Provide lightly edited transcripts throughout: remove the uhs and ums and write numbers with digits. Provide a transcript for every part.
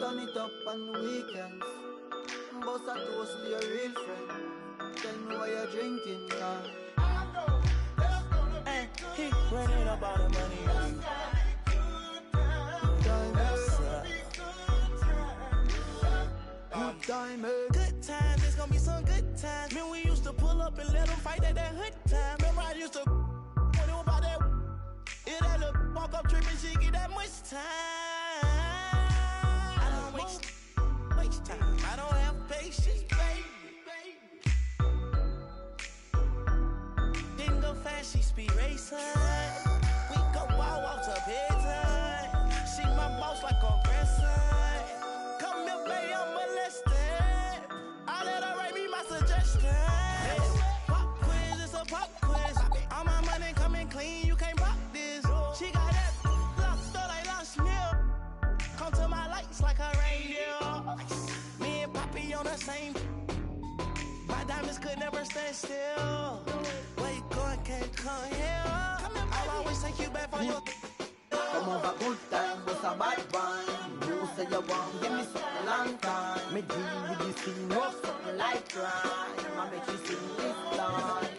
turn it up on the weekends. Bust a toast to your real friend. Tell me why you're drinking, car. Hey, he running up all the money. Good time, good times, it's gonna be some good times. Man, we used to pull up and let them fight at that hood time. Remember I used to when it was about that. If that little walk up tripping, she get that much time. I don't waste time. I don't have patience, baby. Didn't go fast, she speed racing. We go walk to bedtime. She my boss like a grandson. Come here, play, I'm molested. I let her write me my suggestion. Pop quiz, it's a pop quiz. All my money coming clean, you can't pop this. She got that lobster like Lost Mill. Come to my lights like a reindeer. Me and Poppy on the same. My diamonds could never stand still. Where you going, can't come here. I'll always take you back for your. Come over, good time, but a bad one. You say you want, give me something long time. Me deal with this thing, rough something like crime. I make you sing this line.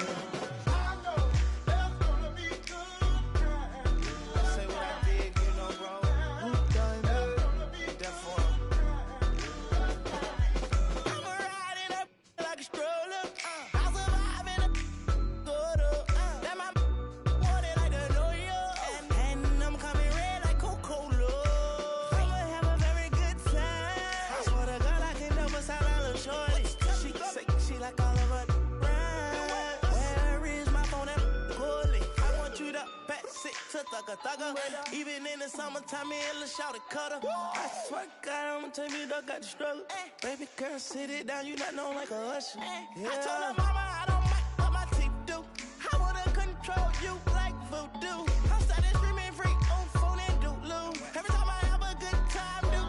Even in the summertime, me and Lil' Shawty cutter. I swear to God, I'ma tell you, dog got the struggle. Baby girl, sit it down, you not known like a usher. Yeah. I told her mama I don't like what my teeth do. I wanna control you like voodoo. I'm started screaming free on phone and doodloo. Every time I have a good time, do.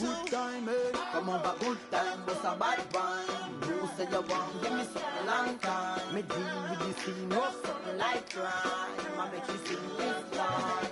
Good time, come over, good time, but a bad one. You say you want, give me something long time. Me deal with this thing, rough something like crime. I make you sing this line.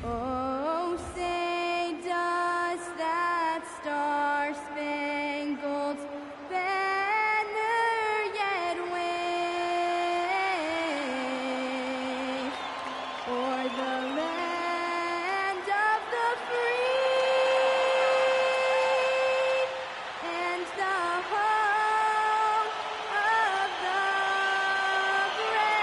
Oh, say does that star-spangled banner yet wave o'er the land of the free and the home of the brave?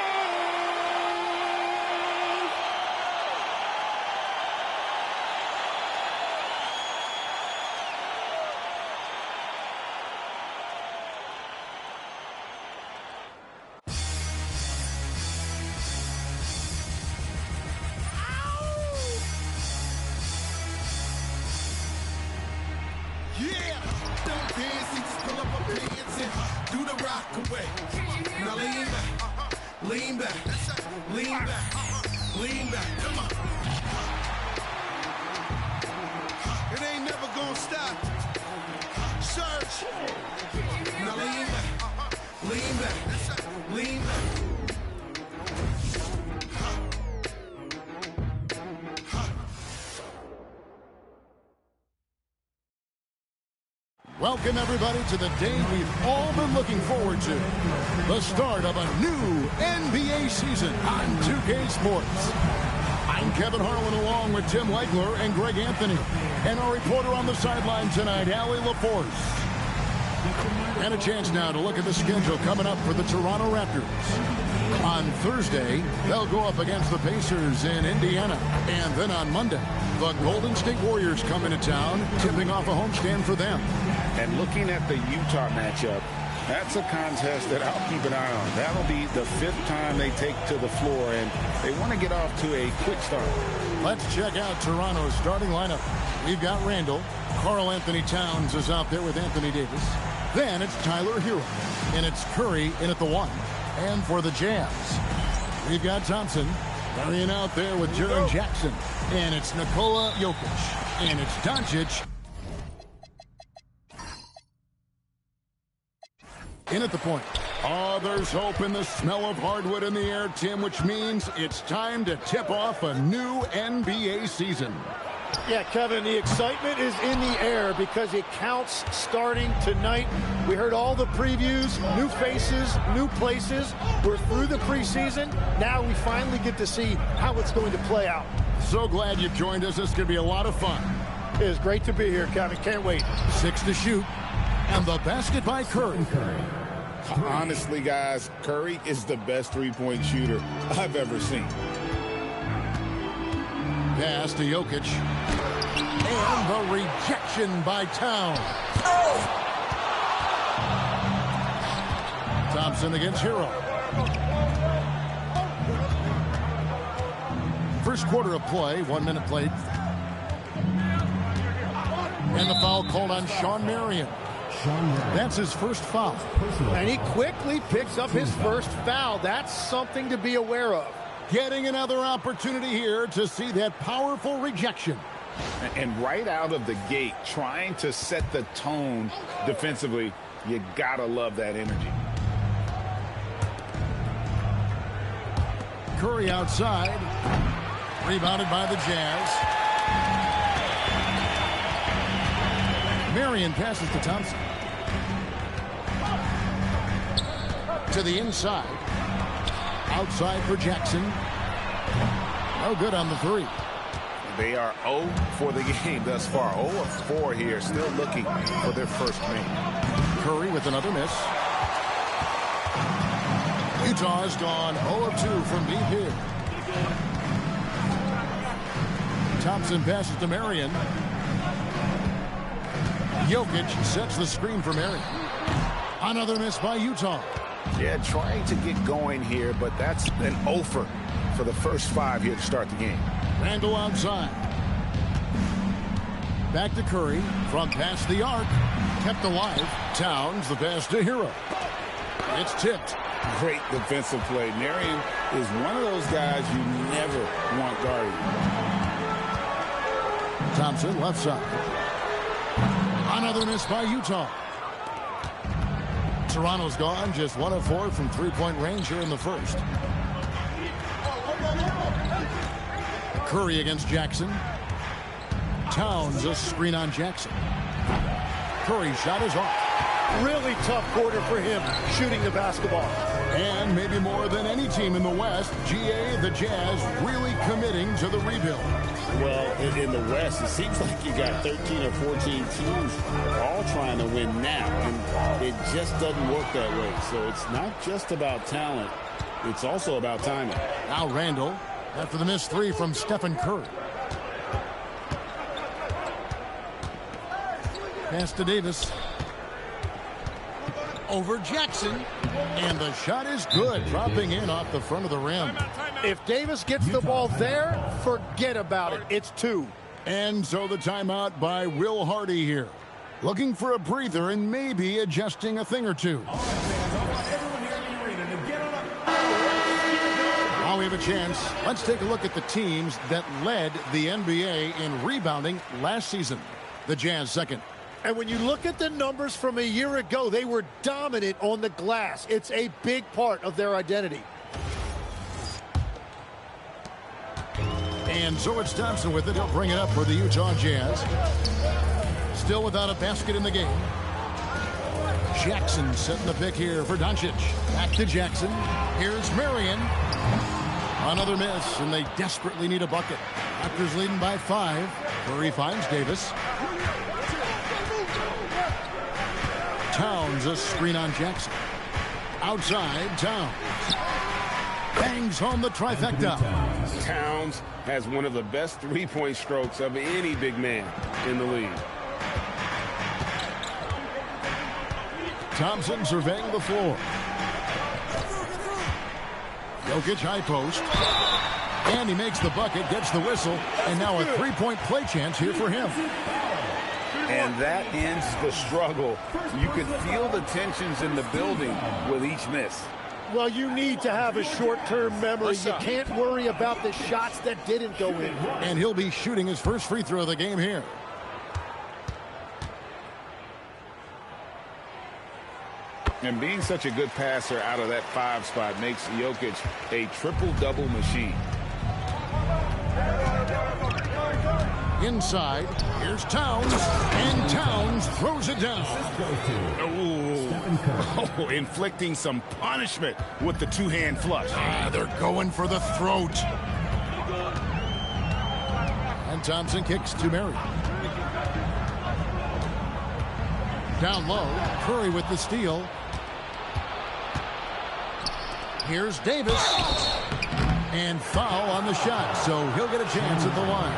Yeah, don't dance, just pull up a pants and do the rock away. Now lean back, lean back, lean back, lean back. Come on. It ain't never gonna stop. Search. Now lean back, lean back, lean back. Welcome, everybody, to the day we've all been looking forward to. The start of a new NBA season on 2K Sports. I'm Kevin Harlan along with Tim Legler and Greg Anthony. And our reporter on the sideline tonight, Allie LaForce. And a chance now to look at the schedule coming up for the Toronto Raptors. On Thursday, they'll go up against the Pacers in Indiana. And then on Monday, the Golden State Warriors come into town, tipping off a homestand for them. And looking at the Utah matchup, that's a contest that I'll keep an eye on. That'll be the 5th time they take to the floor, and they want to get off to a quick start. Let's check out Toronto's starting lineup. We've got Randall. Karl Anthony Towns is out there with Anthony Davis. Then it's Tyler Hero. And it's Curry in at the 1. And for the Jazz, we've got Thompson. Marion out there with Jaren Jackson. And it's Nikola Jokic. And it's Doncic. In at the point. Oh, there's hope in the smell of hardwood in the air, Tim, which means it's time to tip off a new NBA season. Yeah, Kevin, the excitement is in the air because it counts starting tonight. We heard all the previews, new faces, new places. We're through the preseason. Now we finally get to see how it's going to play out. So glad you joined us. This is going to be a lot of fun. It is great to be here, Kevin. Can't wait. 6 to shoot. And the basket by Curry. Honestly, guys, Curry is the best three-point shooter I've ever seen. Pass to Jokic. And the rejection by Towns. Thompson against Hero. First quarter of play, 1 minute played. And the foul called on Shawn Marion. That's his first foul. And he quickly picks up his first foul. That's something to be aware of. Getting another opportunity here to see that powerful rejection. And right out of the gate, trying to set the tone defensively, you gotta love that energy. Curry outside. Rebounded by the Jazz. Marion passes to Thompson. To the inside. Outside for Jackson. No good on the 3. They are 0 for the game thus far. 0 of 4 here, still looking for their first win. Curry with another miss. Utah's gone 0 of 2 from deep here. Thompson passes to Marion. Jokic sets the screen for Marion. Another miss by Utah. Yeah, trying to get going here, but that's an offer for the first 5 here to start the game. Randall outside. Back to Curry from past the arc. Kept alive. Towns the pass to Hero. It's tipped. Great defensive play. Marion is one of those guys you never want guarding. Thompson left side. Another miss by Utah. Toronto's gone just 1 of 4 from three-point range here in the first. Curry against Jackson. Towns a screen on Jackson. Curry's shot is off. Really tough quarter for him shooting the basketball. And maybe more than any team in the West, GA, the Jazz, really committing to the rebuild. Well, in the West, it seems like you got 13 or 14 teams all trying to win now, and it just doesn't work that way. So it's not just about talent. It's also about timing. Now Randall, after the missed 3 from Stephen Curry. Pass to Davis. Over Jackson. And the shot is good, dropping in off the front of the rim. If Davis gets the ball there, forget about it. It's 2. And so the timeout by Will Hardy here. Looking for a breather and maybe adjusting a thing or two. Now we have a chance. Let's take a look at the teams that led the NBA in rebounding last season. The Jazz second. And when you look at the numbers from a year ago, they were dominant on the glass. It's a big part of their identity. And so it's Thompson with it. He'll bring it up for the Utah Jazz. Still without a basket in the game. Jackson setting the pick here for Doncic. Back to Jackson. Here's Marion. Another miss, and they desperately need a bucket. Raptors leading by 5. Curry finds Davis. Towns a screen on Jackson. Outside, Towns. bangs home the trifecta. Towns has one of the best three-point strokes of any big man in the league. Thompson surveying the floor. Jokic high post. And he makes the bucket, gets the whistle, and now a three-point play chance here for him. And that ends the struggle. You could feel the tensions in the building with each miss. Well, you need to have a short-term memory. You can't worry about the shots that didn't go in. And he'll be shooting his first free throw of the game here. And being such a good passer out of that 5 spot makes Jokic a triple-double machine. Inside, here's Towns, and Towns throws it down. Oh, inflicting some punishment with the two-hand flush. They're going for the throat. And Thompson kicks to Murray. Down low, Curry with the steal. Here's Davis. And foul on the shot, so he'll get a chance at the line.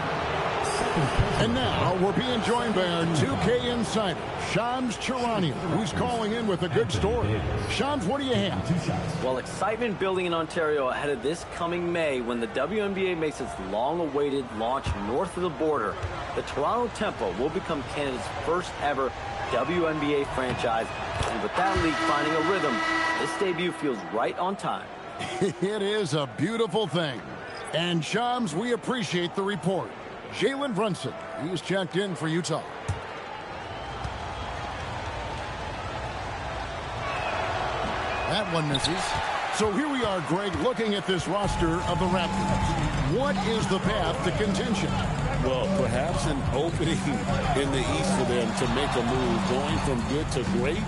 And now we're being joined by our 2K insider, Shams Charania, who's calling in with a good story. Shams, what do you have? Well, excitement building in Ontario ahead of this coming May when the WNBA makes its long-awaited launch north of the border. The Toronto Tempo will become Canada's first ever WNBA franchise. And with that league finding a rhythm, this debut feels right on time. It is a beautiful thing. And Shams, we appreciate the report. Jalen Brunson, he's checked in for Utah. That one misses. So here we are, Greg, looking at this roster of the Raptors. What is the path to contention? Well, perhaps an opening in the East for them to make a move. Going from good to great,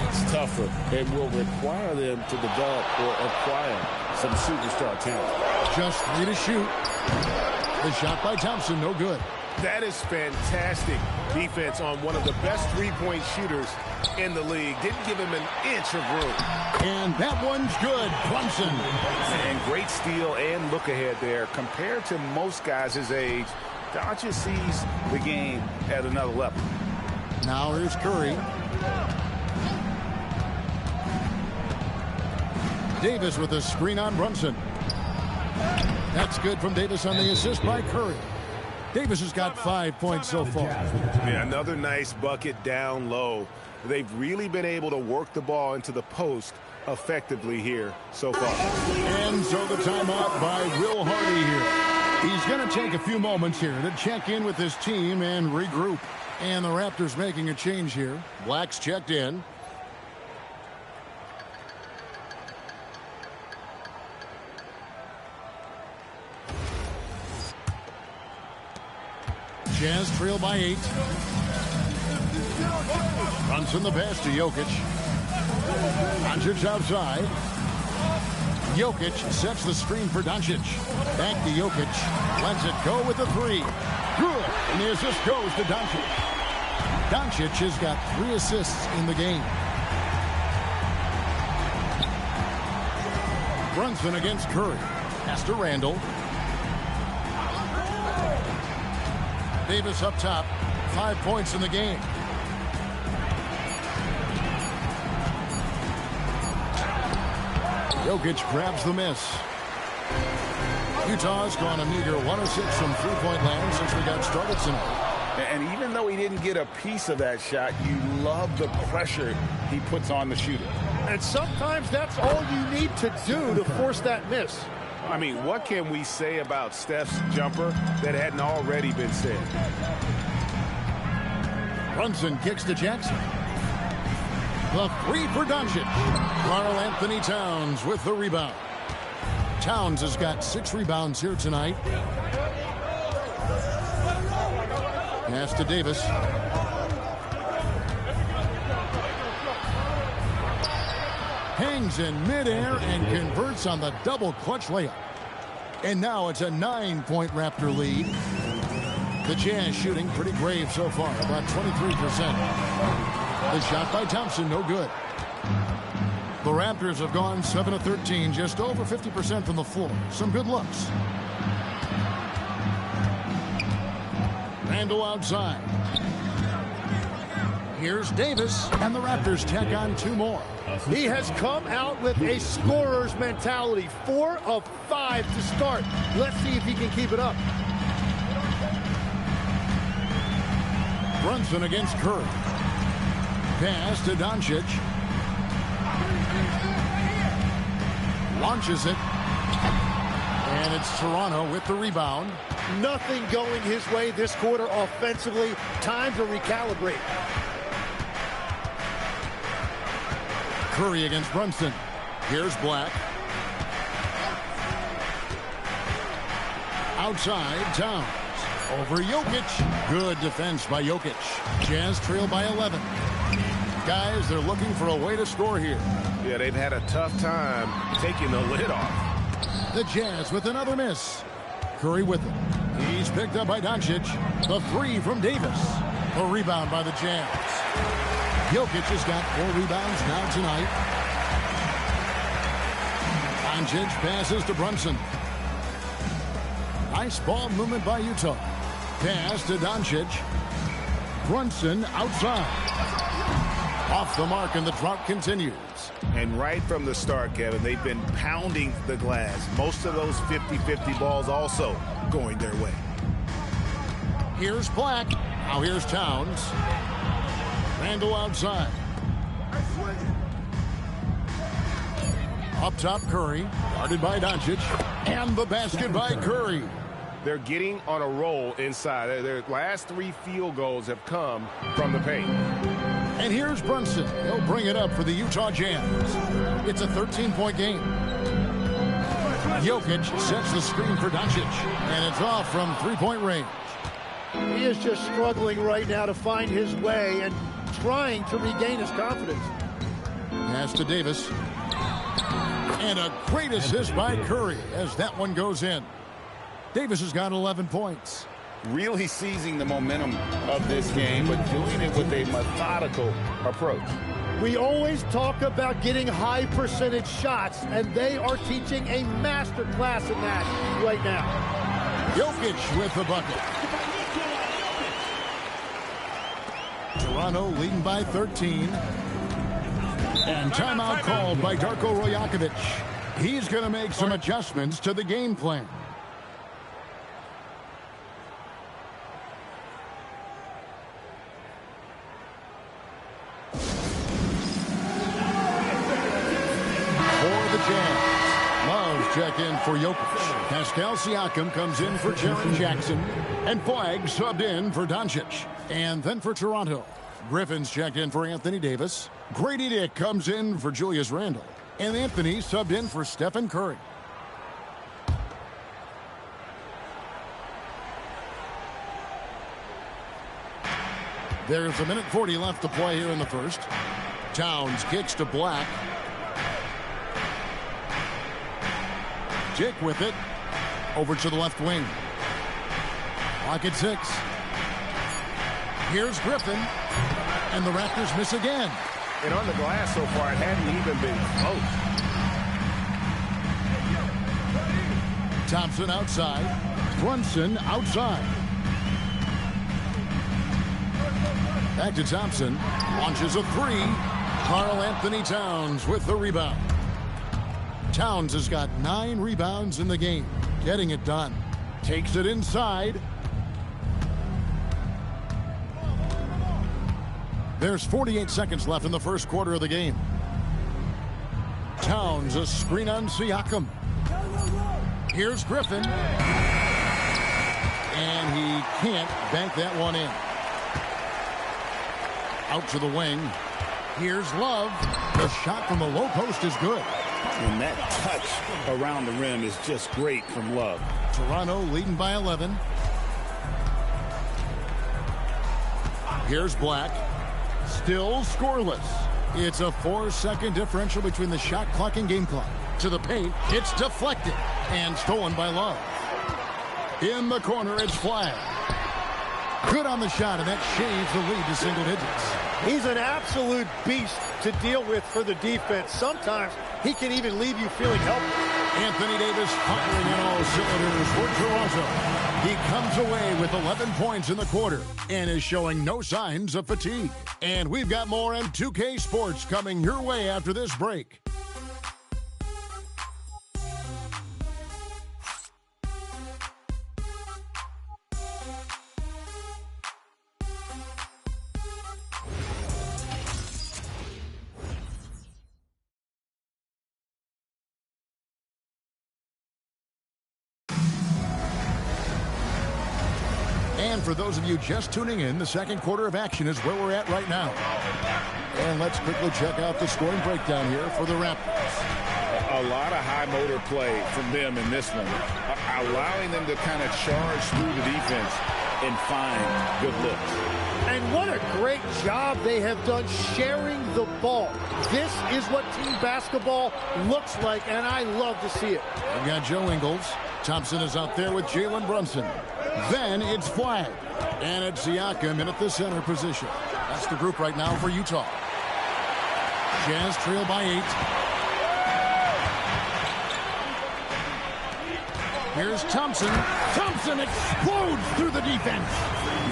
it's tougher and will require them to develop or acquire some superstar talent. Just 3 to shoot. The shot by Thompson, no good. That is fantastic defense on one of the best three-point shooters in the league. Didn't give him an inch of room. And that one's good. Brunson. And great steal and look ahead there. Compared to most guys his age, Doncic sees the game at another level. Now here's Curry. Davis with a screen on Brunson. That's good from Davis on the assist by Curry. Davis has got 5 points so far. Yeah, another nice bucket down low. They've really been able to work the ball into the post effectively here so far. And so the timeout by Will Hardy here. He's going to take a few moments here to check in with his team and regroup. And the Raptors making a change here. Black's checked in. Jazz trail by 8. Brunson the pass to Jokic. Doncic outside. Jokic sets the screen for Doncic. Back to Jokic. Lets it go with the 3. Good. And the assist goes to Doncic. Doncic has got 3 assists in the game. Brunson against Curry. Pass to Randall. Davis up top, 5 points in the game. Jokic grabs the miss. Utah's gone a meager 1 of 6 from three-point land since we got started tonight. And even though he didn't get a piece of that shot, you love the pressure he puts on the shooter. And sometimes that's all you need to do to force that miss. I mean, what can we say about Steph's jumper that hadn't already been said? Brunson kicks to Jackson. The 3 for Doncic. Karl-Anthony Towns with the rebound. Towns has got 6 rebounds here tonight. Pass to Davis. Hangs in midair and converts on the double clutch layup. And now it's a 9-point Raptor lead. The Jazz shooting pretty grave so far, about 23%. The shot by Thompson, no good. The Raptors have gone 7 of 13, just over 50% from the floor. Some good looks. Randle outside. Here's Davis, and the Raptors tack on 2 more. He has come out with a scorer's mentality. 4 of 5 to start. Let's see if he can keep it up. Brunson against Curry. Pass to Doncic. Launches it. And it's Toronto with the rebound. Nothing going his way this quarter offensively. Time to recalibrate. Curry against Brunson. Here's Black. Outside, Towns. Over Jokic. Good defense by Jokic. Jazz trail by 11. Guys, they're looking for a way to score here. Yeah, they've had a tough time taking the lid off. The Jazz with another miss. Curry with it. He's picked up by Doncic. The 3 from Davis. The rebound by the Jazz. Jokic has got 4 rebounds now tonight. Doncic passes to Brunson. Nice ball movement by Utah. Pass to Doncic. Brunson outside. Off the mark, and the drought continues. And right from the start, Kevin, they've been pounding the glass. Most of those 50-50 balls also going their way. Here's Black. Now here's Towns. Randle outside. Up top, Curry. Guarded by Doncic. And the basket by Curry. They're getting on a roll inside. Their last 3 field goals have come from the paint. And here's Brunson. He'll bring it up for the Utah Jazz. It's a 13-point game. Jokic sets the screen for Doncic. And it's off from 3-point range. He is just struggling right now to find his way and trying to regain his confidence. Pass to Davis. And a great assist by Curry as that one goes in. Davis has got 11 points. Really seizing the momentum of this game, but doing it with a methodical approach. We always talk about getting high percentage shots, and they are teaching a master class in that right now. Jokic with the bucket. Toronto leading by 13. And timeout called by Darko Rajakovic. He's going to make some adjustments to the game plan. Check in for Jokic. Pascal Siakam comes in for Jaren Jackson. And Flagg subbed in for Doncic. And then for Toronto, Griffin's checked in for Anthony Davis. Grady Dick comes in for Julius Randle. And Anthony subbed in for Stephen Curry. There's 1:40 left to play here in the first. Towns kicks to Black. Dick with it. Over to the left wing. Clock at 6. Here's Griffin. And the Raptors miss again. And on the glass so far, it hadn't even been close. Thompson outside. Brunson outside. Back to Thompson. Launches a 3. Karl Anthony Towns with the rebound. Towns has got 9 rebounds in the game. Getting it done. Takes it inside. There's 48 seconds left in the first quarter of the game. Towns, a screen on Siakam. Here's Griffin. And he can't bank that one in. Out to the wing. Here's Love. The shot from the low post is good. And that touch around the rim is just great from Love. Toronto leading by 11. Here's Black. Still scoreless. It's a 4-second differential between the shot clock and game clock. To the paint. It's deflected. And stolen by Love. In the corner, it's Flagg. Good on the shot, and that shaves the lead to single digits. He's an absolute beast to deal with for the defense. Sometimes he can even leave you feeling helpless. Anthony Davis firing on all cylinders for Toronto. He comes away with 11 points in the quarter and is showing no signs of fatigue. And we've got more M2K Sports coming your way after this break. And for those of you just tuning in, the second quarter of action is where we're at right now. And let's quickly check out the scoring breakdown here for the Raptors. A lot of high motor play from them in this one, allowing them to kind of charge through the defense and find good looks. And what a great job they have done sharing the ball. This is what team basketball looks like, and I love to see it. We've got Joe Ingles. Thompson is out there with Jalen Brunson. Then it's flag. And it's Siakam in at the center position. That's the group right now for Utah. Jazz trail by 8. Here's Thompson. Thompson explodes through the defense.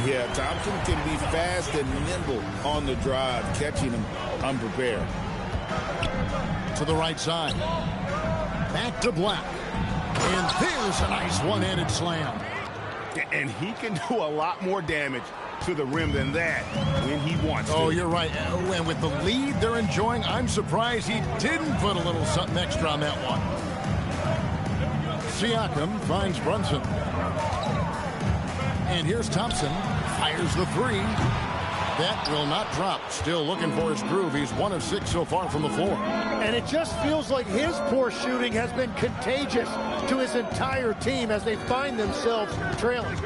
Yeah, Thompson can be fast and nimble on the drive, catching him unprepared. To the right side. Back to Black. And there's a nice one-handed slam. And he can do a lot more damage to the rim than that when he wants to. Oh, you're right. And with the lead they're enjoying, I'm surprised he didn't put a little something extra on that one. Siakam finds Brunson. And here's Thompson. Fires the three. That will not drop. Still looking for his groove. He's 1 of 6 so far from the floor. And it just feels like his poor shooting has been contagious to his entire team as they find themselves trailing.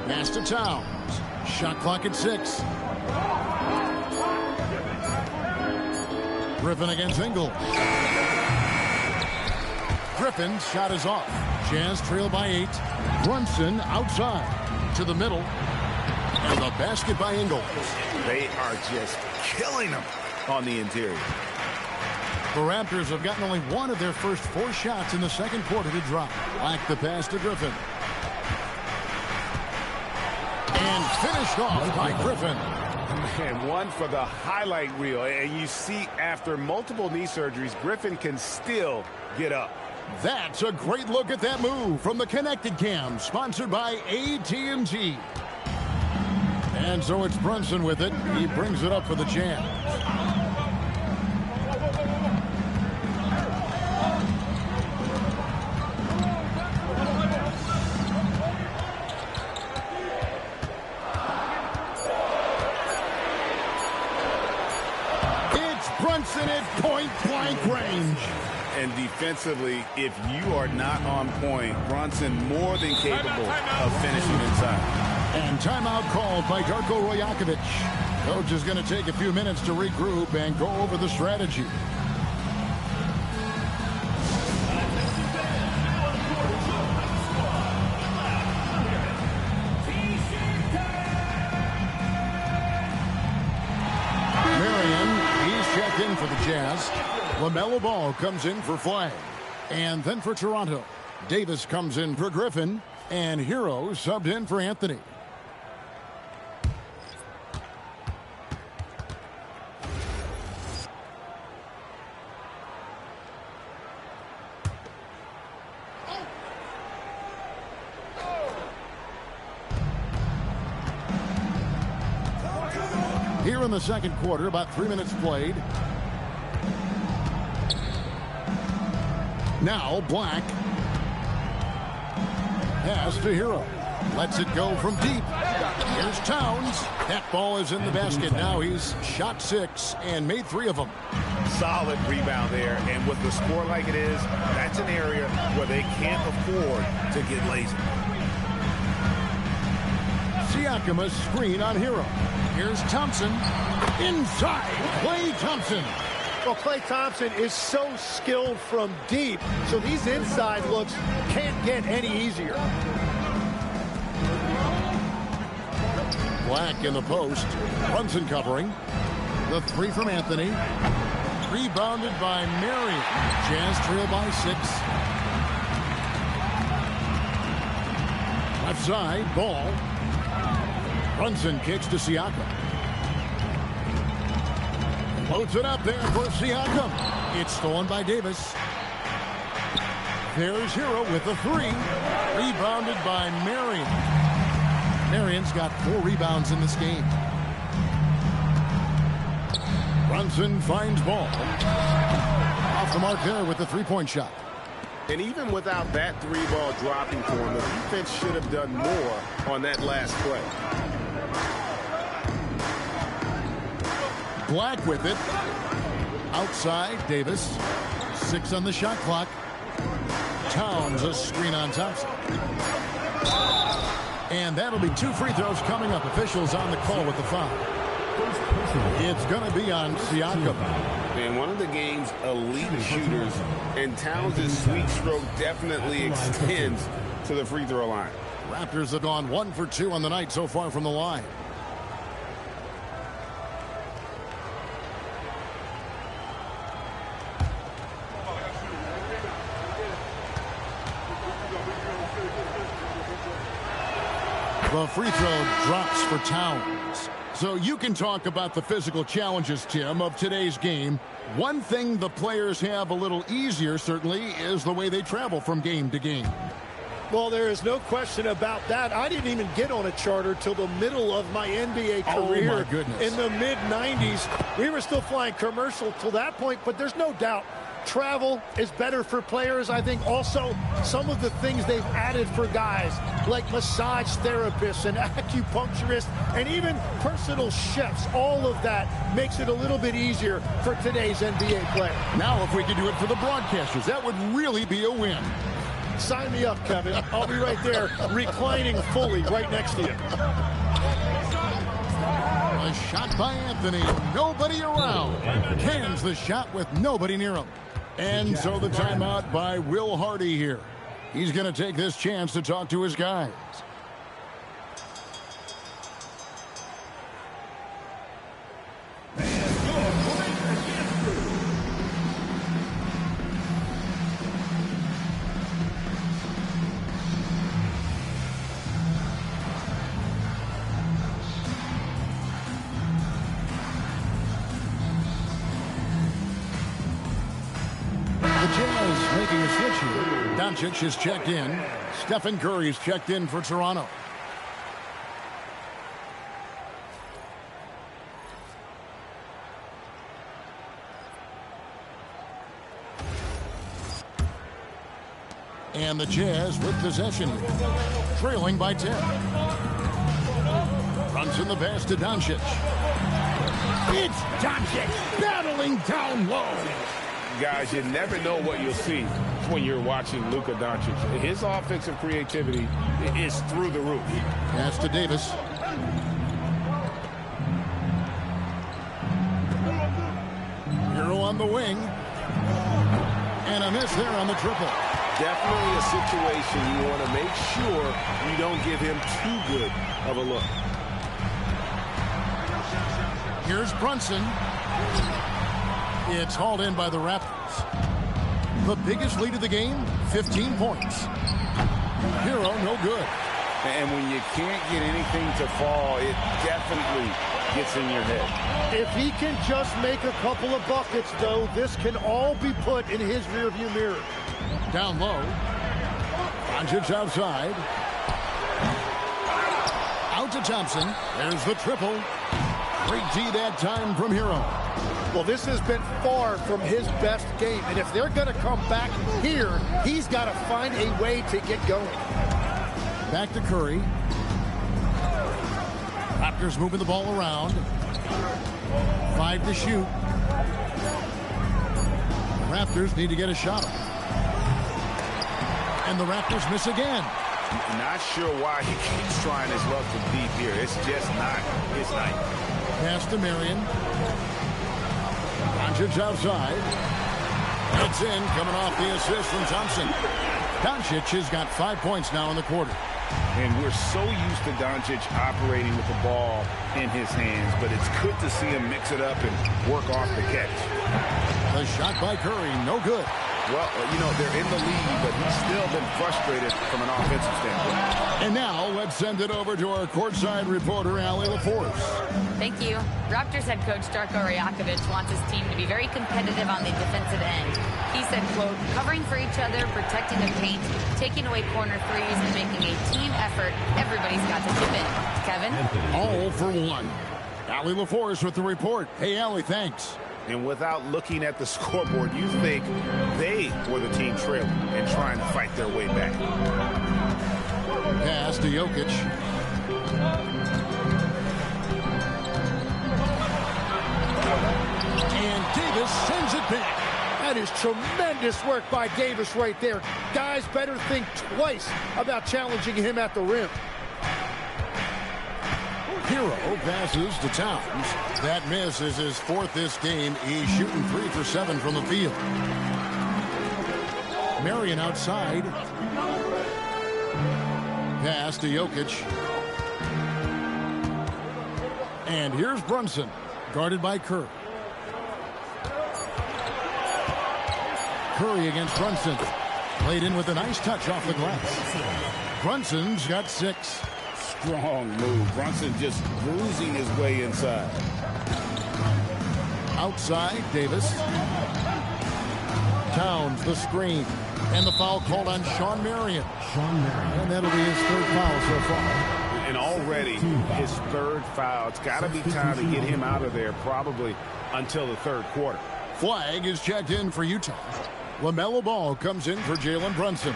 Pass to Towns. Shot clock at 6. Griffin against Ingles. Griffin's shot is off. Jazz trail by 8. Brunson outside to the middle. And the basket by Ingles. They are just killing them on the interior. The Raptors have gotten only one of their first 4 shots in the second quarter to drop. Like the pass to Griffin. And finished off by Griffin. And one for the highlight reel. And you see after multiple knee surgeries, Griffin can still get up. That's a great look at that move from the Connected Cam, sponsored by AT&T. And so it's Brunson with it. He brings it up for the Jazz. It's Brunson at point-blank range. And defensively, if you are not on point, Brunson more than capable of finishing inside. And timeout called by Darko Rajakovic. Coach is going to take a few minutes to regroup and go over the strategy. Marion, he's checked in for the Jazz. LaMelo Ball comes in for Flag. And then for Toronto, Davis comes in for Griffin. And Hero subbed in for Anthony. Here in the second quarter, about 3 minutes played. Now Black. Pass to Hero. Lets it go from deep. Here's Towns. That ball is in the basket. Now he's shot 6 and made 3 of them. Solid rebound there. And with the score like it is, that's an area where they can't afford to get lazy. Siakam a screen on Hero. Here's Thompson. Inside. Klay Thompson. Well, Klay Thompson is so skilled from deep, so these inside looks can't get any easier. Black in the post. Brunson covering. The three from Anthony. Rebounded by Marion. Jazz trail by 6. Left side, Ball. Brunson kicks to Siakam. Loads it up there for Siakam. It's stolen by Davis. There's Hero with the 3. Rebounded by Marion. Marion's got 4 rebounds in this game. Brunson finds Ball. Off the mark there with the 3-point shot. And even without that 3-ball dropping for him, the defense should have done more on that last play. Black with it. Outside, Davis. 6 on the shot clock. Towns a screen on Thompson. And that'll be 2 free throws coming up. Officials on the call with the foul. It's going to be on Siakam. And one of the game's elite shooters, and Towns' sweet stroke definitely extends to the free throw line. Raptors have gone 1 for 2 on the night so far from the line. The free throw drops for Towns. So you can talk about the physical challenges, Tim, of today's game. One thing the players have a little easier, certainly, is the way they travel from game to game. Well, there is no question about that. I didn't even get on a charter till the middle of my NBA career. Oh, my goodness. In the mid-90s. We were still flying commercial till that point, but there's no doubt travel is better for players. I think also some of the things they've added for guys like massage therapists and acupuncturists and even personal chefs, all of that makes it a little bit easier for today's NBA player. Now if we could do it for the broadcasters, that would really be a win. Sign me up, Kevin. I'll be right there reclining fully right next to you. A shot by Anthony. Nobody around. Cans the shot with nobody near him. And so the timeout by Will Hardy here. He's going to take this chance to talk to his guys. Making a switch here. Doncic is checked in. Stephen Curry's checked in for Toronto. And the Jazz with possession here. Trailing by 10. Runs in the pass to Doncic. It's Doncic battling down low. Guys, you never know what you'll see when you're watching Luka Doncic. His offensive creativity is through the roof. Pass to Davis. Hero on the wing. And a miss there on the triple. Definitely a situation you want to make sure you don't give him too good of a look. Here's Brunson. It's hauled in by the Raptors. The biggest lead of the game, 15 points. Hero, no good. And when you can't get anything to fall, it definitely gets in your head. If he can just make a couple of buckets, though, this can all be put in his rearview mirror. Down low. Doncic outside. Out to Thompson. There's the triple. Great D that time from Hero. Well, this has been far from his best game, and if they're going to come back here, he's got to find a way to get going. Back to Curry. Raptors moving the ball around. 5 to shoot. The Raptors need to get a shot up. And the Raptors miss again. Not sure why he keeps trying his luck from deep here. It's just not his night. Pass to Marion. Doncic outside. It's in, coming off the assist from Thompson. Doncic has got 5 points now in the quarter. And we're so used to Doncic operating with the ball in his hands, but it's good to see him mix it up and work off the catch. The shot by Curry, no good. Well, you know, they're in the lead, but he's still been frustrated from an offensive standpoint. And now let's send it over to our courtside reporter, Allie LaForce. Thank you. Raptors head coach Darko Rajakovic wants his team to be very competitive on the defensive end. He said, quote, covering for each other, protecting the paint, taking away corner threes, and making a team effort. Everybody's got to chip in. Kevin? All for one. Allie LaForce with the report. Hey, Allie, thanks. And without looking at the scoreboard, you think they were the team trailing and trying to fight their way back. Pass to Jokic. And Davis sends it back. That is tremendous work by Davis right there. Guys better think twice about challenging him at the rim. Hero passes to Towns. That miss is his fourth this game. He's shooting 3 for 7 from the field. Marion outside. Pass to Jokic. And here's Brunson, guarded by Curry. Curry against Brunson. Played in with a nice touch off the glass. Brunson's got 6. Strong move. Brunson just bruising his way inside. Outside, Davis. Towns, the screen. And the foul called on Shawn Marion. And that'll be his third foul so far. And already his third foul. It's got to be time to get him out of there probably until the third quarter. Flag is checked in for Utah. LaMelo Ball comes in for Jalen Brunson.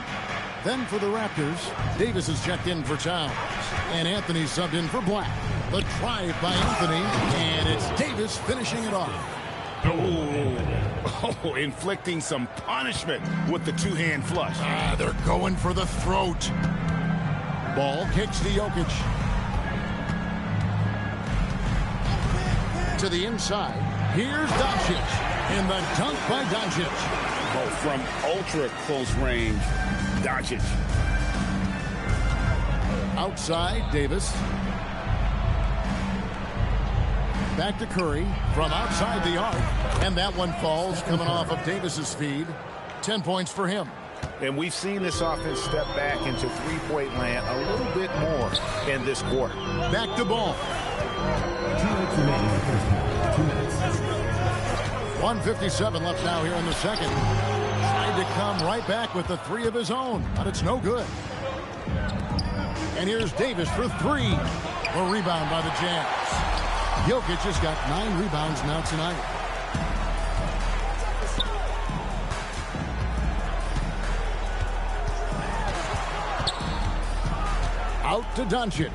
Then for the Raptors, Davis is checked in for Towns. And Anthony subbed in for Black. The drive by Anthony, and it's Davis finishing it off. Oh, inflicting some punishment with the two-hand flush. They're going for the throat. Ball kicks to Jokic. To the inside. Here's Doncic. And the dunk by Doncic. Oh, from ultra close range, Doncic. Outside, Davis. Back to Curry from outside the arc. And that one falls coming off of Davis's feed. 10 points for him. And we've seen this offense step back into three-point land a little bit more in this quarter. Back to Ball. 1:57 left now here in the second. Tried to come right back with the three of his own, but it's no good. And here's Davis for 3. A rebound by the Jazz. Jokic has got 9 rebounds now tonight. Out to Doncic.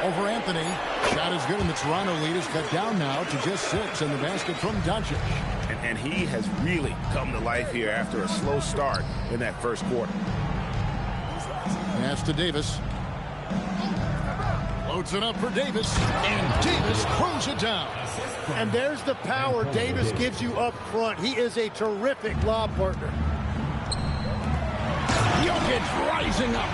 Over Anthony. Shot is good, and the Toronto lead is cut down now to just 6, and the basket from Doncic. And he has really come to life here after a slow start in that first quarter. Pass to Davis. Loads it up for Davis, and Davis throws it down. And there's the power Davis gives you up front. He is a terrific lob partner. Jokic rising up.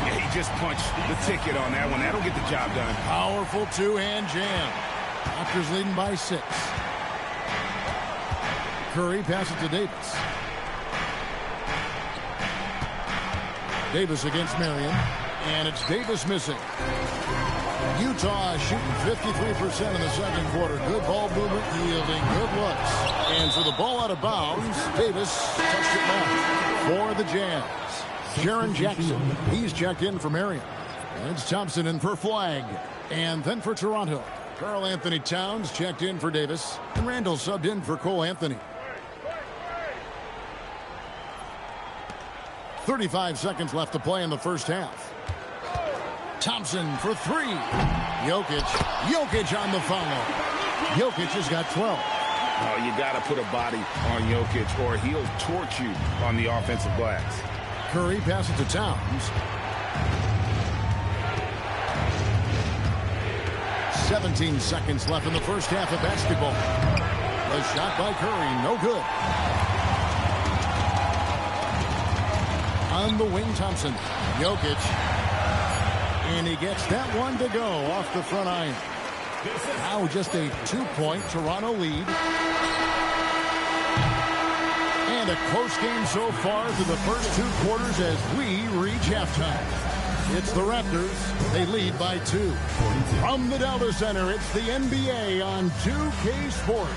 Yeah, he just punched the ticket on that one. That'll get the job done. Powerful two-hand jam. Raptors leading by 6. Curry passes to Davis. Davis against Marion. And it's Davis missing. Utah shooting 53% in the second quarter. Good ball movement, yielding good looks. And for the ball out of bounds, Davis touched it back for the Jazz. Jaren Jackson, he's checked in for Marion. And it's Thompson in for Flag. And then for Toronto, Karl Anthony Towns checked in for Davis. And Randall subbed in for Cole Anthony. 35 seconds left to play in the first half. Thompson for 3. Jokic on the foul. Jokic has got 12. Oh, you got to put a body on Jokic or he'll torch you on the offensive glass. Curry passes to Towns. 17 seconds left in the first half of basketball. The shot by Curry, no good. On the wing, Thompson. Jokic. And he gets that one to go off the front iron. Now just a 2-point Toronto lead. And a close game so far through the first 2 quarters as we reach halftime. It's the Raptors. They lead by 2. From the Delta Center, it's the NBA on 2K Sports.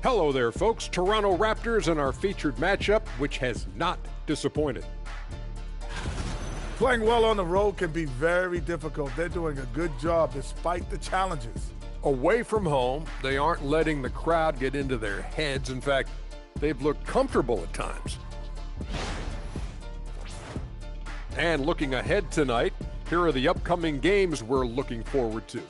Hello there, folks. Toronto Raptors in our featured matchup, which has not disappointed. Playing well on the road can be very difficult. They're doing a good job despite the challenges. Away from home, they aren't letting the crowd get into their heads. In fact, they've looked comfortable at times. And looking ahead tonight, here are the upcoming games we're looking forward to.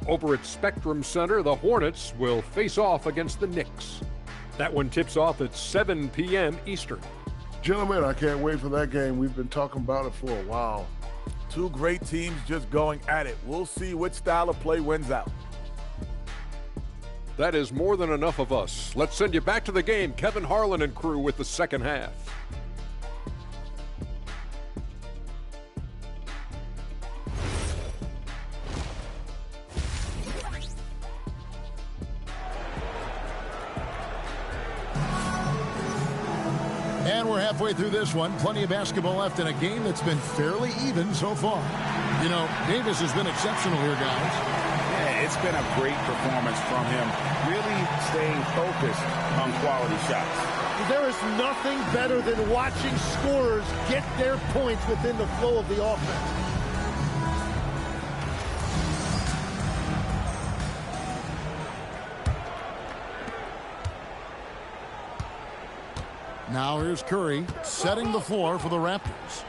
Over at Spectrum Center, the Hornets will face off against the Knicks. That one tips off at 7 p.m. Eastern. Gentlemen, I can't wait for that game. We've been talking about it for a while. 2 great teams just going at it. We'll see which style of play wins out. That is more than enough of us. Let's send you back to the game. Kevin Harlan and crew with the second half. And we're halfway through this one. Plenty of basketball left in a game that's been fairly even so far. You know, Davis has been exceptional here, guys. Yeah, it's been a great performance from him. Really staying focused on quality shots. There is nothing better than watching scorers get their points within the flow of the offense. Now here's Curry setting the floor for the Raptors.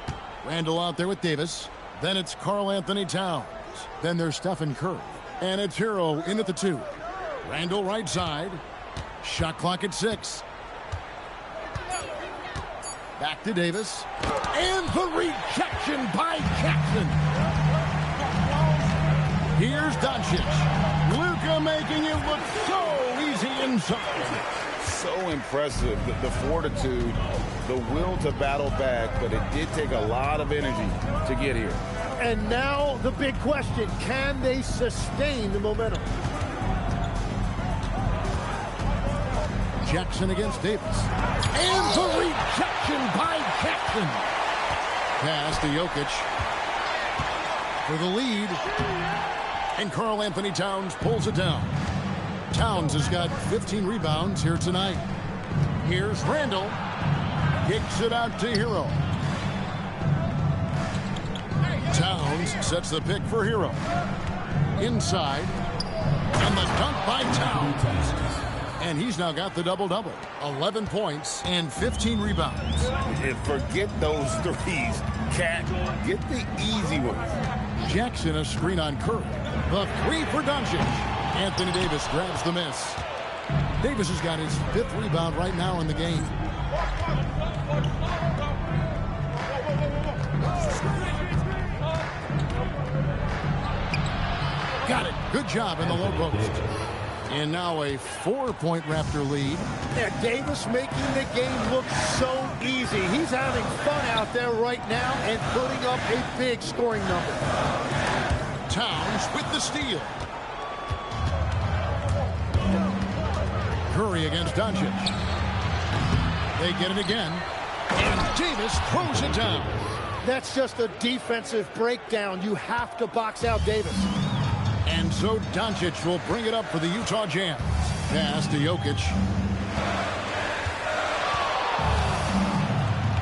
Randall out there with Davis. Then it's Karl Anthony Towns. Then there's Stephen Curry. And it's Hero in at the 2. Randall right side. Shot clock at 6. Back to Davis. And the rejection by Jackson. Here's Doncic. Luka making it look so easy inside. So impressive, the fortitude, the will to battle back, but it did take a lot of energy to get here. And now the big question, can they sustain the momentum? Jackson against Davis. And the rejection by Jackson. Pass to Jokic for the lead. And Karl Anthony Towns pulls it down. Towns has got 15 rebounds here tonight. Here's Randall. Kicks it out to Hero. Towns sets the pick for Hero. Inside. And the dunk by Towns. And he's now got the double-double. 11 points and 15 rebounds. And forget those threes. Cat, get the easy ones. Jackson a screen on Curry. The 3 for Doncic. Anthony Davis grabs the miss. Davis has got his 5th rebound right now in the game. Got it. Good job in the low post. And now a 4-point Raptor lead. Yeah, Davis making the game look so easy. He's having fun out there right now and putting up a big scoring number. Towns with the steal. Curry against Doncic. They get it again. And Davis throws it down. That's just a defensive breakdown. You have to box out Davis. And so Doncic will bring it up for the Utah Jazz. Pass to Jokic.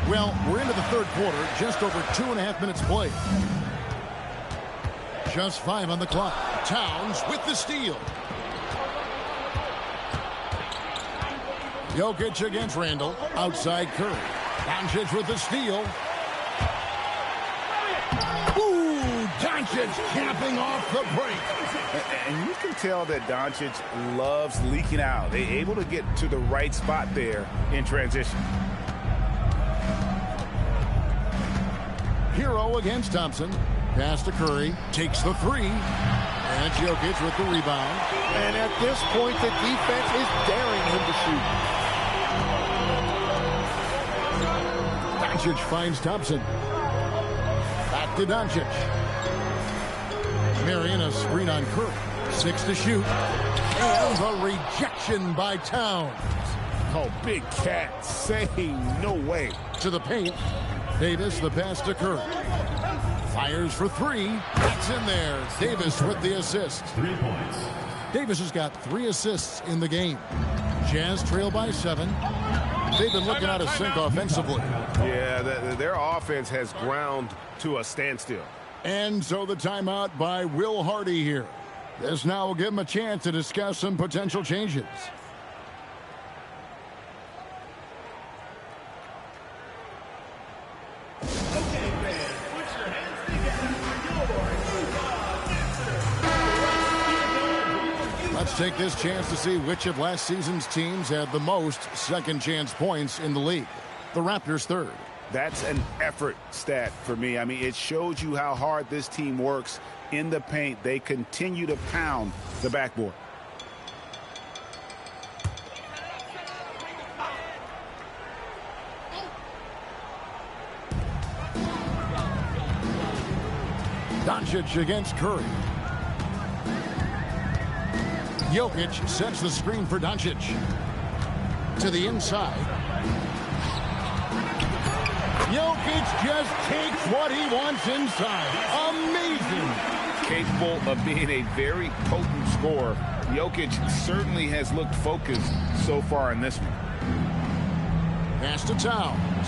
Well, we're into the 3rd quarter. Just over 2.5 minutes played. Just 5 on the clock. Towns with the steal. Jokic against Randall. Outside Curry. Doncic with the steal. Ooh, Doncic capping off the break. And you can tell that Doncic loves leaking out. They're able to get to the right spot there in transition. Hero against Thompson. Pass to Curry. Takes the three. And Jokic with the rebound. And at this point, the defense is daring him to shoot. Doncic finds Thompson. Back to Doncic. Marion a screen on Curry. 6 to shoot. And the rejection by Towns. Oh, big cat saying no way. To the paint. Davis the pass to Curry. Fires for three. That's in there. Davis with the assist. 3 points. Davis has got 3 assists in the game. Jazz trail by 7. They've been looking out of sync offensively. Yeah, their offense has ground to a standstill. And so the timeout by Will Hardy here. This now will give him a chance to discuss some potential changes. Let's take this chance to see which of last season's teams had the most second chance points in the league. The Raptors third. That's an effort stat for me. I mean, it shows you how hard this team works in the paint. They continue to pound the backboard. Doncic against Curry. Jokic sets the screen for Doncic. To the inside. Jokic just takes what he wants inside. Amazing. Capable of being a very potent scorer. Jokic certainly has looked focused so far in this one. Pass to Towns.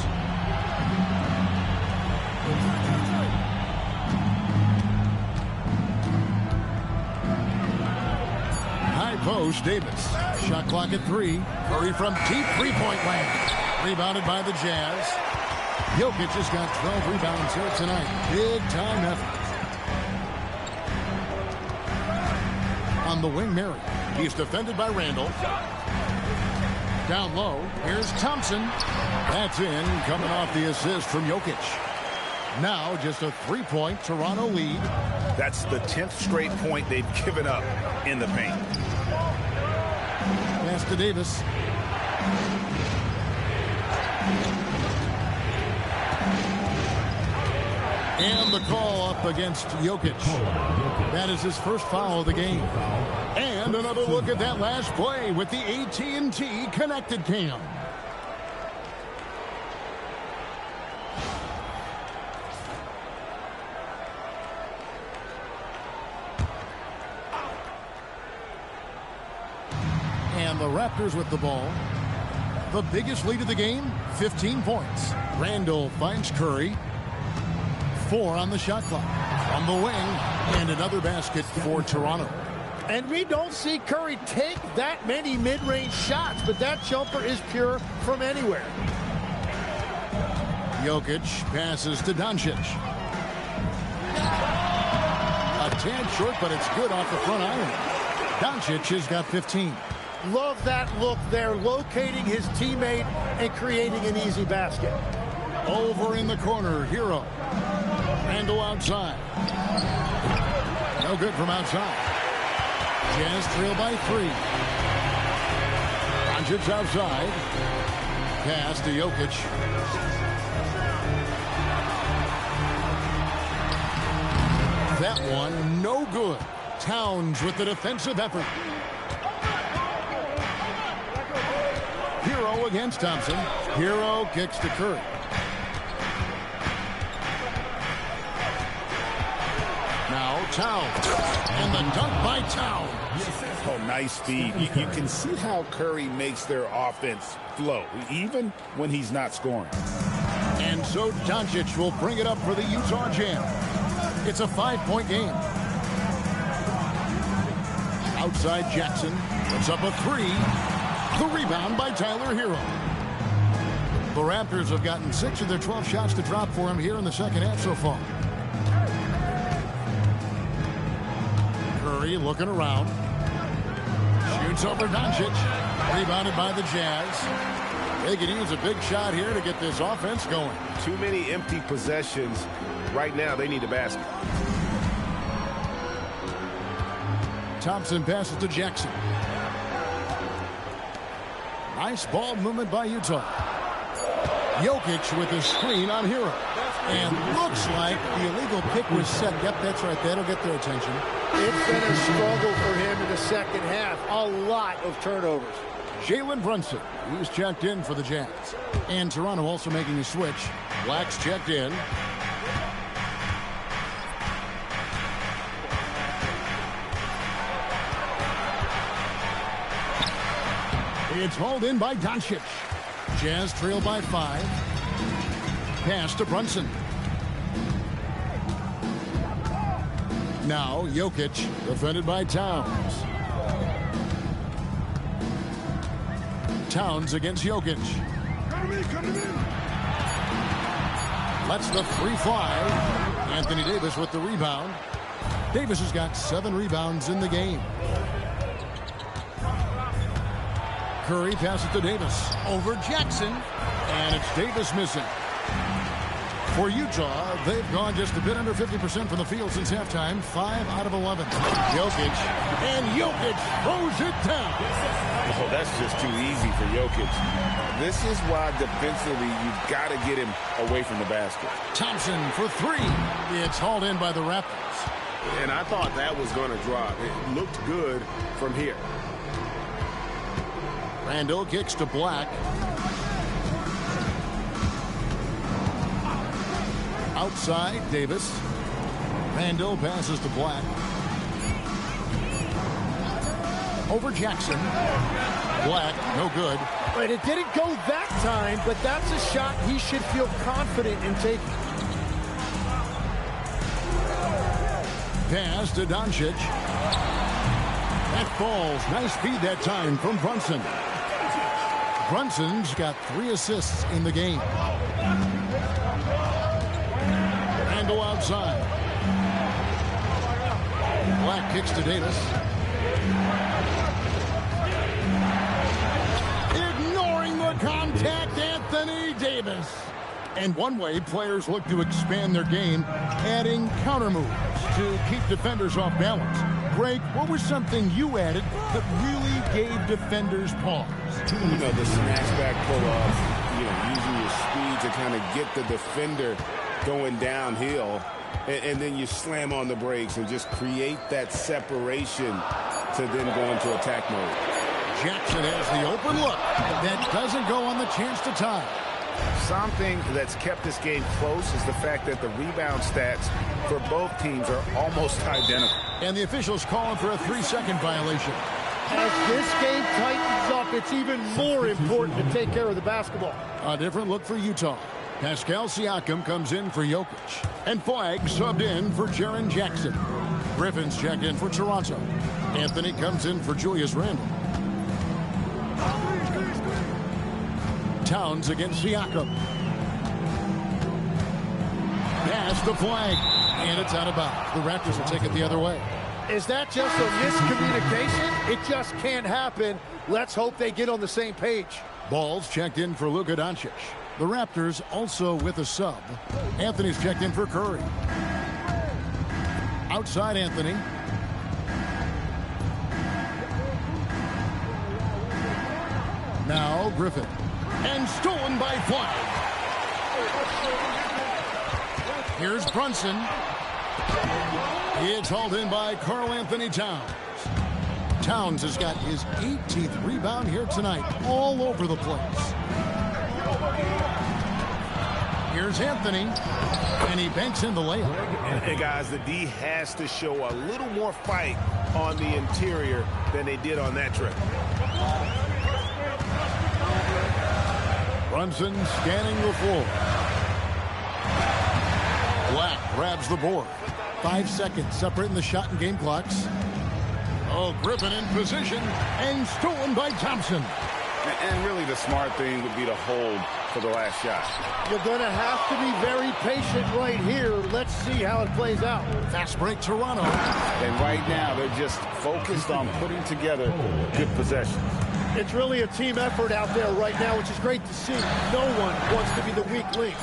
High post, Davis. Shot clock at 3. Curry from deep three-point land. Rebounded by the Jazz. Jokic has got 12 rebounds here tonight. Big-time effort. On the wing, Mary. He's defended by Randall. Down low, here's Thompson. That's in, coming off the assist from Jokic. Now just a 3-point Toronto lead. That's the 10th straight point they've given up in the paint. Pass to Davis. And the call up against Jokic. That is his first foul of the game. And another look at that last play with the AT&T connected cam. And the Raptors with the ball. The biggest lead of the game, 15 points. Randall finds Curry. 4 on the shot clock. On the wing, and another basket for Toronto. And we don't see Curry take that many mid-range shots, but that jumper is pure from anywhere. Jokic passes to Doncic. A tad short, but it's good off the front iron. Doncic has got 15. Love that look there, locating his teammate and creating an easy basket. Over in the corner, Hero. Randall outside. No good from outside. Jazz trail by 3. Doncic outside. Pass to Jokic. That one, no good. Towns with the defensive effort. Hero against Thompson. Hero kicks to Curry. Now Towns. And the dunk by Towns. Oh, nice speed. You can see how Curry makes their offense flow, even when he's not scoring. And so Doncic will bring it up for the Utah Jam. It's a 5-point game. Outside Jackson puts up a 3. The rebound by Tyler Hero. The Raptors have gotten 6 of their 12 shots to drop for him here in the second half so far. Curry looking around. Shoots over Doncic. Rebounded by the Jazz. They could use a big shot here to get this offense going. Too many empty possessions. Right now, they need a basket. Thompson passes to Jackson. Nice ball movement by Utah. Jokic with a screen on Hero. And looks like the illegal pick was set. Yep, that's right. That'll get their attention. It's been a struggle for him in the second half. A lot of turnovers. Jalen Brunson, he's checked in for the Jazz. And Toronto also making a switch. Black's checked in. It's hauled in by Doncic. Jazz trail by 5. Pass to Brunson. Now Jokic, defended by Towns. Towns against Jokic. Lets the free fly. Anthony Davis with the rebound. Davis has got 7 rebounds in the game. Curry passes to Davis. Over Jackson. And it's Davis missing. For Utah, they've gone just a bit under 50% from the field since halftime. 5 out of 11. Jokic. And Jokic throws it down. Oh, that's just too easy for Jokic. This is why defensively you've got to get him away from the basket. Thompson for 3. It's hauled in by the Raptors. And I thought that was going to drop. It looked good from here. Randall kicks to Black. Outside, Davis. Randall passes to Black. Over Jackson. Black, no good. But it didn't go that time, but that's a shot he should feel confident in taking. Pass to Doncic. That falls. Nice feed that time from Brunson. Brunson's got 3 assists in the game. Randall outside. Black kicks to Davis. Ignoring the contact, Anthony Davis. And one way players look to expand their game, adding counter moves to keep defenders off balance. Greg, what was something you added that really gave defenders pause? You know, the snatchback pull-off, using your speed to kind of get the defender going downhill, and then you slam on the brakes and just create that separation to then go into attack mode. Jackson has the open look. That doesn't go on the chance to tie. Something that's kept this game close is the fact that the rebound stats for both teams are almost identical. And the officials calling for a 3-second violation. As this game tightens up, it's even more important to take care of the basketball. A different look for Utah. Pascal Siakam comes in for Jokic. And Flagg subbed in for Jaren Jackson. Griffin's checked in for Toronto. Anthony comes in for Julius Randle. Towns against Siakam. Pass to Flagg. And it's out of bounds. The Raptors will take it the other way. Is that just a miscommunication? It just can't happen. Let's hope they get on the same page. Ball's checked in for Luka Doncic. The Raptors also with a sub. Anthony's checked in for Curry. Outside Anthony. Now Griffin. And stolen by Flagg. Here's Brunson. It's hauled in by Karl Anthony Towns. Towns has got his 18th rebound here tonight, all over the place. Here's Anthony, and he banks in the layup. And guys, the D has to show a little more fight on the interior than they did on that trip. Brunson scanning the floor. Black grabs the board. 5 seconds separating the shot and game clocks. Oh, Griffin in position and stolen by Thompson. And really the smart thing would be to hold for the last shot. You're going to have to be very patient right here. Let's see how it plays out. Fast break, Toronto. And right now, they're just focused on putting together good possessions. It's really a team effort out there right now, which is great to see. No one wants to be the weak link.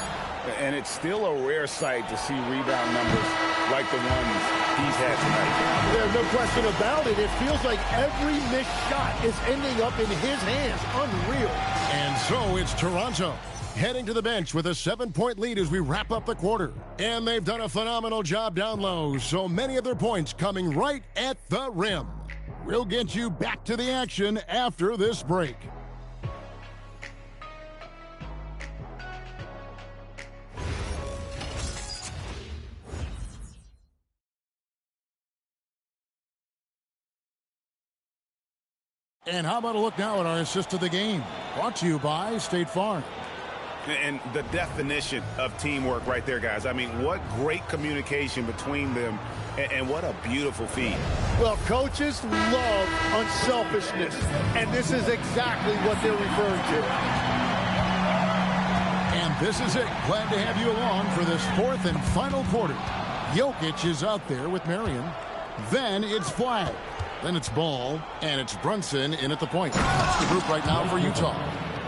And it's still a rare sight to see rebound numbers like the ones he's had tonight. There's no question about it. It feels like every missed shot is ending up in his hands. Unreal. And so it's Toronto heading to the bench with a 7-point lead as we wrap up the quarter. And they've done a phenomenal job down low, so many of their points coming right at the rim. We'll get you back to the action after this break. And how about a look now at our assist of the game? Brought to you by State Farm. And the definition of teamwork right there, guys. I mean, what great communication between them, and what a beautiful feed. Well, coaches love unselfishness, and this is exactly what they're referring to. And this is it. Glad to have you along for this fourth and final quarter. Jokic is out there with Marion. Then it's Flag. Then it's Ball, and it's Brunson in at the point. That's the group right now for Utah.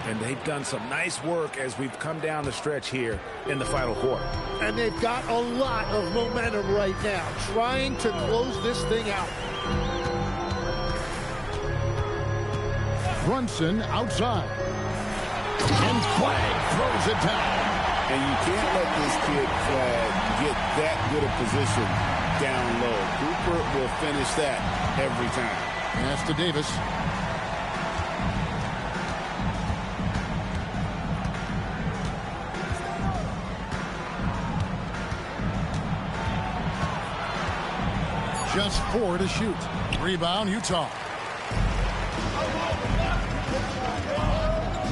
And they've done some nice work as we've come down the stretch here in the final quarter. And they've got a lot of momentum right now, trying to close this thing out. Brunson outside. And Flag throws it down. And you can't let this kid, Flag, get that good a position down low. Cooper will finish that every time. Pass to Davis. Just 4 to shoot. Rebound, Utah.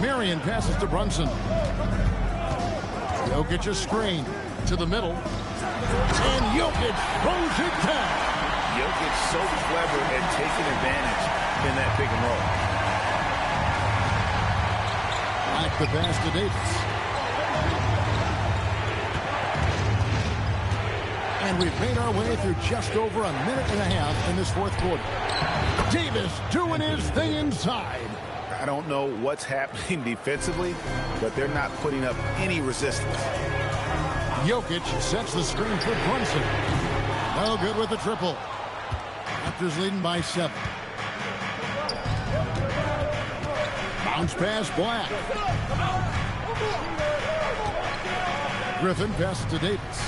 Marion passes to Brunson. Jokic a screen to the middle. And Jokic throws it down. Jokic so clever at taking advantage in that pick and roll. Back the pass to Davis. And we've made our way through just over a minute and a half in this fourth quarter. Davis doing his thing inside. I don't know what's happening defensively, but they're not putting up any resistance. Jokic sets the screen for Brunson. No good with the triple. Raptors leading by 7. Bounce pass, Black. Griffin passes to Davis.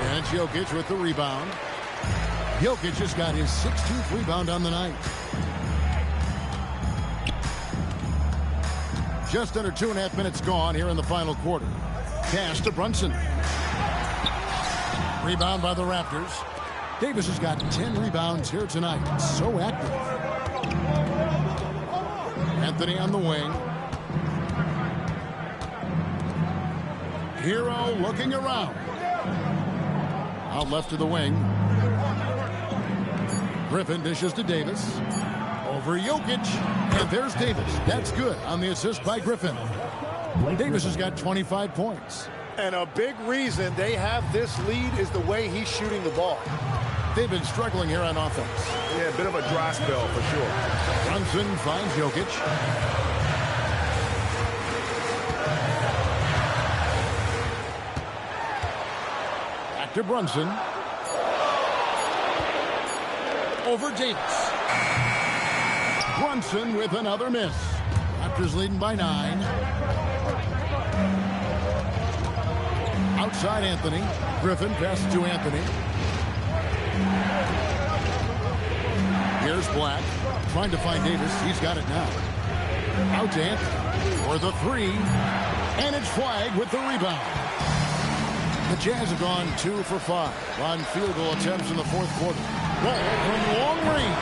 And it's Jokic with the rebound. Jokic just got his 16th rebound on the night. Just under 2.5 minutes gone here in the final quarter. Pass to Brunson. Rebound by the Raptors. Davis has got 10 rebounds here tonight. So active. Anthony on the wing. Hero looking around. Out left to the wing. Griffin dishes to Davis. Over Jokic. And there's Davis. That's good on the assist by Griffin. Davis has got 25 points. And a big reason they have this lead is the way he's shooting the ball. They've been struggling here on offense. Yeah, a bit of a dry spell for sure. Brunson finds Jokic. Back to Brunson. Over Davis. Brunson with another miss. Raptors leading by 9. Outside Anthony. Griffin passes to Anthony. Here's Black. Trying to find Davis. He's got it now. Out to Anthony for the 3. And it's Flag with the rebound. The Jazz have gone 2 for 5 on field goal attempts in the fourth quarter. Ball from long range.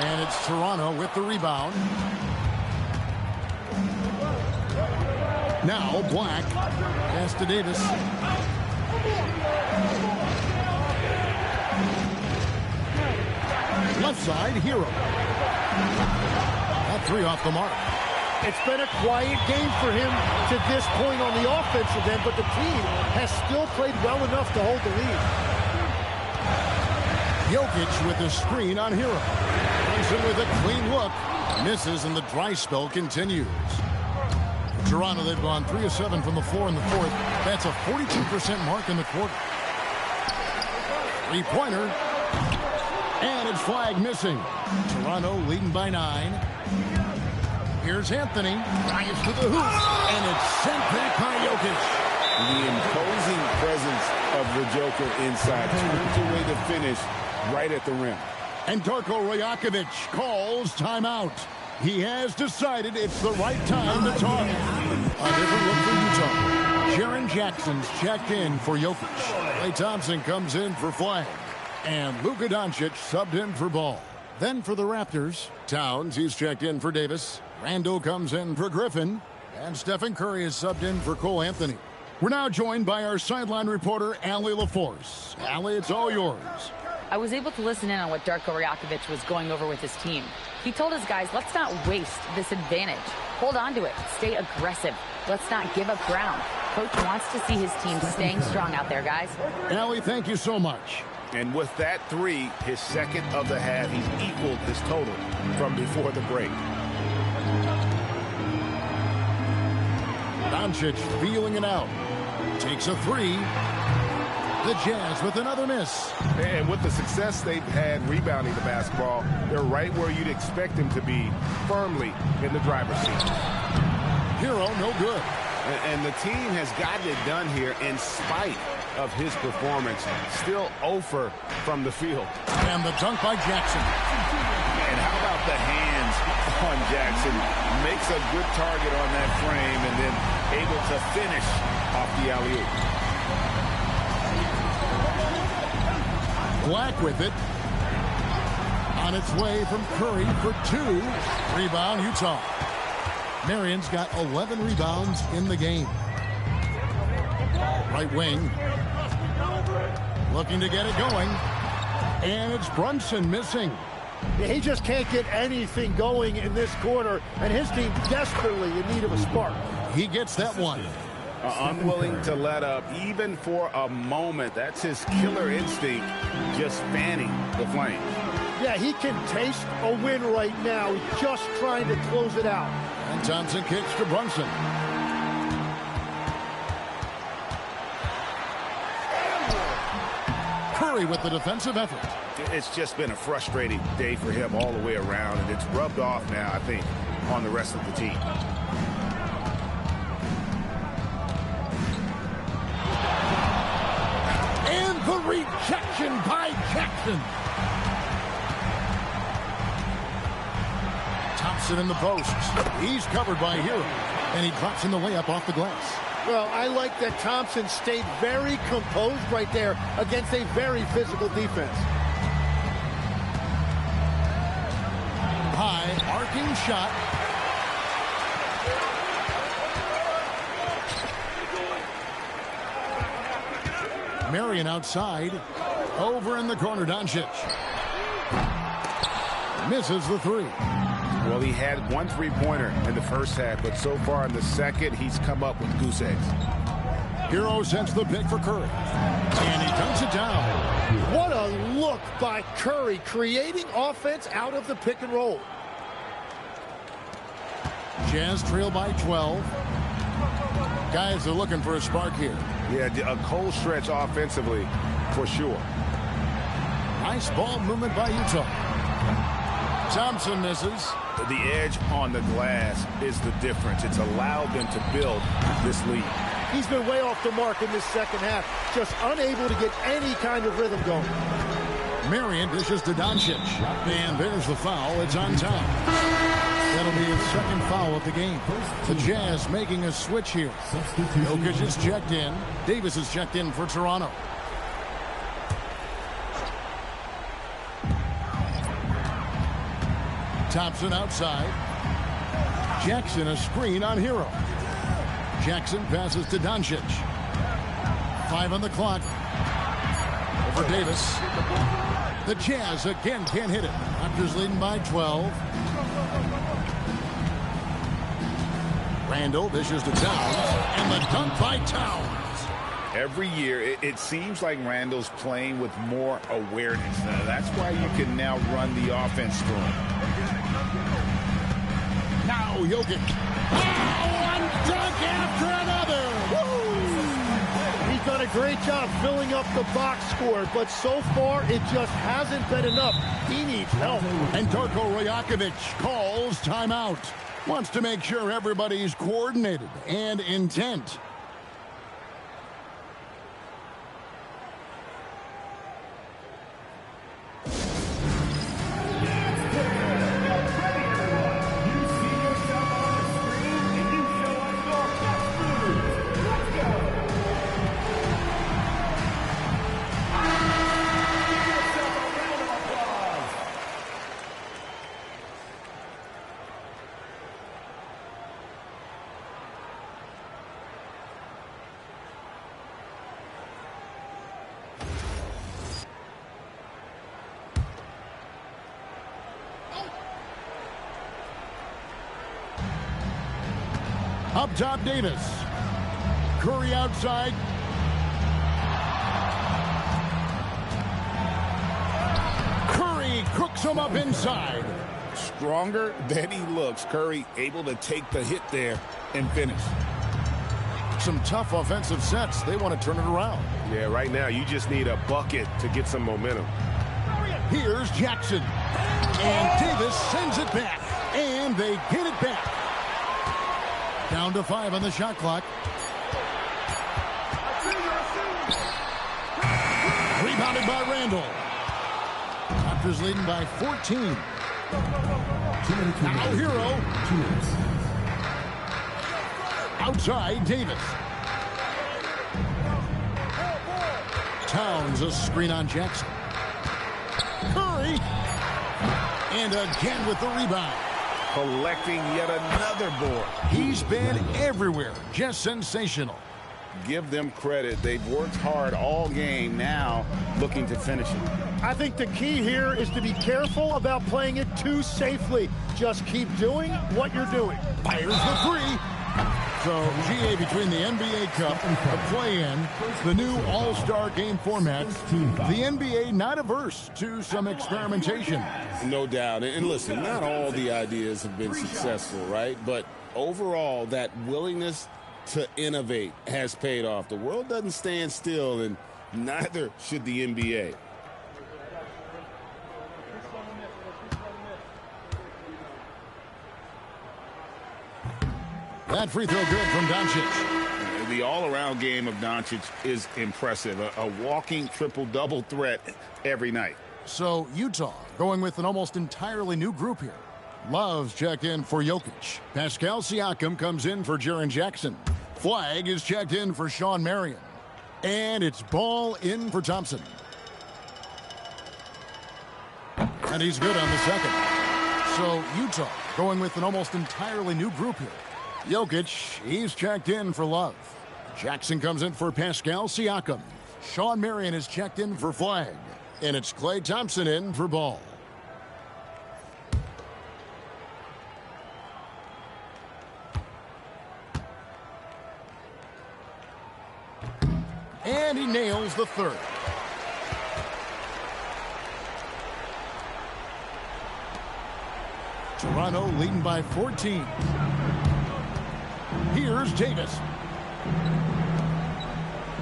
And it's Toronto with the rebound. Now Black. Pass to Davis. Left side, Hero. That three off the mark. It's been a quiet game for him to this point on the offensive end, but the team has still played well enough to hold the lead. Jokic with the screen on Hero. Brunson with a clean look. Misses, and the dry spell continues. For Toronto, they've gone 3 of 7 from the floor in the fourth. That's a 42% mark in the quarter. Three-pointer. And it's flag missing. Toronto leading by 9. Here's Anthony. Drives to the hoop. And it's sent back by Jokic. The imposing presence of the Joker inside turns away the finish right at the rim. And Darko Rajakovic calls timeout. He has decided it's the right time to talk. A different look for Utah. Jaren Jackson's checked in for Jokic. Klay Thompson comes in for flag. And Luka Doncic subbed in for Ball. Then for the Raptors, Towns, he's checked in for Davis. Randall comes in for Griffin. And Stephen Curry is subbed in for Cole Anthony. We're now joined by our sideline reporter, Allie LaForce. Allie, it's all yours. I was able to listen in on what Darko Rajakovic was going over with his team. He told his guys, let's not waste this advantage. Hold on to it. Stay aggressive. Let's not give up ground. Coach wants to see his team staying strong out there, guys. Allie, thank you so much. And with that three, his second of the half, he's equaled his total from before the break. Doncic feeling it out. Takes a three. The Jazz with another miss. And with the success they've had rebounding the basketball, they're right where you'd expect them to be, firmly in the driver's seat. Hero, no good. And the team has gotten it done here in spite of his performance. Still 0 from the field. And the dunk by Jackson. And how about the hands on Jackson? Makes a good target on that frame and then able to finish off the alley-oop. Black with it. On its way from Curry for 2. Rebound, Utah. Marion's got 11 rebounds in the game. Right wing. Looking to get it going. And it's Brunson missing. He just can't get anything going in this quarter, and his team desperately in need of a spark. He gets that one. Unwilling to let up even for a moment. That's his killer instinct, just fanning the flame. Yeah, he can taste a win right now. He's just trying to close it out. And Thompson kicks to Brunson. Curry with the defensive effort. It's just been a frustrating day for him all the way around, and it's rubbed off now, I think, on the rest of the team. And the rejection by Jackson. Thompson in the post. He's covered by Hero, and he drops in the layup off the glass. Well, I like that Thompson stayed very composed right there against a very physical defense. High, arcing shot. Marion outside. Over in the corner, Doncic. Misses the three. Well, he had 1 3-pointer in the first half, but so far in the second, he's come up with goose eggs. Hero sends the pick for Curry. And he dunks it down. What a look by Curry, creating offense out of the pick and roll. Jazz trail by 12. Guys are looking for a spark here. Yeah, a cold stretch offensively, for sure. Nice ball movement by Utah. Thompson misses. The edge on the glass is the difference. It's allowed them to build this lead. He's been way off the mark in this second half, just unable to get any kind of rhythm going. Marion dishes to Doncic. And there's the foul. It's on time. That'll be his second foul of the game. The Jazz making a switch here. Jokic is checked in. Davis is checked in for Toronto. Thompson outside. Jackson a screen on Hero. Jackson passes to Doncic. 5 on the clock. Over Davis. The Jazz again can't hit it. Raptors leading by 12. Randall dishes to Towns, and the dunk by Towns. Every year, it seems like Randall's playing with more awareness. That's why you can now run the offense through him. Now Jokic. One dunk after another. Woo! He's done a great job filling up the box score, but so far it just hasn't been enough. He needs help. And Darko Rajakovic calls timeout. Wants to make sure everybody's coordinated and intent. Up top, Davis. Curry outside. Curry cooks him up inside. Stronger than he looks. Curry able to take the hit there and finish. Some tough offensive sets. They want to turn it around. Yeah, right now you just need a bucket to get some momentum. Here's Jackson. And Davis sends it back. And they get it back. Down to 5 on the shot clock. Rebounded by Randall. Raptors leading by 14. Now Hero. Outside, Davis. Towns, a screen on Jackson. Curry. And again with the rebound. Collecting yet another board. He's been everywhere. Just sensational. Give them credit. They've worked hard all game, now looking to finish it. I think the key here is to be careful about playing it too safely. Just keep doing what you're doing. Fires the three. So, GA, between the NBA Cup, the play-in, the new All-Star game format, the NBA not averse to some experimentation. No doubt. And listen, not all the ideas have been successful, right? But overall, that willingness to innovate has paid off. The world doesn't stand still, and neither should the NBA. That free throw good from Doncic. The all-around game of Doncic is impressive. A walking triple-double threat every night. So Utah going with an almost entirely new group here. Love's checked in for Jokic. Pascal Siakam comes in for Jaren Jackson. Flag is checked in for Sean Marion. And it's Ball in for Thompson. And he's good on the second. So Utah going with an almost entirely new group here. Jokic, he's checked in for Love. Jackson comes in for Pascal Siakam. Sean Marion is checked in for Flag. And it's Klay Thompson in for Ball. And he nails the third. Toronto leading by 14. Here's Davis.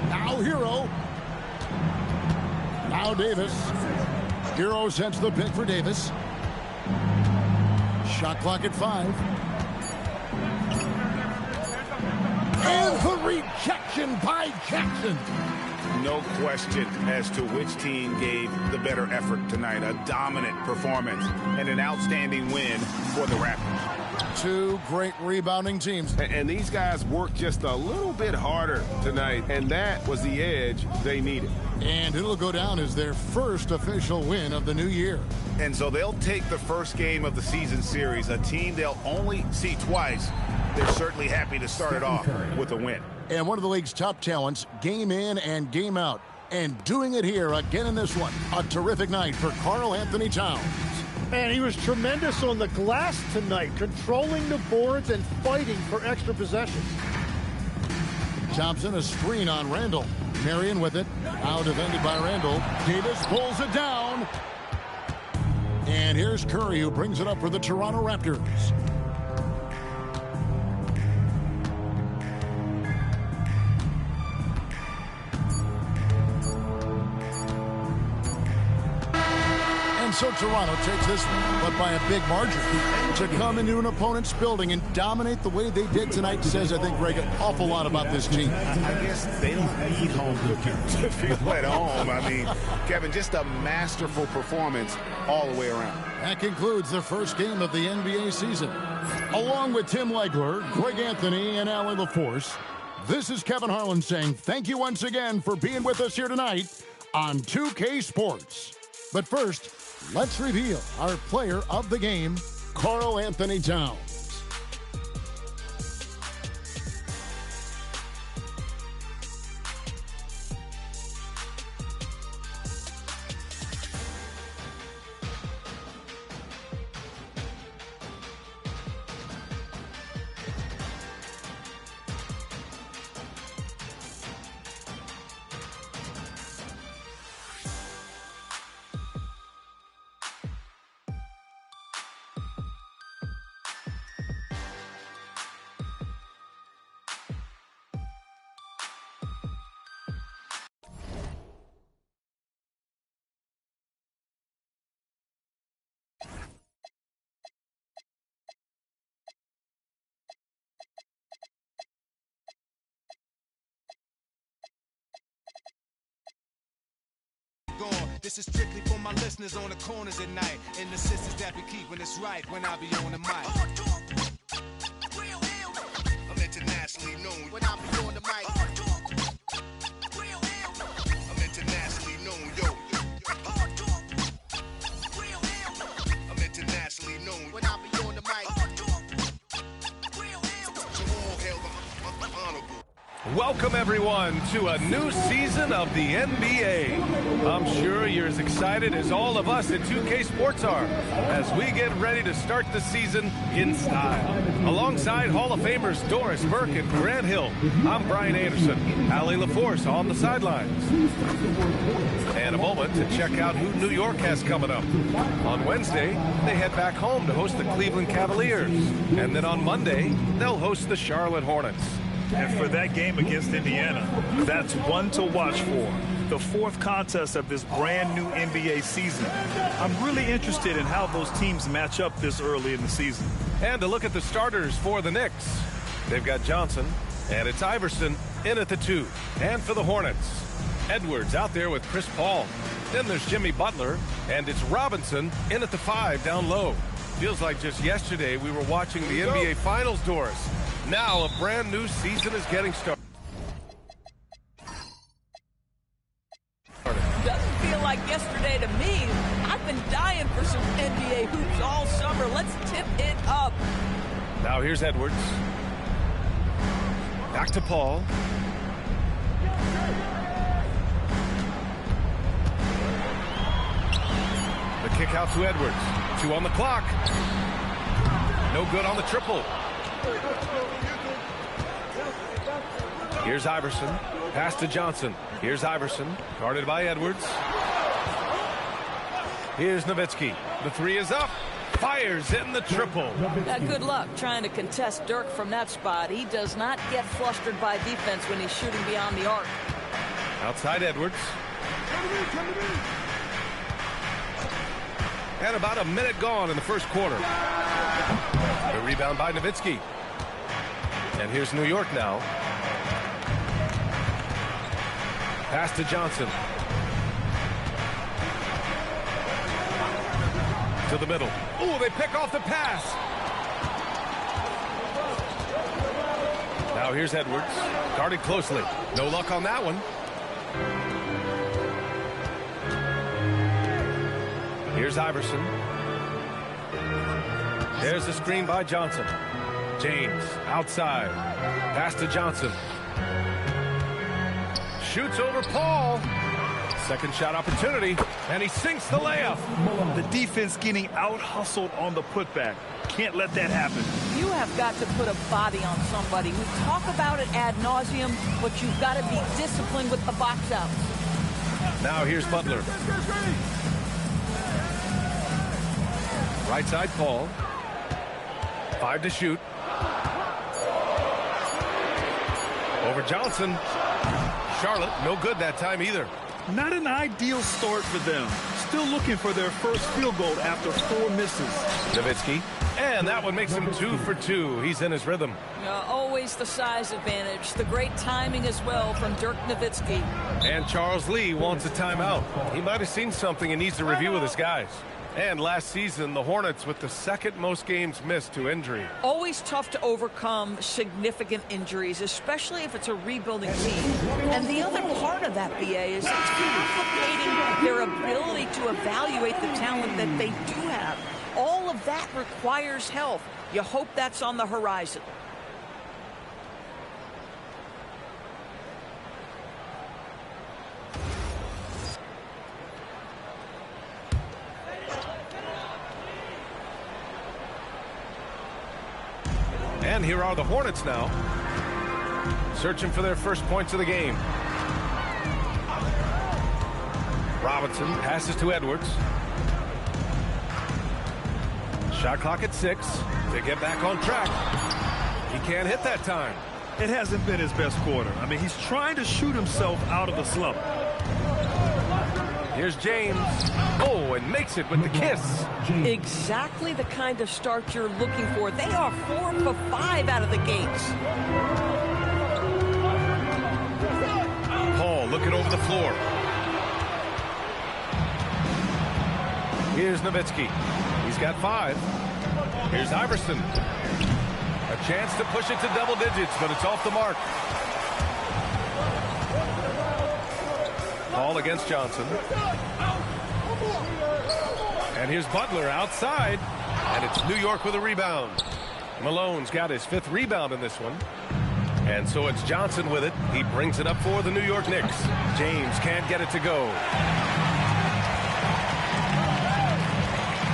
Now Hero. Now Davis. Hero sets the pick for Davis. Shot clock at 5. And the rejection by Jackson. No question as to which team gave the better effort tonight. A dominant performance and an outstanding win for the Raptors. Two great rebounding teams. And these guys worked just a little bit harder tonight, and that was the edge they needed. And it'll go down as their first official win of the new year. And so they'll take the first game of the season series, a team they'll only see twice. They're certainly happy to start it off with a win. And one of the league's top talents, game in and game out. And doing it here again in this one. A terrific night for Karl Anthony Towns. And he was tremendous on the glass tonight, controlling the boards and fighting for extra possessions. Thompson, a screen on Randall. Marion with it. Now defended by Randall. Davis pulls it down. And here's Curry, who brings it up for the Toronto Raptors. And so Toronto takes this one, but by a big margin. To come into an opponent's building and dominate the way they did tonight says, I think, Greg, an awful lot about this team. I guess they don't need home cooking to feel at home. I mean, Kevin, just a masterful performance all the way around. That concludes the first game of the NBA season. Along with Tim Legler, Greg Anthony, and Allie LaForce, this is Kevin Harlan saying thank you once again for being with us here tonight on 2K Sports. But first, let's reveal our player of the game, Karl Anthony Towns. This is strictly for my listeners on the corners at night and the sisters that be keeping us right when I be on the mic. I'm internationally known when I be on the mic. I'm internationally known, yo. I'm internationally known when I be on the mic. Welcome, everyone, to a new season of the NBA. I'm sure you're as excited as all of us at 2K Sports are as we get ready to start the season in style. Alongside Hall of Famers Doris Burke and Grant Hill, I'm Brian Anderson, Allie LaForce on the sidelines. And a moment to check out who New York has coming up. On Wednesday, they head back home to host the Cleveland Cavaliers. And then on Monday, they'll host the Charlotte Hornets. And for that game against Indiana, that's one to watch for. The fourth contest of this brand new NBA season. I'm really interested in how those teams match up this early in the season. And to look at the starters for the Knicks. They've got Johnson, and it's Iverson in at the 2. And for the Hornets, Edwards out there with Chris Paul. Then there's Jimmy Butler, and it's Robinson in at the 5 down low. Feels like just yesterday we were watching the NBA Finals, Doris. Now a brand new season is getting started. Doesn't feel like yesterday to me. I've been dying for some NBA hoops all summer. Let's tip it up. Now here's Edwards. Back to Paul. The kick out to Edwards. 2 on the clock. No good on the triple. Here's Iverson. Pass to Johnson. Here's Iverson. Guarded by Edwards. Here's Nowitzki. The 3 is up. Fires in the triple. Good luck trying to contest Dirk from that spot. He does not get flustered by defense when he's shooting beyond the arc. Outside Edwards. And about a minute gone in the first quarter. The rebound by Nowitzki. And here's New York now. Pass to Johnson. To the middle. Ooh, they pick off the pass. Now here's Edwards. Guarded closely. No luck on that one. Here's Iverson. There's the screen by Johnson. James outside. Pass to Johnson. Shoots over Paul. Second shot opportunity, and he sinks the layup. The defense getting out-hustled on the putback. Can't let that happen. You have got to put a body on somebody. We talk about it ad nauseum, but you've got to be disciplined with the box outs. Now here's Butler. Right side, Paul. 5 to shoot. Over Johnson. Charlotte, no good that time either. Not an ideal start for them. Still looking for their first field goal after 4 misses. Nowitzki. And that one makes him 2 for 2. He's in his rhythm. Always the size advantage. The great timing as well from Dirk Nowitzki. And Charles Lee wants a timeout. He might have seen something and needs to review with his guys. And last season, the Hornets with the second most games missed to injury. Always tough to overcome significant injuries, especially if it's a rebuilding team. And the other part of that, BA, is it's complicating their ability to evaluate the talent that they do have. All of that requires health. You hope that's on the horizon. And here are the Hornets now, searching for their first points of the game. Robinson passes to Edwards. Shot clock at 6. They get back on track. He can't hit that time. It hasn't been his best quarter. I mean, he's trying to shoot himself out of the slump. Here's James. Oh, and makes it with the kiss. Exactly the kind of start you're looking for. They are 4 for 5 out of the gates. Paul looking over the floor. Here's Nowitzki. He's got 5. Here's Iverson. A chance to push it to double digits, but it's off the mark. Paul against Johnson. And here's Butler outside. And it's New York with a rebound. Malone's got his 5th rebound in this one. And so it's Johnson with it. He brings it up for the New York Knicks. James can't get it to go.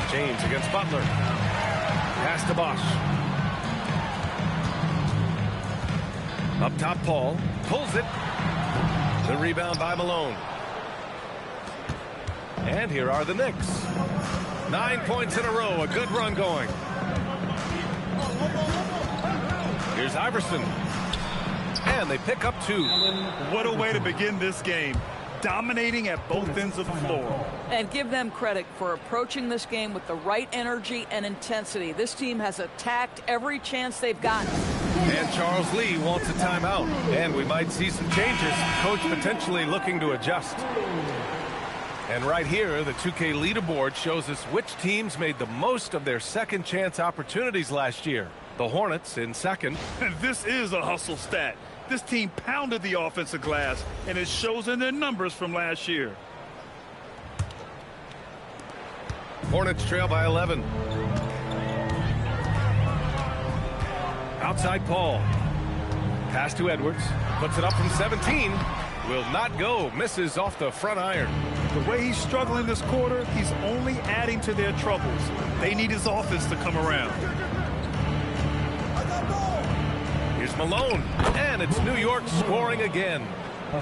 James against Butler. Pass to Bosch. Up top, Paul. Pulls it. The rebound by Malone. And here are the Knicks. 9 points in a row. A good run going. Here's Iverson. And they pick up 2. What a way to begin this game. Dominating at both ends of the floor. And give them credit for approaching this game with the right energy and intensity. This team has attacked every chance they've gotten. And Charles Lee wants a timeout. And we might see some changes. Coach potentially looking to adjust. And right here, the 2K leaderboard shows us which teams made the most of their second chance opportunities last year. The Hornets in second. And this is a hustle stat. This team pounded the offensive glass, and it shows in their numbers from last year. Hornets trail by 11. Outside Paul. Pass to Edwards. Puts it up from 17. Will not go. Misses off the front iron. The way he's struggling this quarter, he's only adding to their troubles. They need his offense to come around. Here's Malone. And it's New York scoring again.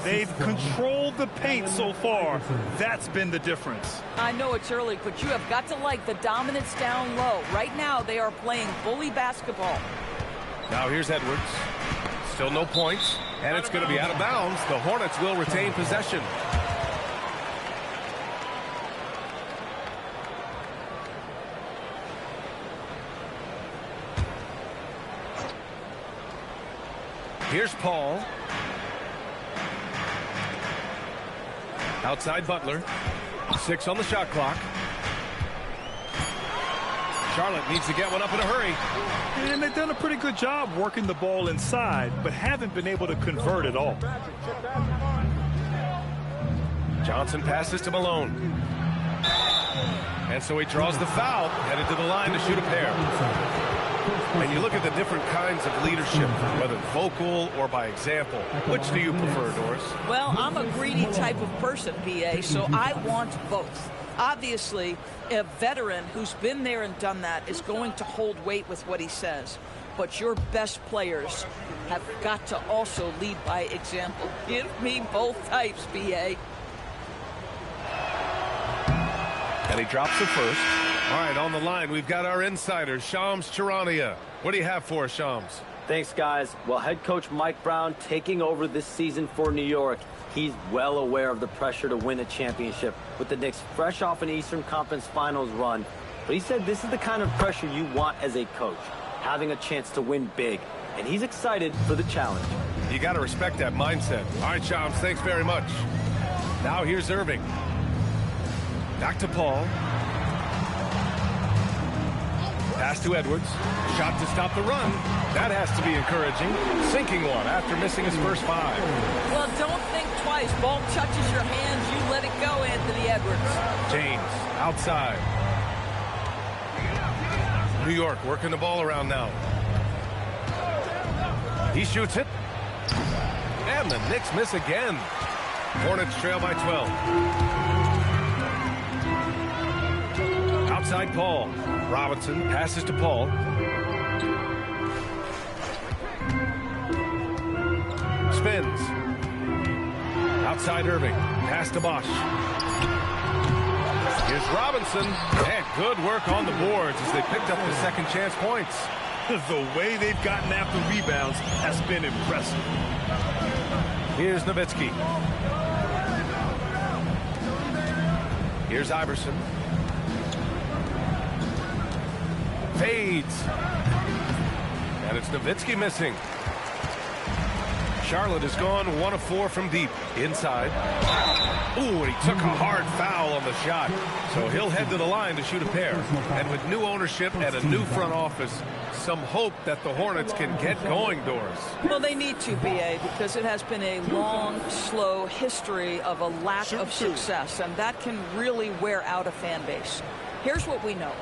They've controlled the paint so far. That's been the difference. I know it's early, but you have got to like the dominance down low. Right now, they are playing bully basketball. Now here's Edwards. Still no points. And it's going to be out of bounds. The Hornets will retain possession. Here's Paul. Outside Butler. 6 on the shot clock. Charlotte needs to get one up in a hurry. And they've done a pretty good job working the ball inside, but haven't been able to convert at all. Johnson passes to Malone. And so he draws the foul, headed to the line to shoot a pair. And you look at the different kinds of leadership, whether vocal or by example. Which do you prefer, Doris? Well, I'm a greedy type of person, BA, so I want both. Obviously, a veteran who's been there and done that is going to hold weight with what he says. But your best players have got to also lead by example. Give me both types, BA. And he drops the first. All right, on the line, we've got our insider, Shams Charania. What do you have for us, Shams? Thanks, guys. Well, head coach Mike Brown taking over this season for New York. He's well aware of the pressure to win a championship with the Knicks fresh off an Eastern Conference Finals run. But he said this is the kind of pressure you want as a coach, having a chance to win big. And he's excited for the challenge. You got to respect that mindset. All right, Shams, thanks very much. Now here's Irving. Back to Paul. Pass to Edwards. Shot to stop the run. That has to be encouraging. Sinking one after missing his first 5. Well, don't think twice. Ball touches your hands. You let it go, Anthony Edwards. James outside. New York working the ball around now. He shoots it. And the Knicks miss again. Hornets trail by 12. Outside Paul. Robinson passes to Paul. Spins. Outside Irving. Pass to Bosch. Here's Robinson. And good work on the boards as they picked up the second chance points. The way they've gotten after rebounds has been impressive. Here's Nowitzki. Here's Iverson. Fades. And it's Nowitzki missing. Charlotte has gone 1 of 4 from deep. Inside. Ooh, and he took a hard foul on the shot. So he'll head to the line to shoot a pair. And with new ownership and a new front office, some hope that the Hornets can get going, Doris. Well, they need to, BA, because it has been a long, slow history of a lack of success, and that can really wear out a fan base. Here's what we know.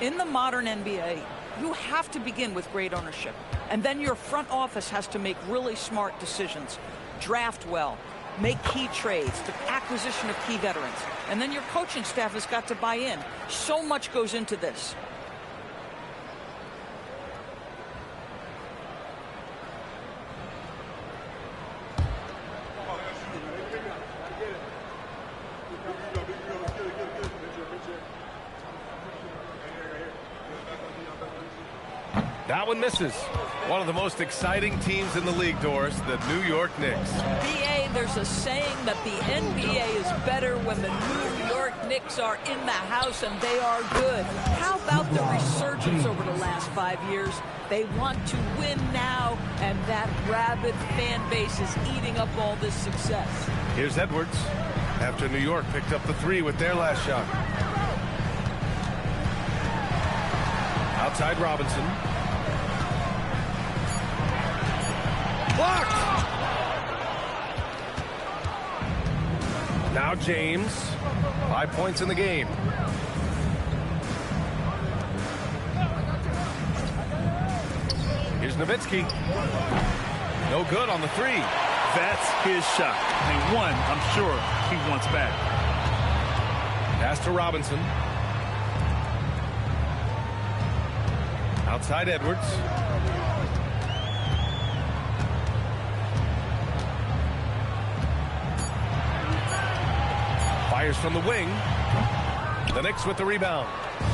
In the modern NBA, you have to begin with great ownership, and then your front office has to make really smart decisions. Draft well, make key trades, the acquisition of key veterans, and then your coaching staff has got to buy in. So much goes into this. That one misses. One of the most exciting teams in the league, Doris, the New York Knicks. BA, there's a saying that the NBA is better when the New York Knicks are in the house, and they are good. How about the resurgence over the last 5 years? They want to win now, and that rabid fan base is eating up all this success. Here's Edwards after New York picked up the 3 with their last shot. Outside Robinson. Blocked! Now James. 5 points in the game. Here's Nowitzki. No good on the 3. That's his shot. And one, I'm sure he wants back. Pass to Robinson. Outside Edwards. Fires from the wing. The Knicks with the rebound.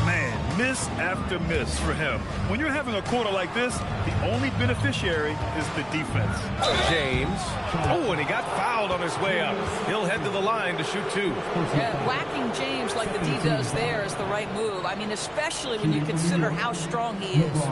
Man, miss after miss for him. When you're having a quarter like this, the only beneficiary is the defense. James. Oh, and he got fouled on his way up. He'll head to the line to shoot 2. Yeah, whacking James like the D does there is the right move. I mean, especially when you consider how strong he is.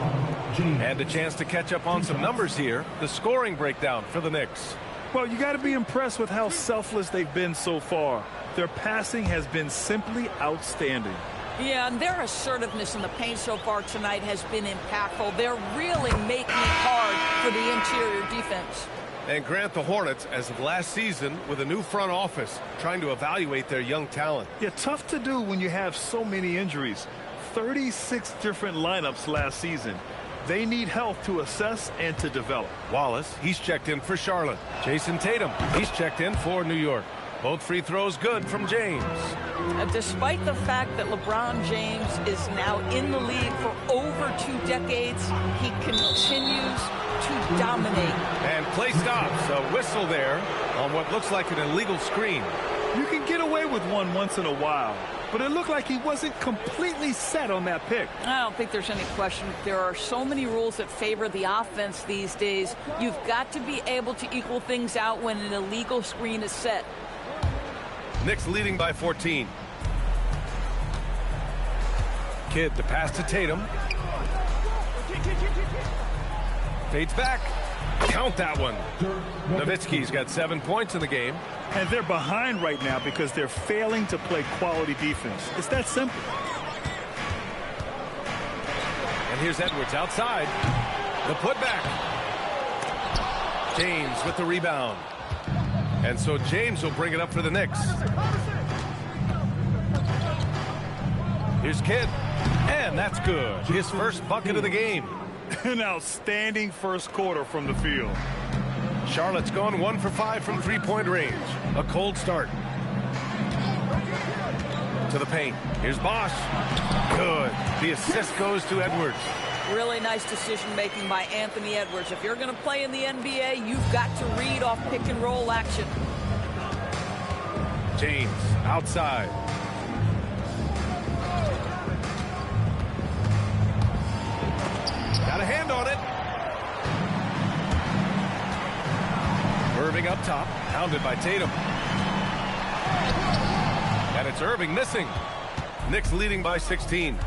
And a chance to catch up on some numbers here. The scoring breakdown for the Knicks. Well, you got to be impressed with how selfless they've been so far. Their passing has been simply outstanding. Yeah, and their assertiveness in the paint so far tonight has been impactful. They're really making it hard for the interior defense. And Grant, the Hornets, as of last season, with a new front office, trying to evaluate their young talent. Yeah, tough to do when you have so many injuries. 36 different lineups last season. They need health to assess and to develop. Wallace, he's checked in for Charlotte. Jason Tatum, he's checked in for New York. Both free throws good from James. Despite the fact that LeBron James is now in the league for over 2 decades, he continues to dominate. And play stops. A whistle there on what looks like an illegal screen. You can get away with one once in a while, but it looked like he wasn't completely set on that pick. I don't think there's any question. There are so many rules that favor the offense these days. You've got to be able to equal things out when an illegal screen is set. Knicks leading by 14. Kidd to pass to Tatum. Fades back. Count that one. Nowitzki's got 7 points in the game. And they're behind right now because they're failing to play quality defense. It's that simple. And here's Edwards outside. The putback. James with the rebound. And so James will bring it up for the Knicks. Here's Kidd. And that's good. His first bucket of the game. An outstanding first quarter from the field. Charlotte's gone 1 for 5 from three-point range. A cold start. To the paint. Here's Bosch. Good. The assist goes to Edwards. Really nice decision-making by Anthony Edwards. If you're going to play in the NBA, you've got to read off pick-and-roll action. James outside. Got a hand on it. Irving up top, pounded by Tatum. And it's Irving missing. Knicks leading by 16.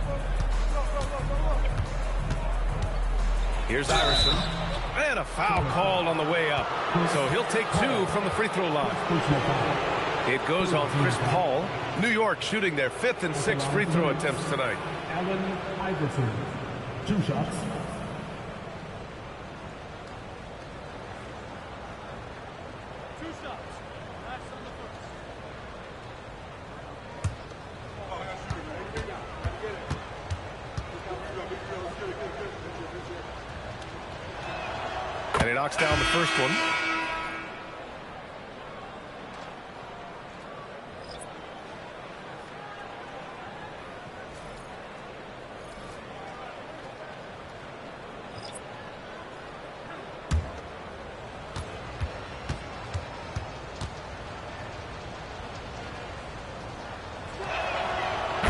Here's Iverson. And a foul called on the way up. So he'll take 2 from the free throw line. It goes on Chris Paul. New York shooting their 5th and 6th free throw attempts tonight. Allen Iverson, 2 shots. And he knocks down the first one.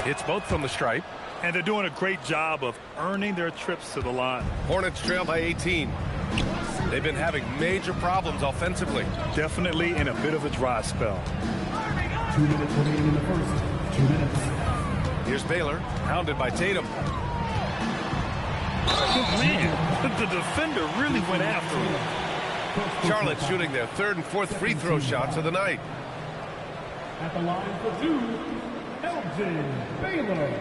It's both from the stripe. And they're doing a great job of earning their trips to the line. Hornets trail by 18. They've been having major problems offensively. Definitely in a bit of a dry spell. 2 minutes remaining in the first. 2 minutes. Here's Baylor, hounded by Tatum. Man, the defender really went after him. Charlotte shooting their 3rd and 4th free throw shots of the night. At the line for 2, Elgin Baylor.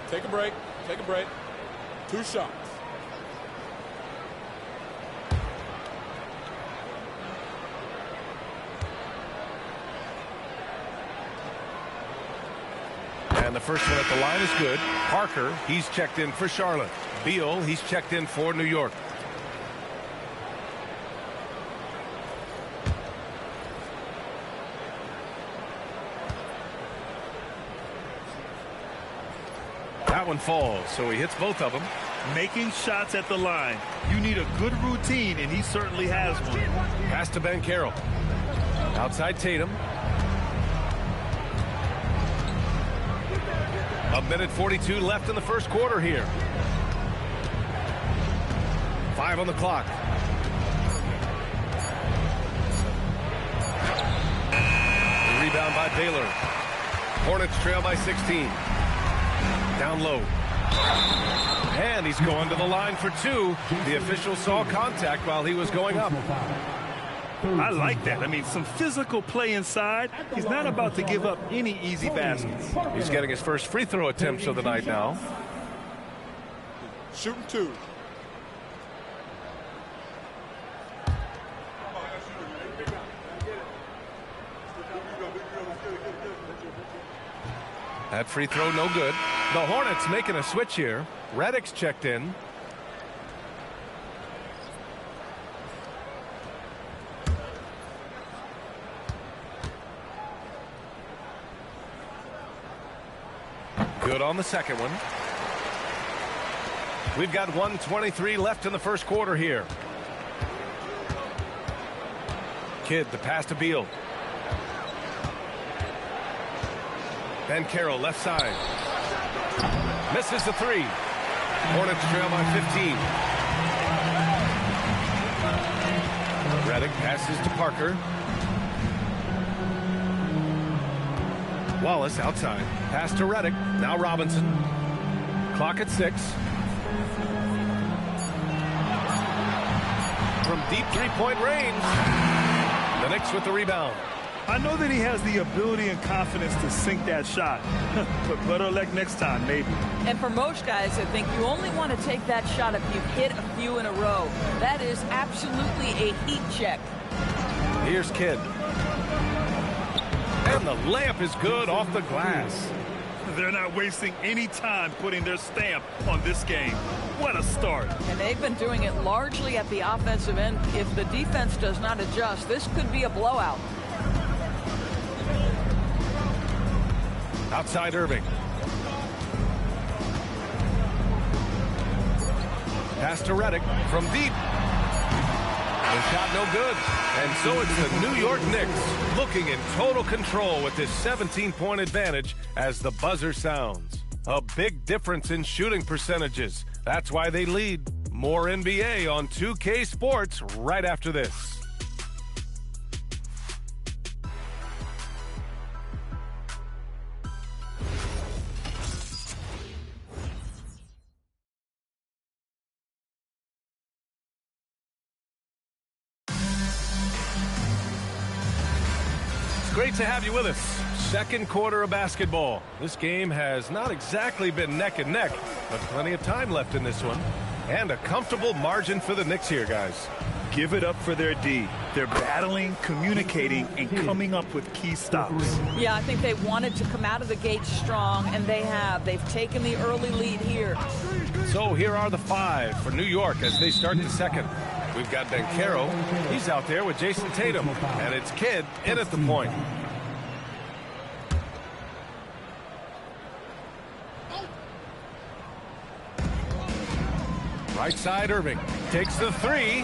Take a break. Take a break. 2 shots. And the first one at the line is good. Parker, he's checked in for Charlotte. Beal, he's checked in for New York. That one falls, so he hits both of them. Making shots at the line. You need a good routine, and he certainly has one. Pass to Ben Carroll. Outside Tatum. A minute 42 left in the first quarter here. 5 on the clock. The rebound by Baylor. Hornets trail by 16. Down low. And he's going to the line for 2. The official saw contact while he was going up. I like that. I mean, some physical play inside. He's not about to give up any easy baskets. He's getting his first free throw attempts of the night now. Shooting 2. That free throw no good. The Hornets making a switch here. Redick's checked in. Good on the second one. We've got 1:23 left in the first quarter here. Kidd, the pass to Beal. Banchero left side. Misses the three. Hornets trail by 15. Redick passes to Parker. Wallace outside. Pass to Redick. Now Robinson. Clock at 6. From deep three-point range. The Knicks with the rebound. I know that he has the ability and confidence to sink that shot. But better luck next time, maybe. And for most guys, I think you only want to take that shot if you've hit a few in a row. That is absolutely a heat check. Here's Kidd. And the layup is good off the glass. They're not wasting any time putting their stamp on this game. What a start. And they've been doing it largely at the offensive end. If the defense does not adjust, this could be a blowout. Outside Irving. Pass to Redick from deep. The shot no good. And so it's the New York Knicks looking in total control with this 17-point advantage as the buzzer sounds. A big difference in shooting percentages. That's why they lead. More NBA on 2K Sports right after this. Great to have you with us. Second quarter of basketball. This game has not exactly been neck and neck, but plenty of time left in this one. And a comfortable margin for the Knicks here, guys. Give it up for their D. They're battling, communicating, and coming up with key stops. Yeah, I think they wanted to come out of the gate strong, and they have. They've taken the early lead here. So here are the 5 for New York as they start the second. We've got Banchero. He's out there with Jason Tatum. And it's Kidd in at the point. Right side, Irving takes the 3.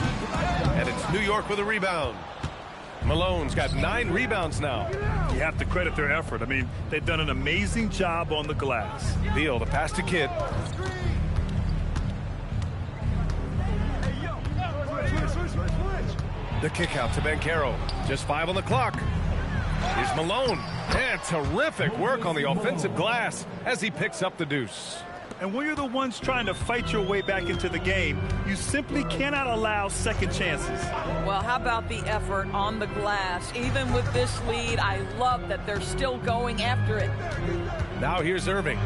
And it's New York with a rebound. Malone's got 9 rebounds now. You have to credit their effort. I mean, they've done an amazing job on the glass. Beal, the pass to Kidd. The kick out to Banchero. Just 5 on the clock. Here's Malone. And terrific work on the offensive glass as he picks up the deuce. And when you're the ones trying to fight your way back into the game, you simply cannot allow second chances. Well, how about the effort on the glass? Even with this lead, I love that they're still going after it. Now here's Irving.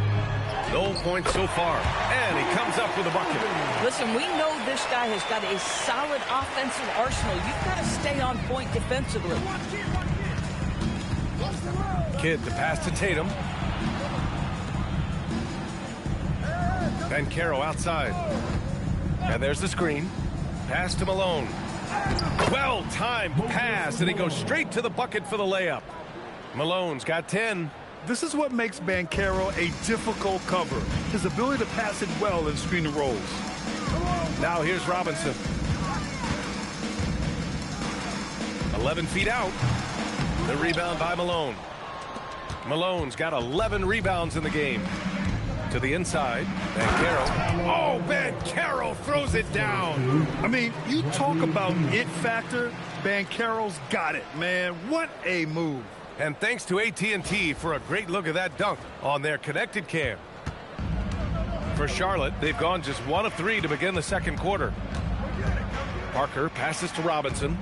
No points so far. And he comes up with a bucket. Listen, we know this guy has got a solid offensive arsenal. You've got to stay on point defensively. Kidd, the pass to Tatum. Banchero outside. And there's the screen. Pass to Malone. Well-timed pass, and he goes straight to the bucket for the layup. Malone's got 10. This is what makes Banchero a difficult cover. His ability to pass it well in screen and rolls. Now here's Robinson. 11 feet out. The rebound by Malone. Malone's got 11 rebounds in the game. To the inside, Banchero. Oh, Banchero throws it down. I mean, you talk about it factor. Banchero's got it, man. What a move. And thanks to AT&T for a great look at that dunk on their connected cam. For Charlotte, they've gone just 1 of 3 to begin the second quarter. Parker passes to Robinson.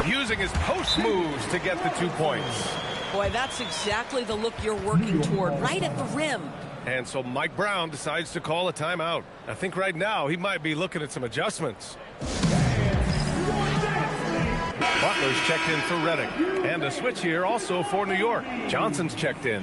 Using his post moves to get the 2 points. Boy, that's exactly the look you're working toward, right at the rim. And so Mike Brown decides to call a timeout. I think right now he might be looking at some adjustments. Butler Butler's checked in for Reddick. And a switch here also for New York. Johnson's checked in.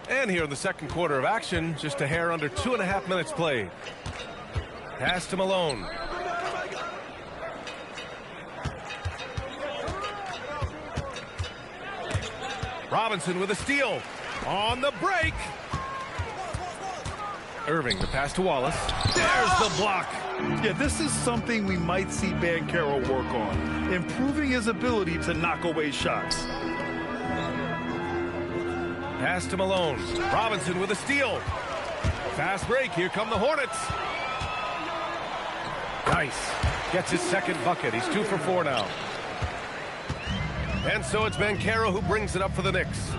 And here in the second quarter of action, just a hair under 2.5 minutes played. Pass to Malone. Robinson with a steal. On the break. Irving, the pass to Wallace. There's the block. Yeah, this is something we might see Banchero work on, improving his ability to knock away shots. Pass to Malone. Robinson with a steal. Fast break. Here come the Hornets. Nice. Gets his second bucket. He's 2 for 4 now. And so it's Banchero who brings it up for the Knicks.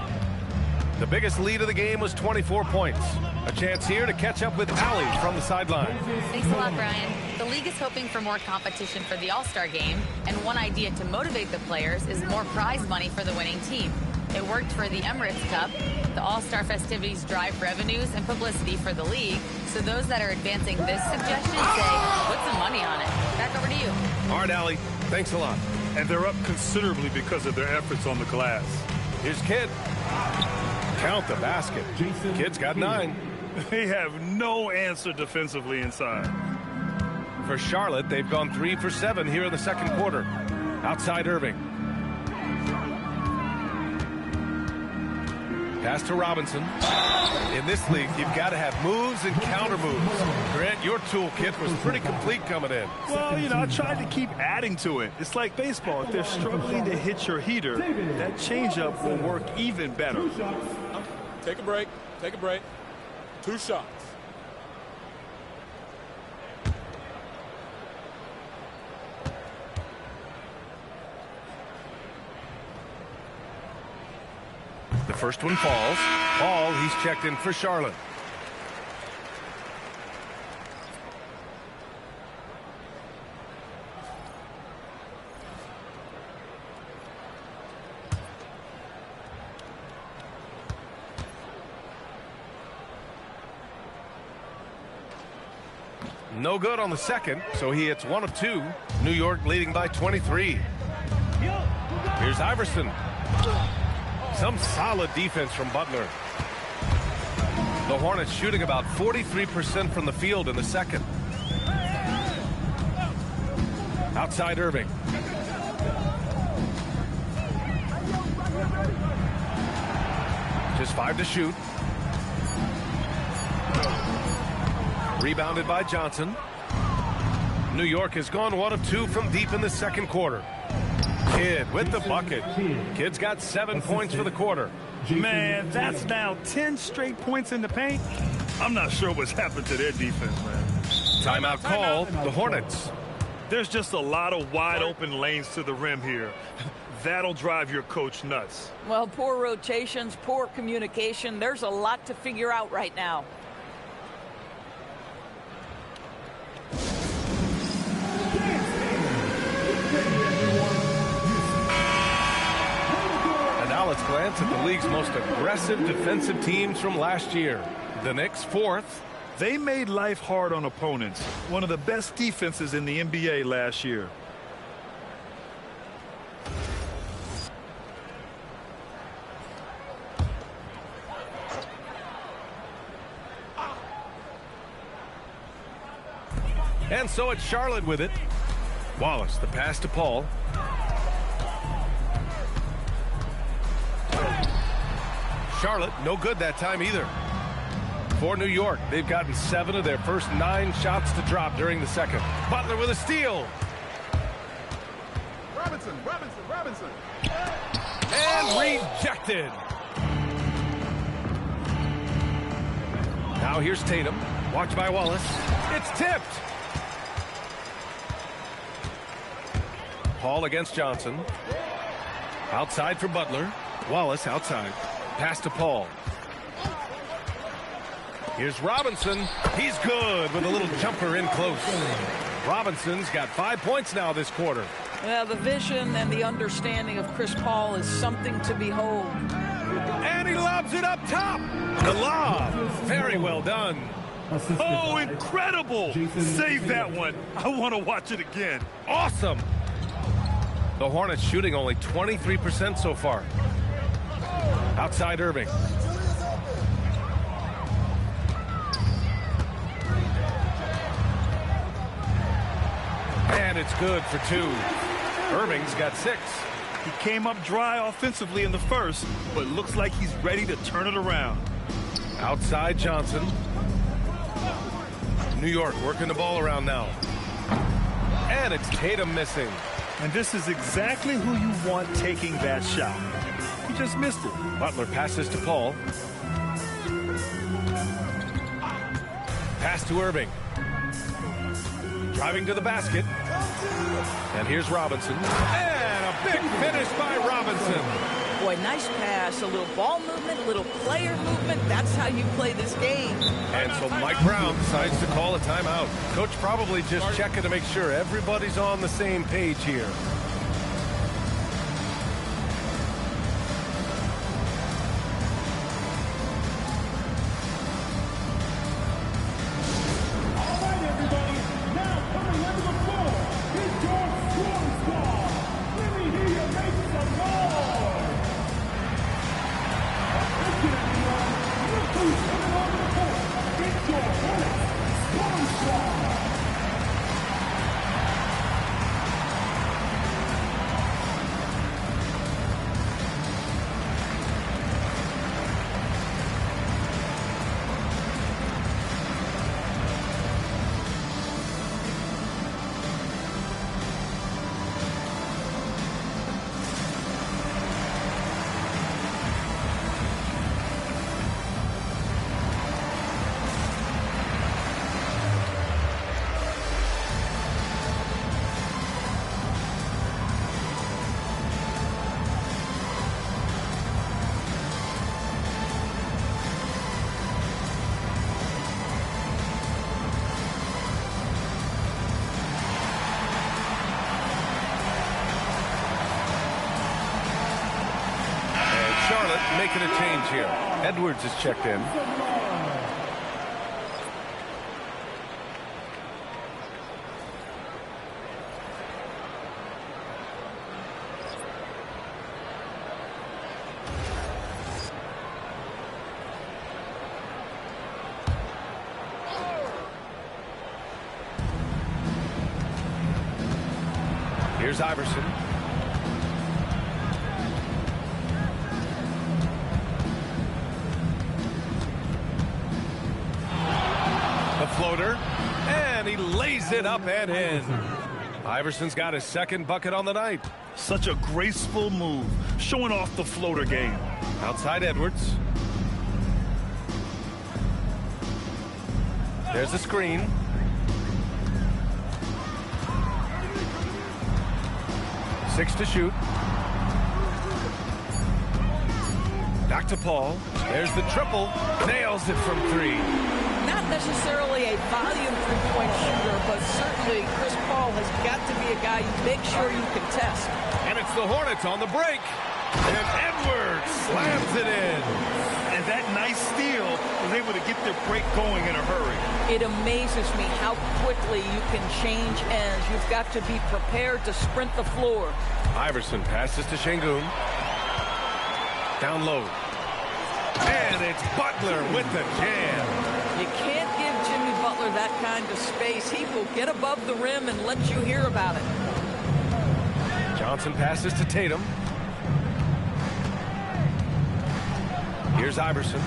The biggest lead of the game was 24 points. A chance here to catch up with Allie from the sideline. Thanks a lot, Brian. The league is hoping for more competition for the All-Star game, and one idea to motivate the players is more prize money for the winning team. It worked for the Emirates Cup. The All-Star festivities drive revenues and publicity for the league, so those that are advancing this suggestion say, put some money on it. Back over to you. All right, Allie. Thanks a lot. And they're up considerably because of their efforts on the glass. Here's Kidd. Count the basket. Kidd's got 9. They have no answer defensively inside. For Charlotte, they've gone 3 for 7 here in the second quarter. Outside Irving. Pass to Robinson. In this league, you've got to have moves and counter moves. Grant, your toolkit was pretty complete coming in. Well, you know, I tried to keep adding to it. It's like baseball. If they're struggling to hit your heater, that changeup will work even better. Take a break. Take a break. 2 shots. The first one falls. Ball, he's checked in for Charlotte. No good on the second, so he hits 1 of 2. New York leading by 23. Here's Iverson. Some solid defense from Butler. The Hornets shooting about 43% from the field in the second. Outside Irving. Just 5 to shoot. Rebounded by Johnson. New York has gone 1 of 2 from deep in the second quarter. Kidd with the bucket. Kidd's got 7 points for the quarter. Man, that's now 10 straight points in the paint. I'm not sure what's happened to their defense, man. Timeout called. The Hornets. There's just a lot of wide open lanes to the rim here. That'll drive your coach nuts. Well, poor rotations, poor communication. There's a lot to figure out right now. Let's glance at the league's most aggressive defensive teams from last year. The Knicks 4th. They made life hard on opponents. One of the best defenses in the NBA last year. And so it's Charlotte with it. Wallace, the pass to Paul. Charlotte, no good that time either. For New York, they've gotten 7 of their first 9 shots to drop during the second. Butler with a steal. Robinson. And rejected. Now here's Tatum. Watched by Wallace. It's tipped. Paul against Johnson. Outside for Butler. Wallace outside. Pass to Paul. Here's Robinson. He's good with a little jumper in close. Robinson's got 5 points now this quarter. Yeah, the vision and the understanding of Chris Paul is something to behold. And he lobs it up top. The lob. Very well done. Oh, incredible. Save that one. I want to watch it again. Awesome. The Hornets shooting only 23% so far. Outside Irving. And it's good for 2. Irving's got 6. He came up dry offensively in the first, but looks like he's ready to turn it around. Outside Johnson. New York working the ball around now. And it's Tatum missing. And this is exactly who you want taking that shot. He just missed it. Butler passes to Paul. Pass to Irving. Driving to the basket. And here's Robinson. And a big finish by Robinson. Boy, nice pass, a little ball movement, a little player movement. That's how you play this game. And so Mike Brown decides to call a timeout. Coach probably just checking to make sure everybody's on the same page here. Making a change here. Edwards is checked in. Here's Iverson. Floater, and he lays it up and in. Iverson's got his second bucket on the night. Such a graceful move, showing off the floater game. Outside Edwards. There's a screen. Six to shoot. Back to Paul. There's the triple. Nails it from 3. Not necessarily a volume three-point shooter, but certainly Chris Paul has got to be a guy you make sure you can test. And it's the Hornets on the break. And Edwards slams it in. And that nice steal was able to get their break going in a hurry. It amazes me how quickly you can change ends. You've got to be prepared to sprint the floor. Iverson passes to Şengün. Down low. And it's Butler with the jam. You can't give Jimmy Butler that kind of space. He will get above the rim and let you hear about it. Johnson passes to Tatum. Here's Iverson.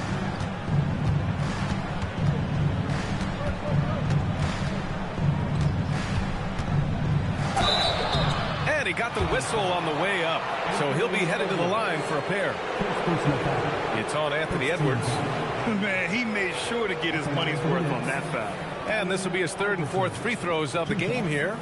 And he got the whistle on the way up. So he'll be headed to the line for a pair. It's on Anthony Edwards. Man, he made sure to get his money's worth on that foul. And this will be his third and fourth free throws of the game here.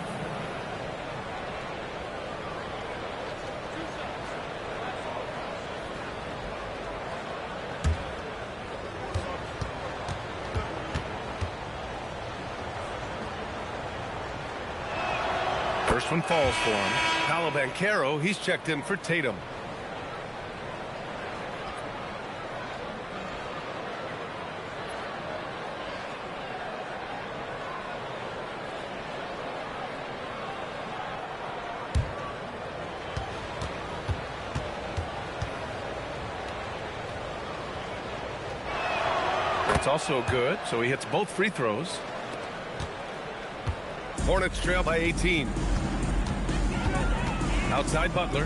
First one falls for him. Paolo Banchero, he's checked in for Tatum. It's also good, so he hits both free throws. Hornets trail by 18. Outside Butler.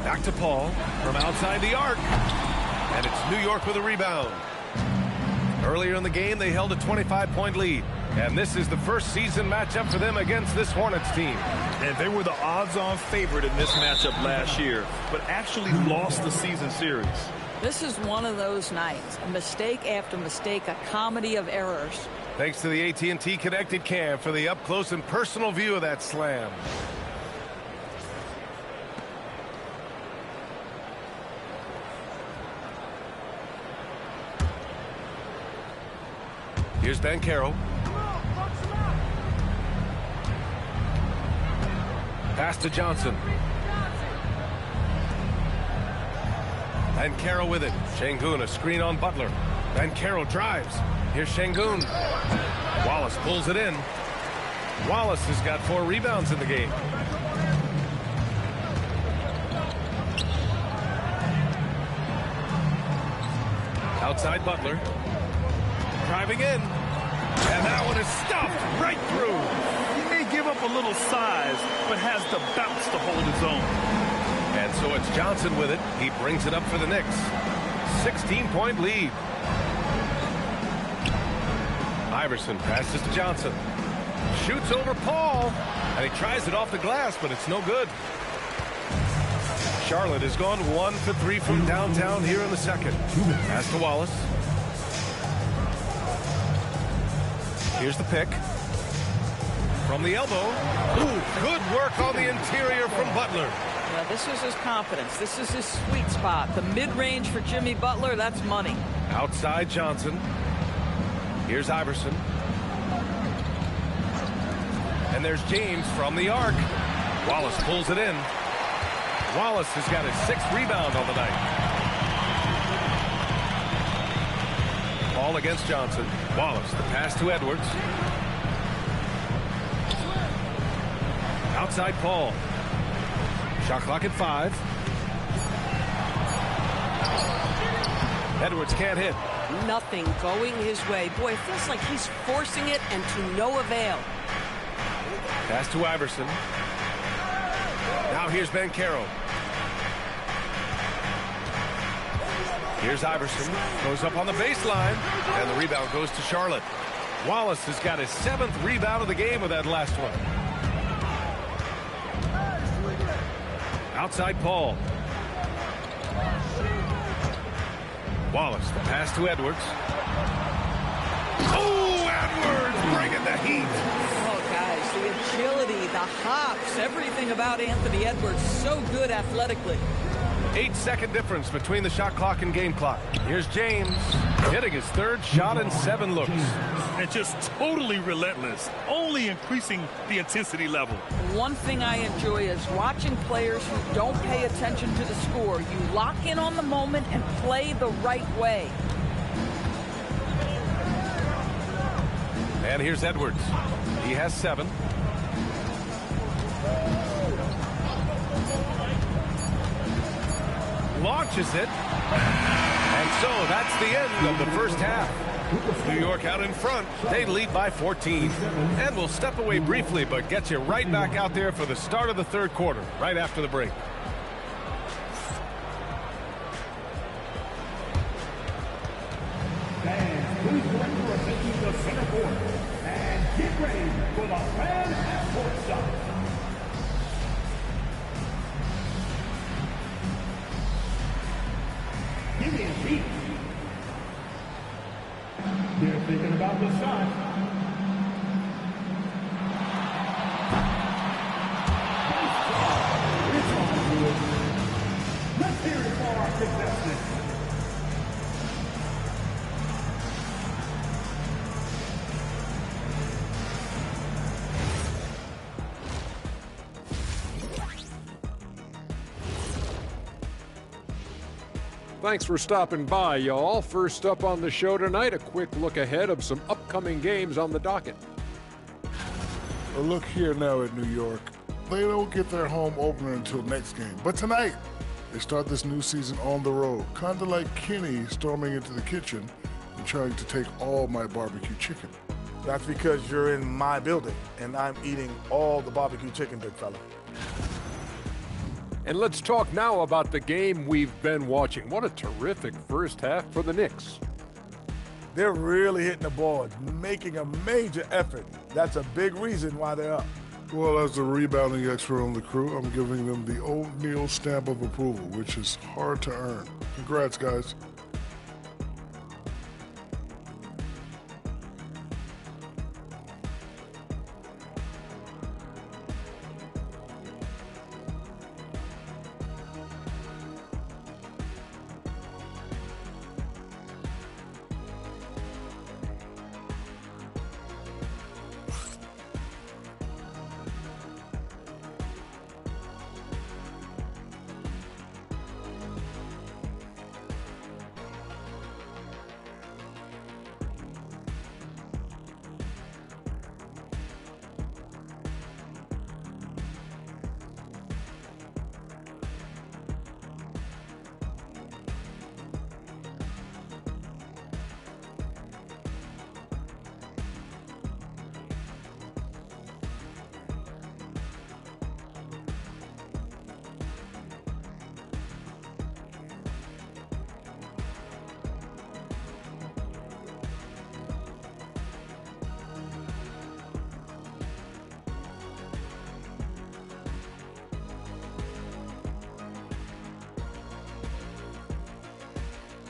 Back to Paul from outside the arc. And it's New York with a rebound. Earlier in the game, they held a 25-point lead. And this is the first season matchup for them against this Hornets team. And they were the odds-on favorite in this matchup last year, but actually lost the season series. This is one of those nights. Mistake after mistake, a comedy of errors. Thanks to the AT&T Connected Cam for the up-close and personal view of that slam. Here's Banchero. Pass to Johnson. Banchero with it. Şengün, a screen on Butler. Banchero drives. Here's Şengün. Wallace pulls it in. Wallace has got 4 rebounds in the game. Outside Butler. Driving in. And that one is stuffed right through. He may give up a little size, but has the bounce to hold his own. And so it's Johnson with it. He brings it up for the Knicks. 16-point lead. Iverson passes to Johnson. Shoots over Paul. And he tries it off the glass, but it's no good. Charlotte has gone 1 for 3 from downtown here in the second. Pass to Wallace. Here's the pick. From the elbow. Ooh, good work on the interior from Butler. Now, this is his confidence. This is his sweet spot. The mid-range for Jimmy Butler, that's money. Outside Johnson. Here's Iverson. And there's James from the arc. Wallace pulls it in. Wallace has got his 6th rebound on the night. Paul against Johnson. Wallace, the pass to Edwards. Outside Paul. Shot clock at 5. Edwards can't hit. Nothing going his way. Boy, it feels like he's forcing it and to no avail. Pass to Iverson. Now here's Banchero. Here's Iverson. Goes up on the baseline. And the rebound goes to Charlotte. Wallace has got his 7th rebound of the game with that last one. Outside Paul. Wallace, the pass to Edwards. Oh, Edwards bringing the heat. Oh, guys, the agility, the hops, everything about Anthony Edwards, so good athletically. 8-second difference between the shot clock and game clock. Here's James hitting his 3rd shot in 7 looks. And just totally relentless, only increasing the intensity level. One thing I enjoy is watching players who don't pay attention to the score. You lock in on the moment and play the right way. And here's Edwards. He has 7. Launches it. And so that's the end of the first half. New York out in front. They lead by 14. And we'll step away briefly, but get you right back out there for the start of the 3rd quarter, right after the break. Fans, please join for taking the center court and get ready for the fan at courtside. Give me a beat. They're thinking about the shot. It's on good. Let's hear it for our contestants. Thanks for stopping by, y'all. First up on the show tonight, a quick look ahead of some upcoming games on the docket. A look here now at New York. They don't get their home opener until next game. But tonight, they start this new season on the road, kind of like Kenny storming into the kitchen and trying to take all my barbecue chicken. That's because you're in my building, and I'm eating all the barbecue chicken, big fella. And let's talk now about the game we've been watching. What a terrific first half for the Knicks. They're really hitting the boards, making a major effort. That's a big reason why they're up. Well, as the rebounding expert on the crew, I'm giving them the O'Neal stamp of approval, which is hard to earn. Congrats, guys.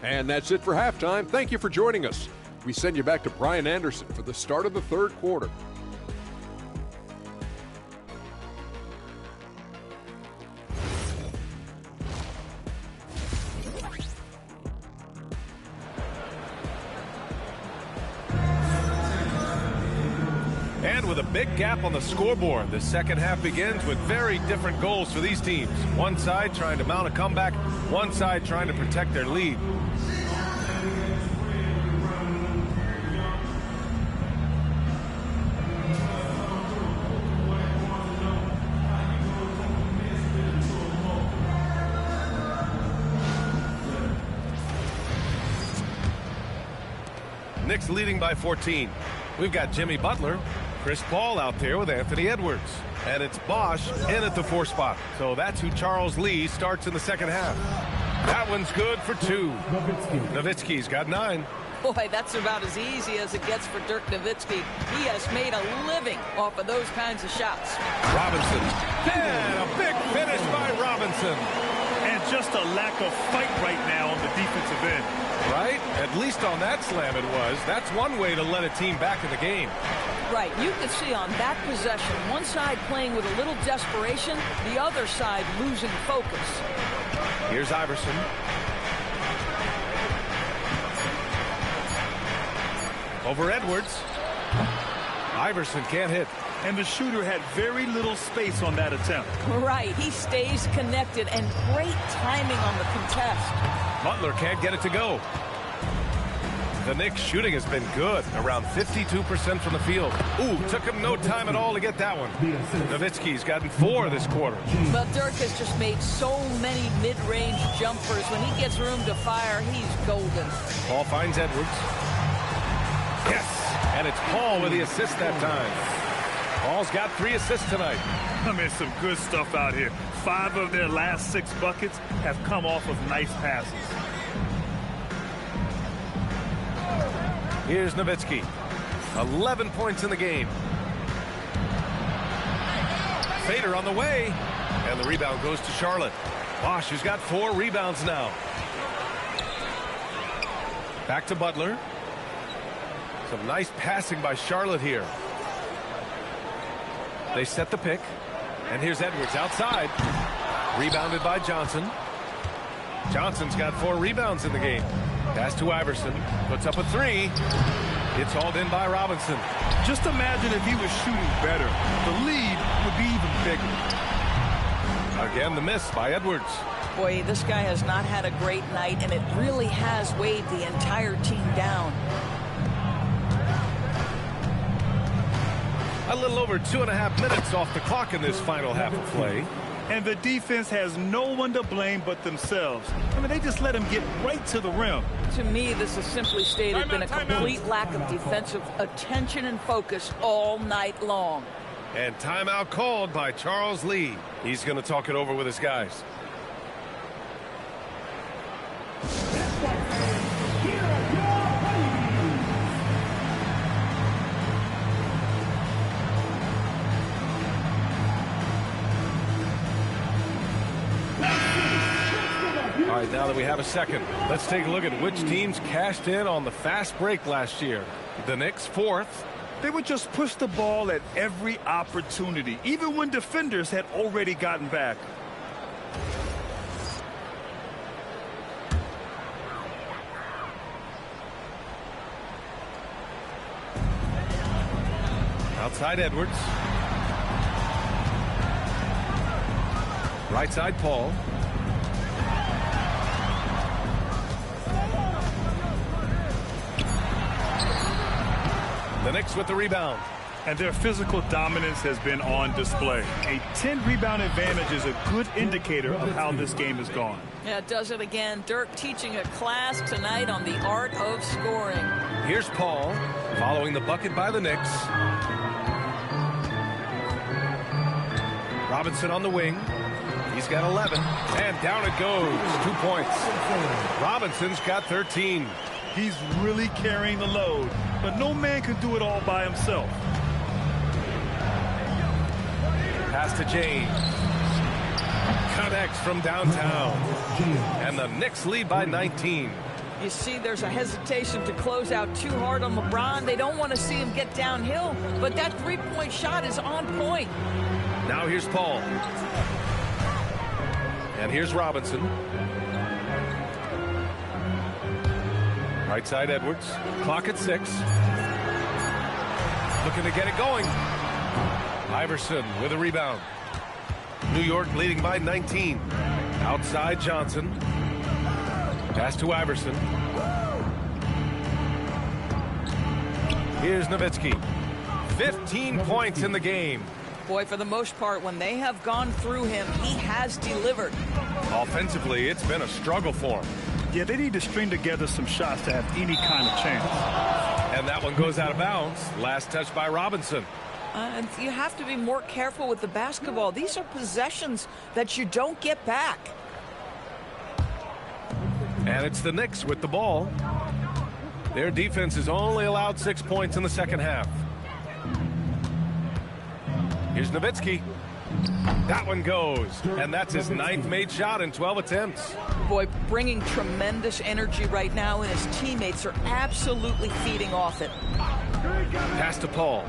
And that's it for halftime. Thank you for joining us. We send you back to Brian Anderson for the start of the third quarter. And with a big gap on the scoreboard, the second half begins with very different goals for these teams. One side trying to mount a comeback, one side trying to protect their lead. Knicks leading by 14. We've got Jimmy Butler, Chris Paul out there with Anthony Edwards. And it's Bosch in at the 4 spot. So that's who Charles Lee starts in the second half. That one's good for 2. Nowitzki's got 9. Boy, that's about as easy as it gets for Dirk Nowitzki. He has made a living off of those kinds of shots. Robinson. And a big finish by Robinson. And just a lack of fight right now on the defensive end. Right? At least on that slam it was. That's one way to let a team back in the game. Right. You can see on that possession, one side playing with a little desperation, the other side losing focus. Here's Iverson. Over Edwards. Iverson can't hit. And the shooter had very little space on that attempt. Right. He stays connected, and great timing on the contest. Butler can't get it to go. The Knicks shooting has been good, around 52% from the field. Ooh, took him no time at all to get that one. Nowitzki's gotten 4 this quarter. But Dirk has just made so many mid-range jumpers. When he gets room to fire, he's golden. Paul finds Edwards. Yes, and it's Paul with the assist that time. Paul's got 3 assists tonight. I mean, some good stuff out here. 5 of their last 6 buckets have come off of nice passes. Here's Nowitzki. 11 points in the game. Fader on the way. And the rebound goes to Charlotte. Bosch, who's got 4 rebounds now. Back to Butler. Some nice passing by Charlotte here. They set the pick. And here's Edwards outside. Rebounded by Johnson. Johnson's got 4 rebounds in the game. Pass to Iverson. Puts up a 3. It's hauled in by Robinson. Just imagine if he was shooting better. The lead would be even bigger. Again, the miss by Edwards. Boy, this guy has not had a great night, and it really has weighed the entire team down. A little over 2.5 minutes off the clock in this final half of play. And the defense has no one to blame but themselves. I mean, they just let him get right to the rim. To me, this has simply stated been a complete lack of defensive attention and focus all night long. And timeout called by Charles Lee. He's going to talk it over with his guys. All right, now that we have a second, let's take a look at which teams cashed in on the fast break last year. The Knicks, 4th. They would just push the ball at every opportunity, even when defenders had already gotten back. Outside Edwards. Right side Paul. The Knicks with the rebound. And their physical dominance has been on display. A 10-rebound advantage is a good indicator of how this game has gone. Yeah, it does it again. Dirk teaching a class tonight on the art of scoring. Here's Paul following the bucket by the Knicks. Robinson on the wing. He's got 11. And down it goes. 2 points. Robinson's got 13. He's really carrying the load, but no man can do it all by himself. Pass to James. Connects from downtown. And the Knicks lead by 19. You see there's a hesitation to close out too hard on LeBron. They don't want to see him get downhill, but that three-point shot is on point. Now here's Paul. And here's Robinson. Right side Edwards. Clock at 6. Looking to get it going. Iverson with a rebound. New York leading by 19. Outside Johnson. Pass to Iverson. Here's Nowitzki. 15 points in the game. Boy, for the most part, when they have gone through him, he has delivered. Offensively, it's been a struggle for him. Yeah, they need to string together some shots to have any kind of chance. And that one goes out of bounds. Last touch by Robinson. And you have to be more careful with the basketball. These are possessions that you don't get back. And it's the Knicks with the ball. Their defense has only allowed 6 points in the second half. Here's Nowitzki. That one goes. And that's his 9th made shot in 12 attempts. Boy, bringing tremendous energy right now, and his teammates are absolutely feeding off it. Pass to Paul.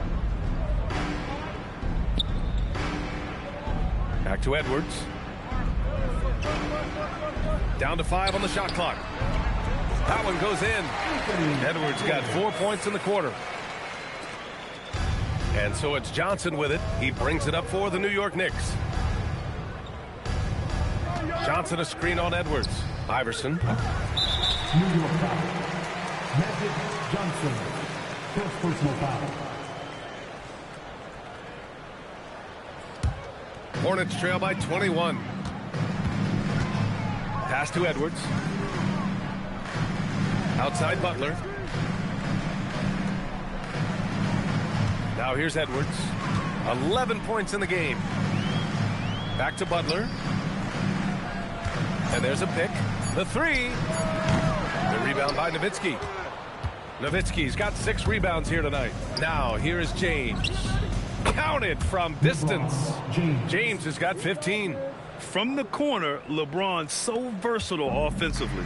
Back to Edwards. Down to 5 on the shot clock. That one goes in. Edwards got 4 points in the quarter. And so it's Johnson with it. He brings it up for the New York Knicks. Johnson a screen on Edwards. Iverson. New York foul. Magic Johnson. First personal foul. Hornets trail by 21. Pass to Edwards. Outside Butler. Now here's Edwards. 11 points in the game. Back to Butler. And there's a pick. The 3. The rebound by Nowitzki. Nowitzki's got 6 rebounds here tonight. Now here is James. Counted from distance. James has got 15. From the corner, LeBron's so versatile offensively.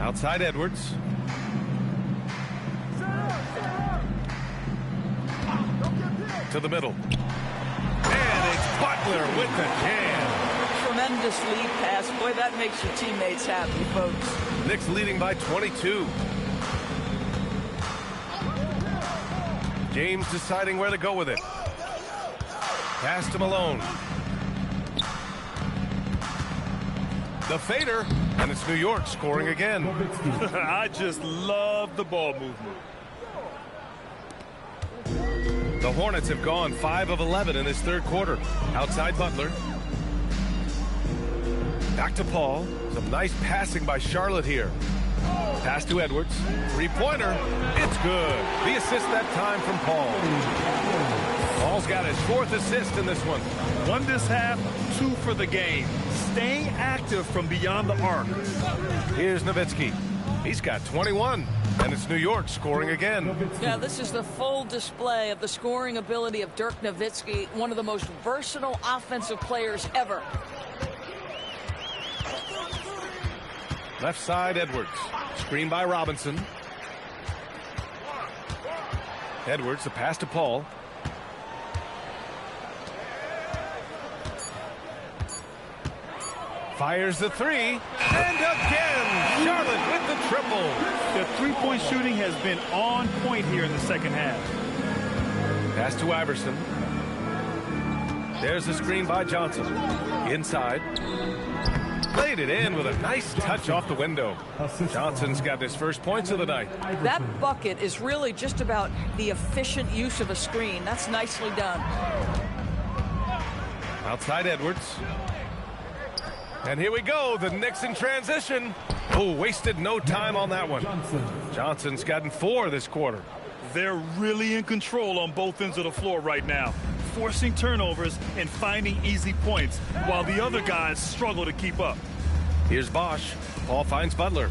Outside Edwards. To the middle. And it's Butler with the jam. Tremendous lead pass. Boy, that makes your teammates happy, folks. Knicks leading by 22. James deciding where to go with it. Pass to Malone. The fader, and it's New York scoring again. I just love the ball movement. The Hornets have gone 5 of 11 in this third quarter. Outside Butler. Back to Paul. Some nice passing by Charlotte here. Pass to Edwards. Three-pointer. It's good. The assist that time from Paul. Paul's got his 4th assist in this one. 1 this half, 2 for the game. Staying active from beyond the arc. Here's Nowitzki. He's got 21, and it's New York scoring again. Yeah, this is the full display of the scoring ability of Dirk Nowitzki, one of the most versatile offensive players ever. Left side, Edwards. Screen by Robinson. Edwards, the pass to Paul. Fires the 3, and again, Charlotte with the triple. The three-point shooting has been on point here in the second half. Pass to Iverson. There's the screen by Johnson. Inside. Played it in with a nice touch off the window. Johnson's got his first points of the night. That bucket is really just about the efficient use of a screen. That's nicely done. Outside Edwards. And here we go, the Knicks in transition. Oh, wasted no time on that one. Johnson's gotten 4 this quarter. They're really in control on both ends of the floor right now, forcing turnovers and finding easy points while the other guys struggle to keep up. Here's Bosch. Paul finds Butler.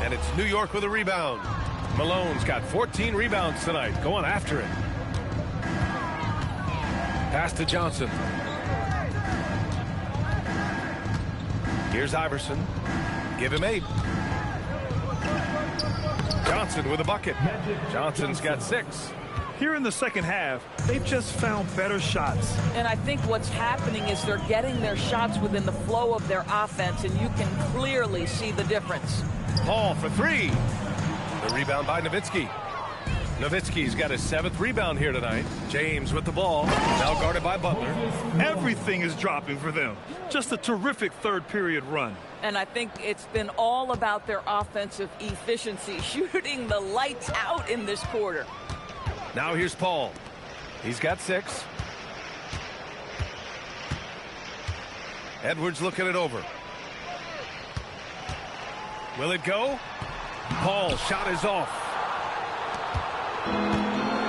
And it's New York with a rebound. Malone's got 14 rebounds tonight, going after it. Pass to Johnson. Here's Iverson. Give him 8. Johnson with a bucket. Johnson's got 6. Here in the second half, they've just found better shots. And I think what's happening is they're getting their shots within the flow of their offense, and you can clearly see the difference. Paul for 3. The rebound by Nowitzki. Nowitzki's got his 7th rebound here tonight. James with the ball, now guarded by Butler. Everything is dropping for them. Just a terrific third period run. And I think it's been all about their offensive efficiency, shooting the lights out in this quarter. Now here's Paul. He's got 6. Edwards looking it over. Will it go? Paul's shot is off.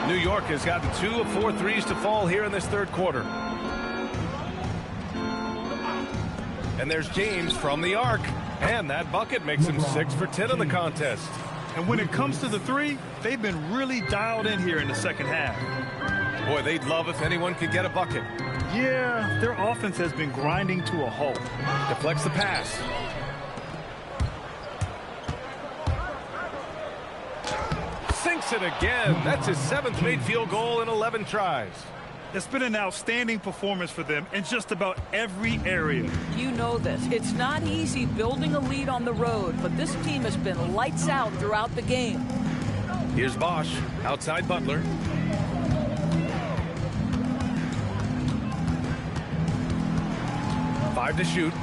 New York has gotten 2 of 4 threes to fall here in this third quarter. And there's James from the arc. And that bucket makes him 6 for 10 in the contest. And when it comes to the 3, they've been really dialed in here in the second half. Boy, they'd love if anyone could get a bucket. Yeah, their offense has been grinding to a halt. Deflects the pass. Sinks it again. That's his 7th made field goal in 11 tries. It's been an outstanding performance for them in just about every area. You know this. It's not easy building a lead on the road, but this team has been lights out throughout the game. Here's Bosch. Outside Butler. Five to shoot.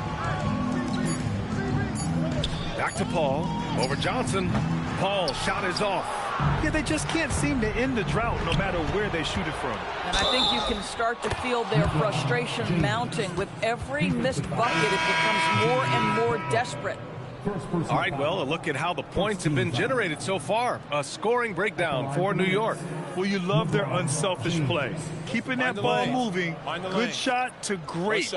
Back to Paul. Over Johnson. Paul's shot is off. Yeah, they just can't seem to end the drought no matter where they shoot it from. And I think you can start to feel their frustration mounting. With every missed bucket, it becomes more and more desperate. All right, well, a look at how the points have been generated so far. A scoring breakdown for New York. Well, you love their unselfish play. Keeping that ball moving, good shot to great.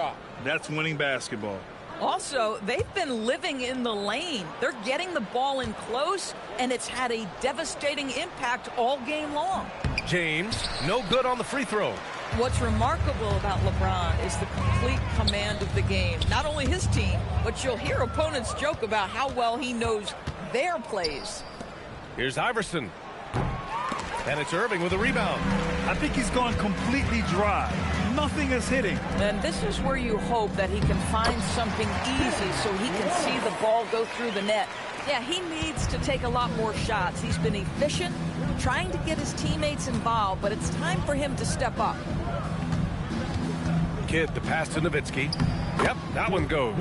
That's winning basketball. Also, they've been living in the lane. They're getting the ball in close, and it's had a devastating impact all game long. James, no good on the free throw. What's remarkable about LeBron is the complete command of the game. Not only his team, but you'll hear opponents joke about how well he knows their plays. Here's Iverson. And it's Irving with a rebound. I think he's gone completely dry. Nothing is hitting. And this is where you hope that he can find something easy so he can see the ball go through the net. Yeah, he needs to take a lot more shots. He's been efficient, trying to get his teammates involved, but it's time for him to step up. Kidd, the pass to Nowitzki. Yep, that one goes.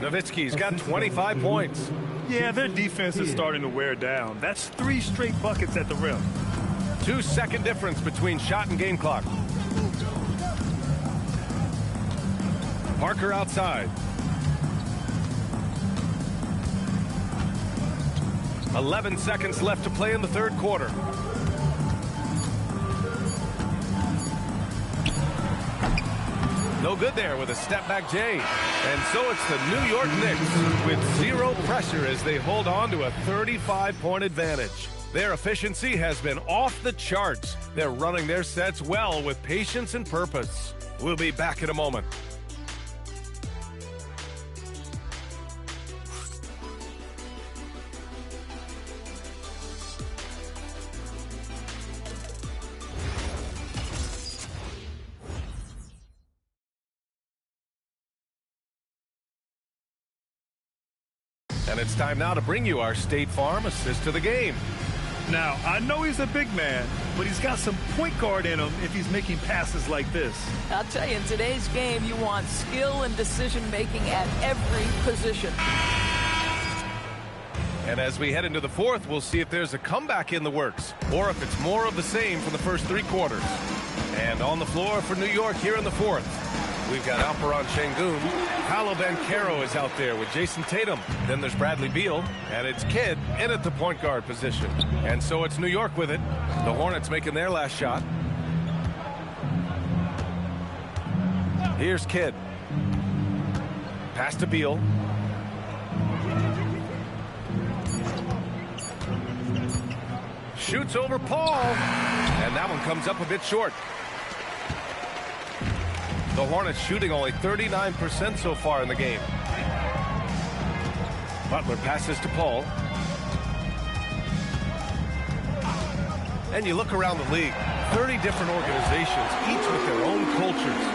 Nowitzki's got 25 points. Yeah, their defense is starting to wear down. That's 3 straight buckets at the rim. 2-second difference between shot and game clock. Parker outside. 11 seconds left to play in the third quarter. No good there with a step-back J. And so it's the New York Knicks with 0 pressure as they hold on to a 35-point advantage. Their efficiency has been off the charts. They're running their sets well with patience and purpose. We'll be back in a moment. And it's time now to bring you our State Farm assist to the game. Now, I know he's a big man, but he's got some point guard in him if he's making passes like this. I'll tell you, in today's game, you want skill and decision-making at every position. And as we head into the fourth, we'll see if there's a comeback in the works or if it's more of the same from the first 3 quarters. And on the floor for New York here in the fourth, we've got Alperen Şengün. Paolo Banchero is out there with Jason Tatum. Then there's Bradley Beal, and it's Kidd in at the point guard position. And so it's New York with it. The Hornets making their last shot. Here's Kidd. Pass to Beal. Shoots over Paul, and that one comes up a bit short. The Hornets shooting only 39% so far in the game. Butler passes to Paul. And you look around the league, 30 different organizations, each with their own cultures.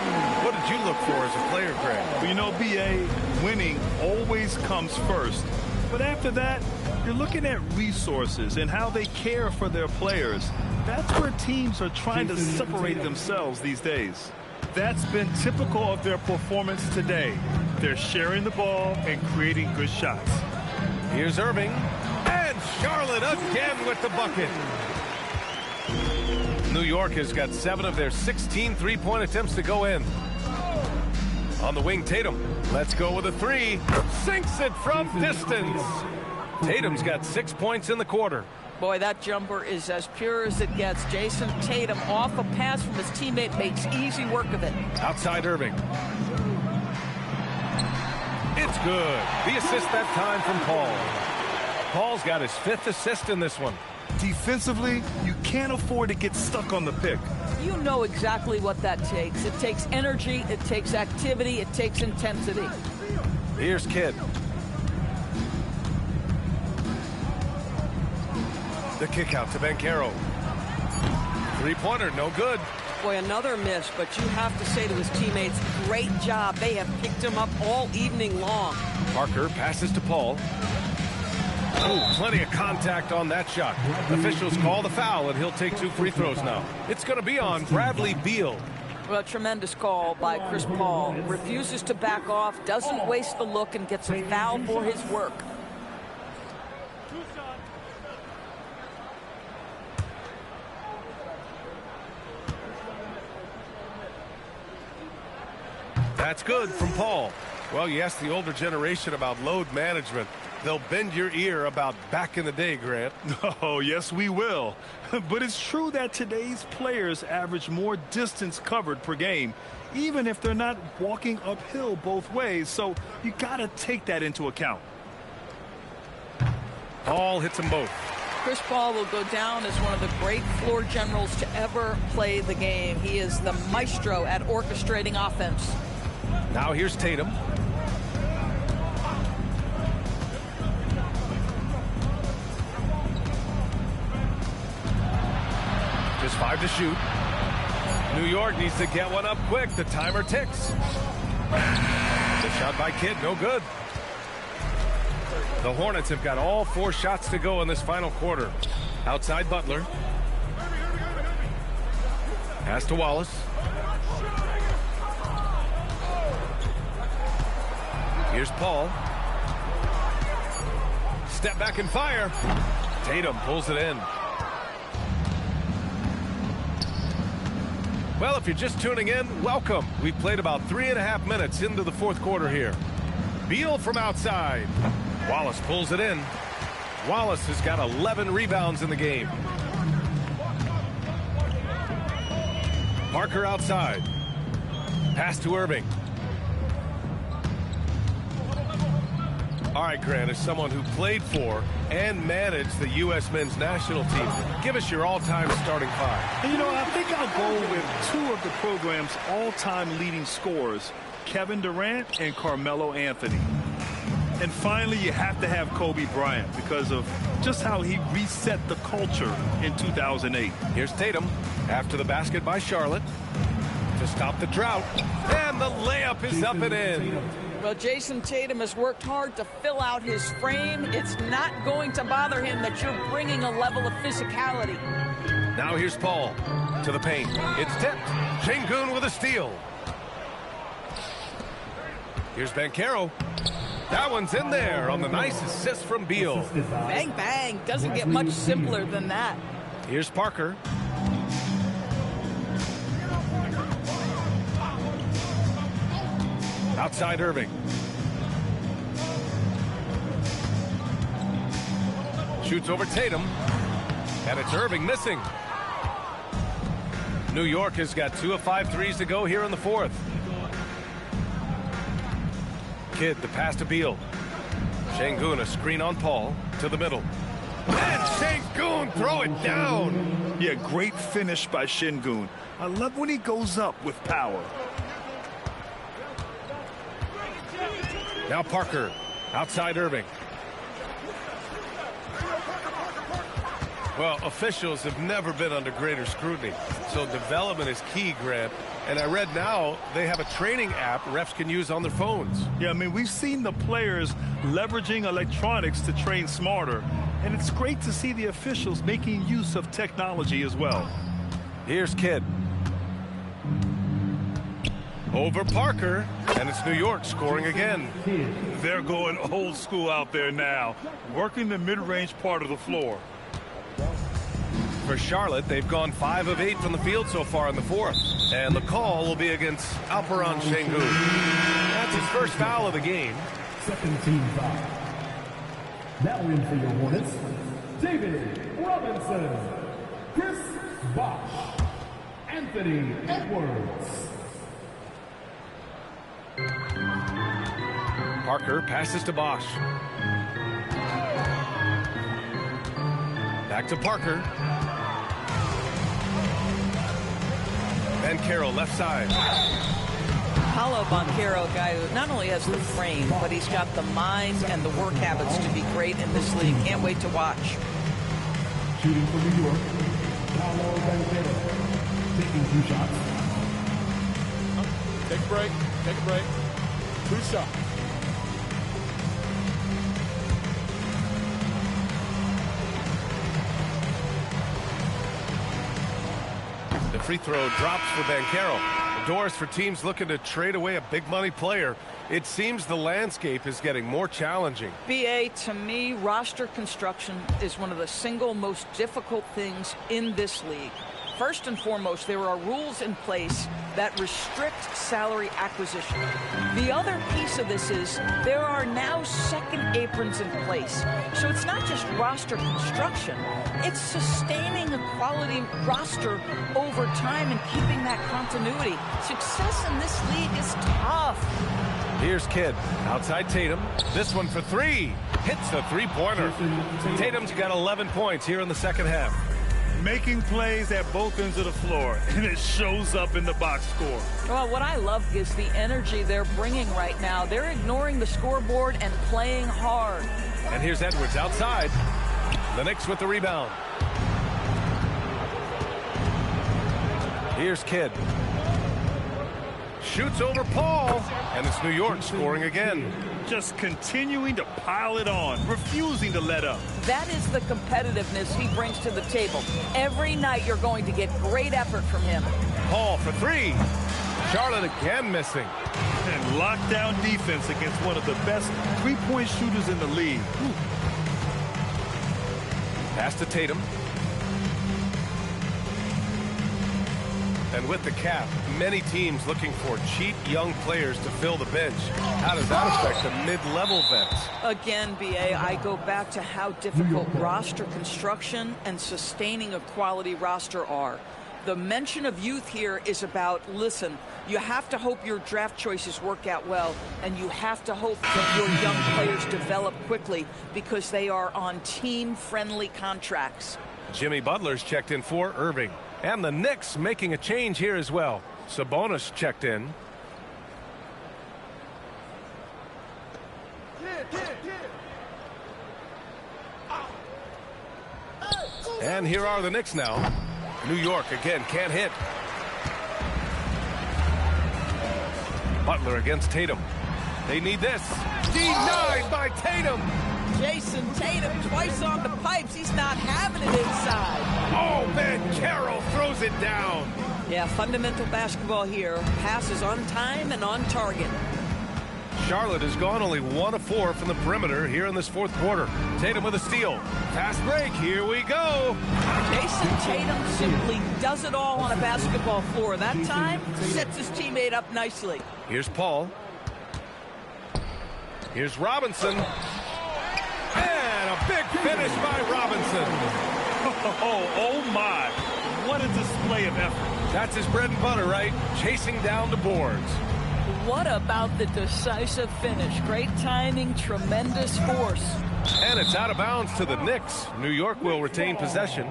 What did you look for as a player, Greg? Well, you know, B.A., winning always comes first. But after that, you're looking at resources and how they care for their players. That's where teams are trying to separate themselves these days. That's been typical of their performance today. They're sharing the ball and creating good shots. Here's Irving. And Charlotte again with the bucket. New York has got 7 of their 16 three-point attempts to go in. On the wing, Tatum. Let's go with a 3. Sinks it from distance. Tatum's got 6 points in the quarter. Boy, that jumper is as pure as it gets. Jason Tatum off a pass from his teammate makes easy work of it. Outside Irving. It's good. The assist that time from Paul. Paul's got his 5th assist in this one. Defensively, you can't afford to get stuck on the pick. You know exactly what that takes. It takes energy, it takes activity, it takes intensity. Here's Kidd. The kick out to Banchero. 3-pointer, no good. Boy, another miss, but you have to say to his teammates, great job. They have picked him up all evening long. Parker passes to Paul. Oh, plenty of contact on that shot. Officials call the foul, and he'll take 2 free throws now. It's going to be on Bradley Beal. Well, a tremendous call by Chris Paul. Refuses to back off, doesn't waste the look, and gets a foul for his work. That's good from Paul. Well, you ask the older generation about load management. They'll bend your ear about back in the day, Grant. Oh, yes, we will. But it's true that today's players average more distance covered per game, even if they're not walking uphill both ways. So you got to take that into account. Paul hits them both. Chris Paul will go down as one of the great floor generals to ever play the game. He is the maestro at orchestrating offense. Now here's Tatum. Just 5 to shoot. New York needs to get one up quick. The timer ticks. The shot by Kidd, no good. The Hornets have got all 4 shots to go in this final quarter. Outside Butler. Pass to Wallace. Here's Paul. Step back and fire. Tatum pulls it in. Well, if you're just tuning in, welcome. We've played about 3.5 minutes into the fourth quarter here. Beal from outside. Wallace pulls it in. Wallace has got 11 rebounds in the game. Parker outside. Pass to Irving. All right, Grant, as someone who played for and managed the U.S. men's national team, give us your all-time starting five. And you know, I think I'll go with two of the program's all-time leading scorers, Kevin Durant and Carmelo Anthony. And finally, you have to have Kobe Bryant because of just how he reset the culture in 2008. Here's Tatum after the basket by Charlotte to stop the drought. And the layup is up and in. Well, Jason Tatum has worked hard to fill out his frame. It's not going to bother him that you're bringing a level of physicality. Now here's Paul to the paint. It's tipped. Şengün with a steal. Here's Banchero. That one's in there on the nice assist from Beal. Bang, bang. Doesn't get much simpler than that. Here's Parker. Outside Irving. Shoots over Tatum. And it's Irving missing. New York has got 2 of 5 threes to go here in the fourth. Kidd, the pass to Beal. Şengün, a screen on Paul to the middle. And Şengün, throw it down. Yeah, great finish by Şengün. I love when he goes up with power. Now Parker, outside Irving. Well, officials have never been under greater scrutiny, so development is key, Grant. And I read now they have a training app refs can use on their phones. Yeah, I mean, we've seen the players leveraging electronics to train smarter, and it's great to see the officials making use of technology as well. Here's Kidd. Over Parker, and it's New York scoring again. They're going old school out there now, working the mid-range part of the floor. For Charlotte, they've gone 5 of 8 from the field so far in the fourth. And the call will be against Alperen Şengün. That's his first foul of the game. Second team foul. Now in for your Hornets, David Robinson, Chris Bosh, Anthony Edwards. Parker passes to Bosh. Back to Parker. Banchero left side. Paolo Banchero, a guy who not only has the frame, but he's got the mind and the work habits to be great in this league. Can't wait to watch. Shooting for New York, Paolo Banchero, taking 2 shots. Take a break. Take a break. 2 shots. The free throw drops for Banchero. The doors for teams looking to trade away a big money player. It seems the landscape is getting more challenging. BA, to me, roster construction is one of the single most difficult things in this league. First and foremost, there are rules in place that restrict salary acquisition. The other piece of this is there are now second aprons in place. So it's not just roster construction, it's sustaining a quality roster over time and keeping that continuity. Success in this league is tough. Here's Kidd, outside Tatum. This one for 3. Hits the three-pointer. Tatum's got 11 points here in the second half. Making plays at both ends of the floor, and it shows up in the box score. Well, what I love is the energy they're bringing right now. They're ignoring the scoreboard and playing hard. And here's Edwards outside. The Knicks with the rebound. Here's Kidd. Shoots over Paul, and it's New York scoring again. Just continuing to pile it on, refusing to let up. That is the competitiveness he brings to the table. Every night you're going to get great effort from him. Paul for three. Charlotte again missing. And lockdown defense against one of the best three-point shooters in the league. Pass to Tatum. And with the cap, many teams looking for cheap young players to fill the bench. How does that affect the mid-level vets? Again, BA, I go back to how difficult roster construction and sustaining a quality roster are. The mention of youth here is about, listen, you have to hope your draft choices work out well, and you have to hope that your young players develop quickly because they are on team-friendly contracts. Jimmy Butler's checked in for Irving. And the Knicks making a change here as well. Sabonis checked in. And here are the Knicks now. New York again can't hit. Butler against Tatum. They need this. Denied by Tatum. Jason Tatum twice on the pipes. He's not having it inside. Oh, Ben Carroll throws it down. Yeah, fundamental basketball here. Passes on time and on target. Charlotte has gone only 1 of 4 from the perimeter here in this fourth quarter. Tatum with a steal. Fast break. Here we go. Jason Tatum simply does it all on a basketball floor. That time, sets his teammate up nicely. Here's Paul. Here's Robinson. And a big finish by Robinson. Oh my. What a display of effort. That's his bread and butter, right? Chasing down the boards. What about the decisive finish? Great timing, tremendous force. And it's out of bounds to the Knicks. New York will retain possession.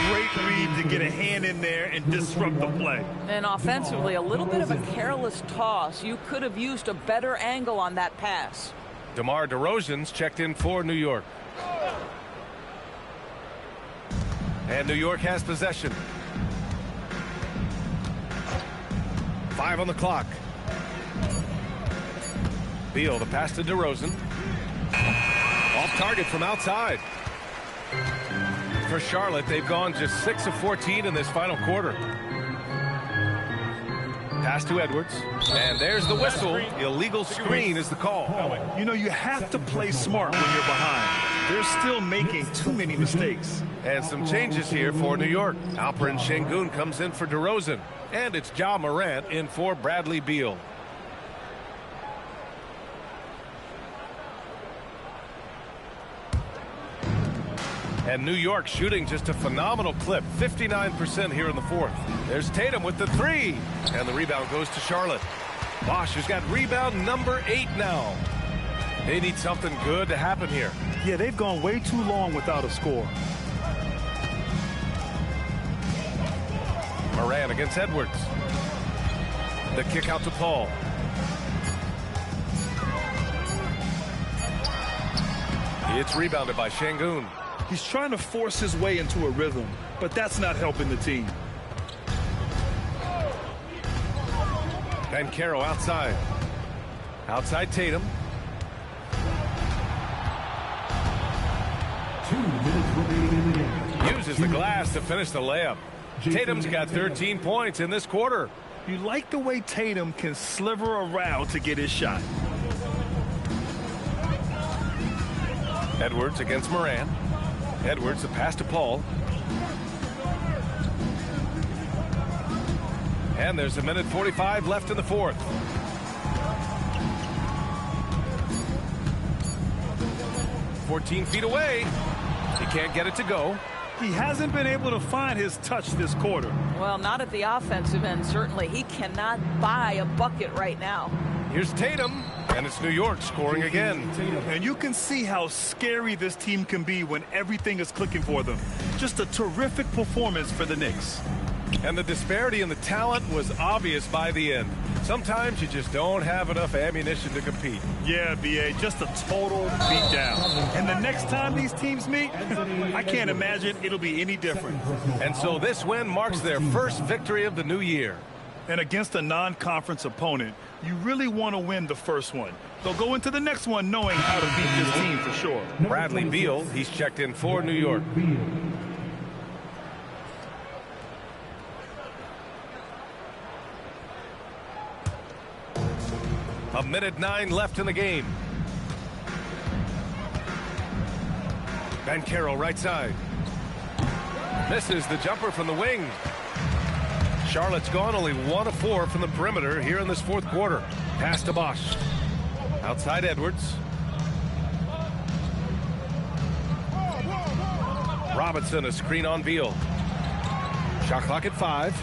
Great read to get a hand in there and disrupt the play. And offensively, a little bit of a careless toss. You could have used a better angle on that pass. DeMar DeRozan's checked in for New York. And New York has possession. 5 on the clock. Beal, the pass to DeRozan. Off target from outside. For Charlotte, they've gone just 6 of 14 in this final quarter. Pass to Edwards. And there's the whistle. Illegal screen is the call. You know, you have to play smart when you're behind. They're still making too many mistakes. And some changes here for New York. Alperen Şengün comes in for DeRozan. And it's Ja Morant in for Bradley Beal. And New York shooting just a phenomenal clip. 59% here in the fourth. There's Tatum with the three. And the rebound goes to Charlotte. Bosch has got rebound number 8 now. They need something good to happen here. Yeah, they've gone way too long without a score. Moran against Edwards. The kick out to Paul. It's rebounded by Şengün. He's trying to force his way into a rhythm, but that's not helping the team. Banchero outside. Outside Tatum. 2 minutes remaining in the game. Uses the glass to finish the layup. Tatum's got 13 points in this quarter. You like the way Tatum can sliver around to get his shot. Edwards against Moran. Edwards, the pass to Paul. And there's 1:45 left in the fourth. "14 feet away. He can't get it to go. He hasn't been able to find his touch this quarter. Well, not at the offensive end, certainly. He cannot buy a bucket right now. Here's Tatum, and it's New York scoring again. And you can see how scary this team can be when everything is clicking for them. Just a terrific performance for the Knicks. And the disparity in the talent was obvious by the end. Sometimes you just don't have enough ammunition to compete. Yeah, BA, just a total beatdown. And the next time these teams meet, I can't imagine it'll be any different. And so this win marks their first victory of the new year. And against a non-conference opponent, you really want to win the first one. They'll go into the next one knowing how to beat this team for sure. Bradley Beal, he's checked in for New York. 1:09 left in the game. Banchero right side. Misses the jumper from the wing. Charlotte's gone only 1 of 4 from the perimeter here in this fourth quarter. Pass to Bosch. Outside Edwards. Robinson, a screen on Beal. Shot clock at 5.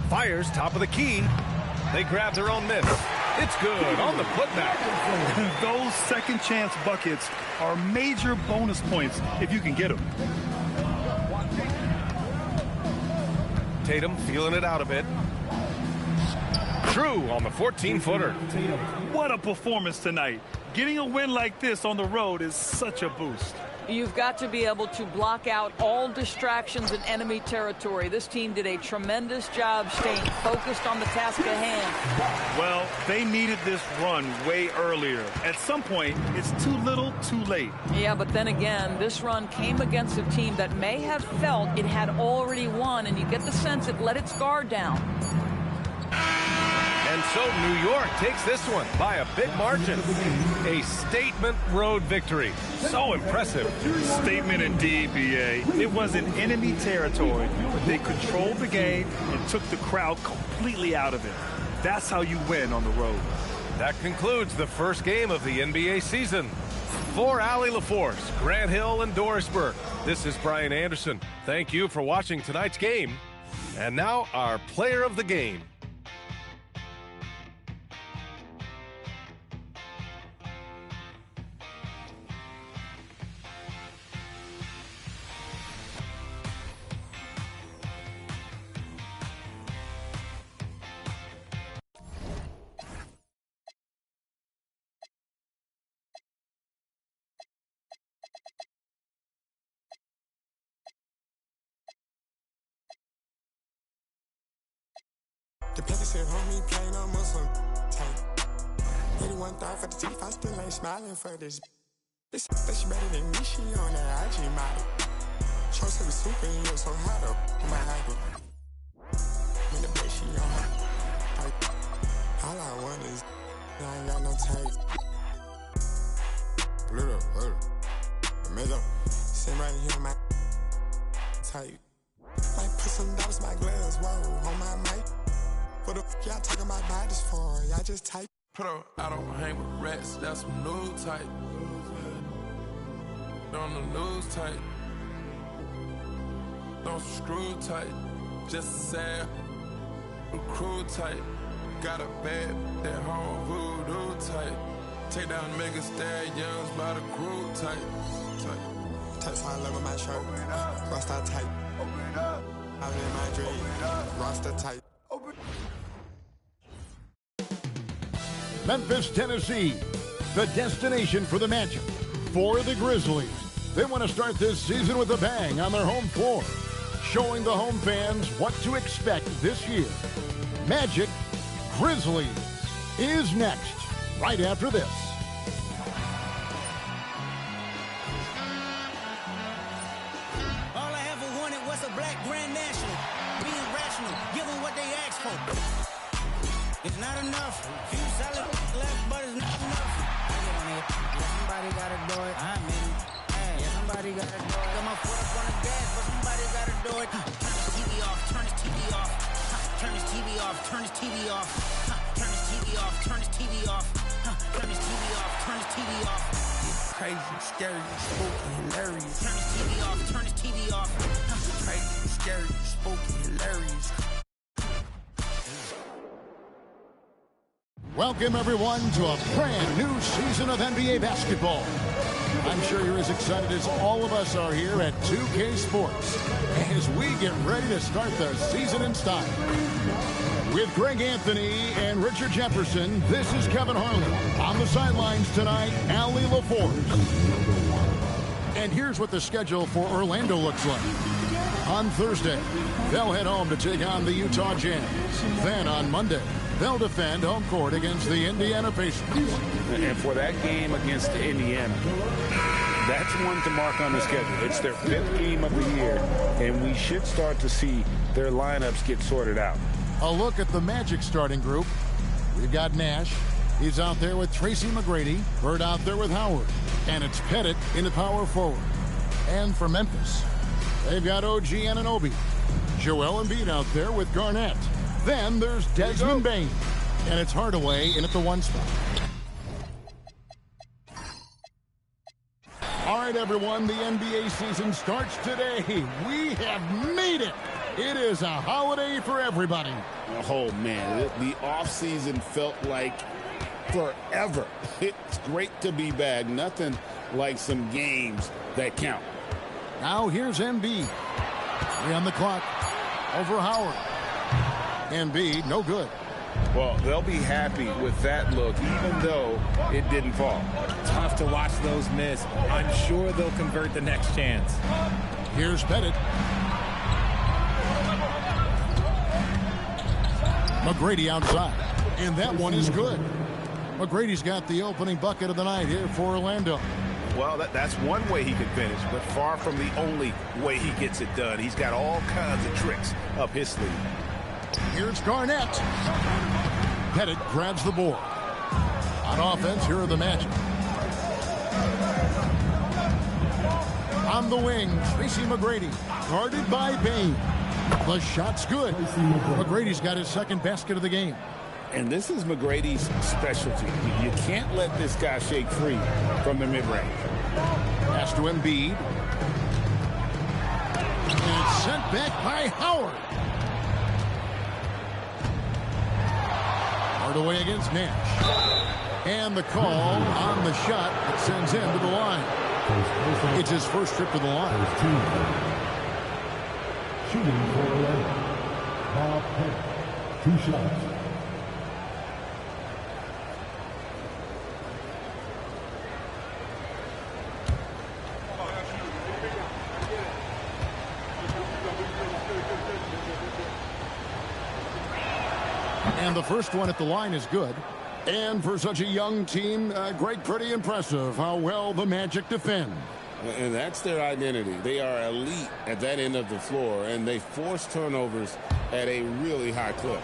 Fires top of the key. They grab their own miss. It's good on the putback. Those second chance buckets are major bonus points if you can get them. Tatum feeling it out a bit. True on the 14-footer. What a performance tonight. Getting a win like this on the road is such a boost. You've got to be able to block out all distractions in enemy territory. This team did a tremendous job staying focused on the task at hand. Well, they needed this run way earlier. At some point, it's too little, too late. Yeah, but then again, this run came against a team that may have felt it had already won, and you get the sense it let its guard down. And so New York takes this one by a big margin. A statement road victory. So impressive. Statement indeed, B.A. It was in enemy territory, but they controlled the game and took the crowd completely out of it. That's how you win on the road. That concludes the first game of the NBA season. For Allie LaForce, Grant Hill, and Dorisburg, this is Brian Anderson. Thank you for watching tonight's game. And now our player of the game. The player said, homie, playing on Muslim type. 81 thought for the teeth, I still ain't smiling for this. This that's better than me, she on that IG model. Show some superhero, so how to my hyper. In the bed, she on her. All I want is, I ain't got no tape. Little, Amigo, sitting right here on my type. Might put some dollars in my glass, whoa, on my mic. What the f*** y'all talking about bodies for? Y'all just type. Pro, I don't hang with rats, that's some new type. On the news type. Don't screw tight. Just a sad crew type. Got a bad, that home voodoo type. Take down mega stallions by the crew type. Touch my love on my shirt. Rockstar type. I'm in my dream. Roster type. Memphis, Tennessee, the destination for the Magic. For the Grizzlies, they want to start this season with a bang on their home floor, showing the home fans what to expect this year. Magic Grizzlies is next, right after this. All I ever wanted was a black Grand National. Being rational, give them what they asked for. It's not enough. Few solid left, but it's not enough. I get on it. Yeah, somebody gotta do it. I'm in. Hey, yeah, somebody gotta do it. Got my foot up on the gas, but somebody gotta do it. Turn this TV off. Turn this TV off. Turn this TV off. Turn this TV off. Turn this TV off. Turn this TV off. Turn this TV off. Turn this TV off. Crazy, scary, spooky, hilarious. Turn this TV off. Turn this TV off. Crazy, scary, spooky, hilarious. Welcome, everyone, to a brand new season of NBA basketball. I'm sure you're as excited as all of us are here at 2K Sports as we get ready to start the season in style. With Greg Anthony and Richard Jefferson, this is Kevin Harlan. On the sidelines tonight, Allie LaForce. And here's what the schedule for Orlando looks like. On Thursday, they'll head home to take on the Utah Jazz. Then on Monday, they'll defend home court against the Indiana Pacers. And for that game against Indiana, that's one to mark on the schedule. It's their 5th game of the year, and we should start to see their lineups get sorted out. A look at the Magic starting group. We've got Nash. He's out there with Tracy McGrady. Bird out there with Howard. And it's Pettit in the power forward. And for Memphis, they've got OG Anunoby. Joel Embiid out there with Garnett. Then there's Desmond Bane. And it's Hardaway in at the 1 spot. All right, everyone, the NBA season starts today. We have made it. It is a holiday for everybody. Oh, man, the offseason felt like forever. It's great to be back. Nothing like some games that count. Now here's Embiid. 3 on the clock. Over Howard. Embiid, no good. Well, they'll be happy with that look, even though it didn't fall. Tough to watch those miss. I'm sure they'll convert the next chance. Here's Pettit. McGrady outside. And that one is good. McGrady's got the opening bucket of the night here for Orlando. Well, that's one way he can finish, but far from the only way he gets it done. He's got all kinds of tricks up his sleeve. Here's Garnett. Pettit grabs the board. On offense, here are the Magic. On the wing, Tracy McGrady, guarded by Bane. The shot's good. McGrady's got his second basket of the game. And this is McGrady's specialty. You can't let this guy shake free from the mid-range. Pass to Embiid. And sent back by Howard. Hardaway against Nash. And the call on the shot that sends him to the line. It's his first trip to the line. Shooting for Orlando. Bob Pettit. 2 shots. And the first one at the line is good. And for such a young team, Greg, pretty impressive how well the Magic defend. And that's their identity. They are elite at that end of the floor, and they force turnovers at a really high clip.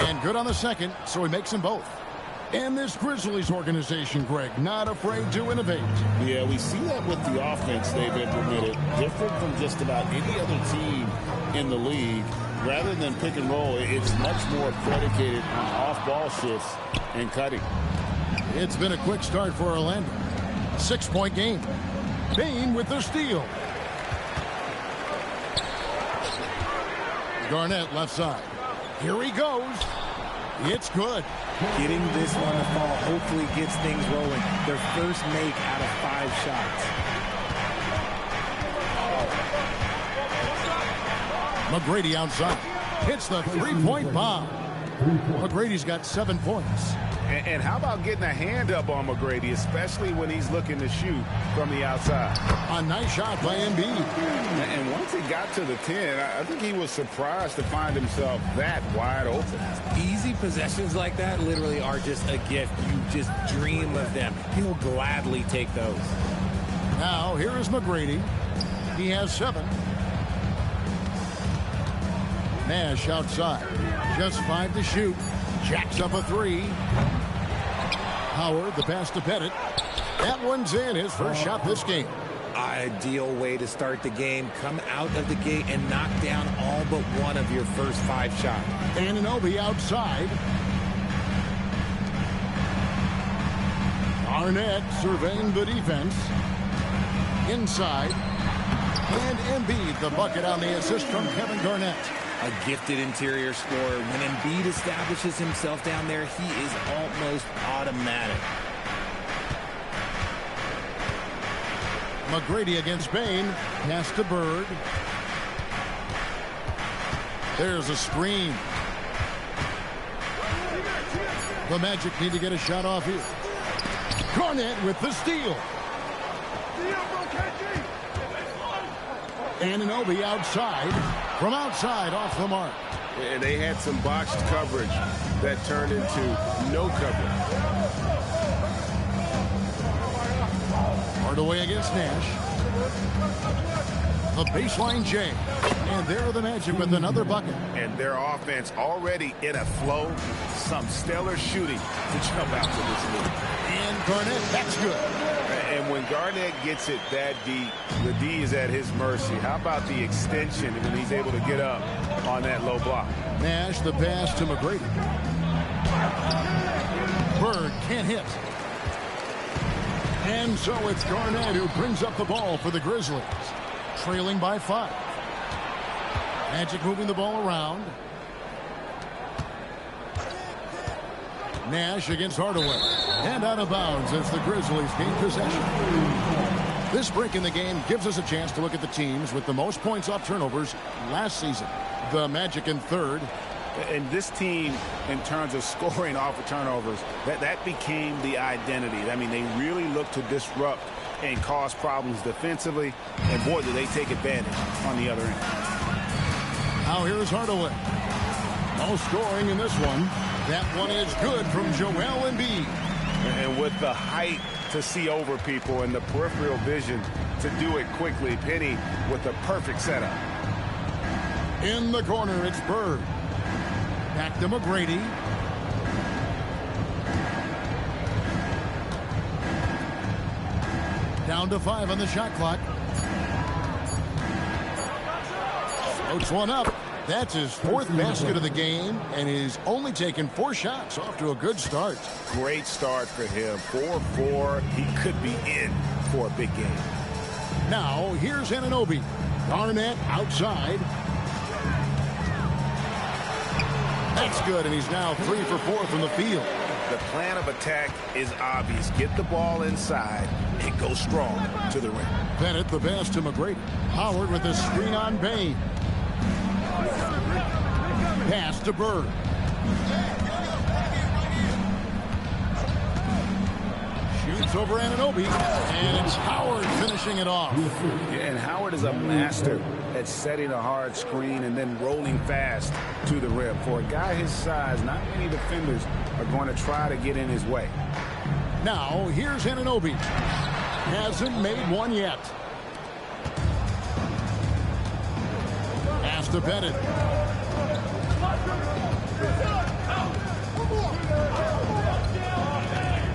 And good on the second, so he makes them both. And this Grizzlies organization, Greg, not afraid to innovate. Yeah, we see that with the offense they've implemented. Different from just about any other team in the league. Rather than pick and roll, it's much more predicated on off-ball shifts and cutting. It's been a quick start for Orlando. 6-point game. Bane with the steal. Garnett left side. Here he goes. It's good. Getting this one to fall hopefully gets things rolling. Their first make out of 5 shots. McGrady outside. Hits the 3-point bomb. McGrady's got 7 points. And how about getting a hand up on McGrady, especially when he's looking to shoot from the outside? A nice shot by Embiid. And once he got to the 10, I think he was surprised to find himself that wide open. Easy possessions like that literally are just a gift. You just dream of them. He'll gladly take those. Now, here is McGrady. He has 7. Nash outside. Just 5 to shoot. Jacks up a 3. Howard, the pass to Pettit. That one's in, his first shot this game. Ideal way to start the game. Come out of the gate and knock down all but one of your first 5 shots. Anunoby outside. Arnett surveying the defense. Inside. And Embiid, the bucket on the assist from Kevin Garnett. A gifted interior scorer. When Embiid establishes himself down there, he is almost automatic. McGrady against Bane. Pass to Bird. There's a screen. The Magic need to get a shot off here. Garnett with the steal. Anunoby outside. From outside, off the mark. And they had some botched coverage that turned into no coverage. Hardaway against Nash. a baseline J. And there are the Magic with another bucket. And their offense already in a flow. Some stellar shooting to jump out to this lead. And Garnett, that's good. And when Garnett gets it that deep, the D is at his mercy. How about the extension when he's able to get up on that low block? Nash, the pass to McGrady. Bird can't hit. And so it's Garnett who brings up the ball for the Grizzlies. Trailing by 5. Magic moving the ball around. Nash against Hardaway. And out of bounds as the Grizzlies gain possession. This break in the game gives us a chance to look at the teams with the most points off turnovers last season. The Magic in third. And this team, in terms of scoring off of turnovers, that became the identity. I mean, they really look to disrupt and cause problems defensively. And, boy, do they take advantage on the other end. Now here's Hardaway. No scoring in this one. That one is good from Joel Embiid. And with the height to see over people and the peripheral vision to do it quickly, Penny with the perfect setup. In the corner, it's Bird. Back to McGrady. Down to 5 on the shot clock. Floats one up. That's his 4th basket of the game, and he's only taken 4 shots. Off to a good start. Great start for him. 4-4. He could be in for a big game. Now, here's Anunoby. Garnett outside. That's good, and he's now 3 for 4 from the field. The plan of attack is obvious. Get the ball inside and go strong to the rim. Bennett, the pass to McGrady. Howard with the screen on Bain. Pass to Bird. Shoots over Anunoby, and it's Howard finishing it off. Yeah, and Howard is a master at setting a hard screen and then rolling fast to the rim. For a guy his size, not many defenders are going to try to get in his way. Now, here's Anunoby. Hasn't made one yet. Pass to Bennett.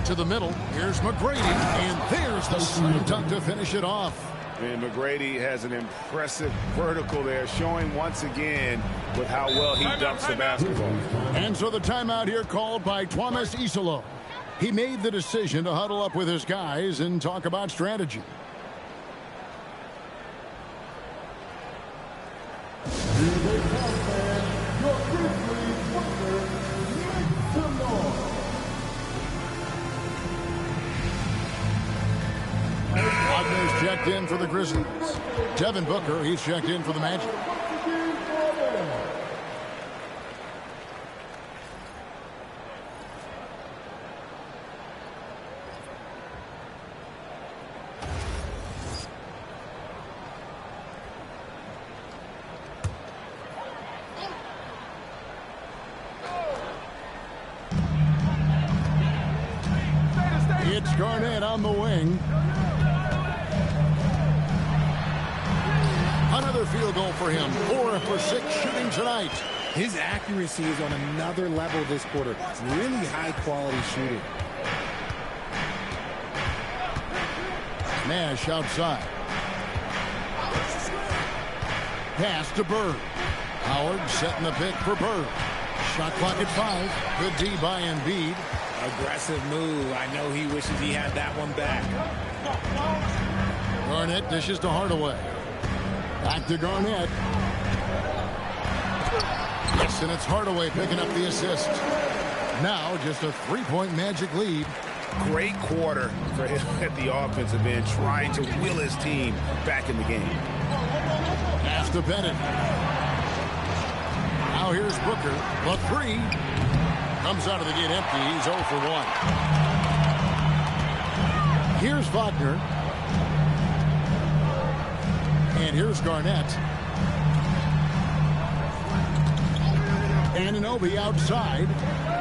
To the middle. Here's McGrady. And there's the slam dunk to finish it off. And McGrady has an impressive vertical there, showing once again with how well he dunks the basketball. And so the timeout here called by Thomas Isolo. He made the decision to huddle up with his guys and talk about strategy. Wagner's checked in for the Grizzlies. Devin Booker, he's checked in for the Magic. It's Garnett on the wing. Another field goal for him. 4 for 6 shooting tonight. His accuracy is on another level this quarter. It's really high quality shooting. Nash outside. Pass to Bird. Howard setting the pick for Bird. Shot clock at 5. Good D by Embiid. Aggressive move. I know he wishes he had that one back. Garnett dishes to Hardaway. Back to Garnett. Yes, and it's Hardaway picking up the assist. Now just a 3-point Magic lead. Great quarter for him at the offensive end, trying to will his team back in the game. Pass to Bennett. Now here's Booker. The 3. Comes out of the gate empty. He's 0 for 1. Here's Wagner. And here's Garnett. Anunoby outside.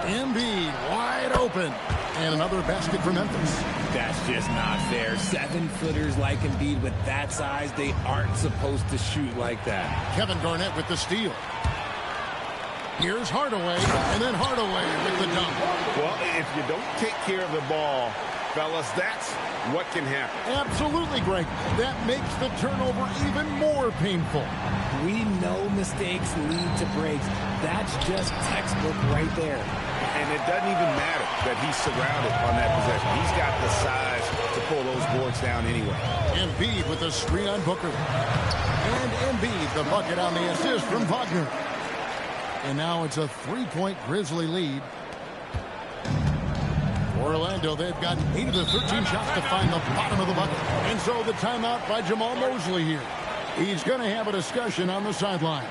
Embiid wide open. And another basket for Memphis. That's just not fair. 7-footers like Embiid with that size, they aren't supposed to shoot like that. Kevin Garnett with the steal. Here's Hardaway, and then Hardaway with the dunk. Well, if you don't take care of the ball, fellas, that's what can happen. Absolutely, Greg. That makes the turnover even more painful. We know mistakes lead to breaks. That's just textbook right there. And it doesn't even matter that he's surrounded on that possession. He's got the size to pull those boards down anyway. Embiid with the screen on Booker. And Embiid, the bucket on the assist from Wagner. And now it's a 3-point Grizzly lead. For Orlando, they've got 8 of the 13 shots to find the bottom of the bucket. And so the timeout by Jamal Mosley here. He's going to have a discussion on the sideline.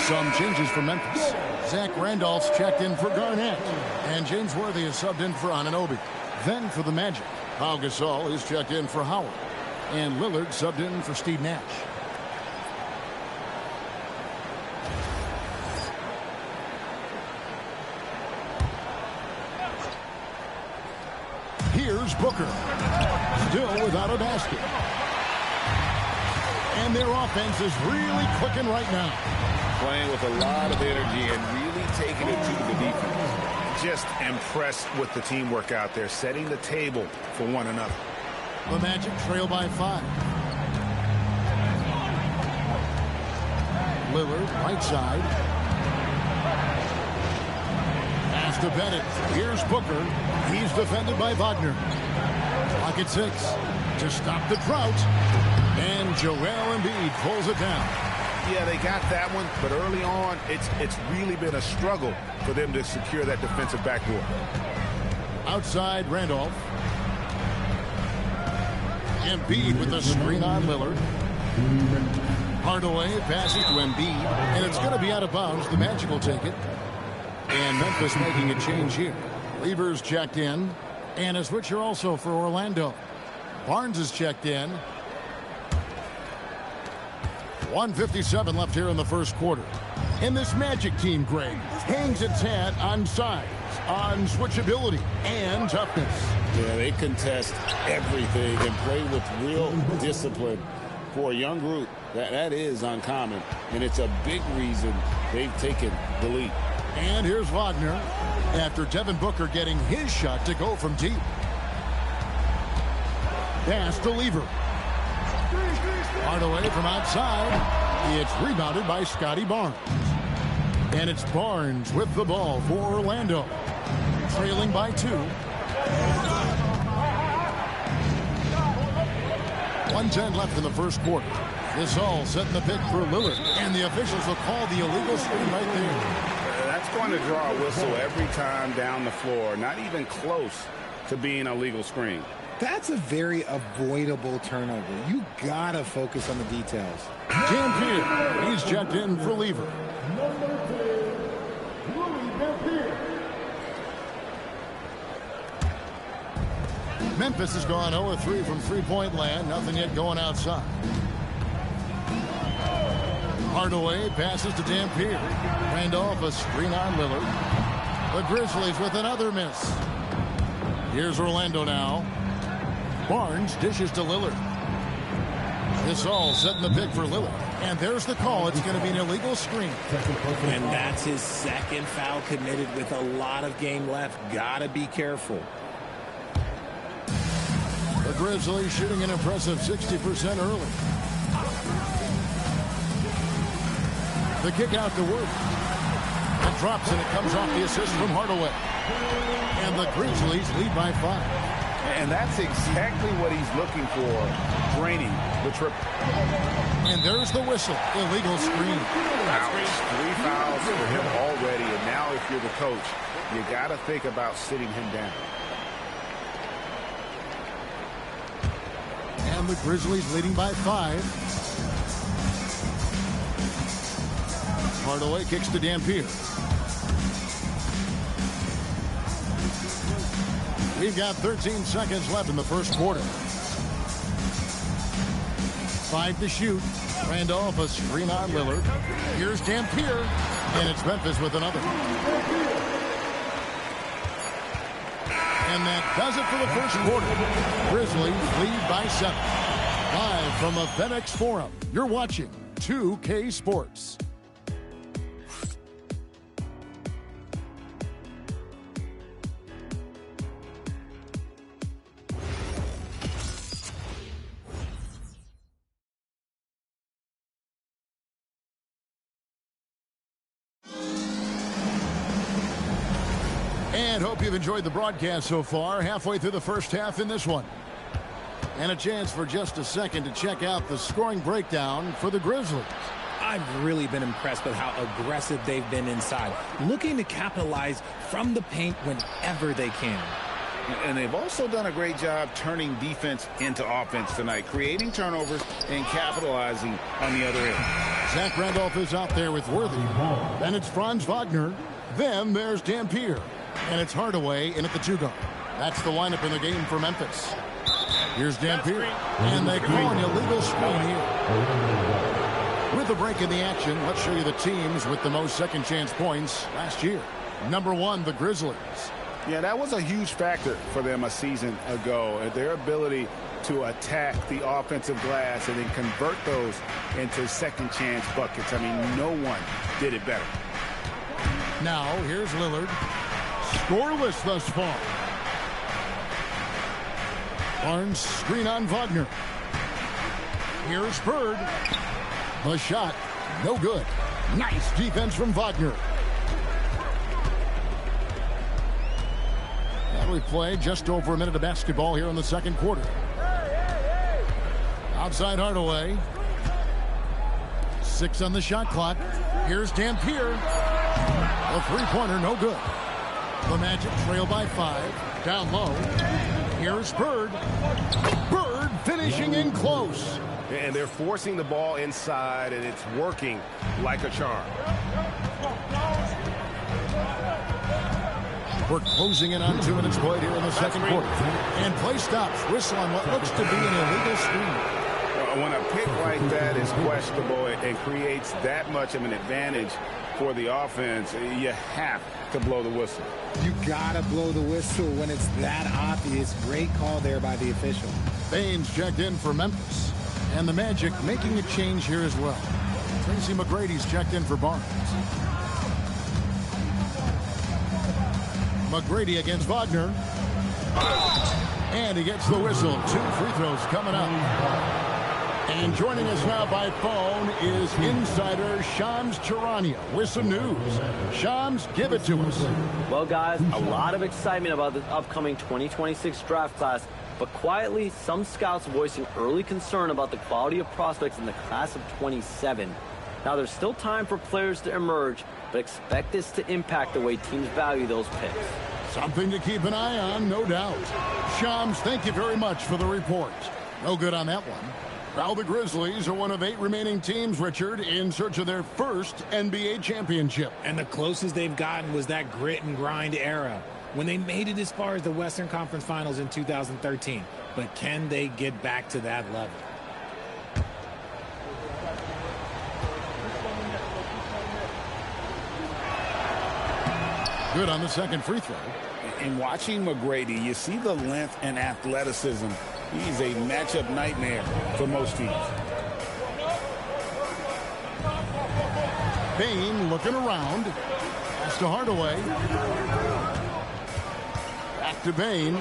Some changes for Memphis. Zach Randolph's checked in for Garnett. And James Worthy is subbed in for Anunoby. Then for the Magic, Pau Gasol is checked in for Howard. And Lillard subbed in for Steve Nash. Here's Booker. Still without a basket. And their offense is really clicking right now. Playing with a lot of energy and really taking it to the defense. Just impressed with the teamwork out there, setting the table for one another. The Magic trail by 5. Lillard, right side. Pass to Bennett. Here's Booker. He's defended by Wagner. Clock at 6. To stop the drought. And Joel Embiid pulls it down. Yeah, they got that one, but early on, it's really been a struggle for them to secure that defensive backboard. Outside, Randolph. Embiid with the screen on Lillard. Hardaway passes to Embiid, and it's going to be out of bounds. The Magic will take it. And Memphis making a change here. Lever's checked in, and a switcher also for Orlando. Barnes is checked in. 1:57 left here in the first quarter. And this Magic team, Greg, hangs its hat on size, on switchability, and toughness. Yeah, they contest everything and play with real discipline. For a young group, that is uncommon, and it's a big reason they've taken the lead. And here's Wagner after Devin Booker getting his shot to go from deep. Pass to Lever. Hardaway from outside. It's rebounded by Scotty Barnes. And it's Barnes with the ball for Orlando. Trailing by 2. 1:10 left in the first quarter. This all setting the pick for Lillard. And the officials will call the illegal screen right there. That's going to draw a whistle every time down the floor. Not even close to being a legal screen. That's a very avoidable turnover. You gotta focus on the details. Dampier, he's checked in for Lever. Memphis has gone 0-3 from three-point land. Nothing yet going outside. Hardaway passes to Dampier. Randolph a screen on Lillard. The Grizzlies with another miss. Here's Orlando now. Barnes dishes to Lillard. This all setting the pick for Lillard. And there's the call. It's going to be an illegal screen. And that's his second foul committed with a lot of game left. Gotta be careful. The Grizzlies shooting an impressive 60% early. The kick out to Worth. It drops and it comes off the assist from Hardaway. And the Grizzlies lead by 5. And that's exactly what he's looking for, draining the triple. And there's the whistle. Illegal screen. Ouch. 3 fouls for him already. And now if you're the coach, you got to think about sitting him down. And the Grizzlies leading by 5. Hardaway kicks to Dampier. We've got 13 seconds left in the first quarter. 5 to shoot. Randolph, a screen on Lillard. Here's Dampier, and it's Memphis with another. And that does it for the first quarter. Grizzlies lead by 7. Live from the FedEx Forum, you're watching 2K Sports. And hope you've enjoyed the broadcast so far. Halfway through the first half in this one. And a chance for just a second to check out the scoring breakdown for the Grizzlies. I've really been impressed with how aggressive they've been inside, looking to capitalize from the paint whenever they can. And they've also done a great job turning defense into offense tonight, creating turnovers and capitalizing on the other end. Zach Randolph is out there with Worthy. Then it's Franz Wagner. Then there's Dampier. And it's Hardaway in at the 2 guard. That's the lineup in the game for Memphis. Here's Dampier. And they call an illegal screen here. With a break in the action, let's show you the teams with the most second chance points last year. Number 1, the Grizzlies. Yeah, that was a huge factor for them a season ago. Their ability to attack the offensive glass and then convert those into second chance buckets. I mean, no one did it better. Now, here's Lillard. Scoreless thus far. Barnes screen on Wagner. Here's Bird. The shot, no good. Nice defense from Wagner. And we play just over a minute of basketball here in the second quarter. Outside Hardaway. 6 on the shot clock. Here's Dampier. A three-pointer, no good. The Magic trail by 5. Down low. Here's Bird. Bird finishing in close. And they're forcing the ball inside, and it's working like a charm. We're closing in on 2 minutes played here in the second quarter. And play stops. Whistle on what looks to be an illegal screen. When a pick like that is questionable and creates that much of an advantage for the offense, you have to blow the whistle. You gotta blow the whistle when it's that obvious. Great call there by the official. Baines checked in for Memphis. And the Magic making a change here as well. Tracy McGrady's checked in for Barnes. McGrady against Wagner. And he gets the whistle. 2 free throws coming up. And joining us now by phone is insider Shams Charania with some news. Shams, give it to us. Well, guys, a lot of excitement about the upcoming 2026 draft class, but quietly, some scouts voicing early concern about the quality of prospects in the class of 27. Now, there's still time for players to emerge, but expect this to impact the way teams value those picks. Something to keep an eye on, no doubt. Shams, thank you very much for the report. No good on that one. Now the Grizzlies are one of 8 remaining teams, Richard, in search of their first NBA championship. And the closest they've gotten was that grit and grind era, when they made it as far as the Western Conference Finals in 2013. But can they get back to that level? Good on the second free throw. In watching McGrady, you see the length and athleticism. He's a matchup nightmare for most teams. Bane looking around. Pass to Hardaway. Back to Bane.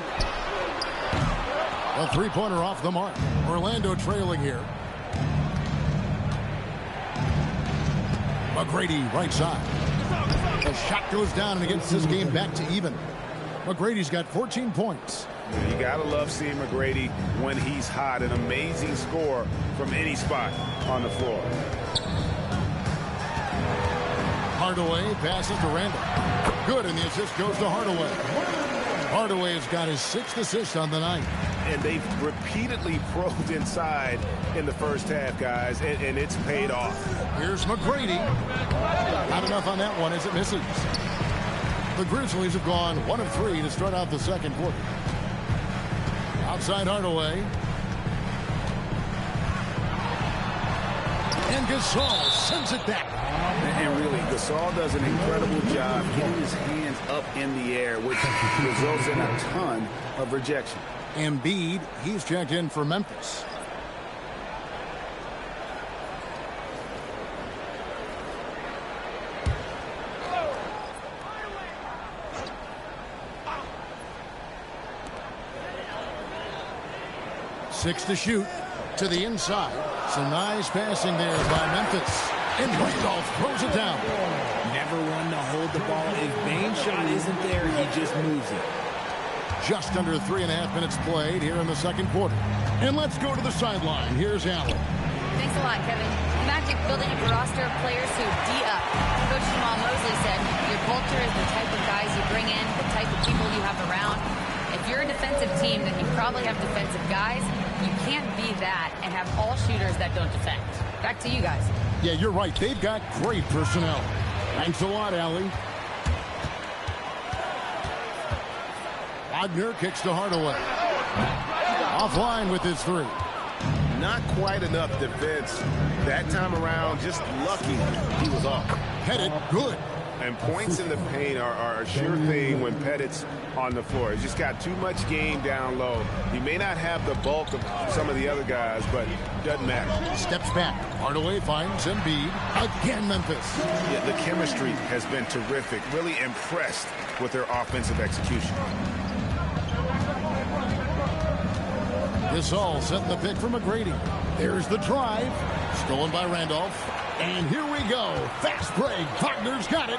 A three-pointer off the mark. Orlando trailing here. McGrady right side. The shot goes down and it gets this game back to even. McGrady's got 14 points. You got to love seeing McGrady when he's hot. An amazing score from any spot on the floor. Hardaway passes to Randall. Good, and the assist goes to Hardaway. Hardaway has got his 6th assist on the night. And they've repeatedly probed inside in the first half, guys, and it's paid off. Here's McGrady. Not enough on that one as it misses. The Grizzlies have gone 1 of 3 to start out the second quarter. Outside Hardaway. And Gasol sends it back. And really, Gasol does an incredible job getting his hands up in the air, which results in a ton of rejection. Embiid, he's checked in for Memphis. Six to shoot. To the inside. Some nice passing there by Memphis. And Randolph throws it down. Never one to hold the ball. If Bane's shot isn't there, he just moves it. Just under 3.5 minutes played here in the second quarter. And let's go to the sideline. Here's Allen. Thanks a lot, Kevin. The Magic building up a roster of players who D up. Coach Jamal Mosley said, your culture is the type of guys you bring in, the type of people you have around. If you're a defensive team, then you probably have defensive guys. You can't be that and have all shooters that don't defend. Back to you guys. Yeah, you're right. They've got great personnel. Thanks a lot, Allie. Wagner kicks to Hardaway. Offline with his three. Not quite enough defense that time around. Just lucky he was off. Pettit, good. And points in the paint are a sure thing when Pettit's on the floor. He's just got too much game down low. He may not have the bulk of some of the other guys, but it doesn't matter. Steps back. Hardaway finds Embiid. Again, Memphis. Yeah, the chemistry has been terrific. Really impressed with their offensive execution. Gasol setting the pick for McGrady. There's the drive. Stolen by Randolph. And here we go. Fast break. Wagner's got it.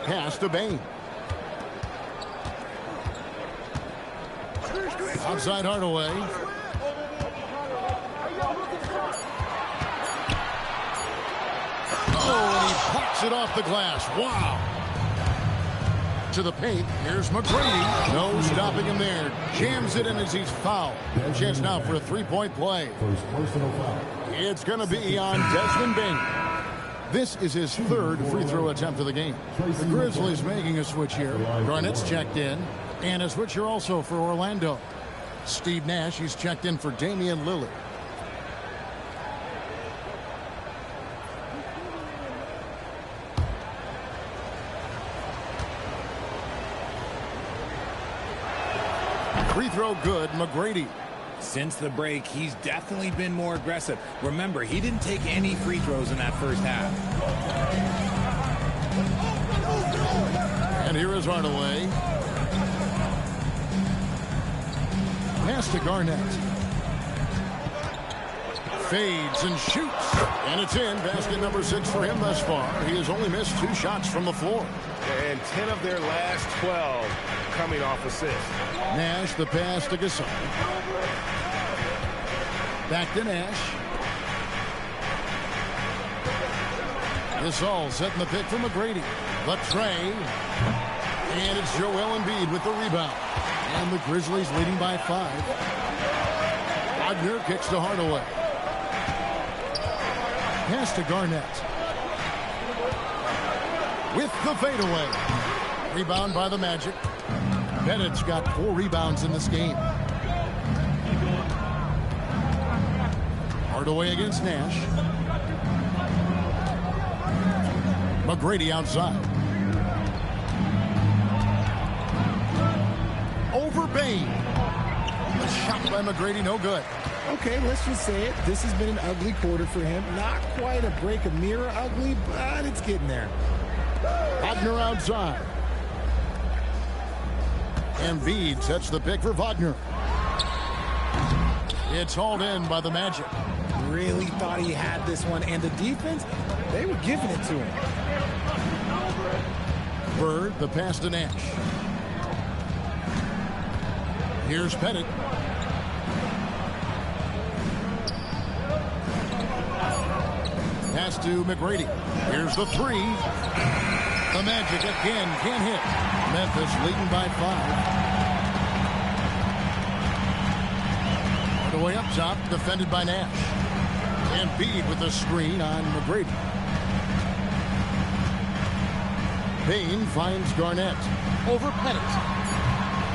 Pass to Bane. Outside Hardaway. Oh, and he pops it off the glass. Wow. To the paint. Here's McGrady. No stopping him there. Jams it in as he's fouled. Chance now for a three-point play. It's going to be on Desmond Bane. This is his third free throw attempt of the game. The Grizzlies making a switch here. Garnett's checked in. And a switch here also for Orlando. Steve Nash, he's checked in for Damian Lillard. Free throw good, McGrady. Since the break, he's definitely been more aggressive. Remember, he didn't take any free throws in that first half. And here is Hardaway. Pass to Garnett. Fades and shoots. And it's in. Basket number 6 for him thus far. He has only missed 2 shots from the floor. And 10 of their last 12 coming off assists. Nash, the pass to Gasol. Back to Nash. Gasol setting the pick for McGrady. The tray. And it's Joel Embiid with the rebound. And the Grizzlies leading by 5. Wagner kicks to Hardaway. Pass to Garnett. With the fadeaway. Rebound by the Magic. Pettit's got 4 rebounds in this game. Hardaway against Nash. McGrady outside. Over Bane. The shot by McGrady, no good. Okay, let's just say it. This has been an ugly quarter for him. Not quite a break of mirror ugly, but it's getting there. Wagner outside. Embiid sets the pick for Wagner. It's hauled in by the Magic. Really thought he had this one, and the defense, they were giving it to him. Bird, the pass to Nash. Here's Pettit. Pass to McGrady. Here's the 3. The Magic again can't hit. Memphis leading by 5. Hardaway up top, defended by Nash. Embiid with a screen on McGrady. Payne finds Garnett. Over Pettit.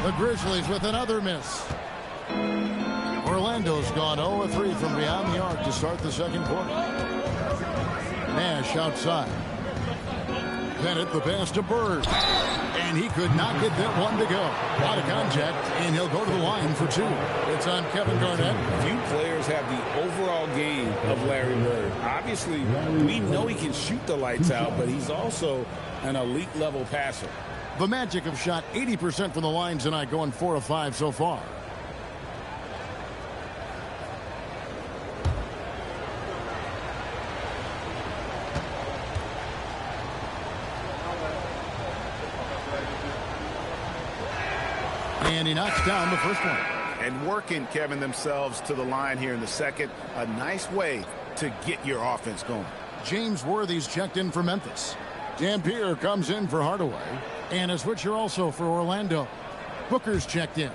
The Grizzlies with another miss. Orlando's gone 0-3 from beyond the arc to start the second quarter. Nash outside. Bennett the pass to Bird. And he could not get that one to go. Out of contact, and he'll go to the line for two. It's on Kevin Garnett. Few players have the overall game of Larry Bird. Obviously, we know he can shoot the lights out, but he's also an elite level passer. The Magic have shot 80% from the line tonight, going 4 of 5 so far. And he knocks down the first one. And working, Kevin, themselves to the line here in the second. A nice way to get your offense going. James Worthy's checked in for Memphis. Dampier comes in for Hardaway. And a switcher also for Orlando. Booker's checked in.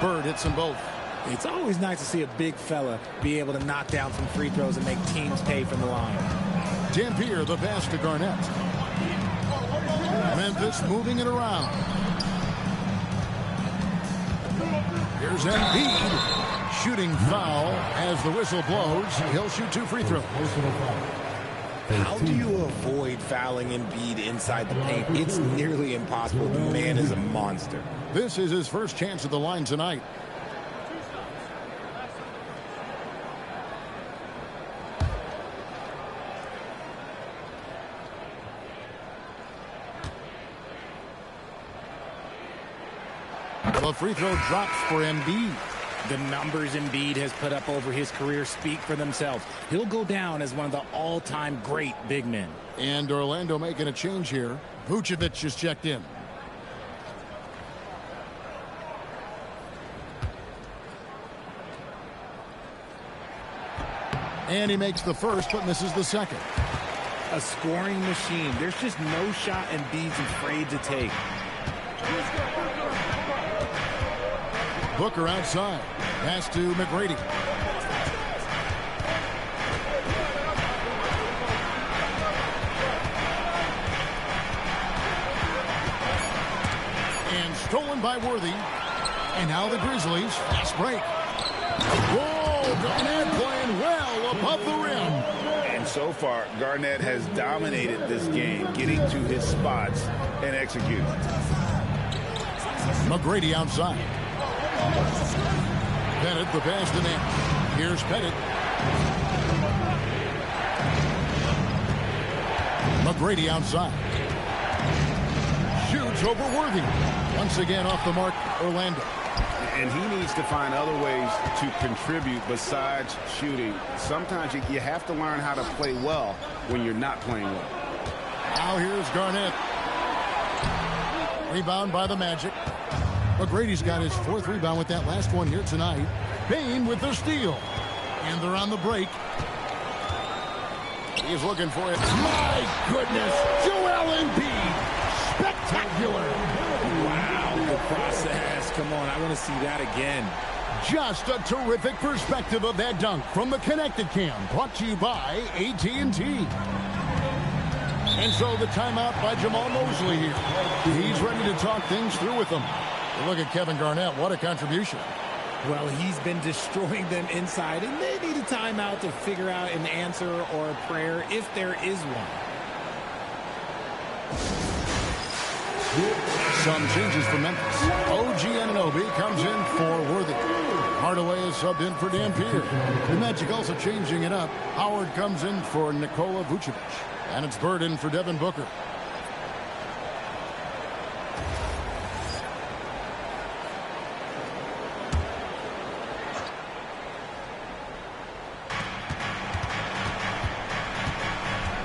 Bird hits them both. It's always nice to see a big fella be able to knock down some free throws and make teams pay from the line. Dampier the pass to Garnett. Memphis moving it around. Here's Embiid. Shooting foul as the whistle blows. He'll shoot 2 free throws. How do you avoid fouling Embiid inside the paint? It's nearly impossible. The man is a monster. This is his first chance at the line tonight. The free throw drops for Embiid. The numbers Embiid has put up over his career speak for themselves. He'll go down as one of the all-time great big men. And Orlando making a change here. Vucevic is checked in. And he makes the first but misses the second. A scoring machine. There's just no shot Embiid's afraid to take. Booker outside. Pass to McGrady. And stolen by Worthy. And now the Grizzlies. Fast break. Whoa, Garnett playing well above the rim. And so far, Garnett has dominated this game, getting to his spots and executing. McGrady outside. Bennett the pass to Nash. Here's Pettit. McGrady outside. Shoots over Worthy. Once again off the mark, Orlando. And he needs to find other ways to contribute besides shooting. Sometimes you have to learn how to play well when you're not playing well. Now here's Garnett. Rebound by the Magic. McGrady's got his 4th rebound with that last one here tonight. Payne with the steal. And they're on the break. He's looking for it. My goodness! Joel Embiid! Spectacular! Wow, the process. Come on, I want to see that again. Just a terrific perspective of that dunk from the Connected Cam. Brought to you by AT&T. And so the timeout by Jamal Mosley here. He's ready to talk things through with them. Look at Kevin Garnett. What a contribution. Well, he's been destroying them inside, and they need a timeout to figure out an answer or a prayer if there is one. Some changes for Memphis. OG Anunoby comes in for Worthy. Hardaway is subbed in for Dampier. The Magic also changing it up. Howard comes in for Nikola Vucevic. And it's Bird in for Devin Booker.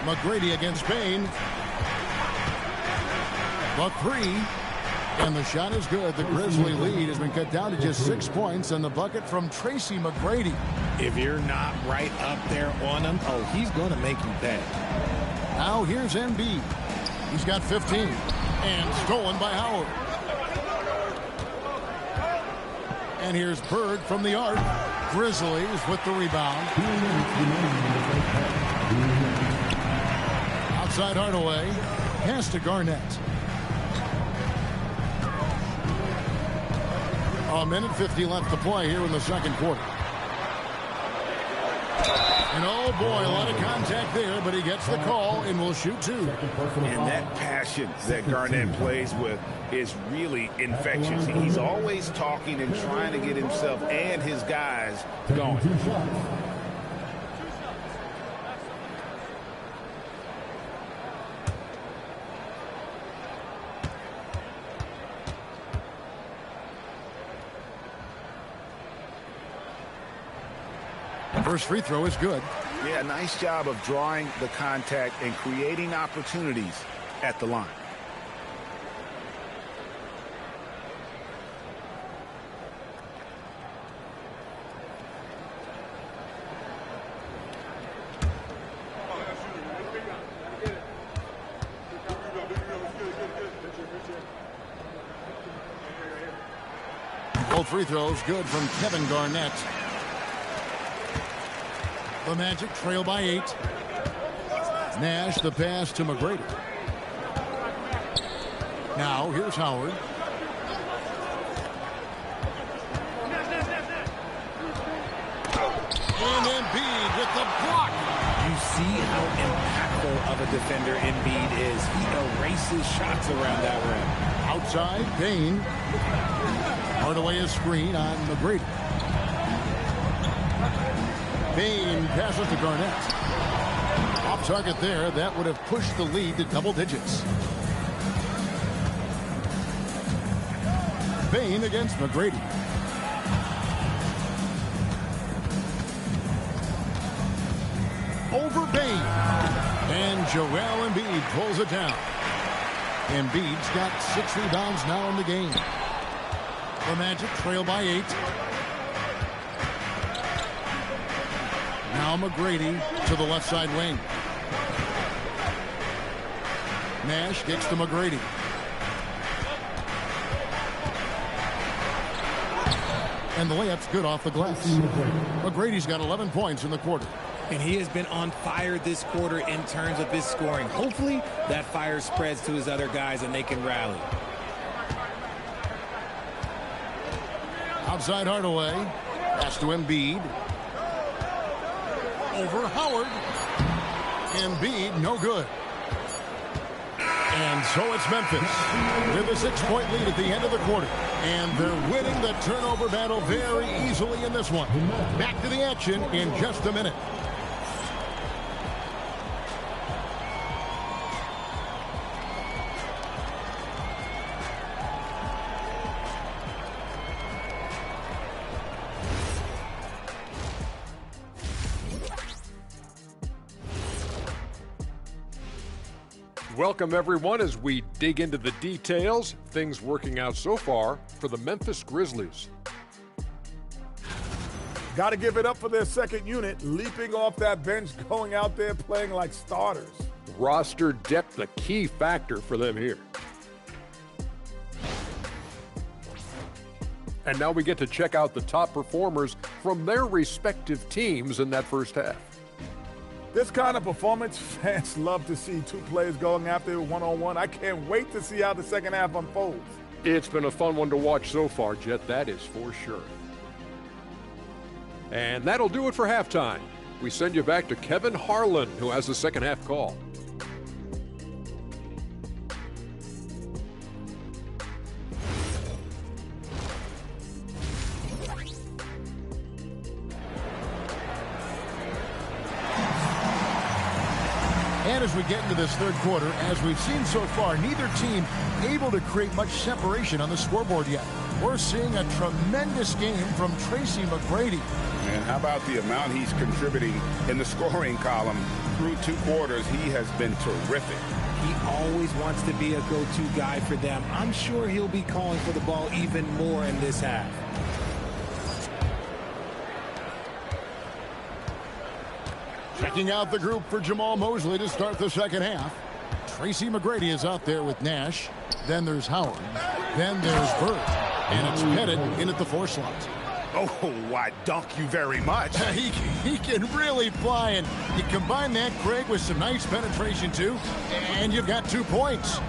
McGrady against Payne. The 3. And the shot is good. The Grizzly lead has been cut down to just 6 points. And the bucket from Tracy McGrady. If you're not right up there on him, oh, he's going to make you pay. Now here's Embiid. He's got 15. And stolen by Howard. And here's Bird from the arc. Grizzlies with the rebound. Outside Hardaway. Pass to Garnett. A minute 50 left to play here in the second quarter. And oh boy, a lot of contact there, but he gets the call and will shoot two. And that passion that Garnett plays with is really infectious. He's always talking and trying to get himself and his guys going. First free throw is good. Yeah, nice job of drawing the contact and creating opportunities at the line. Both free throws good from Kevin Garnett. The Magic trail by 8. Nash the pass to McGrady. Now here's Howard. And Embiid with the block. You see how impactful of a defender Embiid is. He erases shots around that rim. Outside, Bane. Hardaway a screen on McGrady. Bane passes to Garnett. Off target there. That would have pushed the lead to double digits. Bane against McGrady. Over Bane. And Joel Embiid pulls it down. Embiid's got 6 rebounds now in the game. The Magic trail by 8. Now McGrady to the left side wing. Nash gets to McGrady. And the layup's good off the glass. McGrady's got 11 points in the quarter. And he has been on fire this quarter in terms of his scoring. Hopefully that fire spreads to his other guys and they can rally. Outside Hardaway. Pass to Embiid. Over Howard. Embiid, no good. And so it's Memphis with a 6-point lead at the end of the quarter. And they're winning the turnover battle very easily in this one. Back to the action in just a minute. Welcome, everyone, as we dig into the details. Things working out so far for the Memphis Grizzlies. Got to give it up for their second unit, leaping off that bench, going out there playing like starters. Roster depth, a key factor for them here. And now we get to check out the top performers from their respective teams in that first half. This kind of performance, fans love to see two players going after it one-on-one. I can't wait to see how the second half unfolds. It's been a fun one to watch so far, Jet, that is for sure. And that'll do it for halftime. We send you back to Kevin Harlan, who has the second half call. And as we get into this third quarter, as we've seen so far, neither team able to create much separation on the scoreboard yet. We're seeing a tremendous game from Tracy McGrady. And how about the amount he's contributing in the scoring column through 2 quarters? He has been terrific. He always wants to be a go-to guy for them. I'm sure he'll be calling for the ball even more in this half. Checking out the group for Jamal Mosley to start the second half. Tracy McGrady is out there with Nash. Then there's Howard. Then there's Bird. And it's Pettit in at the 4 slot. Oh, I dunk you very much. He can really fly, and you combine that, Craig, with some nice penetration, too, and you've got 2 points.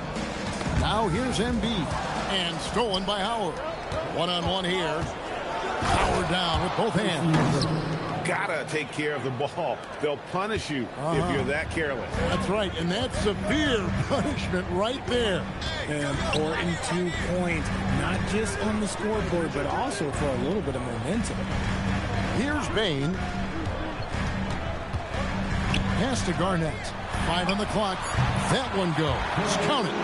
Now here's Embiid, and stolen by Howard. One-on-one here. Howard down with both hands. Gotta take care of the ball. They'll punish you if you're that careless. That's right, and that's severe punishment right there. An important 2 points, not just on the scoreboard, but also for a little bit of momentum. Here's Bane. Pass to Garnett. 5 on the clock. That one goes. Count it.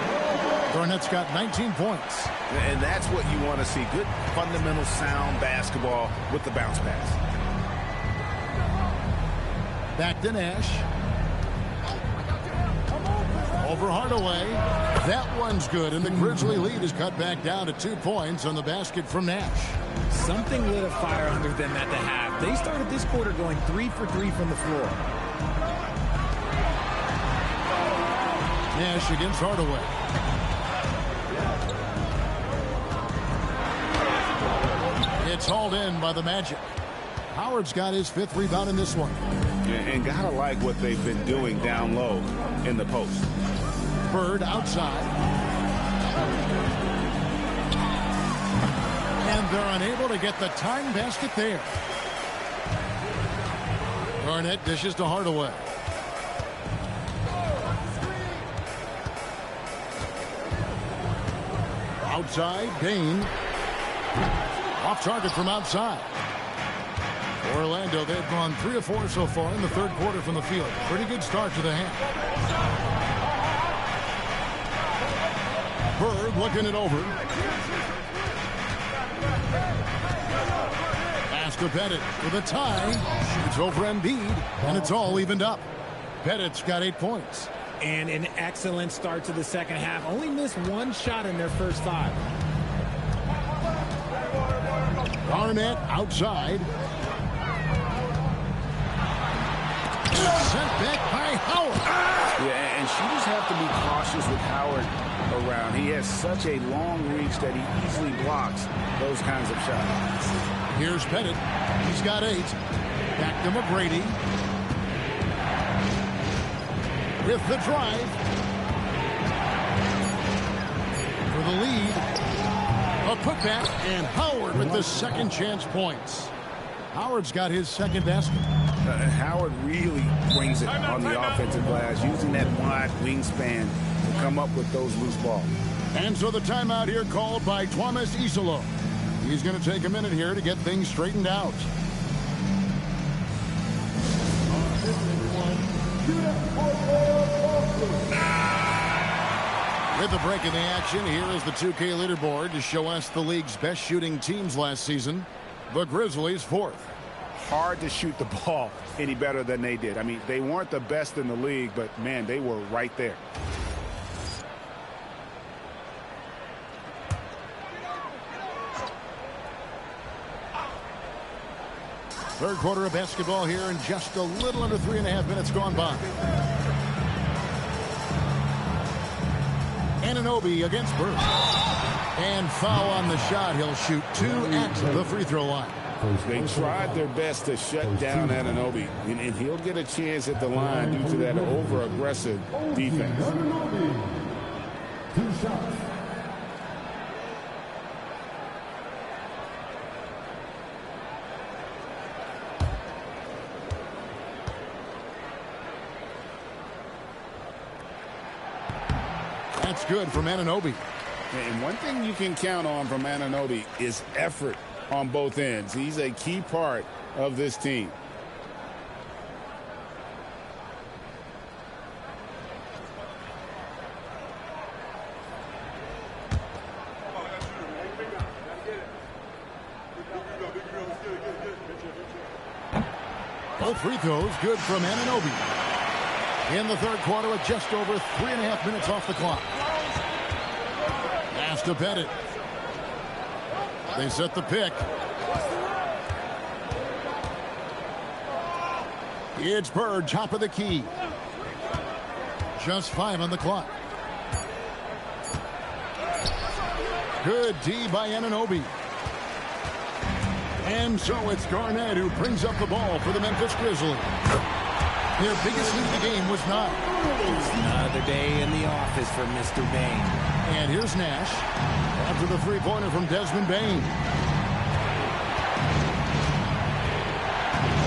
Garnett's got 19 points. And that's what you want to see. Good, fundamental, sound basketball with the bounce pass. Back to Nash. Over Hardaway. That one's good, and the Grizzly lead is cut back down to 2 points on the basket from Nash. Something lit a fire under them at the half. They started this quarter going 3 for 3 from the floor. Nash against Hardaway. It's hauled in by the Magic. Howard's got his 5th rebound in this one. And gotta like what they've been doing down low in the post. Bird outside. And they're unable to get the tying basket there. Garnett dishes to Hardaway. Outside, Bane. Off target from outside. Orlando, they've gone 3 of 4 so far in the 3rd quarter from the field. Pretty good start to the half. Bird looking it over. Pass to Pettit with a tie. Shoots over Embiid, and it's all evened up. Pettit's got 8 points. And an excellent start to the second half. Only missed 1 shot in their first 5. Garnett outside. Sent back by Howard. Yeah, and shooters have to be cautious with Howard around. He has such a long reach that he easily blocks those kinds of shots. Here's Pettit. He's got 8. Back to McGrady. With the drive. For the lead. A putback, and Howard with the second chance points. Howard's got his 2nd basket. Howard really brings it on the offensive glass, using that wide wingspan to come up with those loose balls. And so the timeout here called by Thomas Isolo. He's going to take a minute here to get things straightened out. With the break in the action, here is the 2K leaderboard to show us the league's best shooting teams last season. The Grizzlies 4th. Hard to shoot the ball any better than they did. I mean, they weren't the best in the league, but, man, they were right there. Third quarter of basketball here, and just a little under 3.5 minutes gone by. Anunoby against Bird. And foul on the shot. He'll shoot 2 at the free throw line. They tried their best to shut down Anunoby, and he'll get a chance at the line due to that over-aggressive defense. 2 shots. That's good from Anunoby. And one thing you can count on from Anunoby is effort on both ends. He's a key part of this team. Both free throws good from Anunoby. In the third quarter with just over 3.5 minutes off the clock. Pass to Pettit. They set the pick. It's Bird, top of the key. Just 5 on the clock. Good D by Anunoby. And so it's Garnett who brings up the ball for the Memphis Grizzlies. Their biggest lead of the game was 9. It's another day in the office for Mr. Bane. And here's Nash after the three-pointer from Desmond Bane.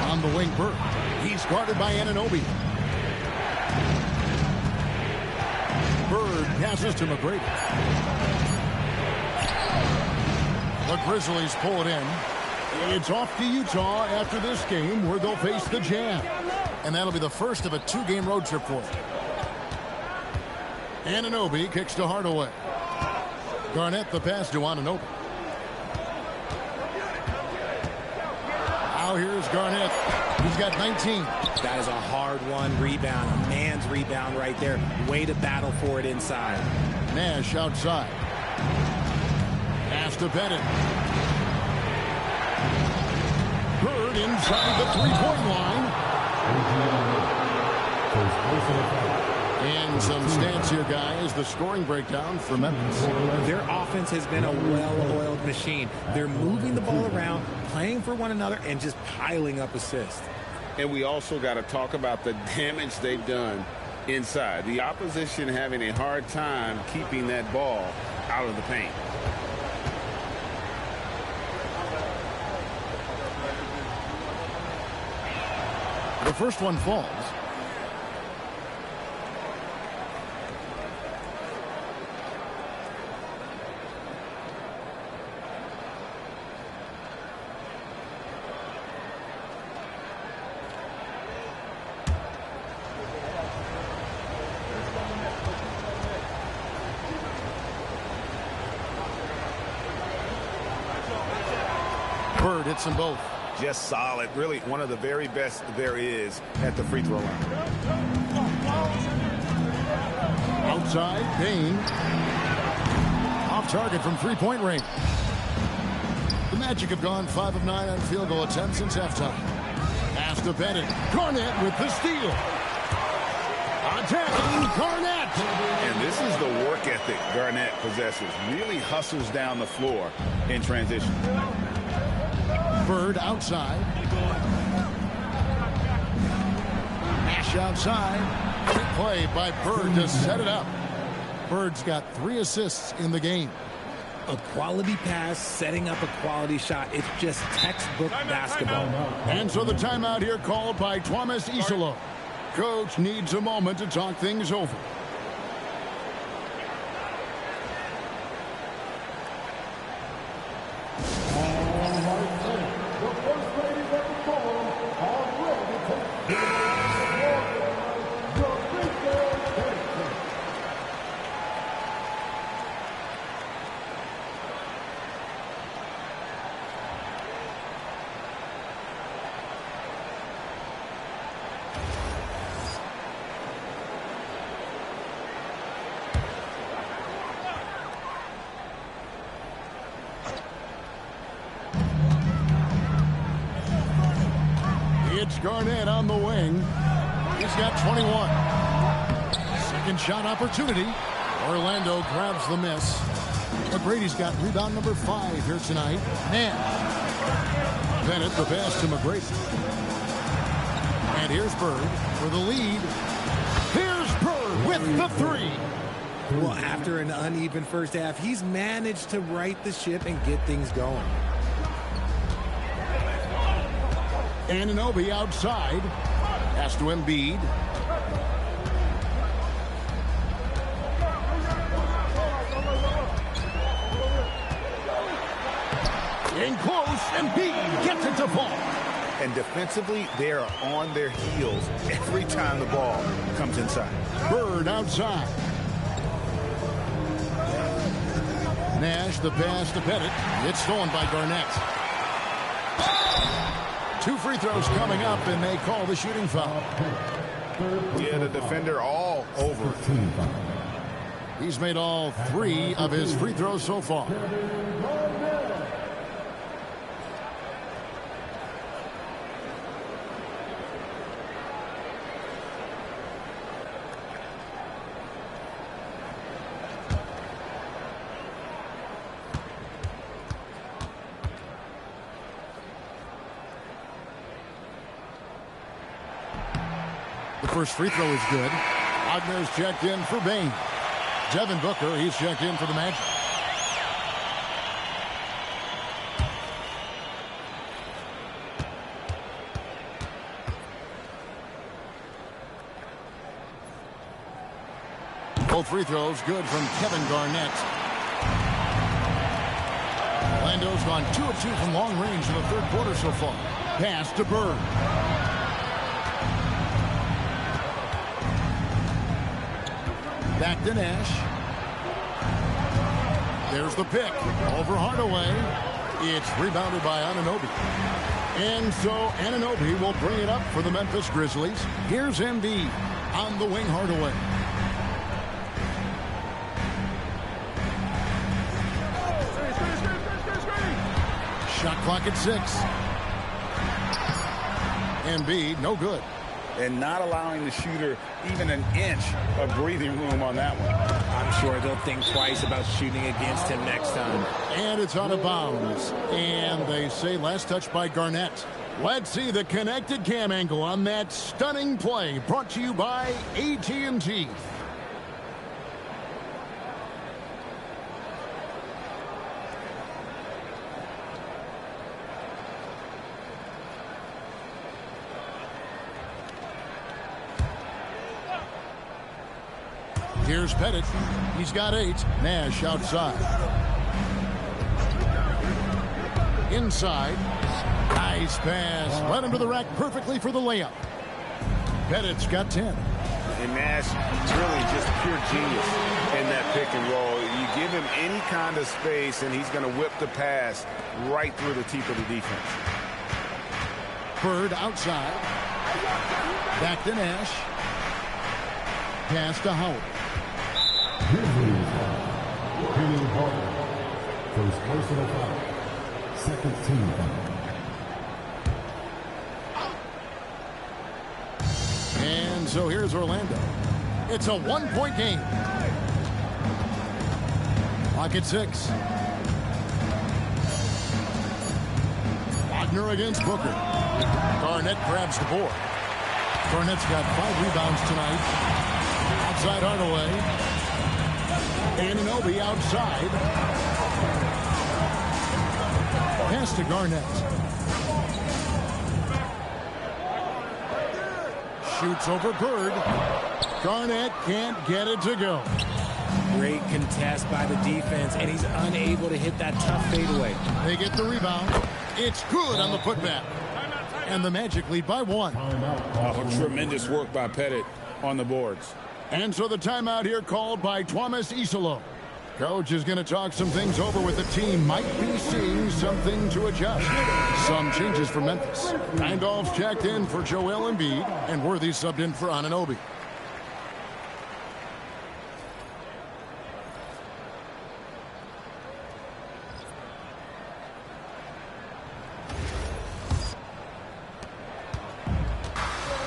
On the wing, Bird. He's guarded by Anunoby. Bird passes to McGrady. The Grizzlies pull it in. It's off to Utah after this game where they'll face the Jazz. And that'll be the first of a 2-game road trip for them. Anunoby kicks to Hardaway. Garnett the pass to Anunoby. Now here's Garnett. He's got 19. That is a hard-won rebound. A man's rebound right there. Way to battle for it inside. Nash outside. Pass to Bennett. Bird inside the three-point line. And some stats here, guys. The scoring breakdown for Memphis. Their offense has been a well-oiled machine. They're moving the ball around, playing for one another, and just piling up assists. And we also got to talk about the damage they've done inside. The opposition having a hard time keeping that ball out of the paint. The first one falls. Bird hits them both. Just solid. Really one of the very best there is at the free throw line. Outside, Bane. Off target from three-point range. The Magic have gone 5 of 9 on field goal attempts since halftime. Pass to Bennett. Garnett with the steal. Attacking Garnett. And this is the work ethic Garnett possesses. Really hustles down the floor in transition. Bird outside. Nash outside. Quick play by Bird to set it up. Bird's got 3 assists in the game. A quality pass, setting up a quality shot. It's just textbook basketball. And so the timeout here called by Thomas Isolo. Coach needs a moment to talk things over. It's Garnett on the wing. He's got 21. Second shot opportunity. Orlando grabs the miss. McGrady's got rebound number 5 here tonight. Nash. Bennett the pass to McGrady. And here's Bird for the lead. Here's Bird with the 3. Well, after an uneven first half, he's managed to right the ship and get things going. Anunoby outside. Pass to Embiid. In close, Embiid gets it to fall. And defensively, they are on their heels every time the ball comes inside. Bird outside. Nash the pass to Bennett. It's stolen by Garnett. 2 free throws coming up, and they call the shooting foul. Yeah, the defender all over. He's made all 3 of his free throws so far. First free throw is good. Wagner's checked in for Bane. Devin Booker, he's checked in for the Magic. Both free throws good from Kevin Garnett. Orlando's gone 2 of 2 from long range in the third quarter so far. Pass to Bird. Back to Nash. There's the pick. Over Hardaway. It's rebounded by Anunoby. And so Anunoby will bring it up for the Memphis Grizzlies. Here's Embiid on the wing. Hardaway. Shot clock at 6. Embiid, no good. And not allowing the shooter even an inch of breathing room on that one. I'm sure they'll think twice about shooting against him next time. And it's out of bounds. And they say last touch by Garnett. Let's see the connected cam angle on that stunning play, brought to you by AT&T. Here's Pettit. He's got 8. Nash outside. Inside. Nice pass. Right under the rack perfectly for the layup. Pettit's got 10. And Nash, really just pure genius in that pick and roll. You give him any kind of space, and he's going to whip the pass right through the teeth of the defense. Bird outside. Back to Nash. Pass to Howard. First personal foul. Second team foul. And so here's Orlando. It's a 1-point game. Clock at 6. Wagner against Booker. Garnett grabs the board. Garnett's got 5 rebounds tonight. Outside Hardaway. Anunoby outside. Pass to Garnett. Shoots over Bird. Garnett can't get it to go. Great contest by the defense, and he's unable to hit that tough fadeaway. They get the rebound. It's good on the putback. And the Magic lead by 1. Oh, tremendous work by Pettit on the boards. And so the timeout here called by Thomas Isolo. Coach is going to talk some things over with the team. Might be seeing something to adjust. Some changes for Memphis. Randolph's checked in for Joel Embiid, and Worthy subbed in for Anunoby.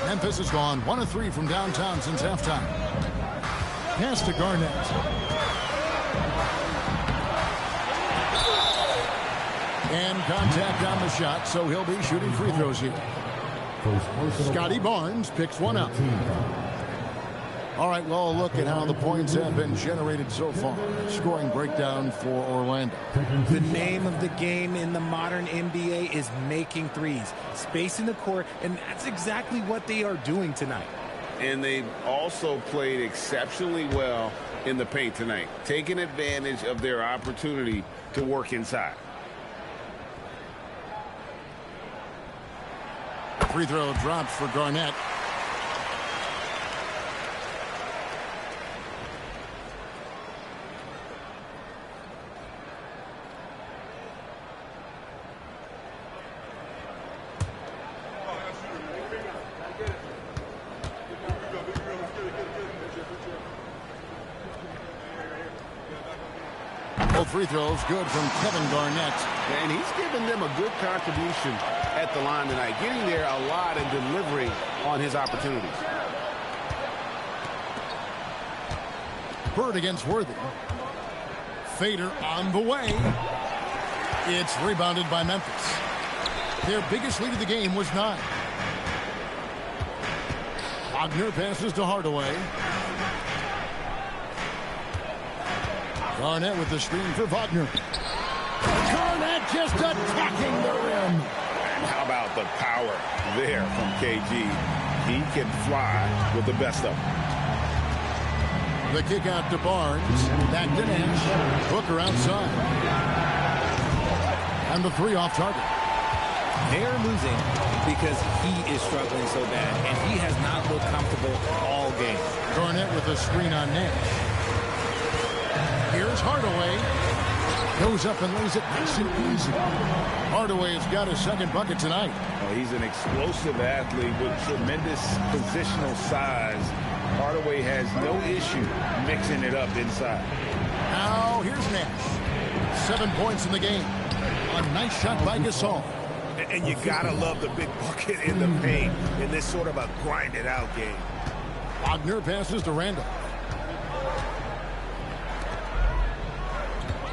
Memphis has gone 1 of 3 from downtown since halftime. Pass to Garnett. And contact on the shot, so he'll be shooting free throws here. Scotty Barnes picks one up. All right, well, a look at how the points have been generated so far. Scoring breakdown for Orlando. The name of the game in the modern NBA is making threes, spacing the court, and that's exactly what they are doing tonight. And they've also played exceptionally well in the paint tonight, taking advantage of their opportunity to work inside. Free throw drops for Garnett. Both free throws good from Kevin Garnett. And he's given them a good contribution at the line tonight, getting there a lot and delivering on his opportunities. Bird against Worthy. Fader on the way. It's rebounded by Memphis. Their biggest lead of the game was 9. Wagner passes to Hardaway. Garnett with the screen for Wagner. Garnett just attacking the rim. And how about the power there from KG? He can fly with the best of them. The kick out to Barnes. Back to Nash. Booker outside. And the three off target. They're losing because he is struggling so bad, and he has not looked comfortable all game. Garnett with a screen on Nash. Here's Hardaway. Goes up and lays it nice and easy. Hardaway has got his second bucket tonight. Well, he's an explosive athlete with tremendous positional size. Hardaway has no issue mixing it up inside. Now here's Nash. 7 points in the game. A nice shot by Gasol. And you gotta love the big bucket in the paint in this sort of a grinded out game. Wagner passes to Randolph.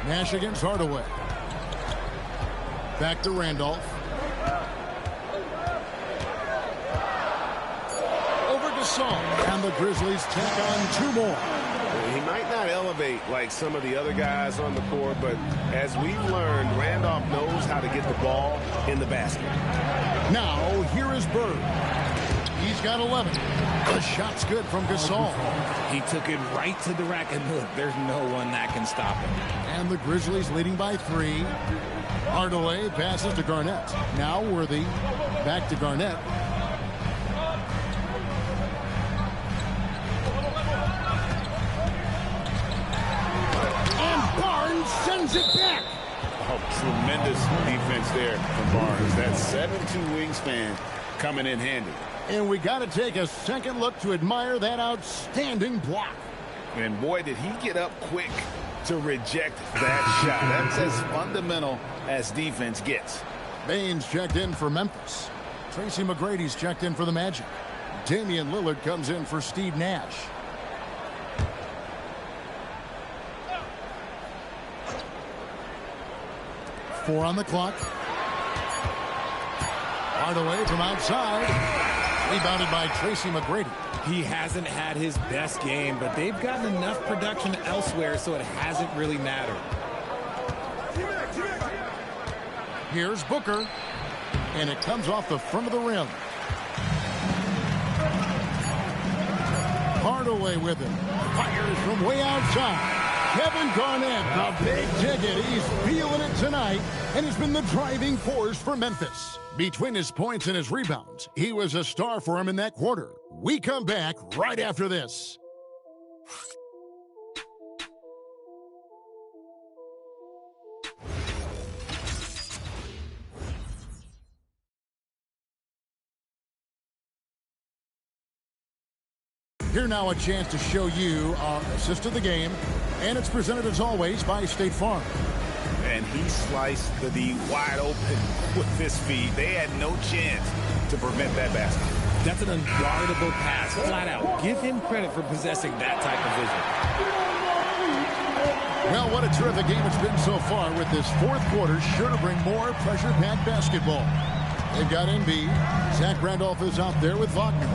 Nash against Hardaway. Back to Randolph. Over Gasol. And the Grizzlies tack on 2 more. He might not elevate like some of the other guys on the court, but as we've learned, Randolph knows how to get the ball in the basket. Now, here is Bird. He's got 11. The shot's good from Gasol. He took it right to the rack, and look, there's no one that can stop him. And the Grizzlies leading by 3. Hardaway passes to Garnett. Now Worthy. Back to Garnett. Sends it back. Oh, tremendous defense there from Barnes. That 7'2" wingspan coming in handy. And we got to take a second look to admire that outstanding block. And boy, did he get up quick to reject that shot. That's as fundamental as defense gets. Baines checked in for Memphis. Tracy McGrady's checked in for the Magic. Damian Lillard comes in for Steve Nash. Four on the clock. Hardaway from outside. Rebounded by Tracy McGrady. He hasn't had his best game, but they've gotten enough production elsewhere, so it hasn't really mattered. Here's Booker. And it comes off the front of the rim. Hardaway with him. Fires from way outside. Kevin Garnett, the big ticket. He's feeling it tonight, and he's been the driving force for Memphis. Between his points and his rebounds, he was a star for him in that quarter. We come back right after this. Here now a chance to show you our assist of the game, and it's presented as always by State Farm. And he sliced the D wide open with his feet. They had no chance to prevent that basket. That's an unguardable pass, flat out. Give him credit for possessing that type of vision. Well, what a terrific game it's been so far, with this fourth quarter sure to bring more pressure-packed basketball. They've got Embiid. Zach Randolph is out there with Wagner.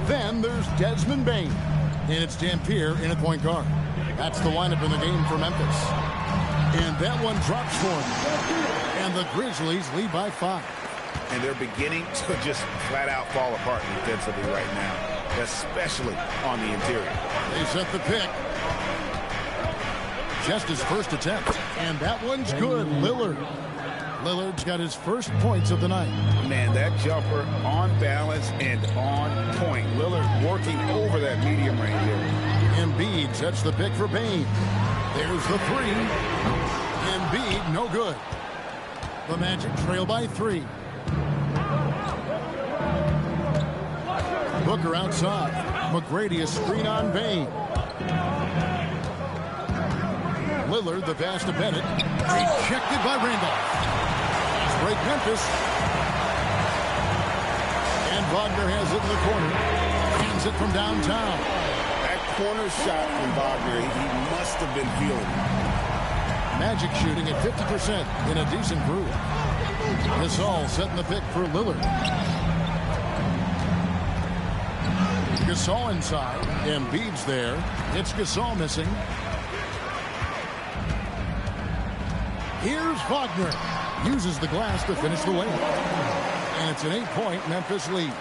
Then there's Desmond Bane. And it's Dampier in at point guard. That's the lineup in the game for Memphis. And that one drops for him. And the Grizzlies lead by 5. And they're beginning to just flat out fall apart defensively right now, especially on the interior. They set the pick. Just his first attempt. And that one's good. Lillard's got his first points of the night. Man, that jumper on balance and on point. Lillard working over that medium range there. Embiid sets the pick for Bane. There's the 3. Embiid, no good. The Magic trail by 3. Booker outside. McGrady a screen on Bane. Lillard, the pass to Bennett. Rejected by Randolph. Break Memphis. And Wagner has it in the corner. Hands it from downtown. That corner shot from Wagner, he must have been feeling it. Magic shooting at 50% in a decent groove. Gasol setting the pick for Lillard. Gasol inside. Embiid's there. It's Gasol missing. Here's Wagner. Uses the glass to finish the layup. And it's an 8-point Memphis lead.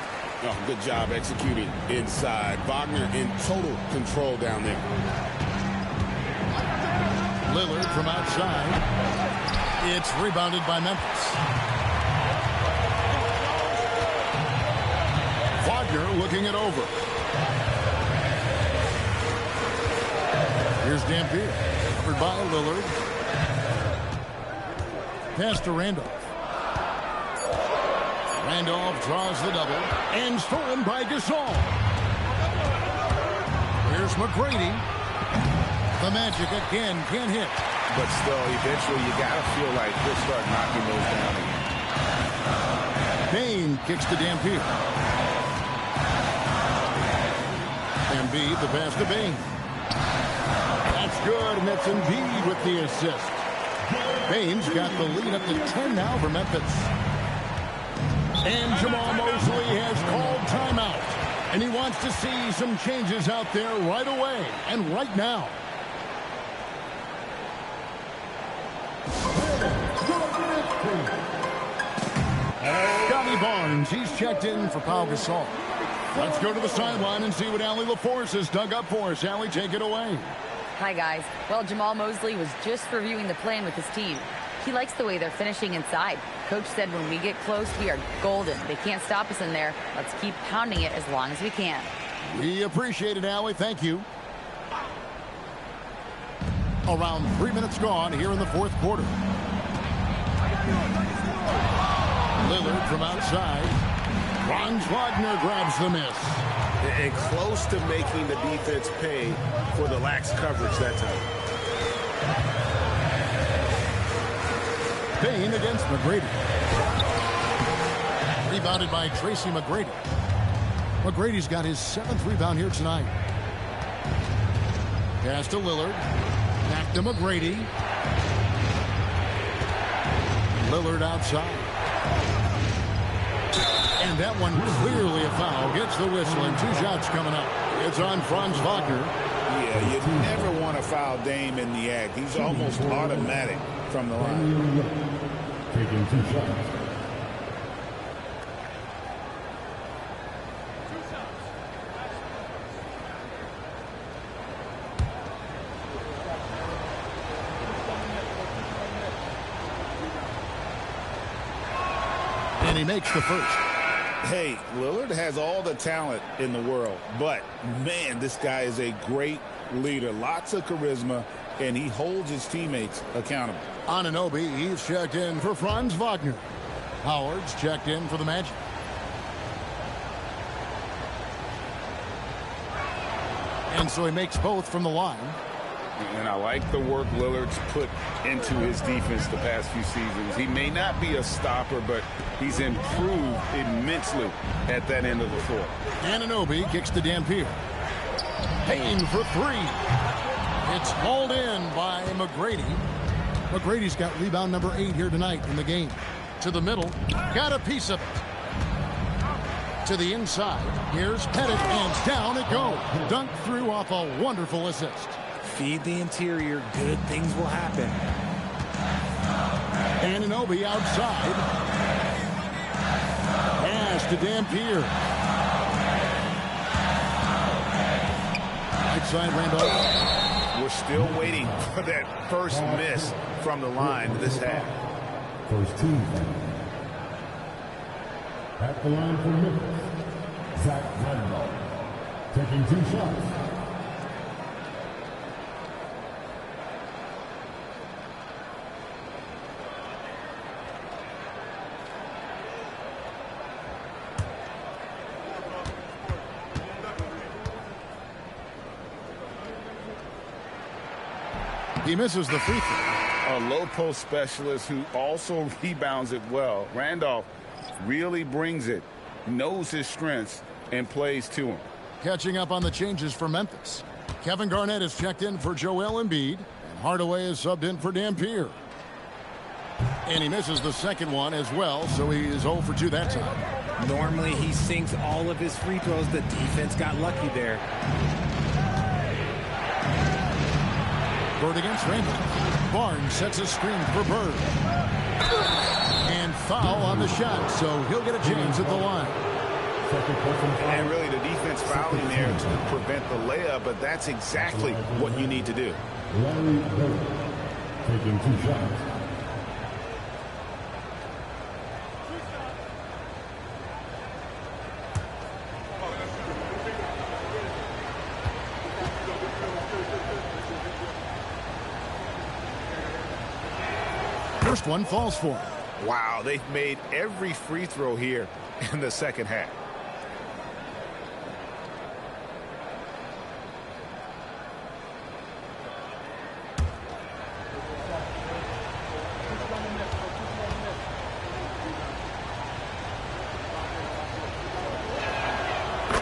Oh, good job executing inside. Wagner in total control down there. Lillard from outside. It's rebounded by Memphis. Wagner looking it over. Here's Dampier. Covered by Lillard. Pass to Randolph. Randolph draws the double. And stolen by Gasol. Here's McGrady. The Magic again can't hit. But still, eventually, you got to feel like he'll start knocking those down again. Bane kicks to Dampier. Embiid, the pass to Bane. That's good, and it's Embiid with the assist. Bane's got the lead up to 10 now for Memphis. And Jamal Mosley has called timeout. And he wants to see some changes out there right away and right now. Scotty Barnes, he's checked in for Pau Gasol. Let's go to the sideline and see what Allie LaForce has dug up for us. Allie, take it away. Hi, guys. Well, Jamal Mosley was just reviewing the plan with his team. He likes the way they're finishing inside. Coach said when we get close, we are golden. They can't stop us in there. Let's keep pounding it as long as we can. We appreciate it, Allie. Thank you. Around 3 minutes gone here in the fourth quarter. Lillard from outside. Franz Wagner grabs the miss. And close to making the defense pay for the lax coverage that time. Bane against McGrady. Rebounded by Tracy McGrady. McGrady's got his 7th rebound here tonight. Pass to Lillard. Back to McGrady. Lillard outside. And that one clearly a foul. Gets the whistle and 2 shots coming up. It's on Franz Wagner. Yeah, you never want to foul Dame in the act. He's almost automatic from the line. Taking 2 shots. And he makes the first. Hey, Lillard has all the talent in the world, but, man, this guy is a great leader. Lots of charisma, and he holds his teammates accountable. Anunoby, he's checked in for Franz Wagner. Howard's checked in for the Magic. And so he makes both from the line. And I like the work Lillard's put into his defense the past few seasons. He may not be a stopper, but he's improved immensely at that end of the floor. Anunoby kicks to Dampier. Payne for 3. It's hauled in by McGrady. McGrady's got rebound number 8 here tonight in the game. To the middle. Got a piece of it. To the inside. Here's Pettit, and down it goes. Dunked through off a wonderful assist. Feed the interior. Good things will happen. Anunoby outside. Pass to Dampier. Right side, Randolph. We're still waiting for that first miss from the line this half. First team. At the line for Memphis, Zach Randolph. Taking 2 shots. He misses the free throw. A low post specialist who also rebounds it well. Randolph really brings it, knows his strengths, and plays to him. Catching up on the changes for Memphis. Kevin Garnett is checked in for Joel Embiid, and Hardaway is subbed in for Dampier. And he misses the second one as well, so he is 0 for 2 that time. Normally, he sinks all of his free throws. The defense got lucky there. Bird against Randolph. Barnes sets a screen for Bird. And foul on the shot, so he'll get a chance at the line. And really, the defense fouling there to prevent the layup, but that's exactly what you need to do. Larry Bird taking 2 shots. First one falls for him. Wow, they've made every free throw here in the second half.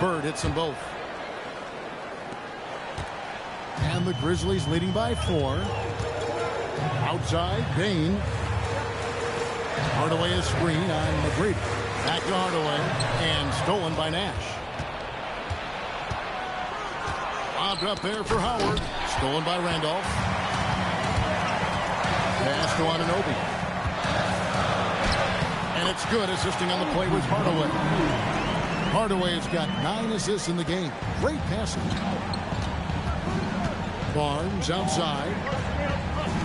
Bird hits them both. And the Grizzlies leading by 4. Outside, Bain. Hardaway is screen on McGrady. Back to Hardaway. And stolen by Nash. Lobbed up there for Howard. Stolen by Randolph. Pass to Anunoby. And it's good. Assisting on the play was Hardaway. Hardaway's got 9 assists in the game. Great passing. Barnes outside.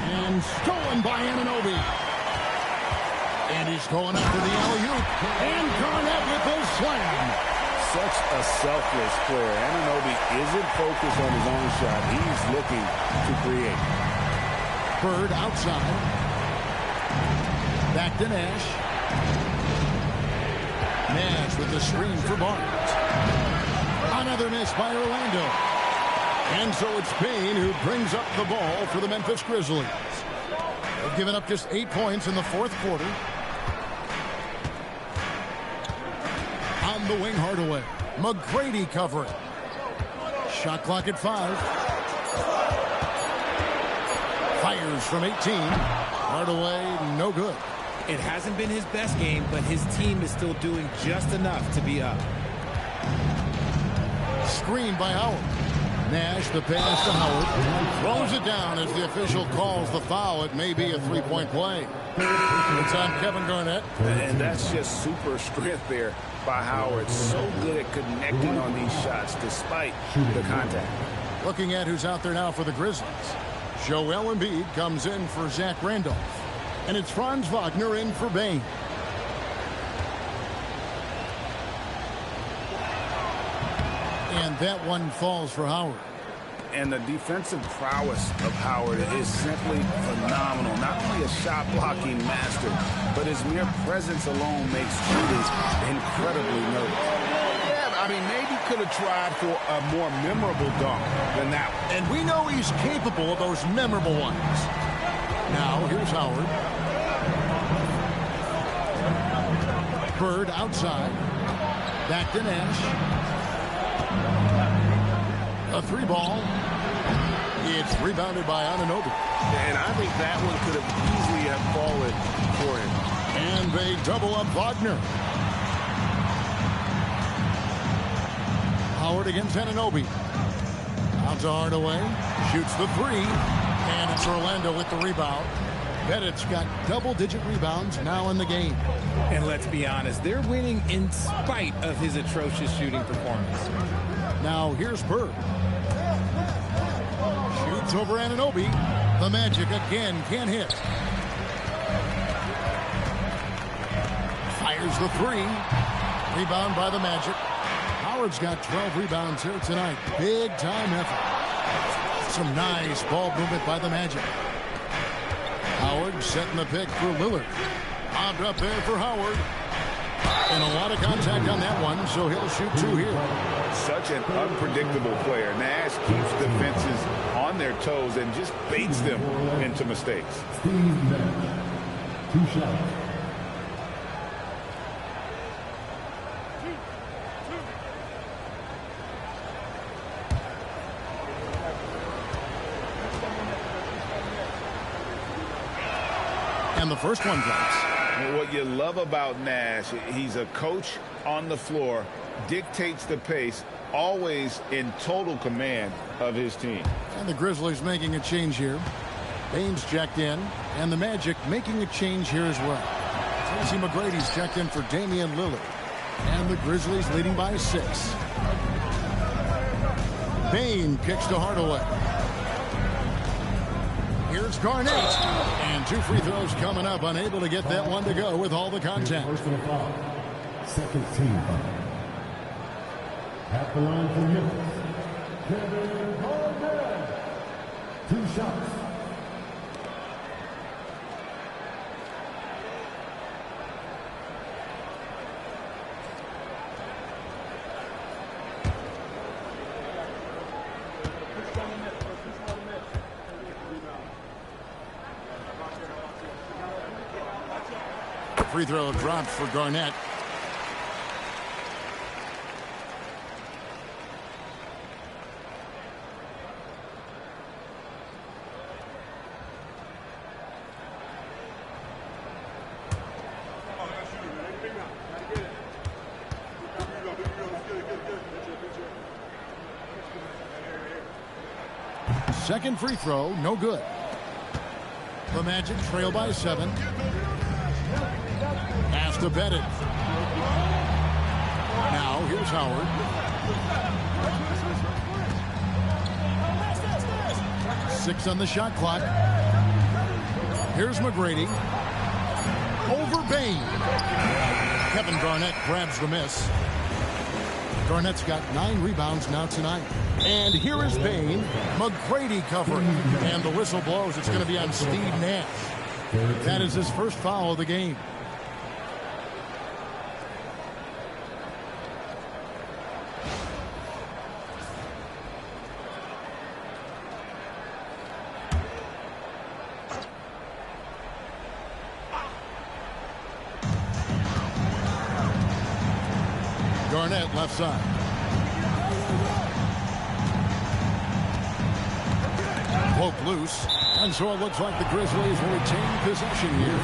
And stolen by Anunoby. And he's going after the alley-oop. And Garnett with a slam. Such a selfless player. Anunoby isn't focused on his own shot. He's looking to create. Bird outside. Back to Nash. Nash with the screen for Barnes. Another miss by Orlando. And so it's Payne who brings up the ball for the Memphis Grizzlies. They've given up just 8 points in the fourth quarter. On the wing, Hardaway. McGrady covering. Shot clock at 5. Fires from 18. Hardaway, no good. It hasn't been his best game, but his team is still doing just enough to be up. Screen by Howard. Nash, the pass to Howard. Throws it down as the official calls the foul. It may be a three-point play. It's on Kevin Garnett. And that's just super strength there by Howard. So good at connecting on these shots despite the contact. Looking at who's out there now for the Grizzlies. Joel Embiid comes in for Zach Randolph. And it's Franz Wagner in for Bain. And that one falls for Howard. And the defensive prowess of Howard is simply phenomenal. Not only a shot-blocking master, but his mere presence alone makes shooters incredibly nervous. Yeah, I mean, maybe could have tried for a more memorable dunk than that one. And we know he's capable of those memorable ones. Now, here's Howard. Bird outside. Back to Nash. A 3-ball. It's rebounded by Anunoby. And I think that one could have easily have fallen for him. And they double up Wagner. Howard against Anunoby. Out to Hardaway. Shoots the 3. And it's Orlando with the rebound. Bennett's got double-digit rebounds now in the game. And let's be honest, they're winning in spite of his atrocious shooting performance. Now here's Bird. Shoots over Anunoby. The Magic again can't hit. Fires the 3. Rebound by the Magic. Howard's got 12 rebounds here tonight. Big time effort. Some nice ball movement by the Magic. Howard setting the pick for Lillard. Bobbed up there for Howard. And a lot of contact on that one, so he'll shoot 2 here. Such an unpredictable player. Nash keeps defenses on their toes and just baits them into mistakes. Steve Nash, 2 shots. And the first one drops. What you love about Nash, he's a coach on the floor, dictates the pace, always in total command of his team. And the Grizzlies making a change here. Baines checked in, and the Magic making a change here as well. Tracy McGrady's checked in for Damian Lillard. And the Grizzlies leading by 6. Bane kicks to Hardaway. Here's Garnett. And 2 free throws coming up. Unable to get that one to go with all the contact. Personal foul. Second team foul. At the line for Memphis, Kevin Garnett. 2 shots. Free throw dropped for Garnett. Second free throw, no good. The Magic trail by 7. Has to bet it. Now, here's Howard. Six on the shot clock. Here's McGrady. Over Bane. Kevin Garnett grabs the miss. Garnett's got 9 rebounds now tonight. And here is Bane. McGrady covering. And the whistle blows. It's going to be on Steve Nash. That is his first foul of the game. Garnett left side. Poke loose. And so it looks like the Grizzlies will retain possession here.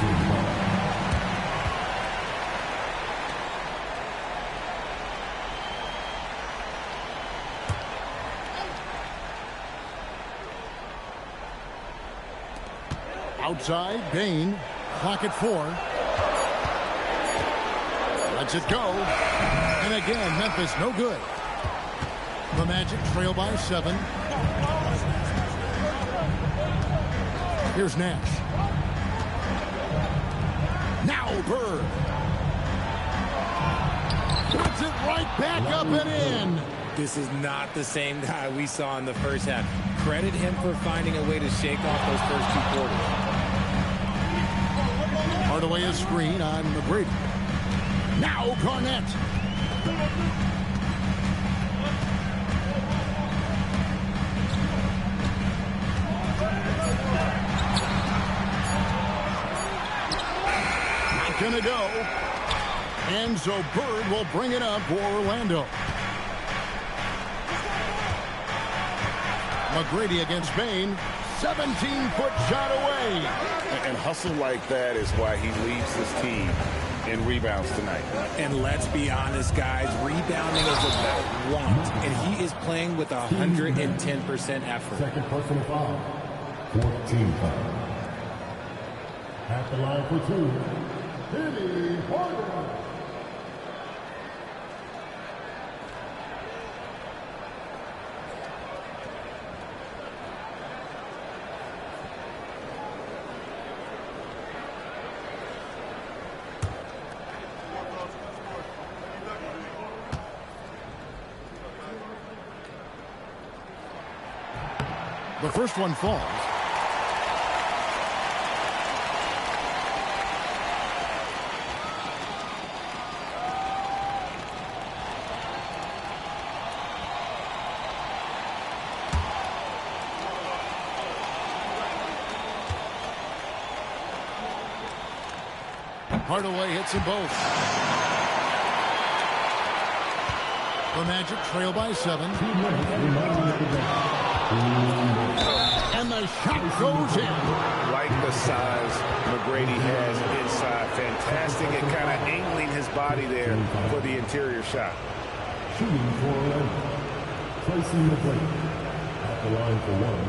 Outside, Bane. Clock at 4. Lets it go. And again, Memphis no good. The Magic trail by 7. Here's Nash. Now Bird. Puts it right back up and in. This is not the same guy we saw in the first half. Credit him for finding a way to shake off those first 2 quarters. Hardaway a screen on McGrady. Now Garnett. Not gonna go. And so Bird will bring it up for Orlando. McGrady against Bane. 17-foot shot away. And hustle like that is why he leads his team in rebounds tonight. And let's be honest, guys, rebounding is about want, and he is playing with 110% effort. Second personal foul. 14 foul. At the line for 2, Billy Porter. The first one falls. Hardaway hits them both. The Magic trail by 7. And the shot goes in. Like the size McGrady has inside. Fantastic at kind of angling his body there for the interior shot. Shooting for 11. Placing the plate at the line for one.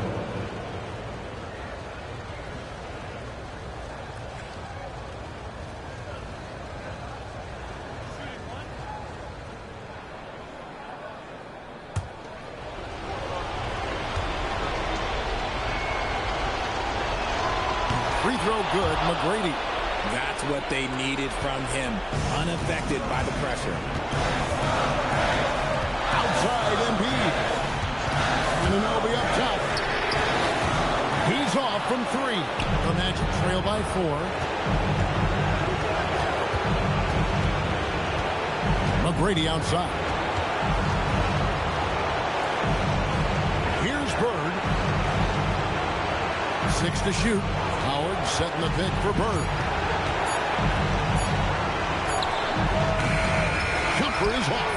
Free throw good, McGrady. That's what they needed from him, unaffected by the pressure. Outside Embiid. Anunoby up top. He's off from three. The Magic trail by 4. McGrady outside. Here's Bird. 6 to shoot. Howard setting the pick for Bird. Jumper is off.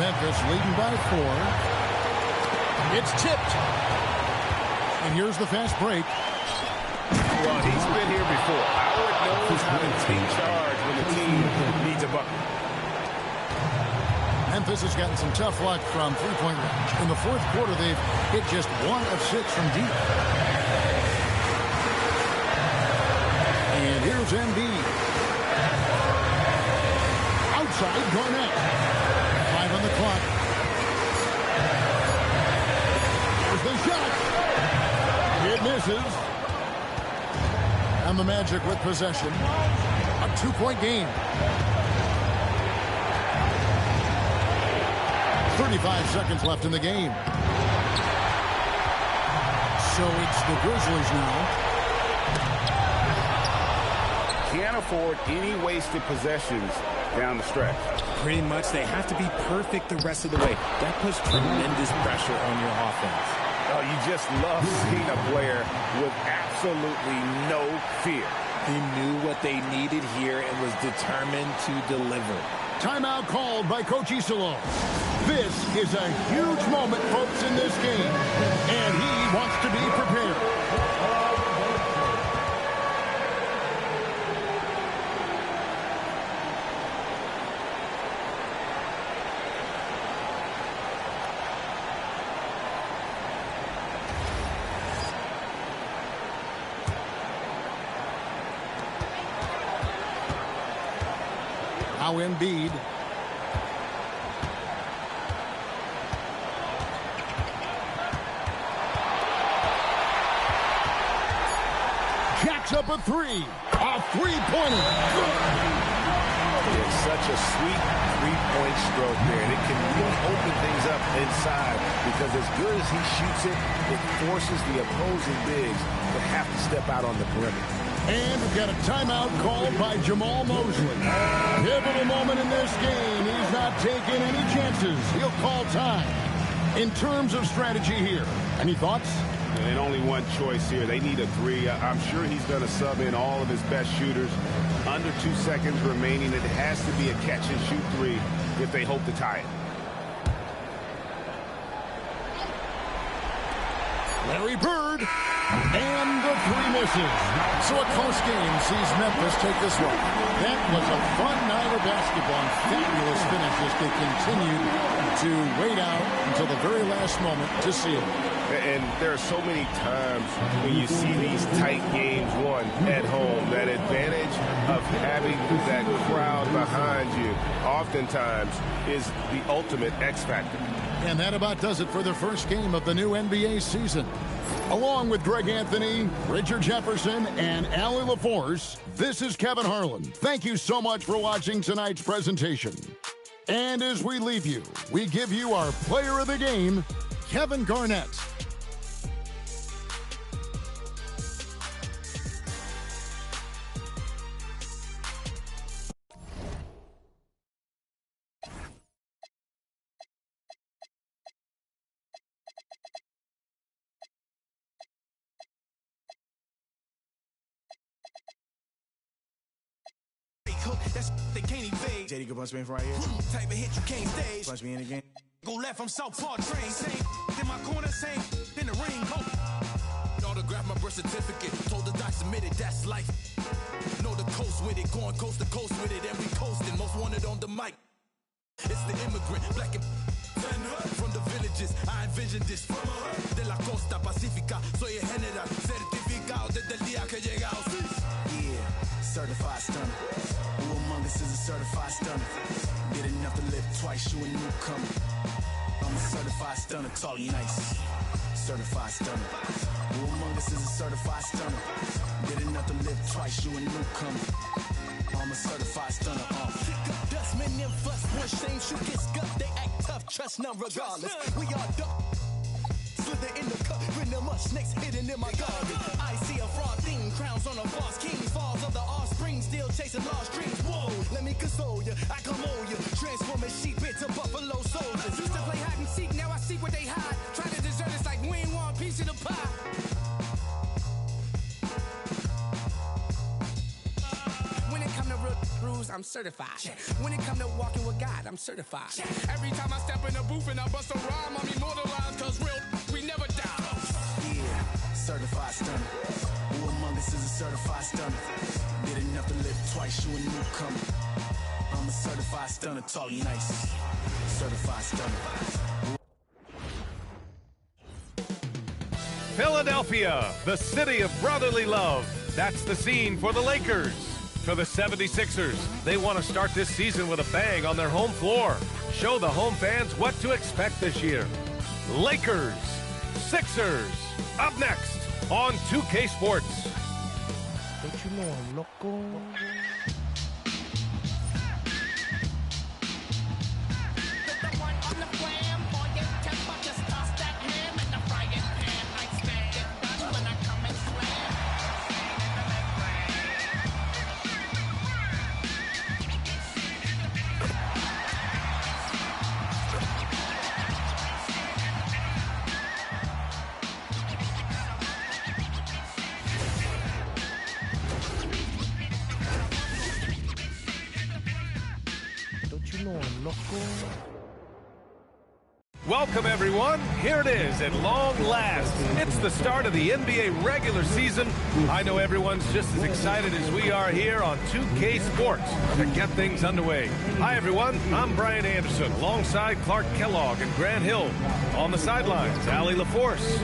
Memphis leading by 4. It's tipped. And here's the fast break. Well, he's been here before. Howard knows how to take charge when the team needs a bucket. Memphis has gotten some tough luck from three-point range. In the fourth quarter, they've hit just 1 of 6 from deep. And here's Embiid. Outside, Garnett. 5 on the clock. There's the shot. It misses. And the Magic with possession. A 2-point game. 35 seconds left in the game. So it's the Grizzlies now. Can't afford any wasted possessions down the stretch. Pretty much, they have to be perfect the rest of the way. That puts tremendous pressure on your offense. Oh, you just love seeing a player with absolutely no fear. He knew what they needed here and was determined to deliver. Timeout called by Coach Iserlohn. This is a huge moment, folks, in this game. And he wants to be prepared. Now Embiid. Jacks up a 3. A three-pointer. It's such a sweet three-point stroke there. And it can really open things up inside because as good as he shoots it, it forces the opposing bigs to have to step out on the perimeter. And we've got a timeout called by Jamal Mosley. Pivotal moment in this game. He's not taking any chances. He'll call time. In terms of strategy here, any thoughts? And only one choice here. They need a 3. I'm sure he's going to sub in all of his best shooters. Under 2 seconds remaining. It has to be a catch-and-shoot 3 if they hope to tie it. Larry Bird. And the 3 misses. So a close game sees Memphis take this one. That was a fun night of basketball and fabulous finish as they continued to wait out until the very last moment to seal it. And there are so many times when you see these tight games won at home, that advantage of having that crowd behind you oftentimes is the ultimate X factor. And that about does it for the first game of the new NBA season. Along with Greg Anthony, Richard Jefferson, and Allie LaForce, this is Kevin Harlan. Thank you so much for watching tonight's presentation. And as we leave you, we give you our player of the game, Kevin Garnett. That's they can't evade. JD, go punch me in from right here. Type of hit you can't stage. Punch me in again. Go left, I'm Southpaw train. Same in my corner, same in the ring. Go. Autograph my birth certificate. Told the doc submitted, that's life. Know the coast with it, going coast to coast with it, and we coasting. Most wanted on the mic. It's the immigrant, black and from the villages. I envisioned this de la costa pacífica. Soy el general, certificado desde el día que llegamos. Yeah, certified stunner. Who among us is a certified stunner? Get enough to live twice, you a newcomer. I'm a certified stunner, tall and nice. Certified stunner. Who among us is a certified stunner? Get enough to live twice, you a newcomer. I'm a certified stunner. Dustmen and fuss, one shame, shoot get scuffed. They act tough, trust none regardless. We are duck. Slither in the cup, with much snakes hidden in my garden. I see a fraud theme, crowns on a false king. Falls of the offspring, still chasing lost dreams. Whoa, let me console you, I come on you. Transforming sheep into buffalo soldiers. Used to play hide and seek, now I seek what they hide. Try to desert us like we ain't want a piece of the pie. I'm certified. When it come to walking with God, I'm certified. Every time I step in the booth and I bust a rhyme, I'm immortalized, cause real, we never die. Yeah, certified stunner. Who among us is a certified stunner? Did enough to live twice, you a newcomer. I'm a certified stunner, tall and nice. Certified stunner. Philadelphia, the city of brotherly love. That's the scene for the Lakers. For the 76ers, they want to start this season with a bang on their home floor. Show the home fans what to expect this year. Lakers, Sixers, up next on 2K Sports. Don't you know I'm loco? Welcome, everyone. Here it is at long last. It's the start of the NBA regular season. I know everyone's just as excited as we are here on 2K Sports to get things underway. Hi, everyone. I'm Brian Anderson alongside Clark Kellogg and Grant Hill. On the sidelines, Allie LaForce.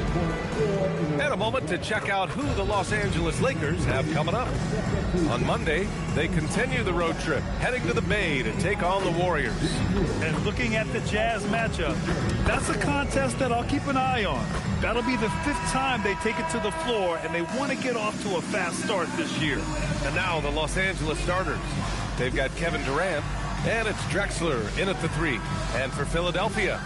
And a moment to check out who the Los Angeles Lakers have coming up. On Monday, they continue the road trip, heading to the Bay to take on the Warriors. And looking at the Jazz matchup, that's a contest that I'll keep an eye on. That'll be the 5th time they take it to the floor, and they want to get off to a fast start this year. And now the Los Angeles starters. They've got Kevin Durant, and it's Drexler in at the 3. And for Philadelphia,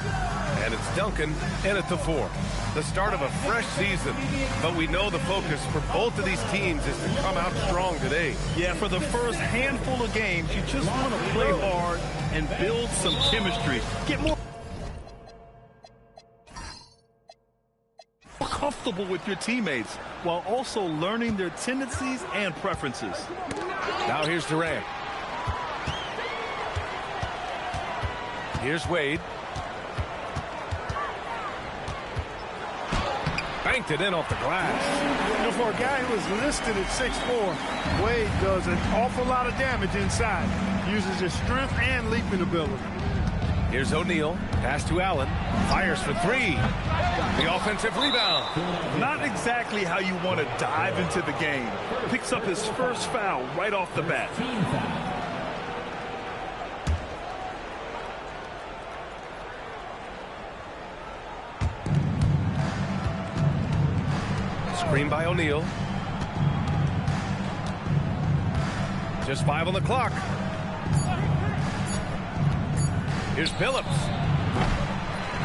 and it's Duncan in at the 4. The start of a fresh season, but we know the focus for both of these teams is to come out strong today. Yeah, for the first handful of games, you just want to play hard and build some chemistry. Get more comfortable with your teammates while also learning their tendencies and preferences. Now here's Durant. Here's Wade. Banked it in off the glass. You know, for a guy who is listed at 6'4", Wade does an awful lot of damage inside. Uses his strength and leaping ability. Here's O'Neal. Pass to Allen. Fires for 3. The offensive rebound. Not exactly how you want to dive into the game. Picks up his first foul right off the bat. Screen by O'Neal. Just 5 on the clock. Here's Phillips.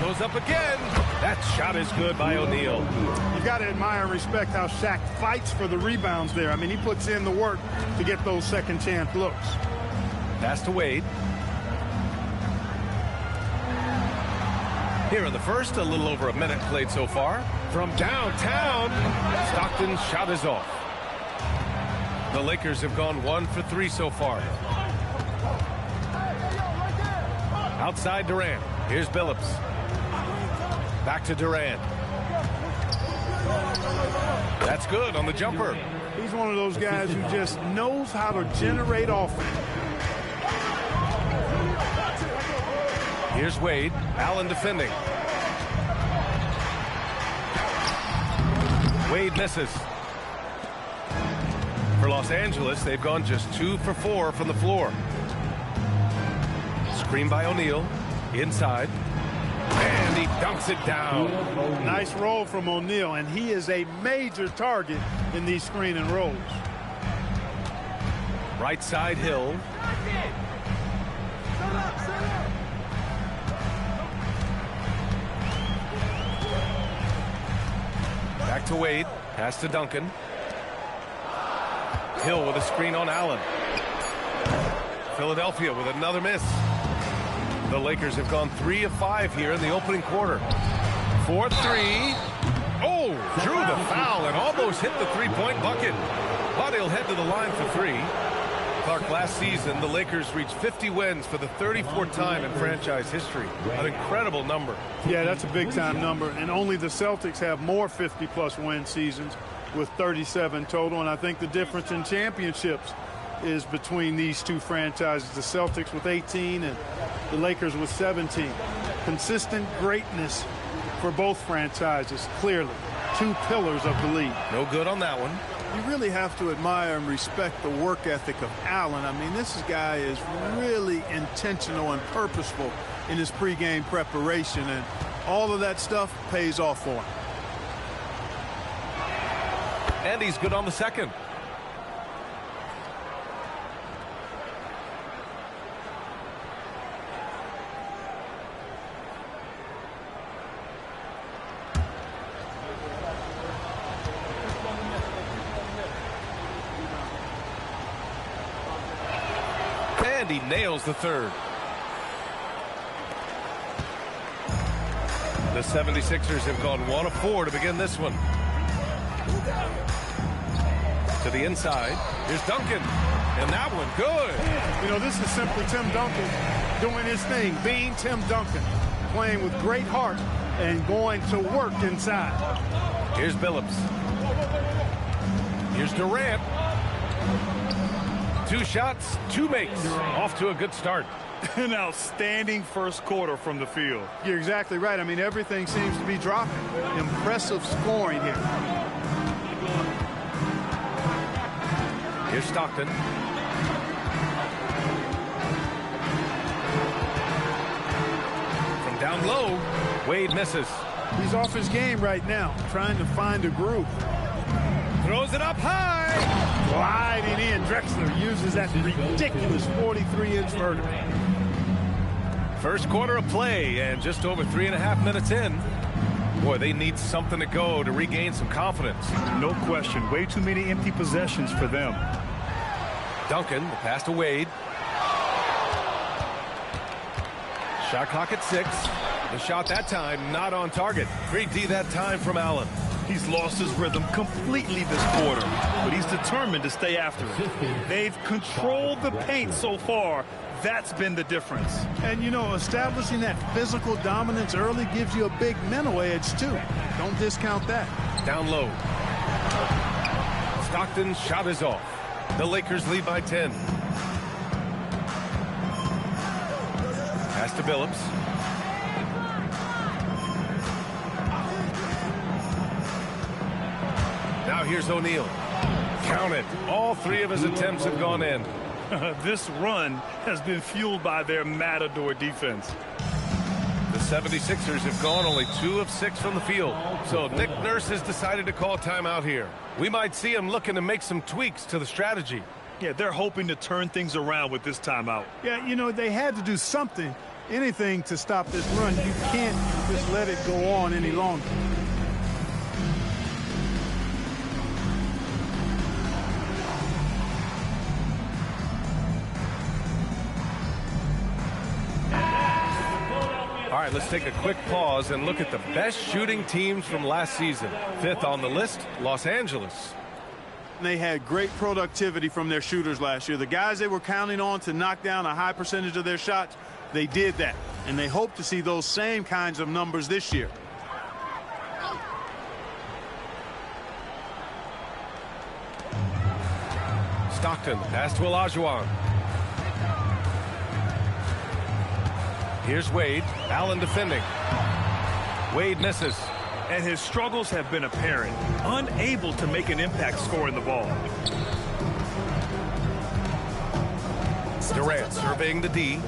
Goes up again. That shot is good by O'Neal. You've got to admire and respect how Shaq fights for the rebounds there. I mean, he puts in the work to get those second chance looks. Pass to Wade. Here in the first, a little over a minute played so far. From downtown, Stockton's shot is off. The Lakers have gone 1 for 3 so far. Outside Durant. Here's Billups. Back to Durant. That's good on the jumper. He's one of those guys who just knows how to generate offense. Here's Wade. Allen defending. Wade misses. For Los Angeles, they've gone just 2 for 4 from the floor. Screen by O'Neal. Inside. And he dunks it down. Nice roll from O'Neal, and he is a major target in these screen and rolls. Right side, Hill. Back to Wade. Pass to Duncan. Hill with a screen on Allen. Philadelphia with another miss. The Lakers have gone 3 of 5 here in the opening quarter. 4-3. Oh, drew the foul and almost hit the three-point bucket. But he'll head to the line for 3. Clark, last season, the Lakers reached 50 wins for the 34th time in franchise history. An incredible number. Yeah, that's a big-time number. And only the Celtics have more 50-plus win seasons with 37 total. And I think the difference in championships is between these two franchises, the Celtics with 18 and the Lakers with 17. Consistent greatness for both franchises, clearly. 2 pillars of the league. No good on that one. You really have to admire and respect the work ethic of Allen. I mean, this guy is really intentional and purposeful in his pregame preparation, and all of that stuff pays off for him. And he's good on the second. And he nails the third. The 76ers have gone 1 of 4 to begin this one. To the inside. Here's Duncan. And that one, good. You know, this is simply Tim Duncan doing his thing, being Tim Duncan, playing with great heart and going to work inside. Here's Billups. Here's Durant. 2 shots, 2 makes. Off to a good start. An outstanding first quarter from the field. You're exactly right. I mean, everything seems to be dropping. Impressive scoring here. Here's Stockton. From down low, Wade misses. He's off his game right now, trying to find a groove. Throws it up high. Gliding in. Drexler uses that ridiculous 43-inch vertical. First quarter of play and just over 3.5 minutes in. Boy, they need something to go to regain some confidence. No question. Way too many empty possessions for them. Duncan, the pass to Wade. Shot clock at 6. The shot that time not on target. Great D that time from Allen. He's lost his rhythm completely this quarter, but he's determined to stay after it. They've controlled the paint so far. That's been the difference. And, you know, establishing that physical dominance early gives you a big mental edge, too. Don't discount that. Down low. Stockton's shot is off. The Lakers lead by 10. Pass to Billups. Now here's O'Neal. Count it. All 3 of his attempts have gone in. This run has been fueled by their matador defense. The 76ers have gone only 2 of 6 from the field. So Nick Nurse has decided to call timeout here. We might see him looking to make some tweaks to the strategy. Yeah, they're hoping to turn things around with this timeout. Yeah, you know, they had to do something, anything to stop this run. You can't just let it go on any longer. All right, let's take a quick pause and look at the best shooting teams from last season. 5th on the list, Los Angeles. They had great productivity from their shooters last year. The guys they were counting on to knock down a high percentage of their shots they did that, and they hope to see those same kinds of numbers this year. Stockton, pass to Olajuwon. Here's Wade. Allen defending. Wade misses. And his struggles have been apparent. Unable to make an impact scoring the ball. Durant surveying the D.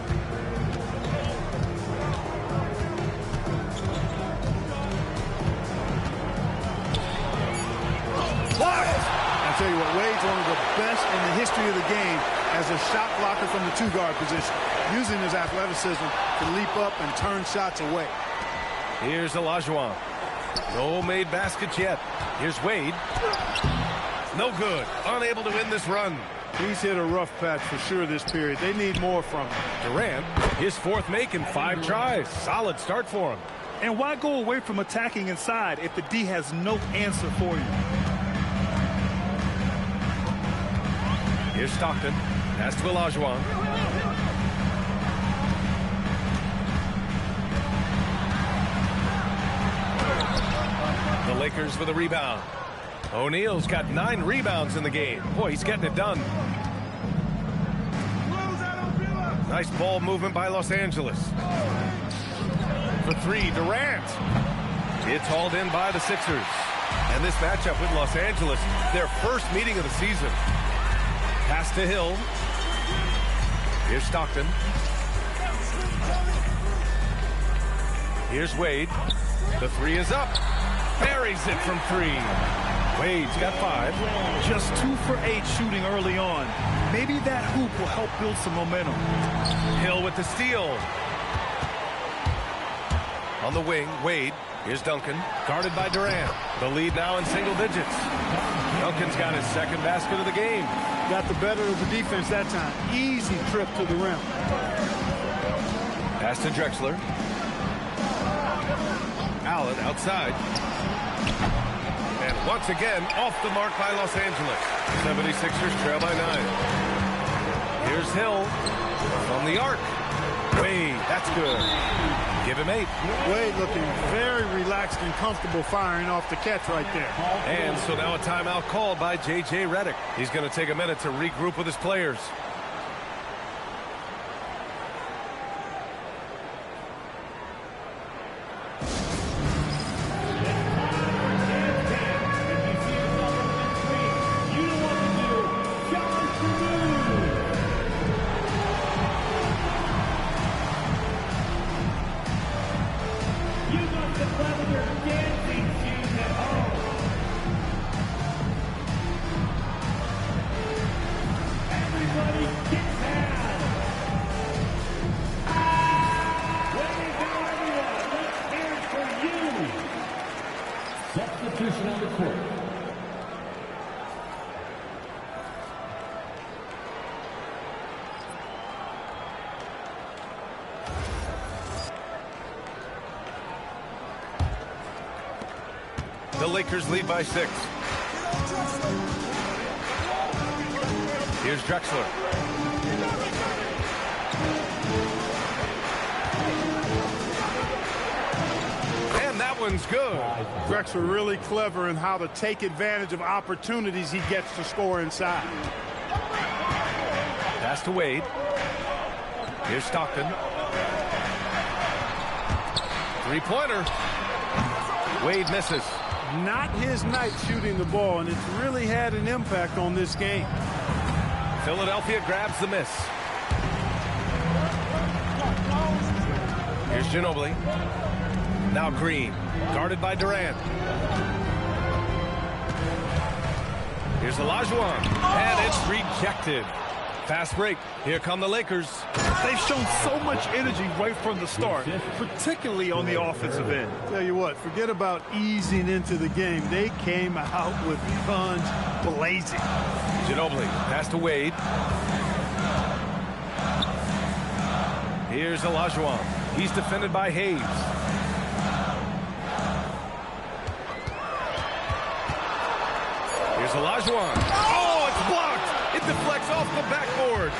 I tell you what, Wade's one of the best in the history of the game as a shot blocker from the two-guard position, using his athleticism to leap up and turn shots away. Here's Olajuwon. No made baskets yet. Here's Wade. No good. Unable to win this run. He's hit a rough patch for sure this period. They need more from him. Durant, his fourth make in 5 tries. Solid start for him. And why go away from attacking inside if the D has no answer for you? Here's Stockton. Pass to Olajuwon. The Lakers with a rebound. O'Neal's got 9 rebounds in the game. Boy, he's getting it done. Nice ball movement by Los Angeles. For 3, Durant. It's hauled in by the Sixers. And this matchup with Los Angeles, their first meeting of the season. Pass to Hill. Here's Stockton. Here's Wade. The 3 is up. Buries it from 3. Wade's got 5. Just 2 for 8 shooting early on. Maybe that hoop will help build some momentum. Hill with the steal. On the wing, Wade. Here's Duncan. Guarded by Durant. The lead now in single digits. Duncan's got his second basket of the game. Got the better of the defense that time. Easy trip to the rim. Pass to Drexler. Allen outside. And once again, off the mark by Los Angeles. 76ers trail by 9. Here's Hill from the arc. Wade, that's good. Give him 8. Wade looking very relaxed and comfortable firing off the catch right there. And so now a timeout called by J.J. Redick. He's going to take a minute to regroup with his players. The Lakers lead by 6. Here's Drexler. And that one's good. Drexler really clever in how to take advantage of opportunities he gets to score inside. Pass to Wade. Here's Stockton. 3-pointer. Wade misses. Not his night shooting the ball, and it's really had an impact on this game. Philadelphia grabs the miss. Here's Ginobili. Now Green, guarded by Durant. Here's Olajuwon, and it's rejected. Fast break. Here come the Lakers. They've shown so much energy right from the start, particularly on the offensive end. Tell you what, forget about easing into the game. They came out with guns blazing. Ginobili, pass to Wade. Here's Olajuwon. He's defended by Hayes. Here's Olajuwon. Oh, it's blocked. It deflects off the backboard.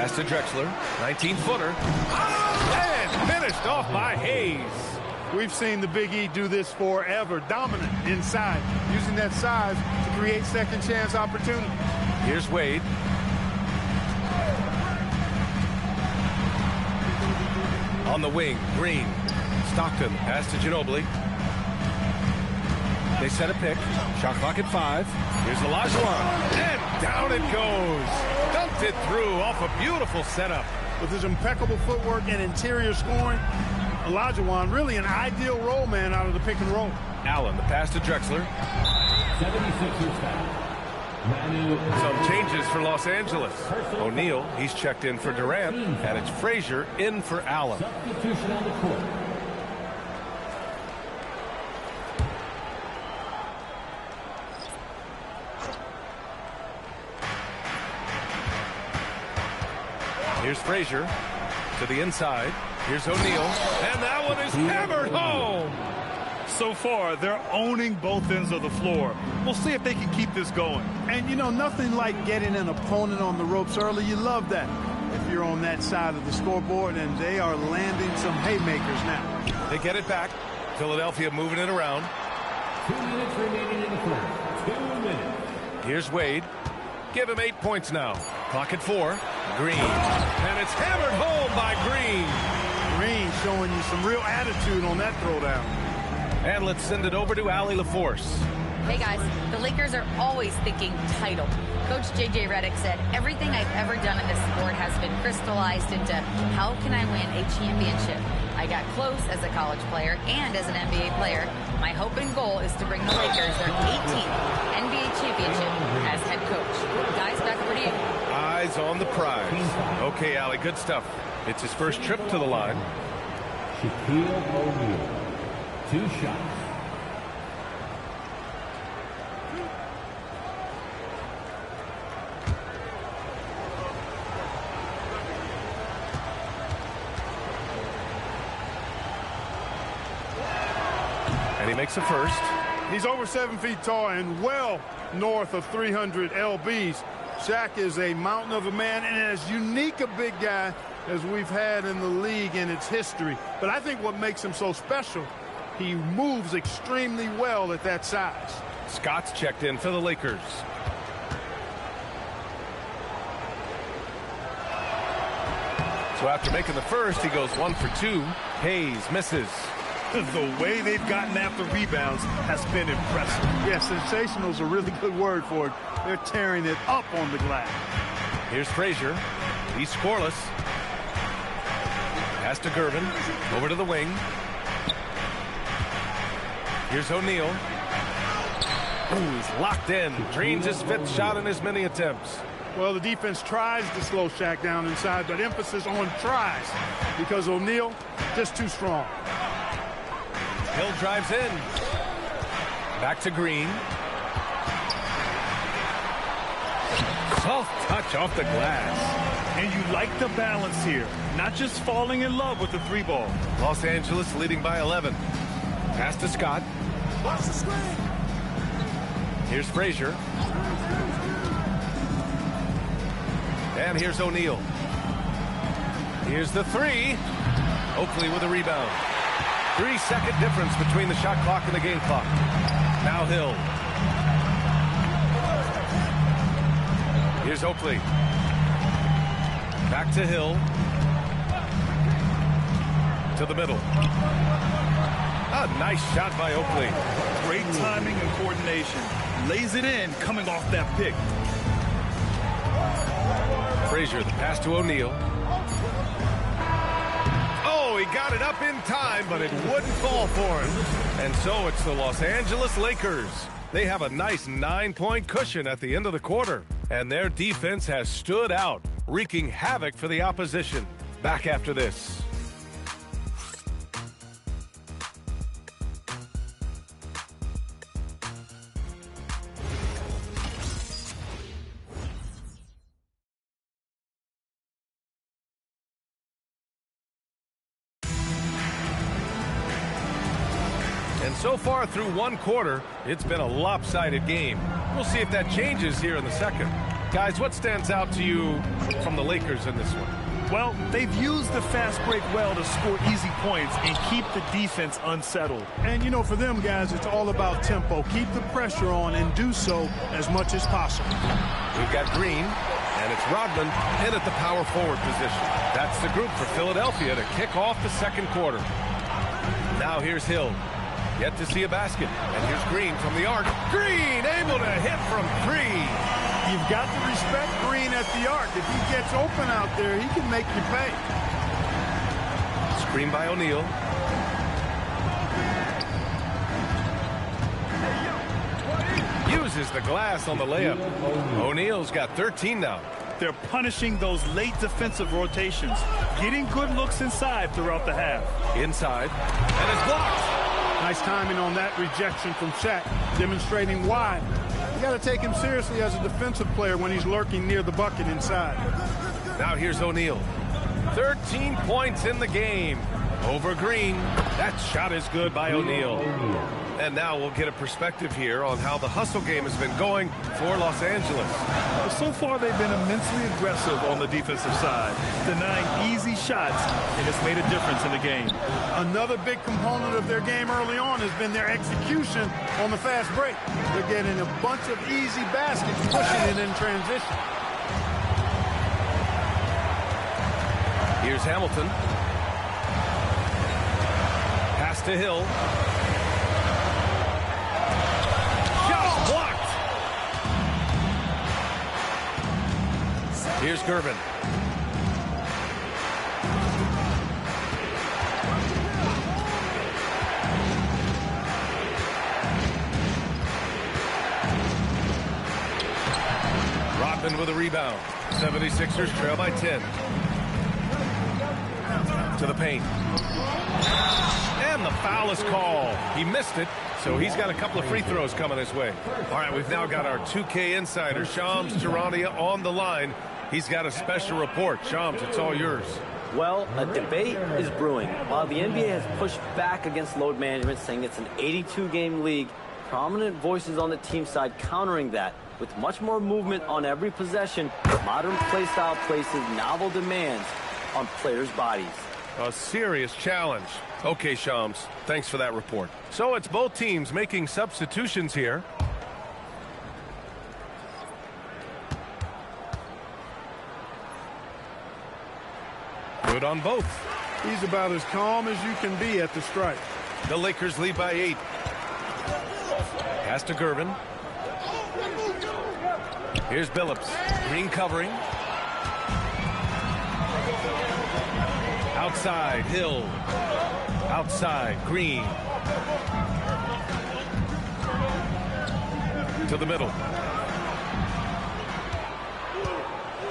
Pass to Drexler. 19-footer. And finished off by Hayes. We've seen the Big E do this forever. Dominant inside, using that size to create second chance opportunity. Here's Wade. On the wing, Green. Stockton, pass to Ginobili. They set a pick. Shot clock at 5. Here's Olajuwon. And down it goes. Dumped it through off a beautiful setup. With his impeccable footwork and interior scoring, Olajuwon really an ideal roll man out of the pick and roll. Allen, the pass to Drexler. 76ers foul. Some changes for Los Angeles. O'Neal, he's checked in for Durant, and it's Frazier in for Allen. Substitution on the court. Here's Frazier to the inside. Here's O'Neal, and that one is hammered home. So far, they're owning both ends of the floor. We'll see if they can keep this going. And, you know, nothing like getting an opponent on the ropes early. You love that if you're on that side of the scoreboard, and they are landing some haymakers now. They get it back. Philadelphia moving it around. 2 minutes remaining in the first. 2 minutes. Here's Wade. Give him 8 points now. Clock at 4. Green. And it's hammered home by Green. Green showing you some real attitude on that throwdown. And let's send it over to Allie LaForce. Hey guys, the Lakers are always thinking title. Coach J.J. Redick said, everything I've ever done in this sport has been crystallized into how can I win a championship? I got close as a college player and as an NBA player. My hope and goal is to bring the Lakers their 18th NBA championship as head coach. Guys, back over to you. Eyes on the prize. Okay, Allie, good stuff. It's his first trip to the line. Shaquille O'Neal. 2 shots. And he makes a first. He's over 7 feet tall and well north of 300 lbs. Shaq is a mountain of a man and as unique a big guy as we've had in the league in its history. But I think what makes him so special, he moves extremely well at that size. Scott's checked in for the Lakers. So after making the first, he goes 1 for 2. Hayes misses. The way they've gotten after rebounds has been impressive. Yeah, sensational is a really good word for it. They're tearing it up on the glass. Here's Frazier. He's scoreless. Pass to Gervin. Over to the wing. Here's O'Neal. Ooh, he's locked in. Dreams his 5th shot in as many attempts. Well, the defense tries to slow Shaq down inside, but emphasis on tries because O'Neal just too strong. Hill drives in. Back to Green. Soft touch off the glass. And you like the balance here. Not just falling in love with the 3-ball. Los Angeles leading by 11. Pass to Scott. Watch the screen. Here's Frazier. And here's O'Neal. Here's the 3. Oakley with a rebound. 3-second difference between the shot clock and the game clock. Now Hill. Here's Oakley. Back to Hill. To the middle. A nice shot by Oakley. Great timing and coordination. Lays it in coming off that pick. Frazier, the pass to O'Neal. He got it up in time, but it wouldn't fall for him. And so it's the Los Angeles Lakers. They have a nice 9-point cushion at the end of the quarter, and their defense has stood out, wreaking havoc for the opposition. Back after this. So far through 1 quarter, it's been a lopsided game. We'll see if that changes here in the second. Guys, what stands out to you from the Lakers in this one? Well, they've used the fast break well to score easy points and keep the defense unsettled. And, you know, for them guys, it's all about tempo. Keep the pressure on and do so as much as possible. We've got Green, and it's Rodman in at the power forward position. That's the group for Philadelphia to kick off the second quarter. Now here's Hill. Yet to see a basket. And here's Green from the arc. Green able to hit from 3. You've got to respect Green at the arc. If he gets open out there, he can make you pay. Screen by O'Neal. Uses the glass on the layup. O'Neal's got 13 now. They're punishing those late defensive rotations, getting good looks inside throughout the half. Inside, and it's blocked. Nice timing on that rejection from Shaq, demonstrating why. You got to take him seriously as a defensive player when he's lurking near the bucket inside. Now here's O'Neal. 13 points in the game. Over Green. That shot is good by O'Neal. And now we'll get a perspective here on how the hustle game has been going for Los Angeles. So far, they've been immensely aggressive on the defensive side, denying easy shots, and it's made a difference in the game. Another big component of their game early on has been their execution on the fast break. They're getting a bunch of easy baskets, pushing it in transition. Here's Hamilton. Pass to Hill. Here's Gervin. Rodman with a rebound. 76ers trail by 10. To the paint. And the foul is called. He missed it, so he's got a couple of free throws coming his way. All right, we've now got our 2K insider, Shams Charania, on the line. He's got a special report. Shams, it's all yours. Well, a debate is brewing. While the NBA has pushed back against load management, saying it's an 82-game league, prominent voices on the team side countering that. With much more movement on every possession, modern play style places novel demands on players' bodies. A serious challenge. Okay, Shams, thanks for that report. So it's both teams making substitutions here. Good on both. He's about as calm as you can be at the strike. The Lakers lead by 8. Pass to Gervin. Here's Billups. Green covering. Outside, Hill. Outside, Green. To the middle.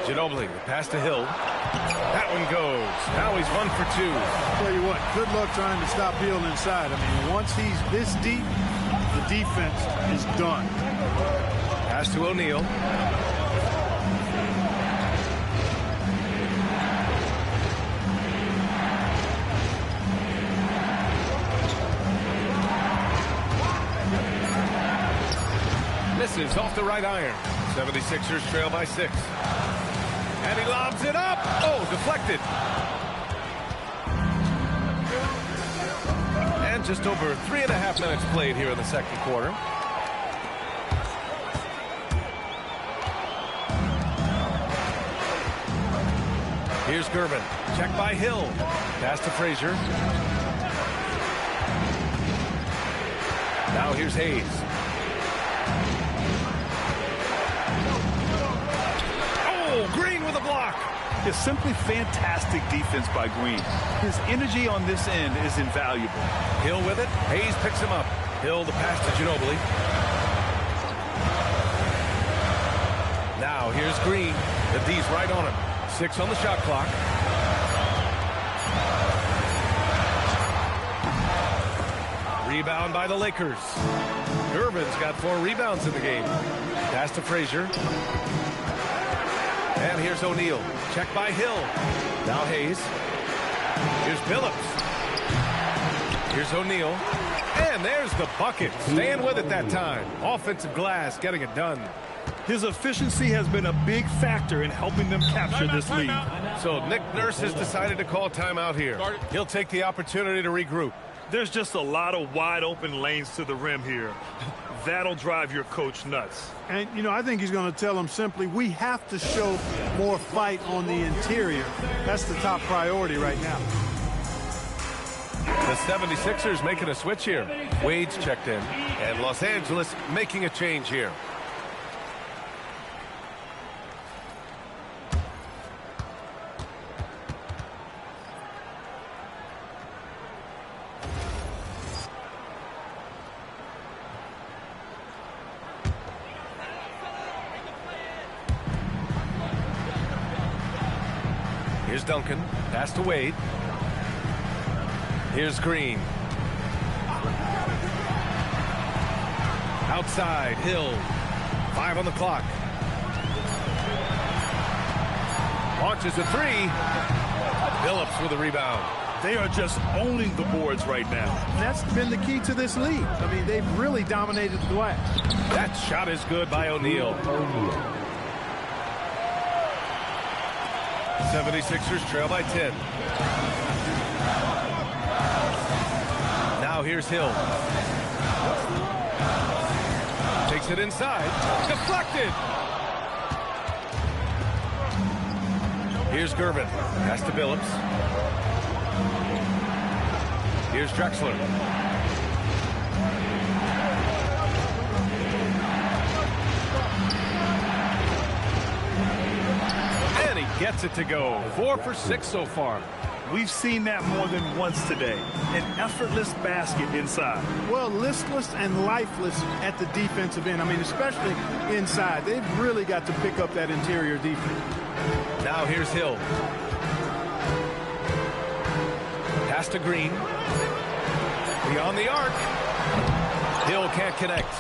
Ginobili, pass to Hill. That one goes. Now he's 1 for 2. Tell you what, good luck trying to stop Hill inside. I mean, once he's this deep, the defense is done. Pass to O'Neal. Misses off the right iron. 76ers trail by 6. And he lobs it up. Oh, deflected. And just over 3.5 minutes played here in the second quarter. Here's Gervin. Check by Hill. Pass to Frazier. Now here's Hayes. Green with a block. It's simply fantastic defense by Green. His energy on this end is invaluable. Hill with it. Hayes picks him up. Hill the pass to Ginobili. Now here's Green. The D's right on him. 6 on the shot clock. Rebound by the Lakers. Gervin's got 4 rebounds in the game. Pass to Frazier. And here's O'Neal. Check by Hill. Now Hayes. Here's Billups. Here's O'Neal. And there's the bucket. Staying with it that time. Offensive glass getting it done. His efficiency has been a big factor in helping them capture this lead. So Nick Nurse has decided to call timeout here. He'll take the opportunity to regroup. There's just a lot of wide open lanes to the rim here. That'll drive your coach nuts. And, you know, I think he's going to tell them simply, we have to show more fight on the interior. That's the top priority right now. The 76ers making a switch here. Wade's checked in, and Los Angeles making a change here. Here's Duncan, pass to Wade. Here's Green. Outside, Hill. 5 on the clock. Launches a 3. Phillips with a rebound. They are just owning the boards right now. And that's been the key to this league. I mean, they've really dominated the glass. That shot is good by O'Neal. 76ers trail by 10. Now here's Hill. Takes it inside. Deflected. Here's Gervin. Pass to Billups. Here's Drexler. And he gets it to go. 4 for 6 so far. We've seen that more than once today. An effortless basket inside. Well, listless and lifeless at the defensive end. I mean, especially inside. They've really got to pick up that interior defense. Now here's Hill. Pass to Green. Beyond the arc. Hill can't connect.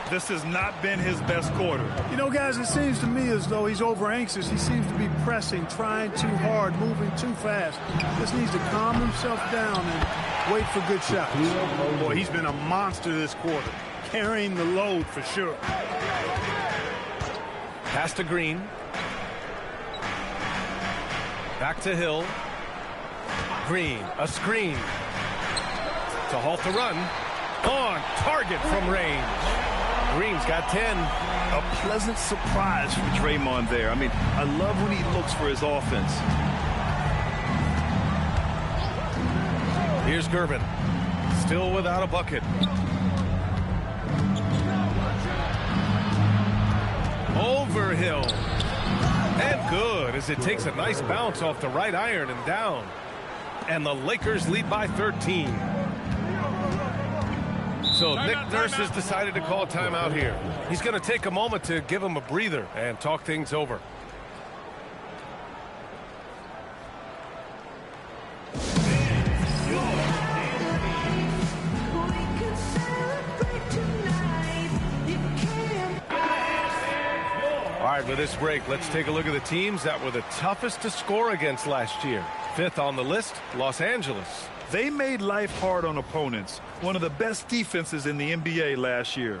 This has not been his best quarter. You know, guys, it seems to me as though he's over anxious. He seems to be pressing, trying too hard, moving too fast. Just needs to calm himself down and wait for good shots. Boy, he's been a monster this quarter, carrying the load for sure. Pass to Green. Back to Hill. Green, a screen to halt the run. On target from range. Green's got 10. A pleasant surprise for Draymond there. I mean, I love when he looks for his offense. Here's Gervin. Still without a bucket. Over Hill. And good as it takes a nice bounce off the right iron and down. And the Lakers lead by 13. So Nick Nurse has decided to call timeout here. He's going to take a moment to give him a breather and talk things over. All right, with this break, let's take a look at the teams that were the toughest to score against last year. 5th on the list, Los Angeles. They made life hard on opponents. One of the best defenses in the NBA last year.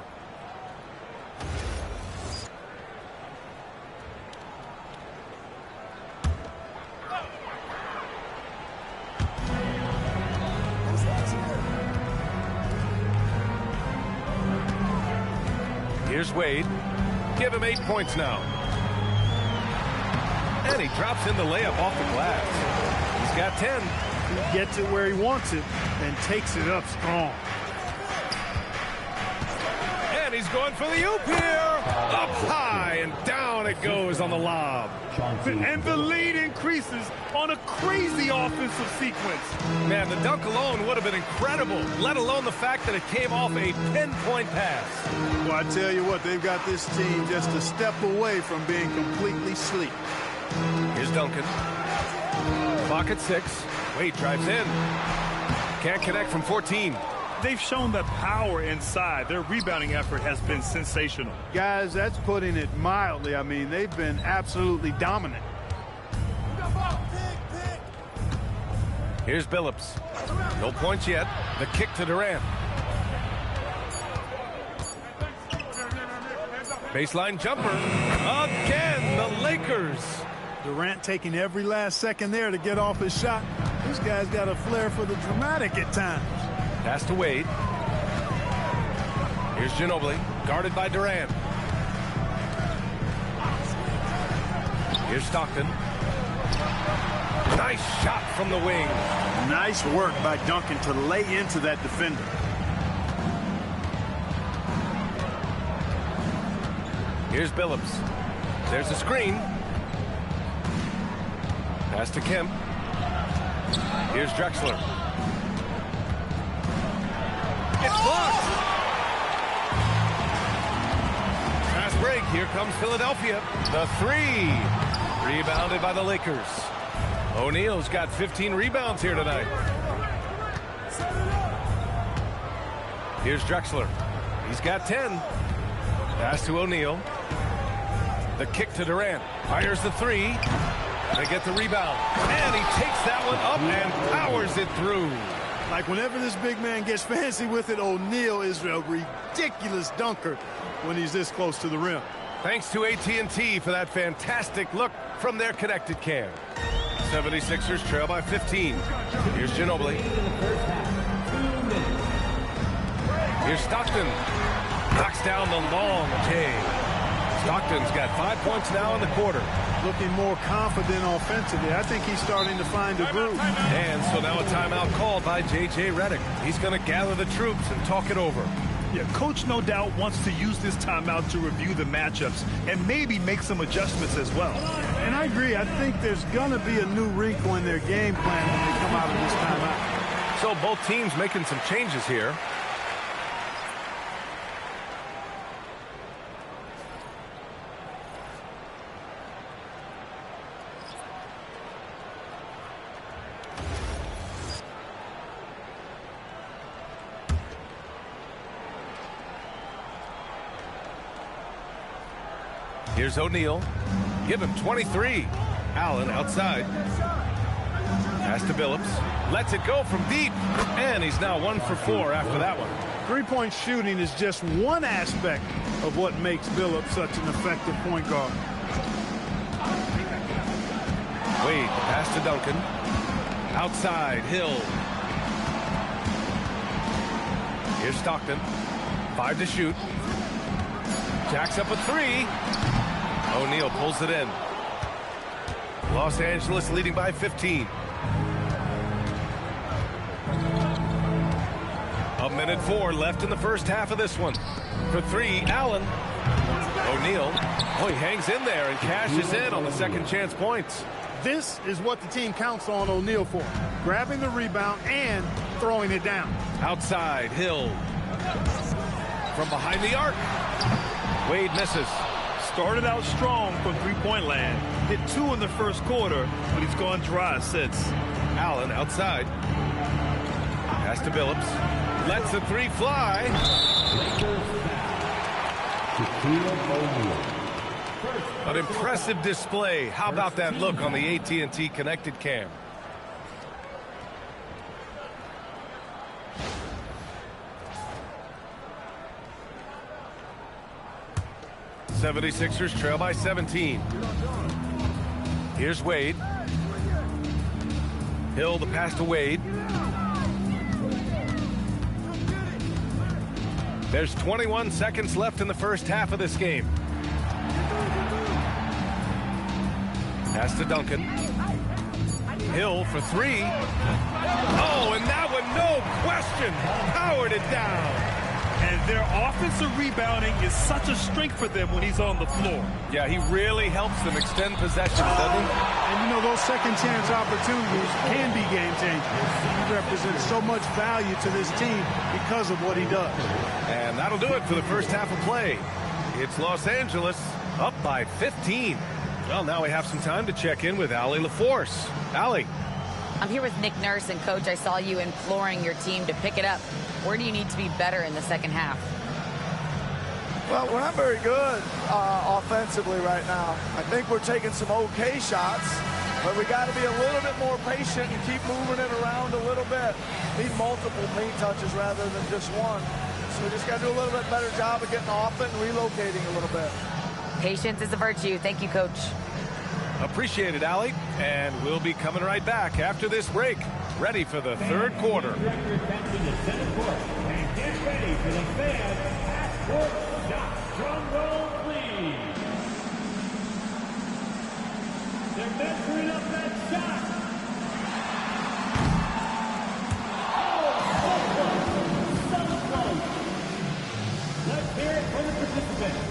Here's Wade. Give him 8 points now. And he drops in the layup off the glass. He's got 10. He gets it where he wants it and takes it up strong. And he's going for the oop here. Up high and down it goes on the lob. And the lead increases on a crazy offensive sequence. Man, the dunk alone would have been incredible, let alone the fact that it came off a 10-point pass. Well, I tell you what, they've got this team just a step away from being completely asleep. Here's Duncan. Clock at 6. Wade drives in. Can't connect from 14. They've shown the power inside. Their rebounding effort has been sensational. Guys, that's putting it mildly. I mean, they've been absolutely dominant. Here's Billups. No points yet. The kick to Durant. Baseline jumper. Again, the Lakers. Durant taking every last second there to get off his shot. This guy's got a flair for the dramatic at times. Pass to Wade. Here's Ginobili, guarded by Durant. Here's Stockton. Nice shot from the wing. Nice work by Duncan to lay into that defender. Here's Billups. There's a screen. Pass to Kemp. Here's Drexler. It's blocked. Fast break. Here comes Philadelphia. The three. Rebounded by the Lakers. O'Neal's got 15 rebounds here tonight. Here's Drexler. He's got 10. Pass to O'Neal. The kick to Durant. Fires the three. They get the rebound. And he takes that one up and powers it through. Like whenever this big man gets fancy with it, O'Neal is a ridiculous dunker when he's this close to the rim. Thanks to AT&T for that fantastic look from their connected cam. 76ers trail by 15. Here's Ginobili. Here's Stockton. Knocks down the long J. Stockton's got 5 points now in the quarter. Looking more confident offensively. I think he's starting to find a groove. And so now a timeout called by J.J. Redick. He's going to gather the troops and talk it over. Yeah, coach no doubt wants to use this timeout to review the matchups and maybe make some adjustments as well. And I agree. I think there's going to be a new wrinkle in their game plan when they come out of this timeout. So both teams making some changes here. Here's O'Neal. Give him 23. Allen outside. Pass to Billups. Lets it go from deep. And he's now 1 for 4 after that one. Three-point shooting is just one aspect of what makes Billups such an effective point guard. Wade, pass to Duncan. Outside, Hill. Here's Stockton. 5 to shoot. Jacks up a 3. O'Neal pulls it in. Los Angeles leading by 15. A minute 4 left in the first half of this one. For 3, Allen. O'Neal. Oh, he hangs in there and cashes in on the second chance points. This is what the team counts on O'Neal for. Grabbing the rebound and throwing it down. Outside, Hill. From behind the arc. Wade misses. Started out strong from three-point land. Hit 2 in the first quarter, but he's gone dry since. Allen outside. Pass to Billups. Lets the 3 fly. An impressive display. How about that look on the AT&T connected cam? '76ers trail by 17. Here's Wade. Hill, the pass to Wade. There's 21 seconds left in the first half of this game. Pass to Duncan. Hill for 3. Oh, and that one, no question, powered it down. And their offensive rebounding is such a strength for them when he's on the floor. Yeah, he really helps them extend possession, doesn't he? And you know, those second chance opportunities can be game changers. He represents so much value to this team because of what he does. And that'll do it for the first half of play. It's Los Angeles up by 15. Well, now we have some time to check in with Allie LaForce. Allie. I'm here with Nick Nurse, and Coach, I saw you imploring your team to pick it up. Where do you need to be better in the second half? Well, we're not very good offensively right now. I think we're taking some okay shots, but we got to be a little bit more patient and keep moving it around a little bit. Need multiple paint touches rather than just one. So we just got to do a little bit better job of getting off it and relocating a little bit. Patience is a virtue. Thank you, Coach. Appreciate it, Allie. And we'll be coming right back after this break. Ready for the third quarter. And get ready for the fan half-court shot. Drum roll, please. They're measuring up that shot. So close. Let's hear it for the participants.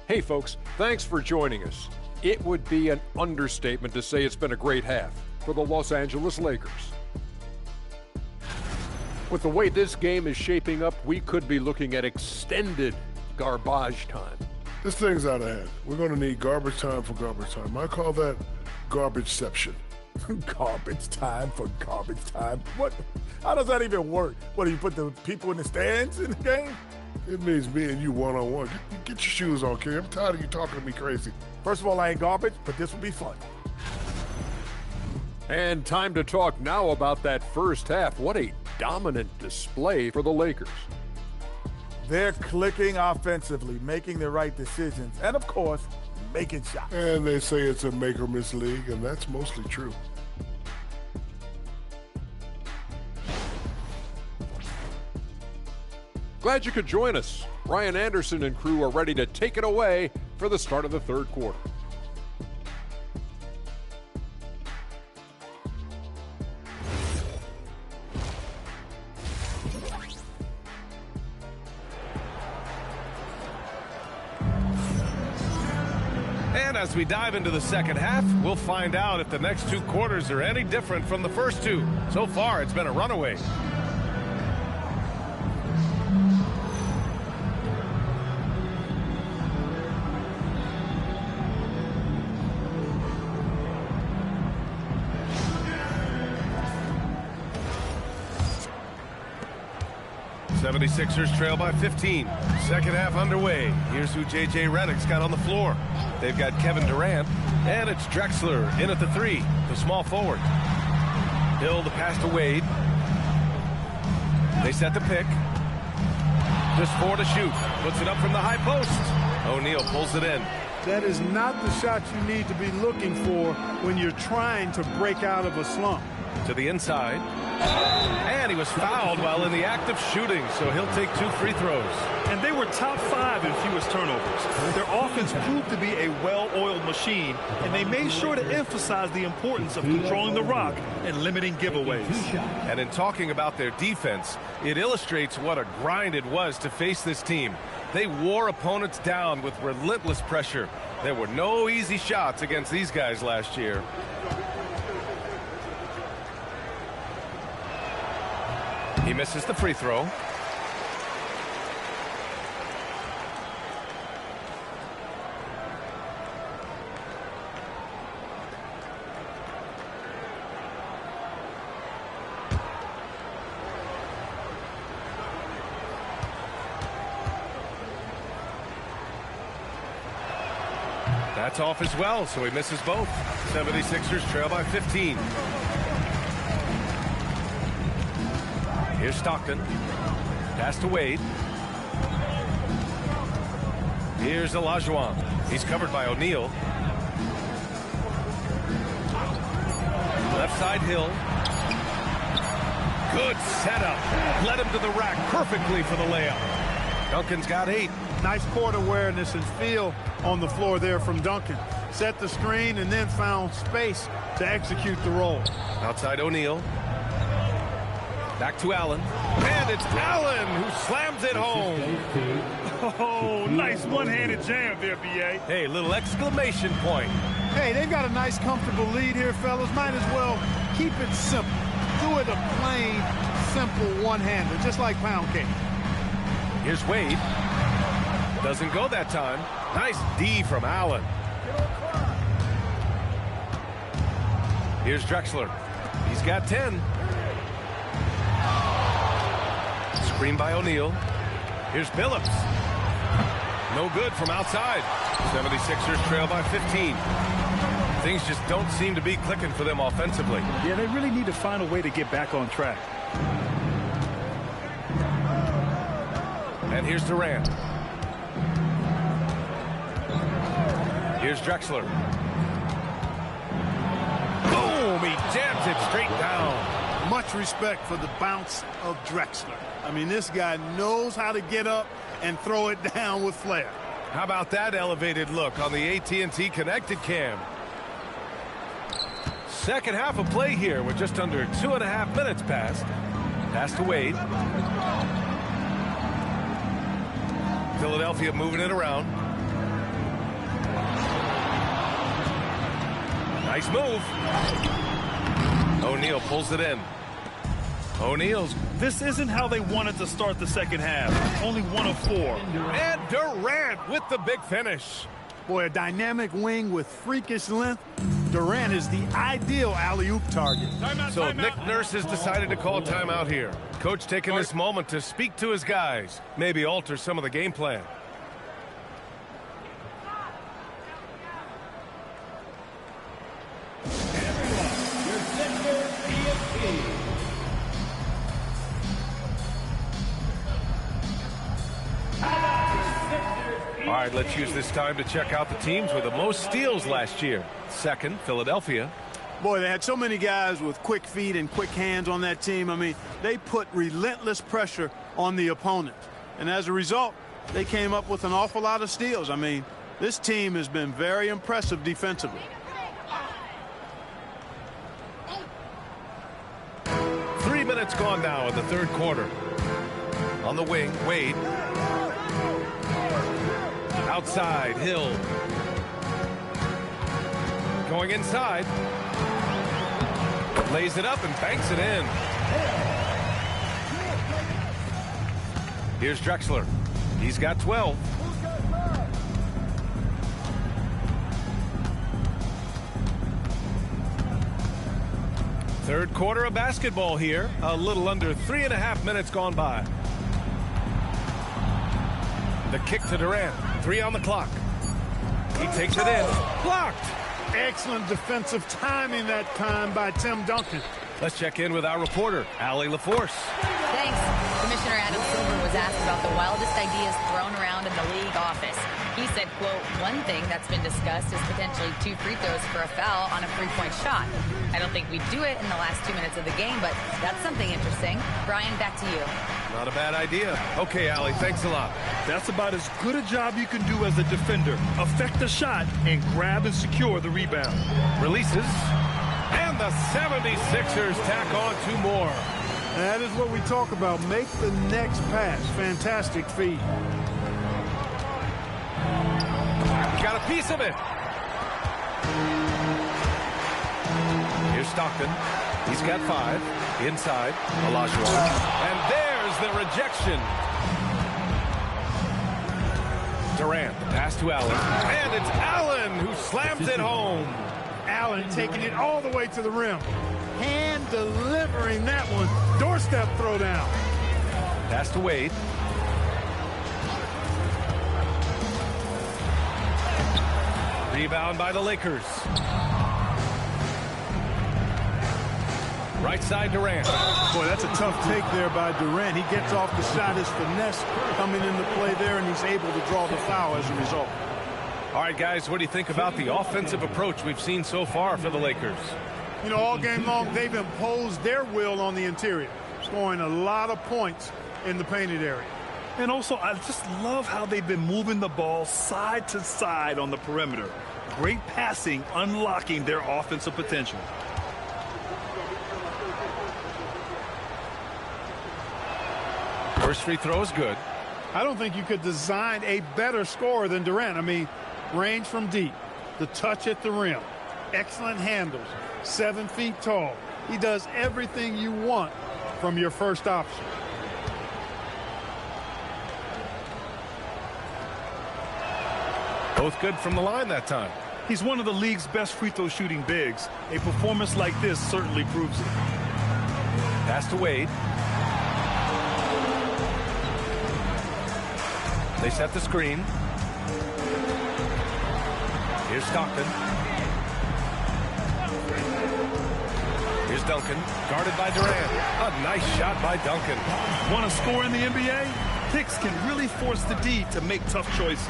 Hey folks, thanks for joining us. It would be an understatement to say it's been a great half for the Los Angeles Lakers. With the way this game is shaping up, we could be looking at extended garbage time. This thing's out of hand. We're going to need garbage time for garbage time. I call that garbageception. Garbage time for garbage time? What? How does that even work? What, do you put the people in the stands in the game? It means me and you one-on-one. Get your shoes on, Kerry. I'm tired of you talking to me crazy. First of all, I ain't garbage, but this will be fun. And time to talk now about that first half. What a dominant display for the Lakers. They're clicking offensively, making the right decisions, and of course, making shots. And they say it's a make-or-miss league, and that's mostly true. Glad you could join us. Ryan Anderson and crew are ready to take it away for the start of the third quarter. And as we dive into the second half, we'll find out if the next two quarters are any different from the first two. So far, it's been a runaway. '76ers trail by 15. Second half underway. Here's who J.J. Redick's got on the floor. They've got Kevin Durant, and it's Drexler in at the three, the small forward. Hill the pass to Wade. They set the pick. Just 4 to shoot. Puts it up from the high post. O'Neal pulls it in. That is not the shot you need to be looking for when you're trying to break out of a slump. To the inside. And he was fouled while in the act of shooting, so he'll take 2 free throws. And they were top 5 in fewest turnovers. Their offense proved to be a well-oiled machine, and they made sure to emphasize the importance of controlling the rock and limiting giveaways. And in talking about their defense, it illustrates what a grind it was to face this team. They wore opponents down with relentless pressure. There were no easy shots against these guys last year. He misses the free throw. That's off as well, so he misses both. 76ers trail by 15. Here's Stockton. Pass to Wade. Here's Olajuwon. He's covered by O'Neal. Left side Hill. Good setup. Led him to the rack perfectly for the layup. Duncan's got 8. Nice court awareness and feel on the floor there from Duncan. Set the screen and then found space to execute the roll. Outside O'Neal. Back to Allen. And it's Allen who slams it home. Oh, nice one-handed jam there, B.A. Hey, little exclamation point. Hey, they've got a nice, comfortable lead here, fellas. Might as well keep it simple. Do it a plain, simple one-hander, just like pound cake. Here's Wade. Doesn't go that time. Nice D from Allen. Here's Drexler. He's got 10. Screen by O'Neal. Here's Billups. No good from outside. 76ers trail by 15. Things just don't seem to be clicking for them offensively. Yeah, they really need to find a way to get back on track. And here's Durant. Here's Drexler. Boom! He jams it straight down. Much respect for the bounce of Drexler. I mean, this guy knows how to get up and throw it down with flair. How about that elevated look on the AT&T Connected Cam? Second half of play here with just under 2.5 minutes passed. Pass to Wade. Philadelphia moving it around. Nice move. O'Neal pulls it in. O'Neal's. This isn't how they wanted to start the second half. Only 1 of 4. And Durant with the big finish. Boy, a dynamic wing with freakish length. Durant is the ideal alley-oop target. So Nick Nurse has decided to call timeout here. Coach taking this moment to speak to his guys. Maybe alter some of the game plan. All right, let's use this time to check out the teams with the most steals last year. Second, Philadelphia. Boy, they had so many guys with quick feet and quick hands on that team. I mean, they put relentless pressure on the opponent. And as a result, they came up with an awful lot of steals. I mean, this team has been very impressive defensively. Three minutes gone now in the third quarter. On the wing, Wade. Outside, Hill. Going inside. Lays it up and banks it in. Here's Drexler. He's got 12. Third quarter of basketball here. A little under 3.5 minutes gone by. The kick to Durant. 3 on the clock. He takes it in. Blocked. Excellent defensive timing that time by Tim Duncan. Let's check in with our reporter, Allie LaForce. Thanks. Commissioner Adam Silver was asked about the wildest ideas thrown around in the league office. He said, quote, one thing that's been discussed is potentially 2 free throws for a foul on a 3-point shot. I don't think we'd do it in the last 2 minutes of the game, but that's something interesting. Brian, back to you. Not a bad idea. Okay, Allie, thanks a lot. That's about as good a job you can do as a defender. Affect the shot and grab and secure the rebound. Releases. And the 76ers tack on 2 more. And that is what we talk about. Make the next pass. Fantastic feed. Got a piece of it. Here's Stockton. He's got 5. Inside. Olajuwon. And there's the rejection. Durant, the pass to Allen. And it's Allen who slams it home. Allen taking it all the way to the rim. Hand delivering that one. Doorstep throwdown. Pass to Wade. Rebound by the Lakers. Right side Durant. Boy, that's a tough take there by Durant. He gets off the shot. His finesse coming into play there, and he's able to draw the foul as a result. All right, guys, what do you think about the offensive approach we've seen so far for the Lakers? You know, all game long, they've imposed their will on the interior, scoring a lot of points in the painted area. And also, I just love how they've been moving the ball side to side on the perimeter. Great passing, unlocking their offensive potential. First free throw is good. I don't think you could design a better scorer than Durant. I mean, range from deep, the touch at the rim, excellent handles, 7 feet tall. He does everything you want from your first option. Both good from the line that time. He's one of the league's best free throw shooting bigs. A performance like this certainly proves it. Pass to Wade. They set the screen. Here's Stockton. Here's Duncan, guarded by Durant. A nice shot by Duncan. Want to score in the NBA? Picks can really force the D to make tough choices.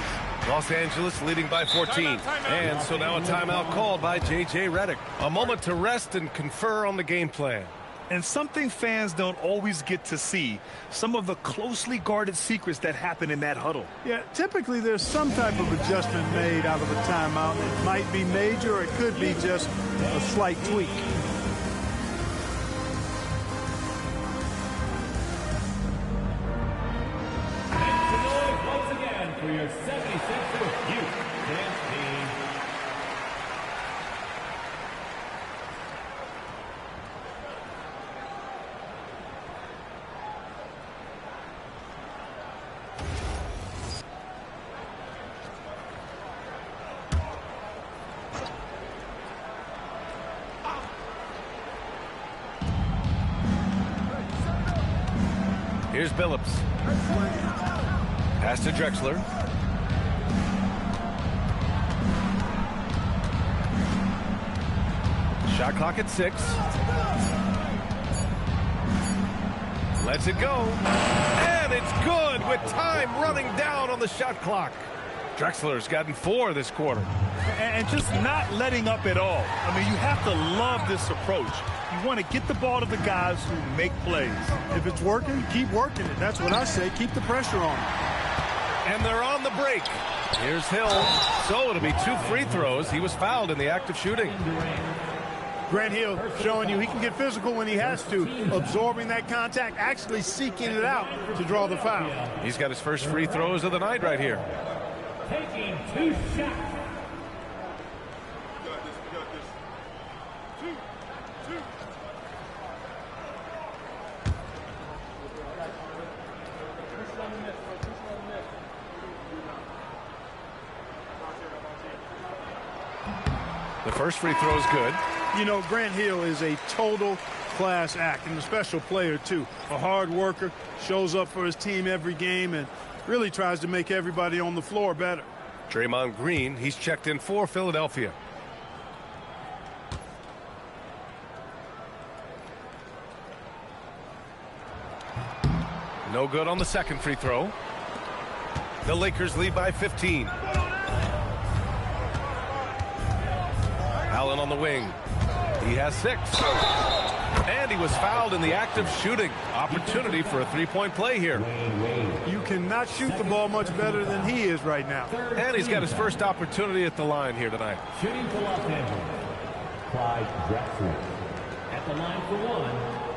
Los Angeles leading by 14. And so now a timeout called by J.J. Redick. A moment to rest and confer on the game plan. And something fans don't always get to see, some of the closely guarded secrets that happen in that huddle. Yeah, typically there's some type of adjustment made out of a timeout. It might be major, or it could be just a slight tweak. Once again for your 76ers youth dance team. Here's Billups. Pass to Drexler. Shot clock at 6. Lets it go. And it's good with time running down on the shot clock. Drexler's gotten 4 this quarter. And just not letting up at all. I mean, you have to love this approach. You want to get the ball to the guys who make plays. If it's working, keep working it. That's what I say. Keep the pressure on. And they're on the break. Here's Hill. So it'll be 2 free throws. He was fouled in the act of shooting. Grant Hill showing you he can get physical when he has to, absorbing that contact, actually seeking it out to draw the foul. He's got his first free throws of the night right here. Taking 2 shots. The first free throw is good. You know, Grant Hill is a total class act and a special player, too. A hard worker, shows up for his team every game, and really tries to make everybody on the floor better. Draymond Green, he's checked in for Philadelphia. No good on the second free throw. The Lakers lead by 15. Allen on the wing. He has 6. And he was fouled in the act of shooting. Opportunity for a three-point play here. You cannot shoot the ball much better than he is right now. And he's got his first opportunity at the line here tonight. Shooting for Los Angeles, Clyde Drexler. At the line for 1.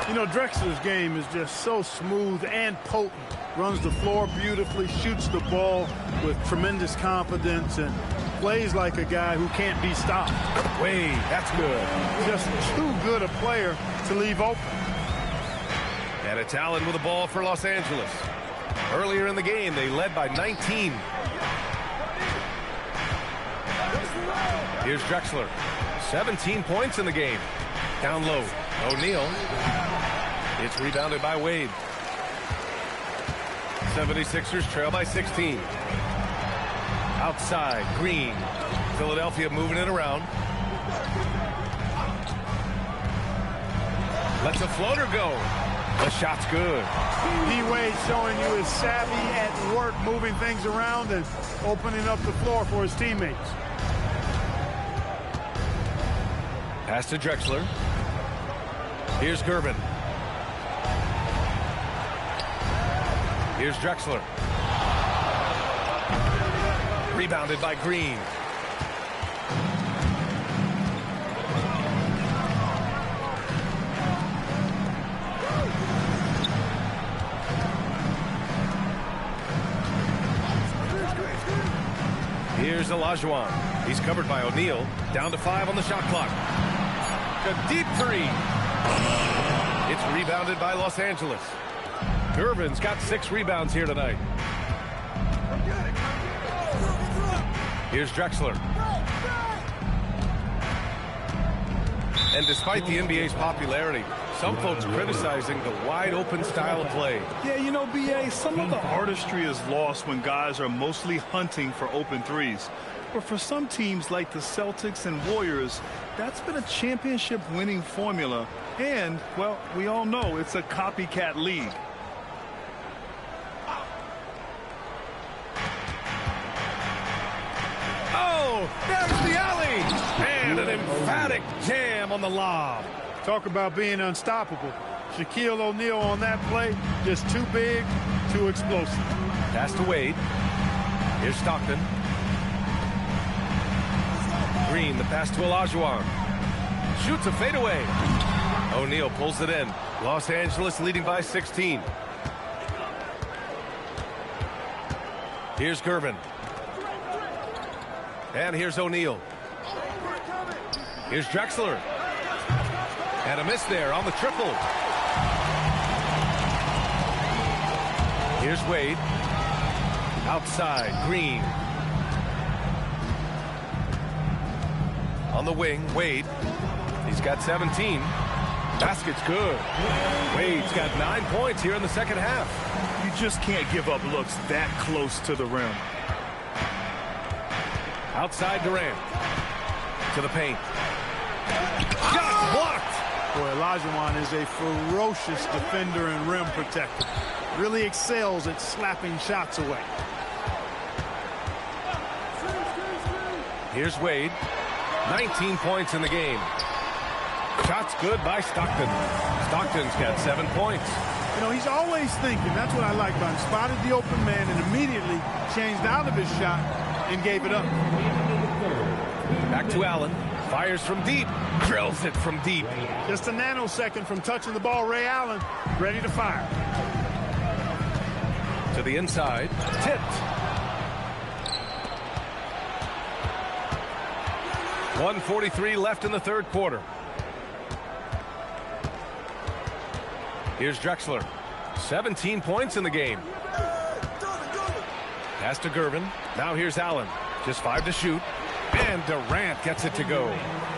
You know, Drexler's game is just so smooth and potent. Runs the floor beautifully, shoots the ball with tremendous confidence, and plays like a guy who can't be stopped. Wait, that's good. Just too good a player to leave open. And it's Allen with the ball for Los Angeles. Earlier in the game, they led by 19. Here's Drexler. 17 points in the game. Down low. O'Neal. It's rebounded by Wade. 76ers trail by 16. Outside, Green. Philadelphia moving it around. Lets a floater go. The shot's good. D-Wade showing you his savvy at work, moving things around and opening up the floor for his teammates. Pass to Drexler. Here's Gervin. Here's Drexler. Rebounded by Green. Here's Olajuwon. He's covered by O'Neal. Down to 5 on the shot clock. A deep 3. It's rebounded by Los Angeles. Gervin's got 6 rebounds here tonight. Here's Drexler. And despite the NBA's popularity, some folks criticizing the wide-open style of play. Yeah, you know, B.A., some of the artistry is lost when guys are mostly hunting for open threes. But for some teams like the Celtics and Warriors, that's been a championship-winning formula. And, well, we all know it's a copycat league. Oh, there's the alley! And an emphatic jam on the lob. Talk about being unstoppable. Shaquille O'Neal on that play, just too big, too explosive. Pass to Wade. Here's Stockton. Green, the pass to Olajuwon. Shoots a fadeaway. O'Neal pulls it in. Los Angeles leading by 16. Here's Gervin. And here's O'Neal. Here's Drexler. And a miss there on the triple. Here's Wade. Outside, Green. On the wing, Wade. He's got 17. Basket's good. Wade's got 9 points here in the second half. You just can't give up looks that close to the rim. Outside Durant. To the paint. Shot blocked. Boy, Olajuwon is a ferocious defender and rim protector. Really excels at slapping shots away. Here's Wade. 19 points in the game. Shots good by Stockton. Stockton's got 7 points. You know, he's always thinking. That's what I like about him. Spotted the open man and immediately changed out of his shot and gave it up. Back to Allen. Fires from deep. Drills it from deep. Just a nanosecond from touching the ball. Ray Allen ready to fire. To the inside. Tipped. 1:43 left in the third quarter. Here's Drexler. 17 points in the game. Pass to Gervin. Now here's Allen. Just 5 to shoot. And Durant gets it to go.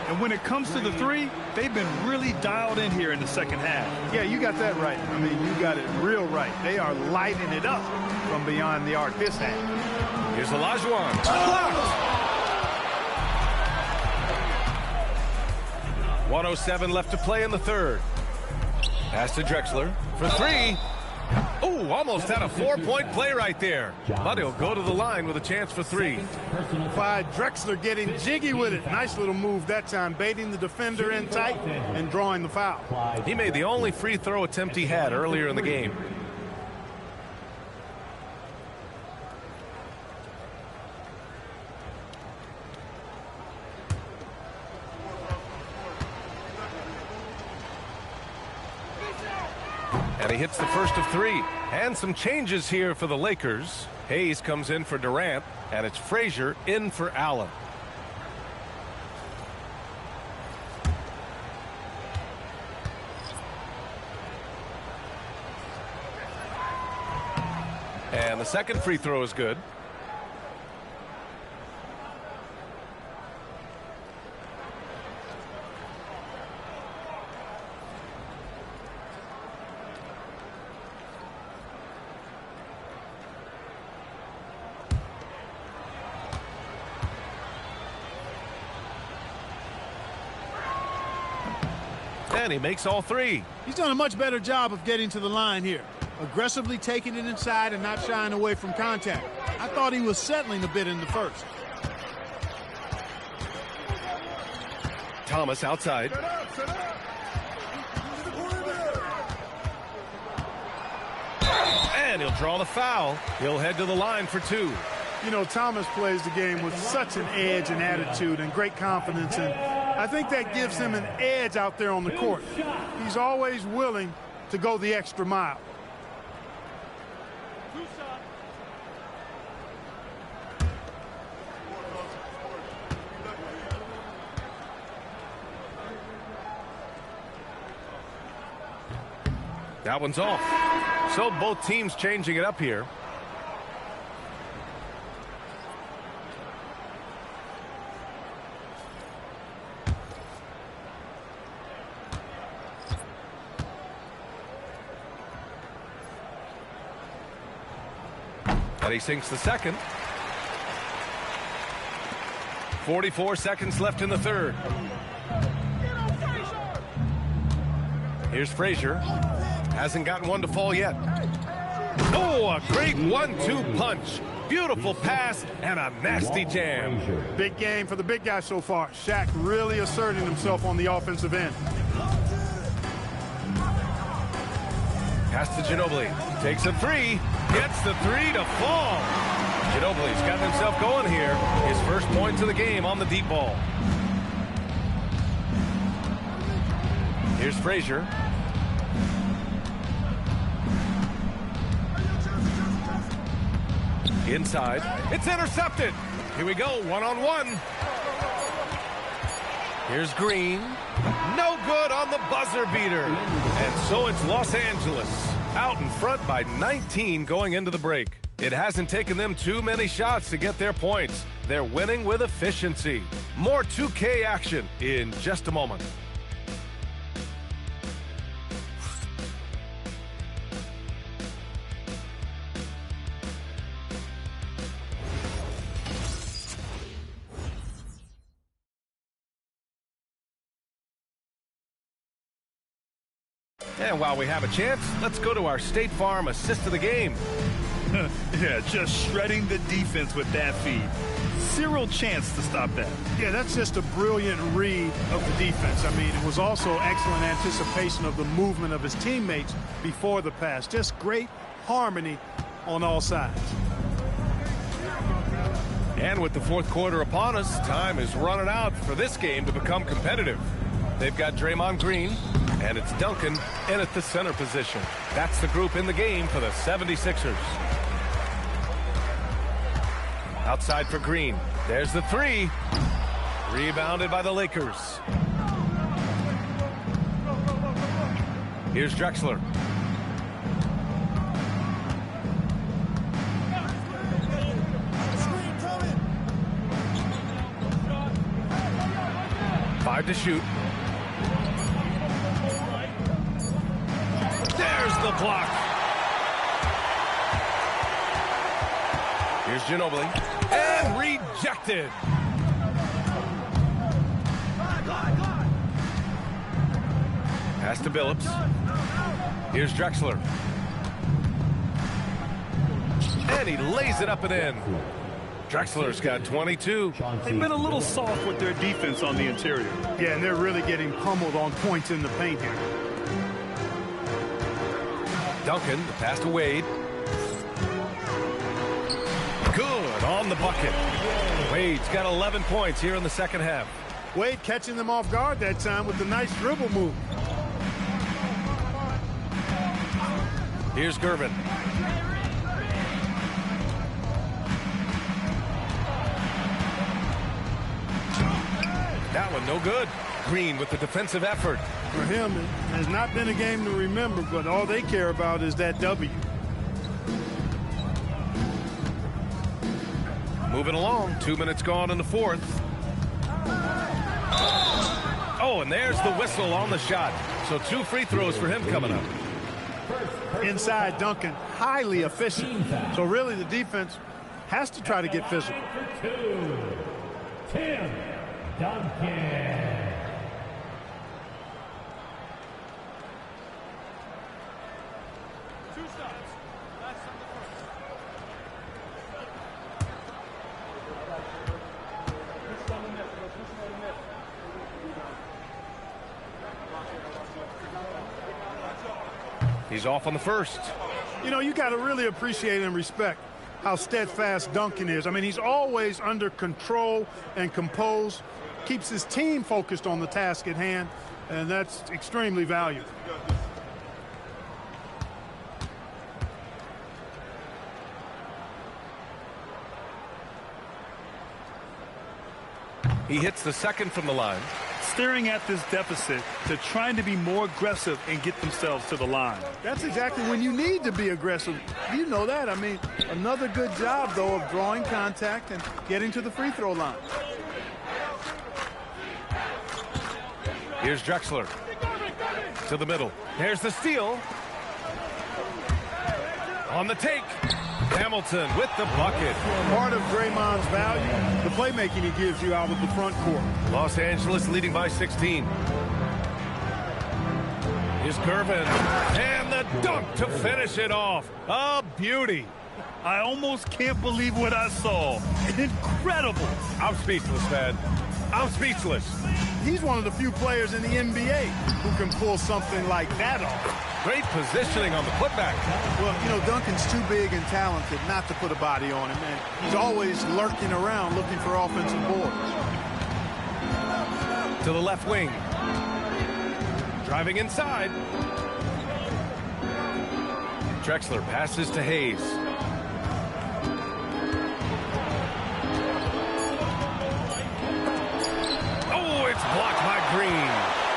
And when it comes to the three, they've been really dialed in here in the second half. Yeah, you got that right. I mean, you got it real right. They are lighting it up from beyond the arc this half. Here's Olajuwon. Blocked. 1:07 left to play in the third. Pass to Drexler for 3. Oh, almost had a 4-point play right there. But he'll go to the line with a chance for 3. Clyde Drexler getting jiggy with it. Nice little move that time, baiting the defender in tight and drawing the foul. He made the only free throw attempt he had earlier in the game. And he hits the first of 3. And some changes here for the Lakers. Hayes comes in for Durant, and it's Frazier in for Allen. And the second free throw is good. And he makes all 3. He's done a much better job of getting to the line here. Aggressively taking it inside and not shying away from contact. I thought he was settling a bit in the first. Thomas outside. And he'll draw the foul. He'll head to the line for 2. You know, Thomas plays the game with such an edge and attitude and great confidence, and I think that gives him an edge out there on the court. He's always willing to go the extra mile. That one's off. So both teams changing it up here. But he sinks the second. 44 seconds left in the third. Here's Frazier. Hasn't gotten one to fall yet. Oh, a great 1-2 punch. Beautiful pass and a nasty jam. Big game for the big guy so far. Shaq really asserting himself on the offensive end. Pass to Ginobili. Takes a three. Gets the three to fall. Ginobili's got himself going here. His first points of the game on the deep ball. Here's Frazier. Inside. It's intercepted. Here we go. One-on-one. Here's Green. No good on the buzzer beater. And so it's Los Angeles out in front by 19 going into the break. It hasn't taken them too many shots to get their points. They're winning with efficiency. More 2K action in just a moment. And while we have a chance, let's go to our State Farm assist of the game. Yeah, just shredding the defense with that feed. Zero chance to stop that. Yeah, that's just a brilliant read of the defense. I mean, it was also excellent anticipation of the movement of his teammates before the pass. Just great harmony on all sides. And with the fourth quarter upon us, time is running out for this game to become competitive. They've got Draymond Green, and it's Duncan in at the center position. That's the group in the game for the 76ers. Outside for Green. There's the three. Rebounded by the Lakers. Here's Drexler. Five to shoot. There's the block. Here's Ginobili. And rejected. Pass to Billups. Here's Drexler. And he lays it up and in. Drexler's got 22. They've been a little soft with their defense on the interior. Yeah, and they're really getting pummeled on points in the paint here. Duncan, the pass to Wade. Good on the bucket. Wade's got 11 points here in the second half. Wade catching them off guard that time with the nice dribble move. Here's Gervin. That one no good. Green with the defensive effort. For him, it has not been a game to remember, but all they care about is that W. Moving along. 2 minutes gone in the fourth. Oh, and there's the whistle on the shot. So 2 free throws for him coming up. Inside Duncan, highly efficient. So really the defense has to try to get physical. Tim Duncan. He's off on the first. You know, you got to really appreciate and respect how steadfast Duncan is. I mean, he's always under control and composed, keeps his team focused on the task at hand, and that's extremely valuable. He hits the second from the line. Staring at this deficit, they're trying to be more aggressive and get themselves to the line. That's exactly when you need to be aggressive. You know that. I mean, another good job, though, of drawing contact and getting to the free throw line. Here's Drexler. To the middle. There's the steal. On the take. Hamilton with the bucket. Part of Draymond's value, the playmaking he gives you out of the front court. Los Angeles leading by 16. Here's Gervin. And the dunk to finish it off. A beauty. I almost can't believe what I saw. Incredible. I'm speechless, man. I'm speechless. He's one of the few players in the NBA who can pull something like that off. Great positioning on the putback. Well, you know, Duncan's too big and talented not to put a body on him, and he's always lurking around looking for offensive boards. To the left wing. Driving inside. Drexler passes to Hayes. Oh, it's blocked by Green.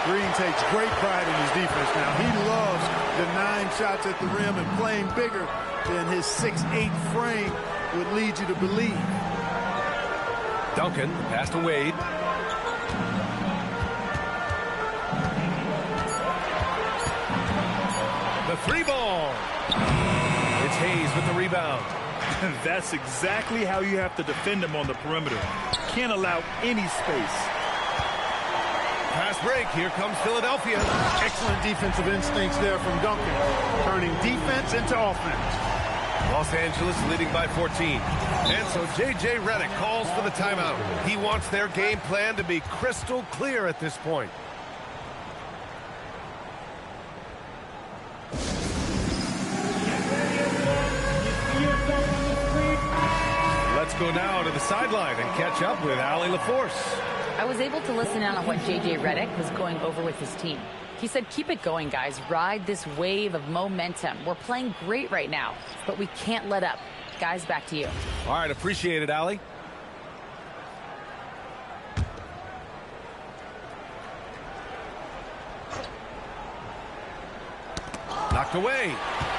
Green takes great pride in his defense now. He loves denying shots at the rim and playing bigger than his 6'8" frame would lead you to believe. Duncan, pass to Wade. The three ball. It's Hayes with the rebound. That's exactly how you have to defend him on the perimeter. Can't allow any space. Pass break. Here comes Philadelphia. Excellent defensive instincts there from Duncan, turning defense into offense. Los Angeles leading by 14. And so J.J. Redick calls for the timeout. He wants their game plan to be crystal clear at this point. Let's go now to the sideline and catch up with Allie LaForce. I was able to listen in on what J.J. Redick was going over with his team. He said, keep it going, guys. Ride this wave of momentum. We're playing great right now, but we can't let up. Guys, back to you. All right, appreciate it, Allie. Knocked away.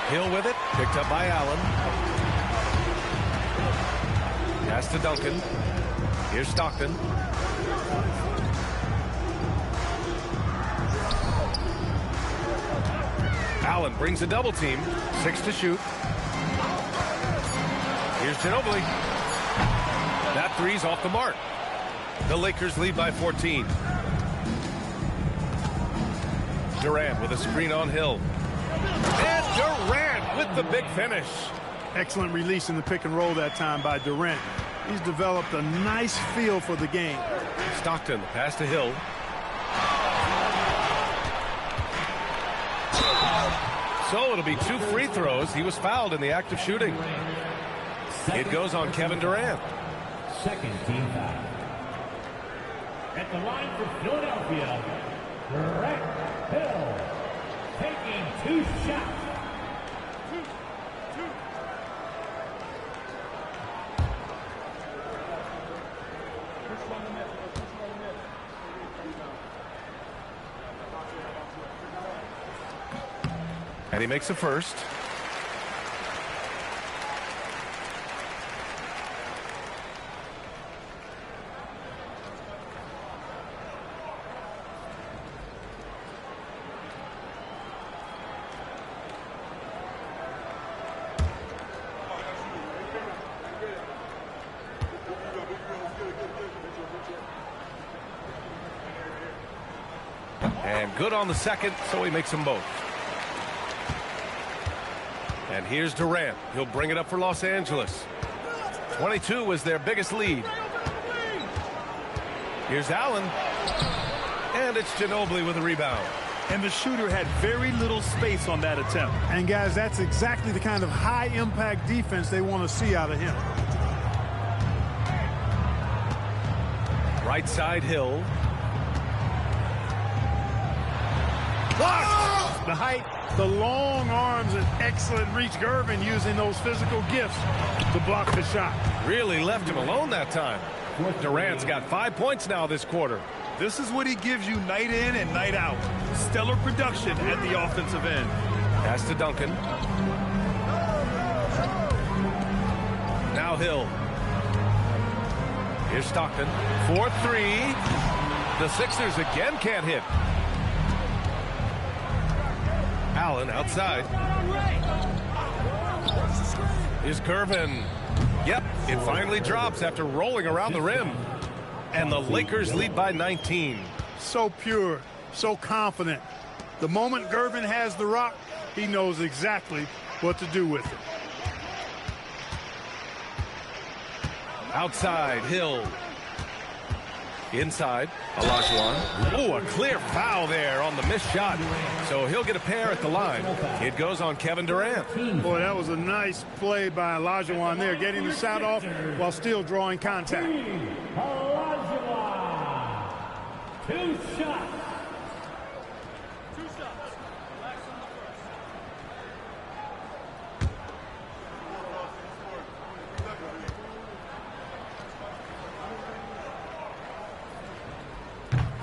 Hill with it. Picked up by Allen. Pass to Duncan. Here's Stockton. Allen brings a double team. 6 to shoot. Here's Ginobili. That three's off the mark. The Lakers lead by 14. Durant with a screen on Hill. And Durant with the big finish. Excellent release in the pick and roll that time by Durant. He's developed a nice feel for the game. Stockton, pass to Hill. So it'll be 2 free throws. He was fouled in the act of shooting. It goes on Kevin Durant. Second team foul. At the line for Philadelphia, Durant Hill taking 2 shots. And he makes a first. And good on the second, so he makes them both. And here's Durant. He'll bring it up for Los Angeles. 22 was their biggest lead. Here's Allen. And it's Ginobili with a rebound. And the shooter had very little space on that attempt. And, guys, that's exactly the kind of high-impact defense they want to see out of him. Right side, Hill. Blocked! The height, the long arms, and excellent reach. Gervin using those physical gifts to block the shot. Really left him alone that time. Durant's got 5 points now this quarter. This is what he gives you night in and night out. Stellar production at the offensive end. Pass to Duncan. Now Hill. Here's Stockton. 4-3. The Sixers again can't hit. Allen outside. Here's Gervin. Yep, it finally drops after rolling around the rim. And the Lakers lead by 19. So pure, so confident. The moment Gervin has the rock, he knows exactly what to do with it. Outside, Hill. Inside, Olajuwon. Oh, a clear foul there on the missed shot. So he'll get a pair at the line. It goes on Kevin Durant. Boy, that was a nice play by Olajuwon there, getting the shot off while still drawing contact. Olajuwon. 2 shots.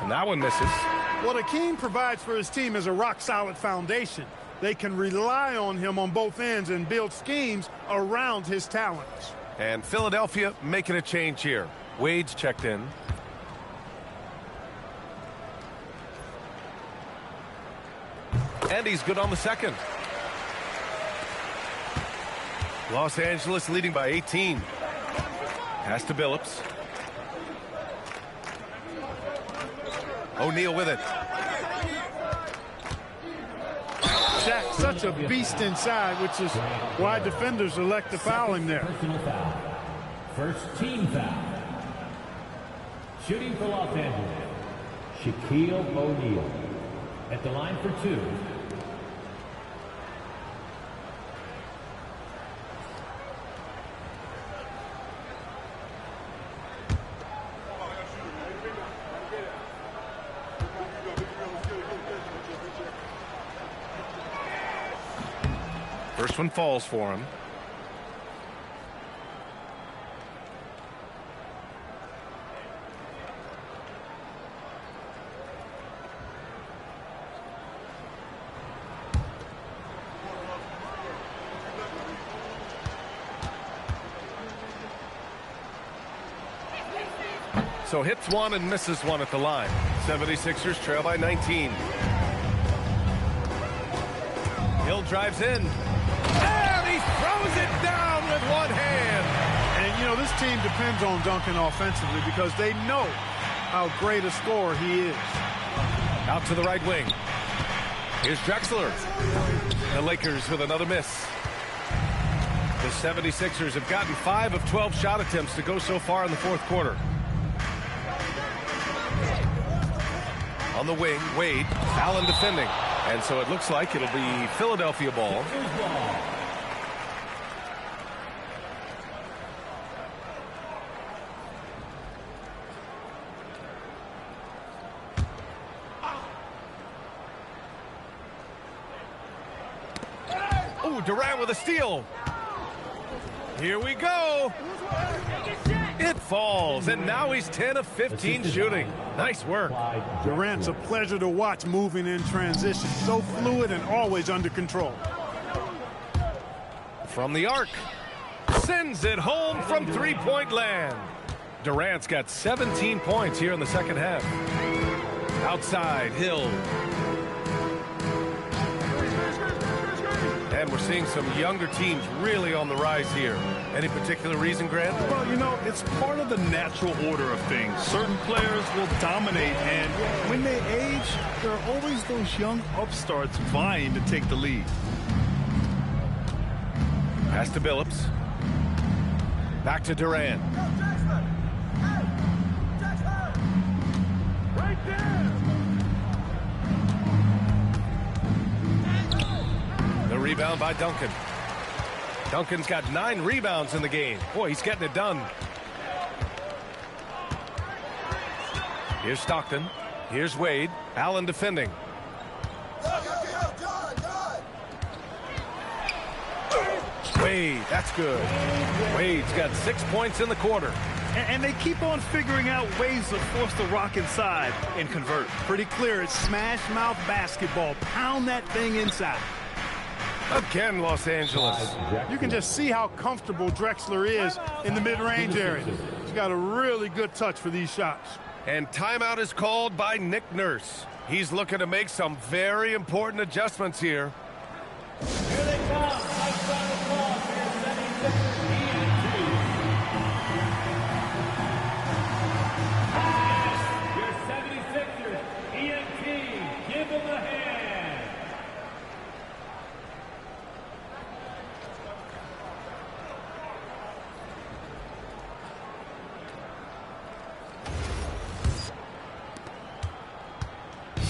That one misses. What Akeem provides for his team is a rock-solid foundation. They can rely on him on both ends and build schemes around his talents. And Philadelphia making a change here. Wade's checked in. And he's good on the second. Los Angeles leading by 18. Pass to Billups. O'Neal with it. Shaq, such a beast inside, which is why defenders elect to foul him there. Personal foul. First team foul. Shooting for Los Angeles, Shaquille O'Neal. At the line for 2. First one falls for him. So hits one and misses one at the line. 76ers trail by 19. Hill drives in. And he throws it down with one hand. And, you know, this team depends on Duncan offensively because they know how great a scorer he is. Out to the right wing. Here's Drexler. The Lakers with another miss. The 76ers have gotten 5 of 12 shot attempts to go so far in the fourth quarter. On the wing, Wade. Allen defending. And so it looks like it'll be Philadelphia ball. Oh, Durant with a steal. Here we go. It falls, and now he's 10 of 15 shooting. Nice work. Durant's a pleasure to watch moving in transition. So fluid and always under control. From the arc. Sends it home from three-point land. Durant's got 17 points here in the second half. Outside, Hill. And we're seeing some younger teams really on the rise here. Any particular reason, Grant? Well, you know, it's part of the natural order of things. Certain players will dominate, and when they age, there are always those young upstarts vying to take the lead. Pass to Billups. Back to Durant. Right there. The rebound by Duncan. Duncan's got 9 rebounds in the game. Boy, he's getting it done. Here's Stockton. Here's Wade. Allen defending. Wade, that's good. Wade's got 6 points in the quarter. And they keep on figuring out ways to force the rock inside and convert. Pretty clear. It's smash mouth basketball. Pound that thing inside. Again, Los Angeles. You can just see how comfortable Drexler is in the mid-range area. He's got a really good touch for these shots. And timeout is called by Nick Nurse. He's looking to make some very important adjustments here. Here they come.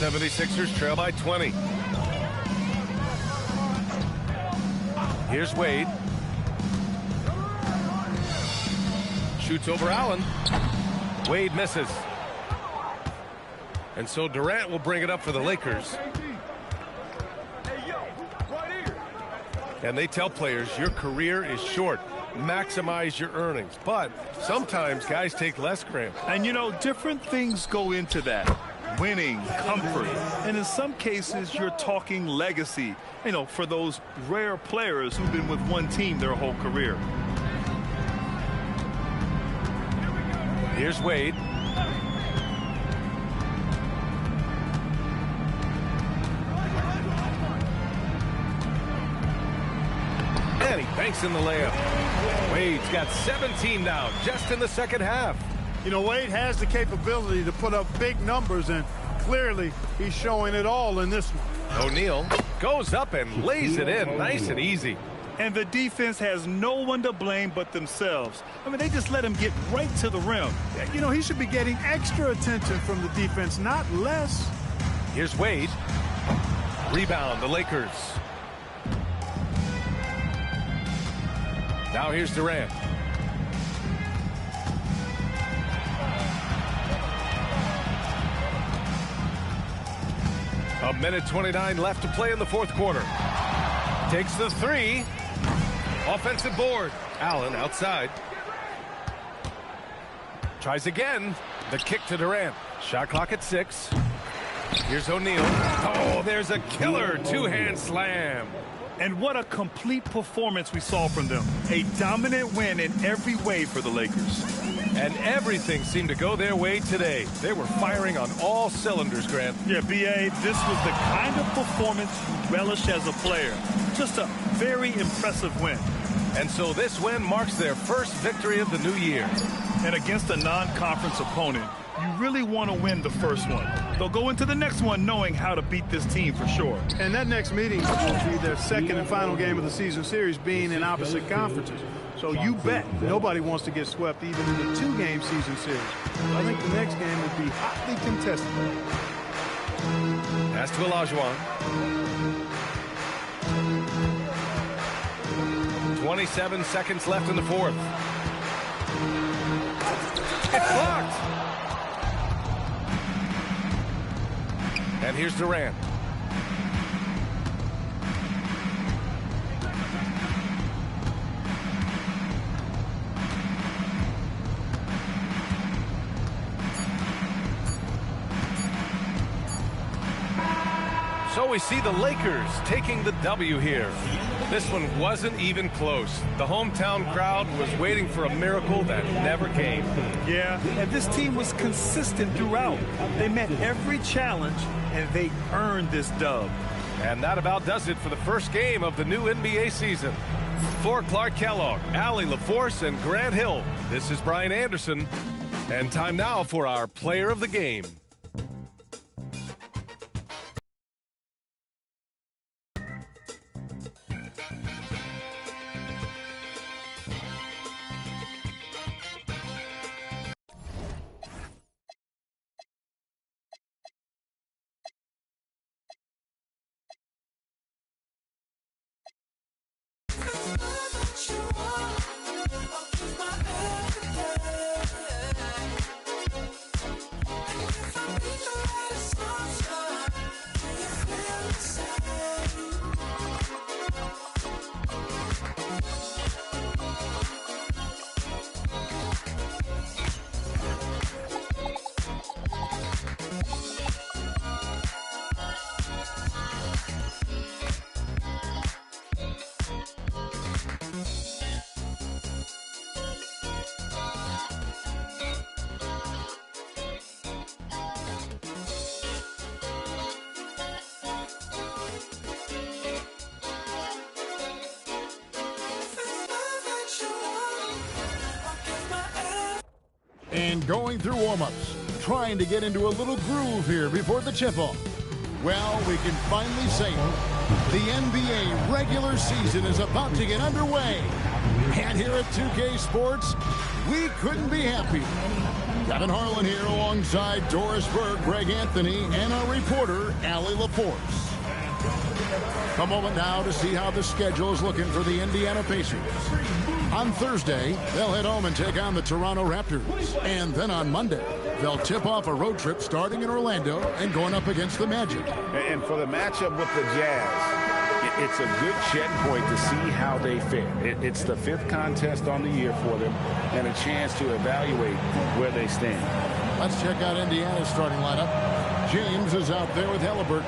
76ers trail by 20. Here's Wade. Shoots over Allen. Wade misses. And so Durant will bring it up for the Lakers. And they tell players, your career is short. Maximize your earnings. But sometimes guys take less, Graham. And, you know, different things go into that. Winning, comfort, and in some cases, you're talking legacy, you know, for those rare players who've been with one team their whole career. Here's Wade. And he banks in the layup. Wade's got 17 now, just in the second half. You know, Wade has the capability to put up big numbers, and clearly he's showing it all in this one. O'Neal goes up and lays it in nice and easy. And the defense has no one to blame but themselves. I mean, they just let him get right to the rim. You know, he should be getting extra attention from the defense, not less. Here's Wade. Rebound, the Lakers. Now here's Durant. A minute 29 left to play in the fourth quarter. Takes the three. Offensive board. Allen outside. Tries again. The kick to Durant. Shot clock at 6. Here's O'Neal. Oh, there's a killer two-hand slam. And what a complete performance we saw from them. A dominant win in every way for the Lakers. And everything seemed to go their way today. They were firing on all cylinders, Grant. Yeah, B.A., this was the kind of performance you relish as a player. Just a very impressive win. And so this win marks their first victory of the new year. And against a non-conference opponent, you really want to win the first one. They'll go into the next one knowing how to beat this team for sure. And that next meeting will be their second and final game of the season series, being in opposite conferences. So you bet nobody wants to get swept even in the two-game season series. I think the next game will be hotly contested. Pass to Olajuwon. 27 seconds left in the fourth. It's blocked. And here's Durant. So we see the Lakers taking the W here. This one wasn't even close. The hometown crowd was waiting for a miracle that never came. Yeah, and this team was consistent throughout. They met every challenge, and they earned this dub. And that about does it for the first game of the new NBA season. For Clark Kellogg, Allie LaForce, and Grant Hill, this is Brian Anderson. And time now for our player of the game. And going through warm-ups, trying to get into a little groove here before the tip-off. Well, we can finally say it. The NBA regular season is about to get underway. And here at 2K Sports, we couldn't be happier. Kevin Harlan here alongside Doris Burke, Greg Anthony, and our reporter, Allie LaForce. A moment now to see how the schedule is looking for the Indiana Pacers. On Thursday, they'll head home and take on the Toronto Raptors. And then on Monday, they'll tip off a road trip starting in Orlando and going up against the Magic. And for the matchup with the Jazz, it's a good checkpoint to see how they fare. It's the 5th contest on the year for them and a chance to evaluate where they stand. Let's check out Indiana's starting lineup. James is out there with Halliburton.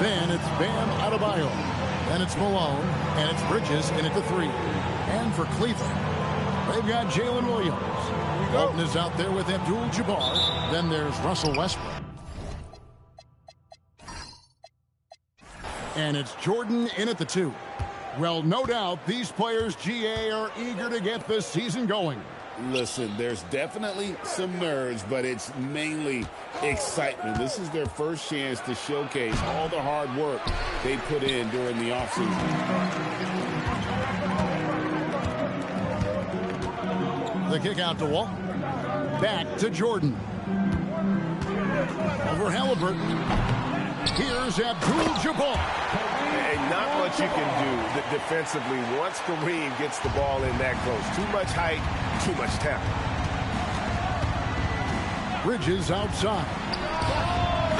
Then it's Bam Adebayo. Then it's Malone. And it's Bridges in at the 3. And for Cleveland, they've got Jalen Williams. Walton is out there with Abdul-Jabbar. Then there's Russell Westbrook. And it's Jordan in at the 2. Well, no doubt these players, GA, are eager to get this season going. Listen, there's definitely some nerves, but it's mainly excitement. This is their first chance to showcase all the hard work they put in during the offseason. The kick out to Walton. Back to Jordan. Over Halliburton. Here's Abdul-Jabbar. And not much you can do defensively once Kareem gets the ball in that close. Too much height, too much talent. Bridges outside.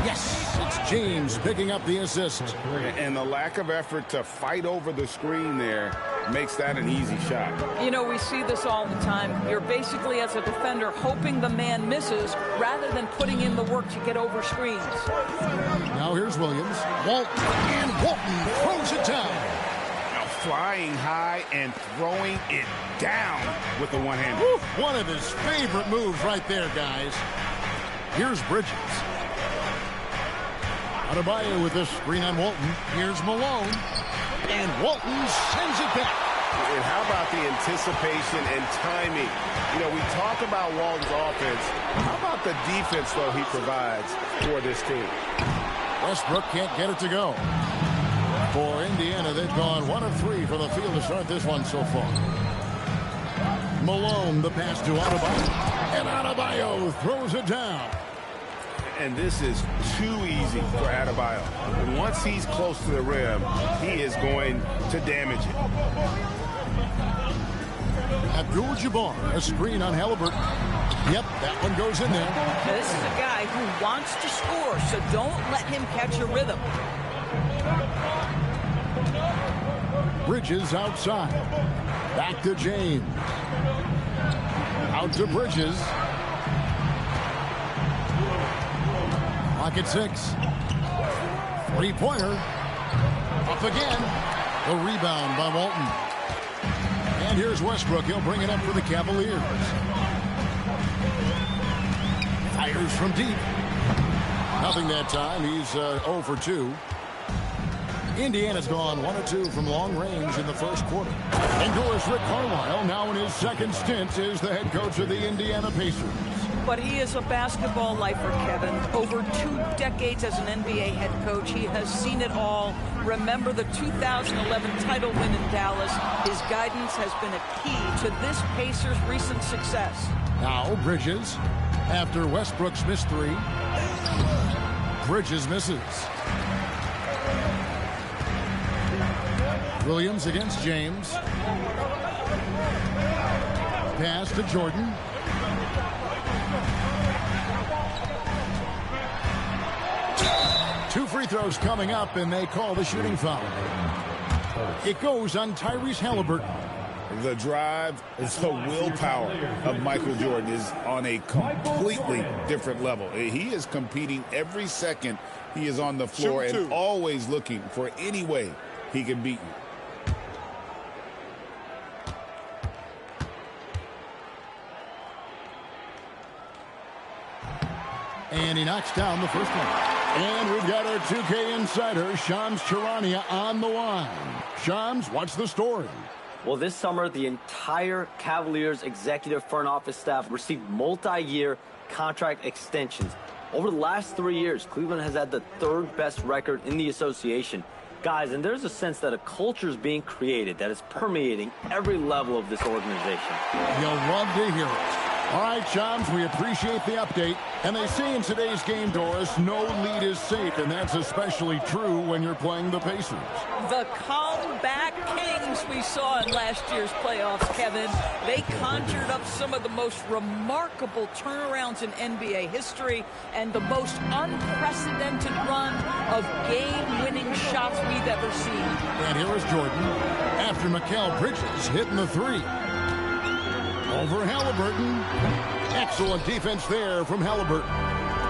Yes, it's James picking up the assist. And the lack of effort to fight over the screen there makes that an easy shot. You know, we see this all the time. You're basically, as a defender, hoping the man misses rather than putting in the work to get over screens. Now here's Williams. Walton, and Walton throws it down. Now flying high and throwing it down with the one-hander. One of his favorite moves right there, guys. Here's Bridges. Adebayo with a screen on Walton. Here's Malone. And Walton sends it back. And how about the anticipation and timing? You know, we talk about Walton's offense. How about the defense, though, he provides for this team? Westbrook can't get it to go. For Indiana, they've gone 1 of 3 from the field to start this one so far. Malone, the pass to Adebayo. And Adebayo throws it down. And this is too easy for Adebayo. Once he's close to the rim, he is going to damage it. Abdul-Jabbar, a screen on Halliburton. Yep, that one goes in there. Now, this is a guy who wants to score, so don't let him catch a rhythm. Bridges outside. Back to James. Out to Bridges. Clock at 6. Three-pointer. Up again. The rebound by Walton. And here's Westbrook. He'll bring it up for the Cavaliers. Fires from deep. Nothing that time. He's 0 for 2. Indiana's gone 1 of 2 from long range in the first quarter. Indoors, Rick Carlisle, now in his second stint, is the head coach of the Indiana Pacers. But he is a basketball lifer, Kevin. Over 2 decades as an NBA head coach, he has seen it all. Remember the 2011 title win in Dallas. His guidance has been a key to this Pacers' recent success. Now Bridges, after Westbrook's missed 3. Bridges misses. Williams against James. Pass to Jordan. Two free throws coming up, and they call the shooting foul. It goes on Tyrese Halliburton. The drive, the willpower of Michael Jordan is on a completely different level. He is competing every second he is on the floor and always looking for any way he can beat you. And he knocks down the first one. And we've got our 2K insider, Shams Charania, on the line. Shams, what's the story? Well, this summer, the entire Cavaliers executive front office staff received multi-year contract extensions. Over the last 3 years, Cleveland has had the 3rd best record in the association. Guys, and there's a sense that a culture is being created that is permeating every level of this organization. You'll love to hear it. All right, chums, we appreciate the update. And they say in today's game, Doris, no lead is safe, and that's especially true when you're playing the Pacers. The comeback kings we saw in last year's playoffs, Kevin. They conjured up some of the most remarkable turnarounds in NBA history and the most unprecedented run of game-winning shots we've ever seen. And here is Jordan after Mikal Bridges hitting the three. Over Halliburton. Excellent defense there from Halliburton.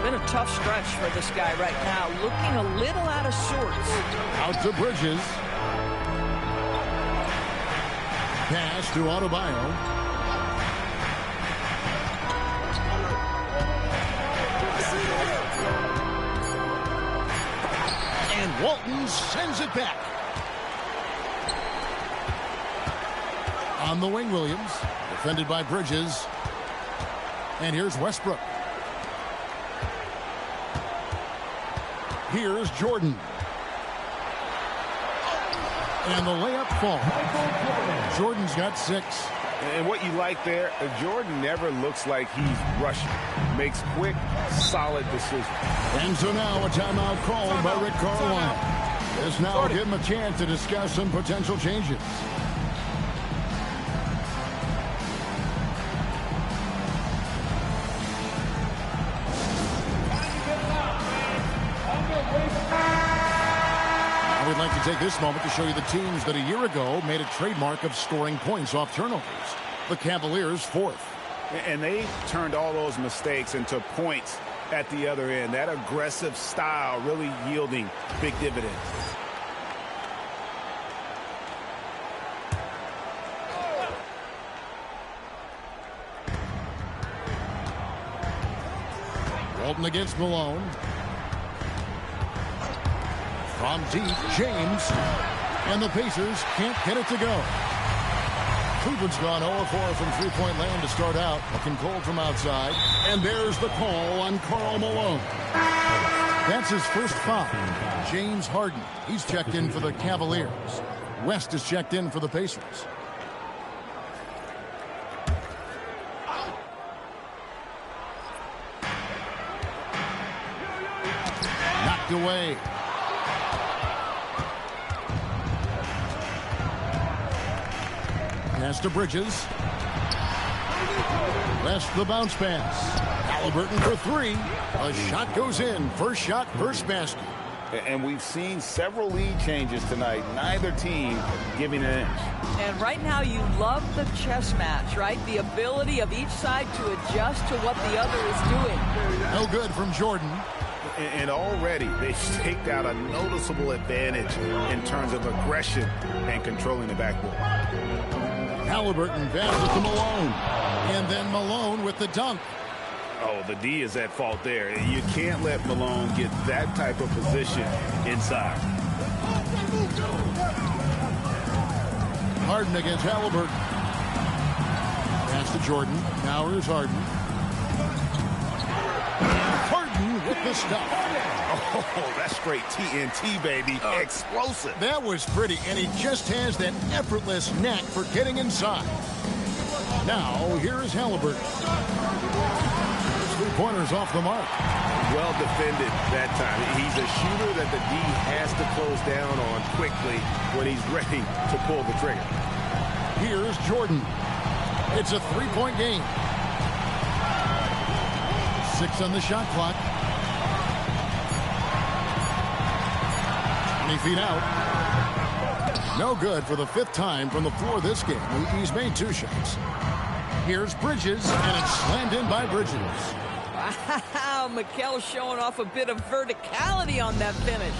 Been a tough stretch for this guy right now. Looking a little out of sorts. Out to Bridges. Pass to Adebayo. And Walton sends it back. On the wing, Williams. Defended by Bridges. And here's Westbrook. Here's Jordan. And the layup falls. Jordan's got 6. And what you like there, Jordan never looks like he's rushing. Makes quick, solid decisions. And so now a timeout called by Rick Carlisle. This now will give him a chance to discuss some potential changes. We'd like to take this moment to show you the teams that a year ago made a trademark of scoring points off turnovers. The Cavaliers, 4th. And they turned all those mistakes into points at the other end. That aggressive style really yielding big dividends. Walton against Malone. From deep, James. And the Pacers can't get it to go. Cleveland's gone 0-4 from three-point land to start out. Looking cold from outside. And there's the call on Karl Malone. That's his first foul. James Harden. He's checked in for the Cavaliers. West is checked in for the Pacers. Knocked away. Pass to Bridges. West the bounce pass. Halliburton for 3. A shot goes in. First shot, first basket. And we've seen several lead changes tonight. Neither team giving an inch. And right now you love the chess match, right? The ability of each side to adjust to what the other is doing. No good from Jordan. And already they've staked out a noticeable advantage in terms of aggression and controlling the backboard. Halliburton passes to Malone. And then Malone with the dunk. Oh, the D is at fault there. You can't let Malone get that type of position inside. Harden against Halliburton. Pass to Jordan. Now here's Harden. Harden with the stuff. Oh, that's straight TNT, baby. Explosive. That was pretty, and he just has that effortless knack for getting inside. Now, here is Halliburton. 3-pointers off the mark. Well defended that time. He's a shooter that the D has to close down on quickly when he's ready to pull the trigger. Here's Jordan. It's a 3-point game. 6 on the shot clock. 20 feet out. No good for the 5th time from the floor this game. He's made 2 shots. Here's Bridges, and it's slammed in by Bridges. Wow, Mikal showing off a bit of verticality on that finish.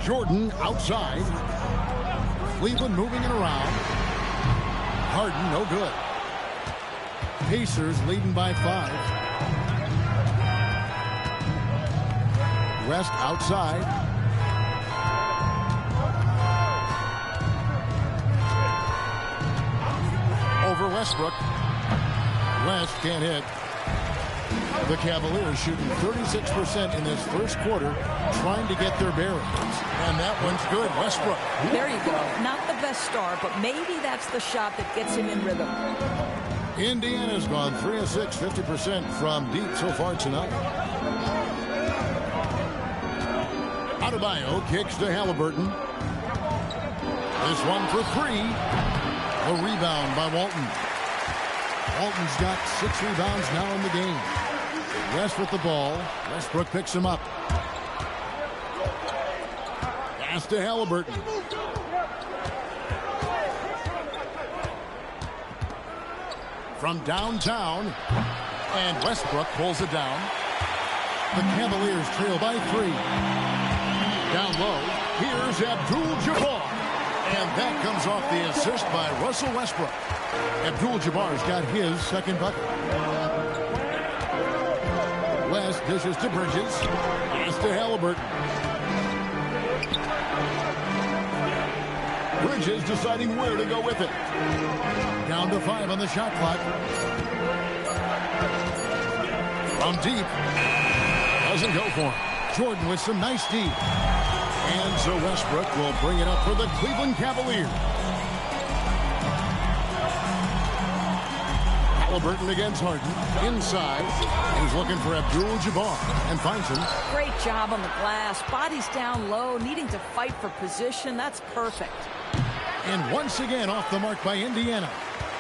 Jordan outside. Cleveland moving it around. Harden, no good. Pacers leading by 5. West outside. Over Westbrook. West can't hit. The Cavaliers shooting 36% in this first quarter, trying to get their bearings. And that one's good. Westbrook. There you go. Not the best start, but maybe that's the shot that gets him in rhythm. Indiana's gone 3 of 6, 50% from deep so far tonight. Adebayo kicks to Halliburton. This one for 3. A rebound by Walton. Walton's got 6 rebounds now in the game. West with the ball. Westbrook picks him up. Pass to Halliburton. From downtown. And Westbrook pulls it down. The Cavaliers trail by 3. Down low. Here's Abdul-Jabbar. And that comes off the assist by Russell Westbrook. Abdul-Jabbar's got his second bucket. West dishes to Bridges. Pass to Halliburton. Bridges deciding where to go with it. Down to 5 on the shot clock. From deep. Doesn't go for him. Jordan with some nice D. And so Westbrook will bring it up for the Cleveland Cavaliers. Halliburton against Harden. Inside. He's looking for Abdul-Jabbar and finds him. Great job on the glass. Body's down low, needing to fight for position. That's perfect. And once again off the mark by Indiana.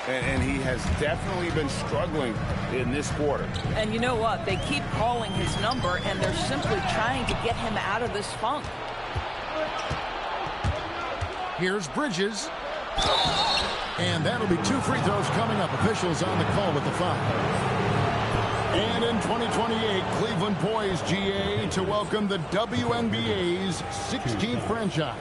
And he has definitely been struggling in this quarter. And you know what? They keep calling his number, and they're simply trying to get him out of this funk. Here's Bridges. And that'll be 2 free throws coming up. Officials on the call with the foul. And in 2028, Cleveland poised, GA, to welcome the WNBA's 16th franchise.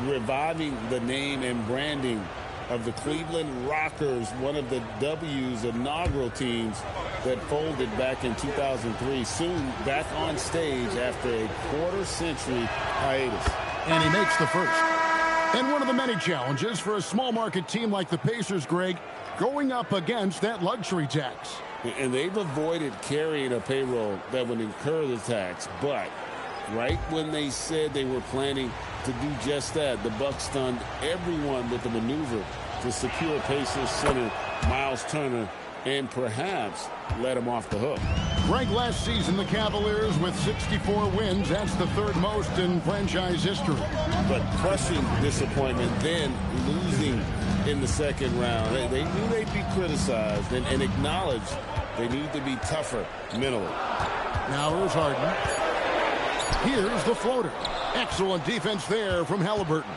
Reviving the name and branding of the Cleveland Rockers, one of the W's inaugural teams that folded back in 2003, soon back on stage after a quarter-century hiatus. And he makes the first. And one of the many challenges for a small market team like the Pacers, Greg, going up against that luxury tax. And they've avoided carrying a payroll that would incur the tax, but right when they said they were planning to do just that, the Bucks stunned everyone with the maneuver to secure Pacers center Miles Turner and perhaps let him off the hook. Greg, last season the Cavaliers with 64 wins. That's the 3rd most in franchise history. But crushing disappointment, then losing in the second round. They knew they'd be criticized and acknowledged they need to be tougher mentally. Now here's Harden. Here's the floater. Excellent defense there from Halliburton.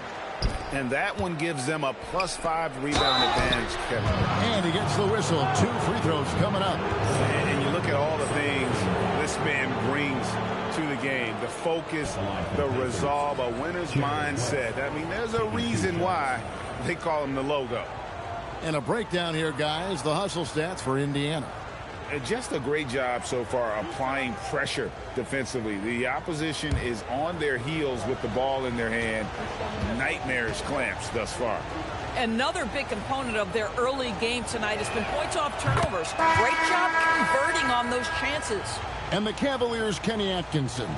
And that one gives them a +5 rebound advantage, Kevin. And he gets the whistle. 2 free throws coming up. And you look at all the things this man brings to the game. The focus, the resolve, a winner's mindset. I mean, there's a reason why they call him the logo. And a breakdown here, guys. The hustle stats for Indiana. Just a great job so far applying pressure defensively. The opposition is on their heels with the ball in their hand. Nightmarish clamps thus far. Another big component of their early game tonight has been points off turnovers. Great job converting on those chances. And the Cavaliers' Kenny Atkinson.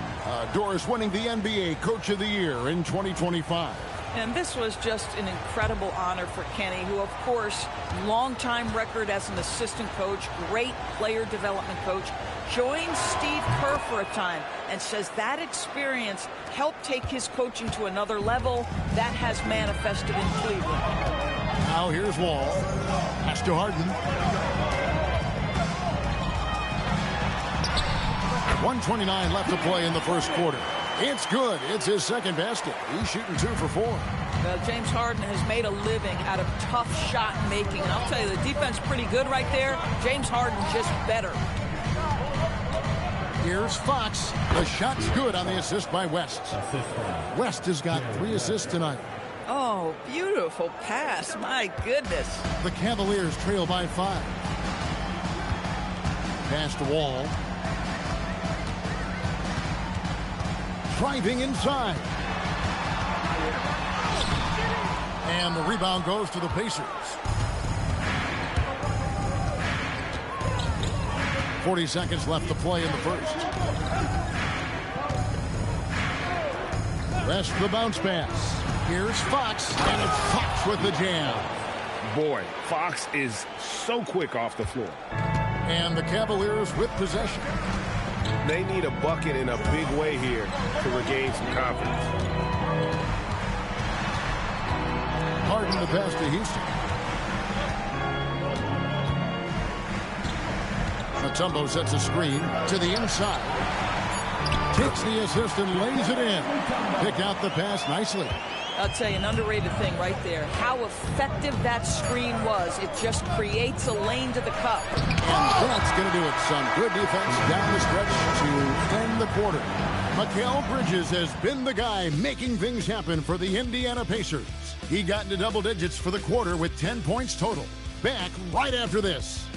Doris winning the NBA Coach of the Year in 2025. And this was just an incredible honor for Kenny, who, of course, long-time record as an assistant coach, great player development coach, joined Steve Kerr for a time and says that experience helped take his coaching to another level. That has manifested in Cleveland. Now here's Wall. Pass to Harden. 1:29 left to play in the first quarter. It's good. It's his second basket. He's shooting 2 for 4. Well, James Harden has made a living out of tough shot making. And I'll tell you, the defense pretty good right there. James Harden just better. Here's Fox. The shot's good on the assist by West. West has got 3 assists tonight. Oh, beautiful pass. My goodness. The Cavaliers trail by 5. Pass to Wall. Driving inside. And the rebound goes to the Pacers. 40 seconds left to play in the first. Rest the bounce pass. Here's Fox, and it's Fox with the jam. Boy, Fox is so quick off the floor. And the Cavaliers with possession. They need a bucket in a big way here to regain some confidence. Harden the pass to Houston. Mutombo sets a screen to the inside. Takes the assist and lays it in. Pick out the pass nicely. I'll tell you, an underrated thing right there. How effective that screen was. It just creates a lane to the cup. And that's going to do it. Some good defense down the stretch to end the quarter. Mikal Bridges has been the guy making things happen for the Indiana Pacers. He got into double digits for the quarter with 10 points total. Back right after this.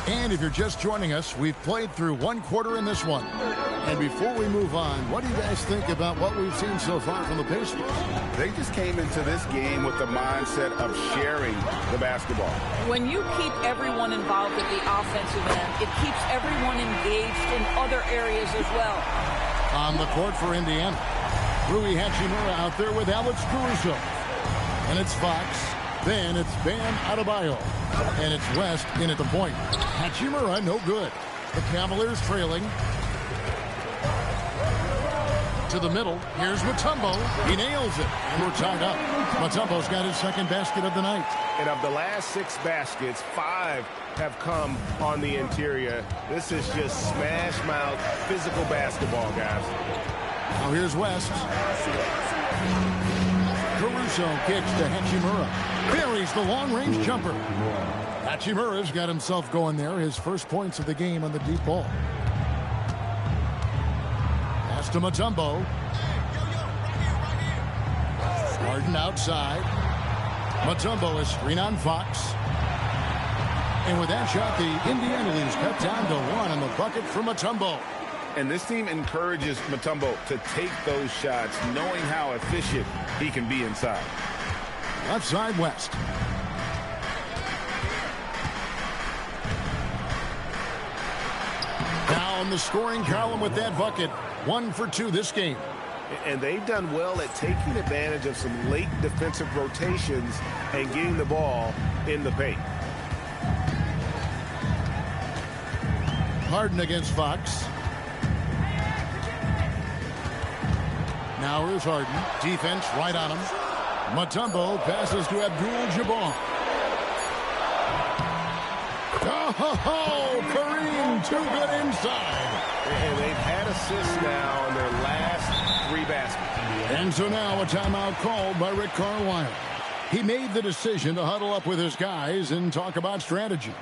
And if you're just joining us, we've played through one quarter in this one. And before we move on, what do you guys think about what we've seen so far from the Pacers? They just came into this game with the mindset of sharing the basketball. When you keep everyone involved at the offensive end, it keeps everyone engaged in other areas as well. On the court for Indiana, Rui Hachimura out there with Alex Caruso. And it's Fox. Then it's Bam Adebayo. And it's West in at the point. Hachimura, no good. The Cavaliers trailing. To the middle. Here's Mutombo. He nails it. And we're tied up. Mutombo's got his second basket of the night. And of the last 6 baskets, 5 have come on the interior. This is just smash mouth physical basketball, guys. Now here's West. Caruso kicks to Hachimura. Buries the long-range jumper. Hachimura's got himself going there. His first points of the game on the deep ball. Pass to Mutombo. Harden outside. Mutombo is screen on Fox. And with that shot, the Indiana leads cut down to 1 on the bucket for Mutombo. And this team encourages Mutombo to take those shots, knowing how efficient he can be inside. Left side, West. Down the scoring column with that bucket. 1 for 2 this game. And they've done well at taking advantage of some late defensive rotations and getting the ball in the paint. Harden against Fox. Now here's Harden. Defense right on him. Mutombo passes to Abdul-Jabbar. Oh, Kareem, too good inside. And they've had assists now in their last 3 baskets. And so now a timeout called by Rick Carlisle. He made the decision to huddle up with his guys and talk about strategy.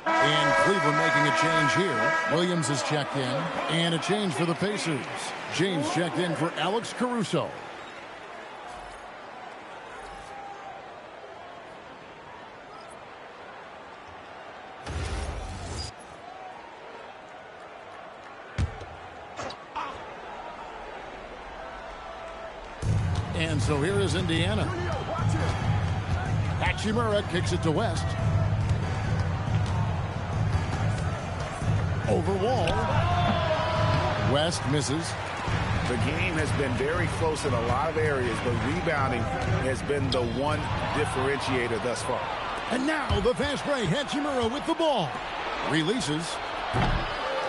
And Cleveland making a change here. Williams is checked in. And a change for the Pacers. James checked in for Alex Caruso. And so here is Indiana. Hachimura kicks it to West. Over Wall. West misses. The game has been very close in a lot of areas, but rebounding has been the one differentiator thus far. And now the fast break. Hachimura with the ball. Releases.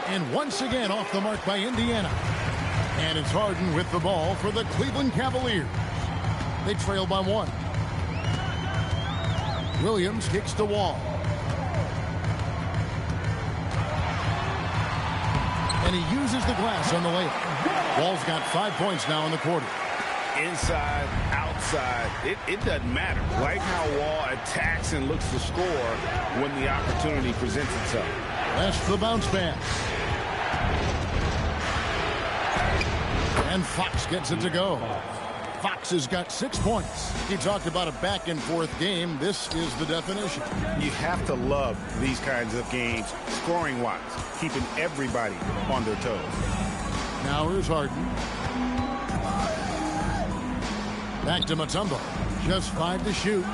And once again off the mark by Indiana. And it's Harden with the ball for the Cleveland Cavaliers. They trail by 1. Williams kicks to Wall. And he uses the glass on the layup. Wall's got 5 points now in the quarter. Inside, outside, it doesn't matter. Like how Wall attacks and looks to score when the opportunity presents itself. That's the bounce pass. And Fox gets it to go. Fox has got 6 points. He talked about a back-and-forth game. This is the definition. You have to love these kinds of games, scoring-wise, keeping everybody on their toes. Now here's Harden. Back to Mutombo. Just 5 to shoot.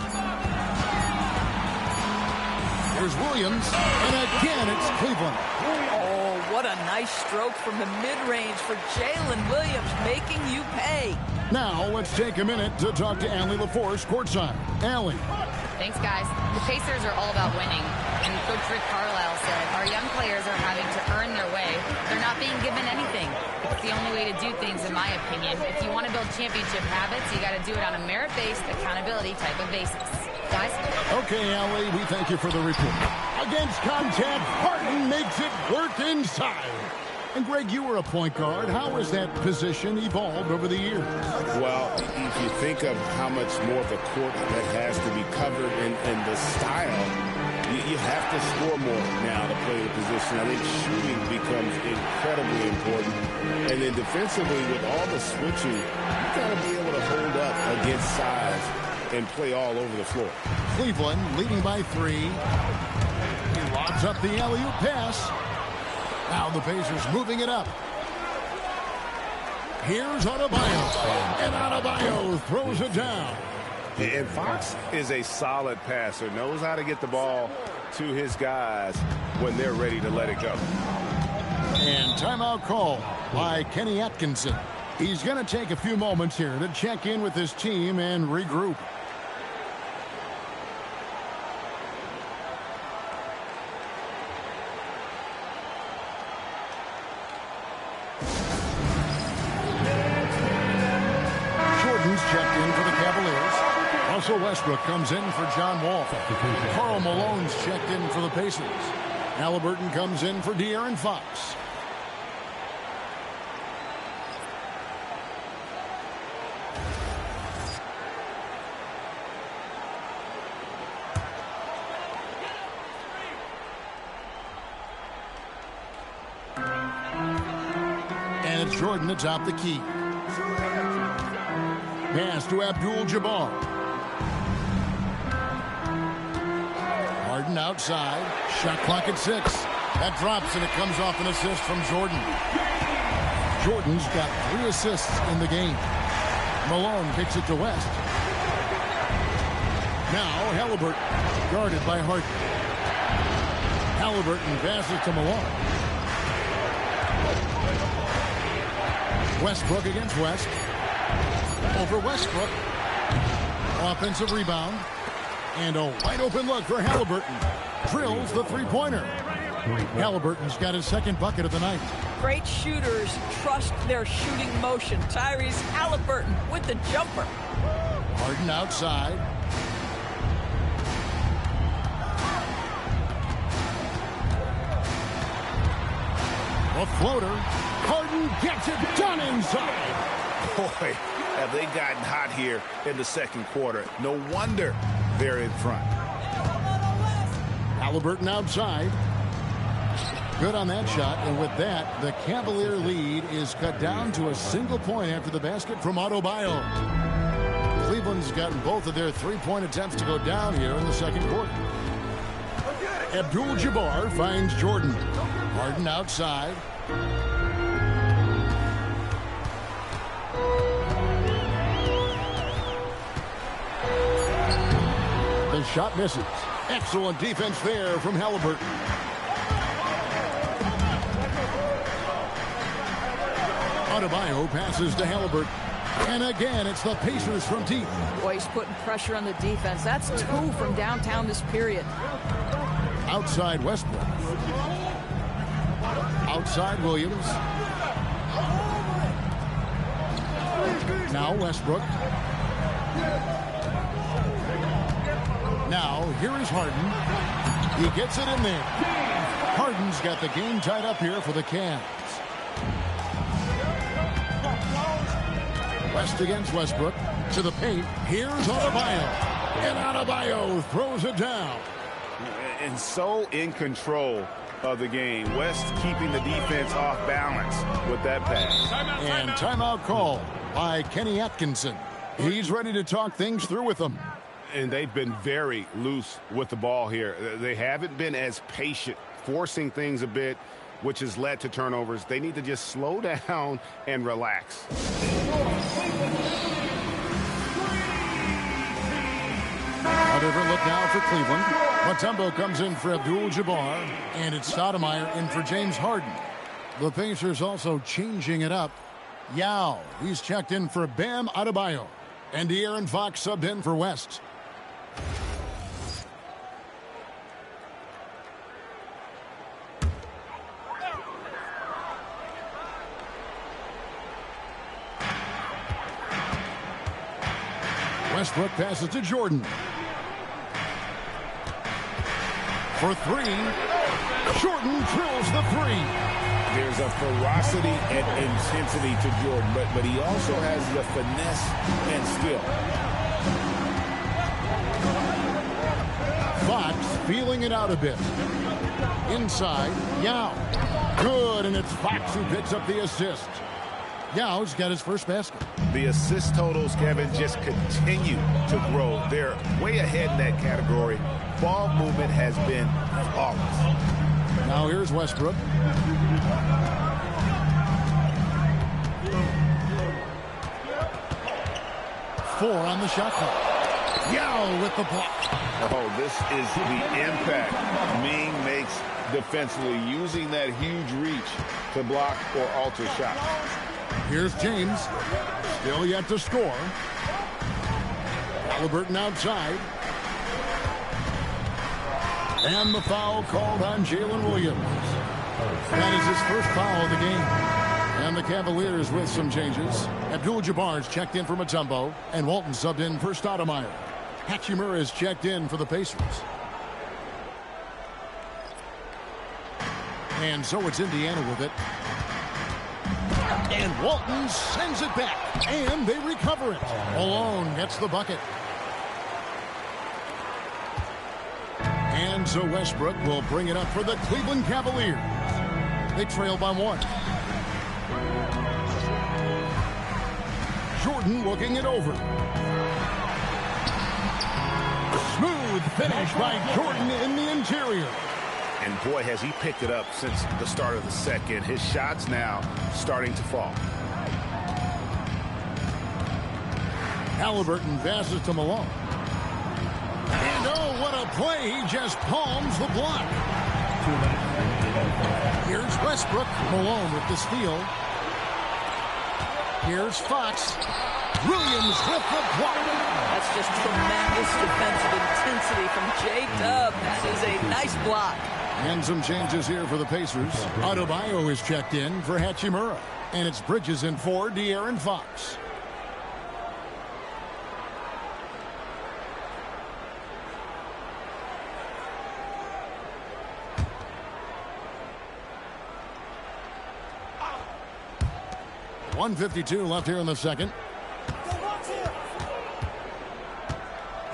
Here's Williams. And again, it's Cleveland. Oh, what a nice stroke from the mid-range for Jalen Williams, making you pay. Now let's take a minute to talk to Allie LaForce courtside. Allie. Thanks, guys. The Pacers are all about winning. And Coach Rick Carlisle said, our young players are having to earn their way. They're not being given anything. It's the only way to do things, in my opinion. If you want to build championship habits, you got to do it on a merit-based, accountability type of basis. Guys? Okay, Allie, we thank you for the report. Against contact, Harden makes it work inside. And, Greg, you were a point guard. How has that position evolved over the years? Well, if you think of how much more of the court that has to be covered and the style, you have to score more now to play the position. I think shooting becomes incredibly important. And then defensively, with all the switching, you got to be able to hold up against size and play all over the floor. Cleveland leading by 3. He lobs up the alley-oop pass. Now the Pacers moving it up. Here's Adebayo. And Adebayo throws it down. And Fox is a solid passer, knows how to get the ball to his guys when they're ready to let it go. And timeout call by Kenny Atkinson. He's going to take a few moments here to check in with his team and regroup. Checked in for the Cavaliers. Russell Westbrook comes in for John Wall. Karl Malone's checked in for the Pacers. Halliburton comes in for De'Aaron Fox. And it's Jordan atop the key. Pass to Abdul-Jabbar. Harden outside. Shot clock at 6. That drops and it comes off an assist from Jordan. Jordan's got 3 assists in the game. Malone kicks it to West. Now Halliburton guarded by Harden. Halliburton passes to Malone. Westbrook against West. Over Westbrook. Offensive rebound. And a wide open look for Halliburton. Drills the three-pointer. Halliburton's got his second bucket of the night. Great shooters trust their shooting motion. Tyrese Halliburton with the jumper. Harden outside. A floater. Harden gets it done inside. Boy, have they gotten hot here in the second quarter. No wonder they're in front. Halliburton outside. Good on that shot. And with that, the Cavalier lead is cut down to a single point after the basket from Adebayo. Cleveland's gotten both of their three-point attempts to go down here in the second quarter. Abdul-Jabbar finds Jordan. Harden outside. The shot misses. Excellent defense there from Halliburton. Adebayo passes to Halliburton. And again, it's the Pacers from deep. Boy, he's putting pressure on the defense. That's 2 from downtown this period. Outside Westbrook. Outside Williams. Now Westbrook. Now, here is Harden. He gets it in there. Harden's got the game tied up here for the Cavs. West against Westbrook. To the paint. Here's Adebayo. And Adebayo throws it down. And so in control of the game. West keeping the defense off balance with that pass. And timeout call by Kenny Atkinson. He's ready to talk things through with them. And they've been very loose with the ball here. They haven't been as patient, forcing things a bit, which has led to turnovers. They need to just slow down and relax. A different look now for Cleveland. Mutombo comes in for Abdul-Jabbar, and it's Stoudemire in for James Harden. The Pacers also changing it up. Yao, he's checked in for Bam Adebayo. And De'Aaron Fox subbed in for West. Westbrook passes to Jordan. For three. Jordan drills the three. There's a ferocity and intensity to Jordan, but he also has the finesse and skill. Fox feeling it out a bit. Inside, Yao. Good, and it's Fox who picks up the assist. Yao's got his first basket. The assist totals, Kevin, just continue to grow. They're way ahead in that category. Ball movement has been flawless. Now here's Westbrook. Four on the shot clock. Yao with the block. Oh, this is the impact Ming makes defensively, using that huge reach to block or alter shots. Here's James. Still yet to score. Halliburton outside. And the foul called on Jalen Williams. That is his first foul of the game. And the Cavaliers with some changes. Abdul-Jabbar's checked in for Mutombo. And Walton subbed in for Stoudemire. Hachimura is checked in for the Pacers. And so it's Indiana with it. And Walton sends it back. And they recover it. Malone gets the bucket. And so Westbrook will bring it up for the Cleveland Cavaliers. They trail by one. Jordan looking it over. Smooth finish by Jordan in the interior. And boy, has he picked it up since the start of the second. His shots now starting to fall. Halliburton passes to Malone. And oh, what a play. He just palms the block. Here's Westbrook. Malone with the steal. Here's Fox. Williams with the block. That's just tremendous defensive intensity from J-Dub. That is a nice block. And some changes here for the Pacers. Adebayo is checked in for Hachimura. And it's Bridges in for De'Aaron Fox. .152 left here in the second.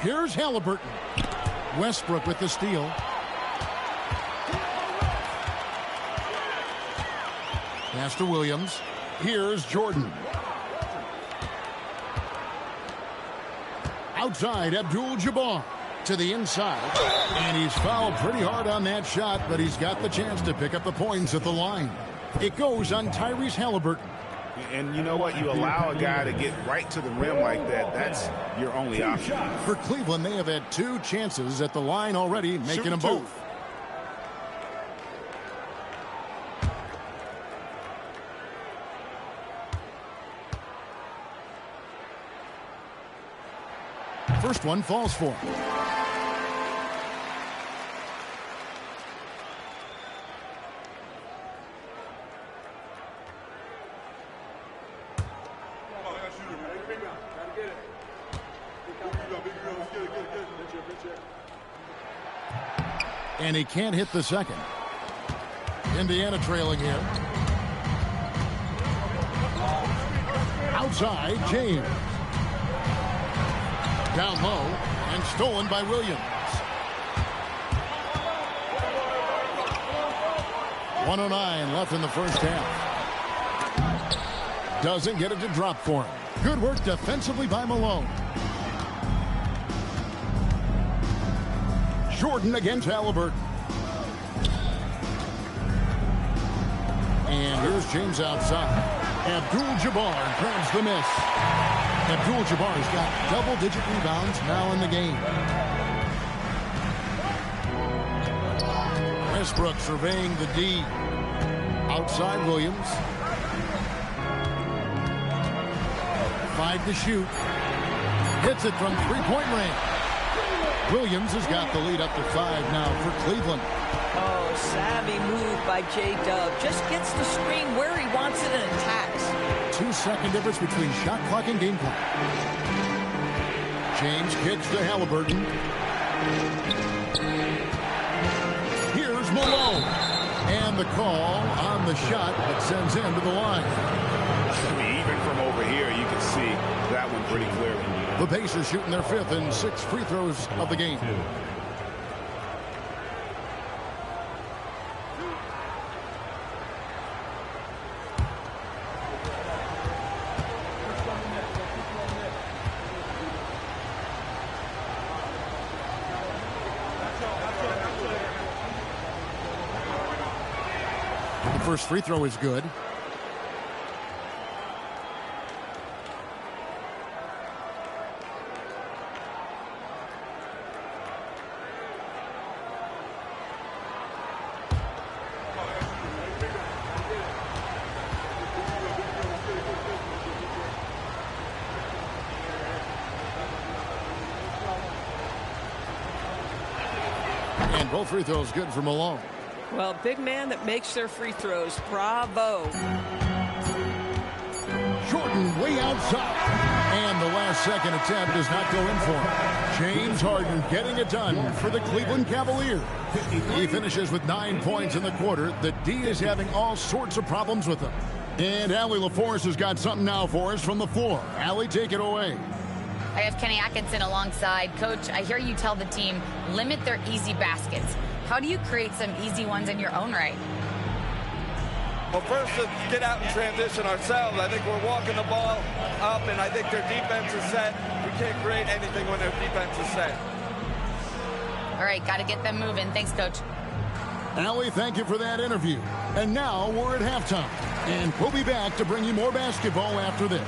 Here's Halliburton. Westbrook with the steal. Pass to Williams. Here's Jordan. Outside, Abdul-Jabbar to the inside. And he's fouled pretty hard on that shot, but he's got the chance to pick up the points at the line. It goes on Tyrese Halliburton. And you know what? You allow a guy to get right to the rim like that. That's your only option. For Cleveland, they have had two chances at the line already, making them both. First one falls for him. And he can't hit the second. Indiana trailing here. Outside, James. Down low and stolen by Williams. 1:09 left in the first half. Doesn't get it to drop for him. Good work defensively by Malone. Jordan against Halliburton. And here's James outside. Abdul-Jabbar grabs the miss. Abdul-Jabbar's got double-digit rebounds now in the game. Westbrook surveying the D. Outside Williams. 5 to shoot. Hits it from three-point range. Williams has got the lead up to 5 now for Cleveland. Oh, savvy move by J-Dub. Just gets the screen where he wants it and attacks. 2-second difference between shot clock and game clock. James kicks to Halliburton. Here's Malone. And the call on the shot that sends him to the line. Even from over here, you can see that one pretty clearly. The Pacers shooting their 5th and 6th free throws of the game. The first free throw is good. And both free throws good for Malone. Well, big man that makes their free throws. Bravo. Jordan way outside. And the last second attempt does not go in for him. James Harden getting it done for the Cleveland Cavaliers. He finishes with 9 points in the quarter. The D is having all sorts of problems with him. And Allie LaForce has got something now for us from the floor. Allie, take it away. I have Kenny Atkinson alongside. Coach, I hear you tell the team, limit their easy baskets. How do you create some easy ones in your own right? Well, first, let's get out and transition ourselves. I think we're walking the ball up, and I think their defense is set. We can't create anything when their defense is set. All right, got to get them moving. Thanks, Coach. Allie, thank you for that interview. And now we're at halftime. And we'll be back to bring you more basketball after this.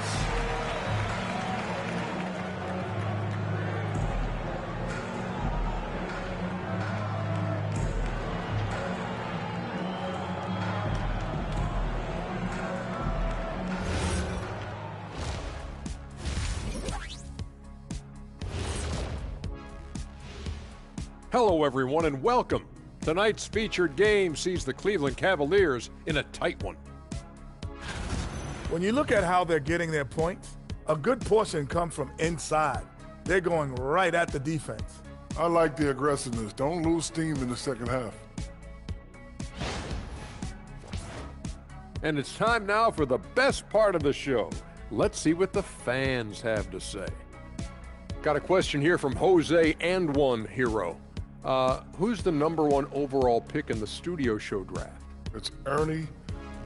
Hello, everyone, and welcome. Tonight's featured game sees the Cleveland Cavaliers in a tight one. When you look at how they're getting their points, a good portion comes from inside. They're going right at the defense. I like the aggressiveness. Don't lose steam in the second half. And it's time now for the best part of the show. Let's see what the fans have to say. Got a question here from Jose and One Hero. Who's the #1 overall pick in the studio show draft? It's Ernie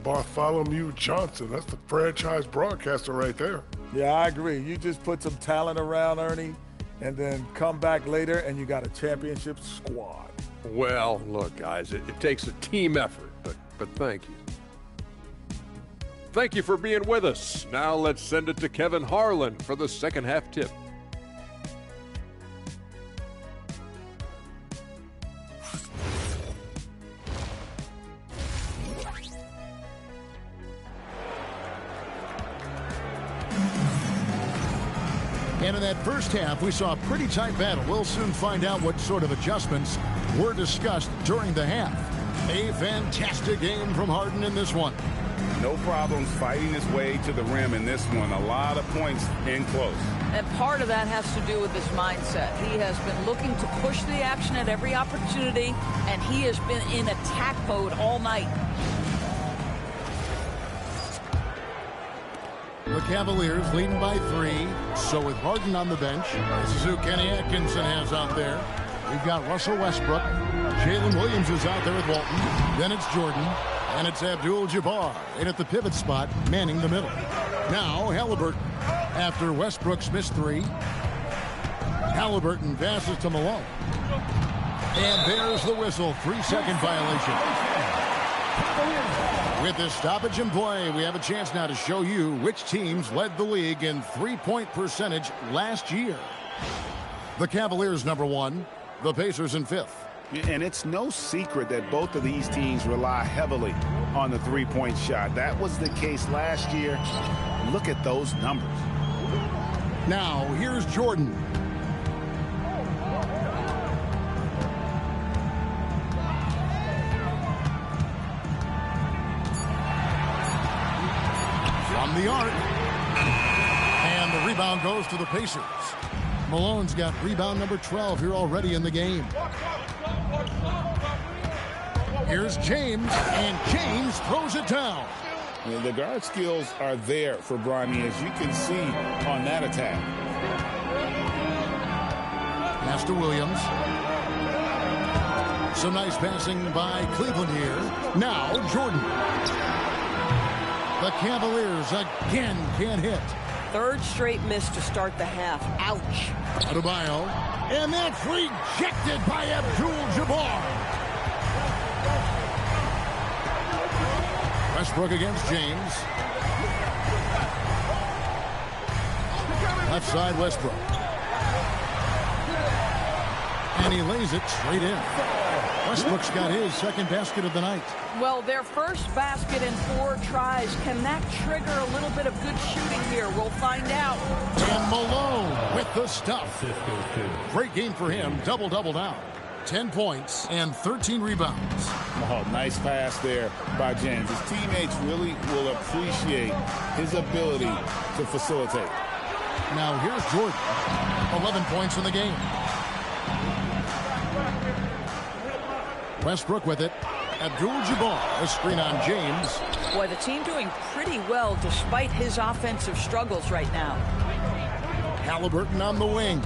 Bartholomew Johnson. That's the franchise broadcaster right there. Yeah, I agree. You just put some talent around Ernie and then come back later and you got a championship squad. Well, look, guys, it takes a team effort, but thank you. Thank you for being with us. Now let's send it to Kevin Harlan for the second half tip. And in that first half, we saw a pretty tight battle. We'll soon find out what sort of adjustments were discussed during the half. A fantastic game from Harden in this one. No problems fighting his way to the rim in this one. A lot of points in close. And part of that has to do with his mindset. He has been looking to push the action at every opportunity, and he has been in attack mode all night. The Cavaliers leading by 3. So with Harden on the bench, this is who Kenny Atkinson has out there. We've got Russell Westbrook. Jalen Williams is out there with Walton. Then it's Jordan. And it's Abdul-Jabbar in at the pivot spot, manning the middle. Now Halliburton. After Westbrook's missed 3, Halliburton passes to Malone. And there's the whistle, 3-second violation. With this stoppage in play, we have a chance now to show you which teams led the league in three-point percentage last year. The Cavaliers #1, the Pacers in 5th. And it's no secret that both of these teams rely heavily on the three-point shot. That was the case last year. Look at those numbers. Now, here's Jordan. From the arc. And the rebound goes to the Pacers. Malone's got rebound number 12 here already in the game. Here's James, and James throws it down. The guard skills are there for Bronny, as you can see on that attack. Pass to Williams. Some nice passing by Cleveland here. Now Jordan. The Cavaliers again can't hit. Third straight miss to start the half. Ouch. Adebayo. And that's rejected by Abdul-Jabbar. Westbrook against James. Left side Westbrook. And he lays it straight in. Westbrook's got his second basket of the night. Well, their first basket in 4 tries. Can that trigger a little bit of good shooting here? We'll find out. And Malone with the stuff. Great game for him. Double-double now. 10 points and 13 rebounds. Oh, nice pass there by James. His teammates really will appreciate his ability to facilitate. Now here's Jordan. 11 points in the game. Westbrook with it. Abdul-Jabbar, a screen on James. Boy, the team doing pretty well despite his offensive struggles right now. Halliburton on the wing.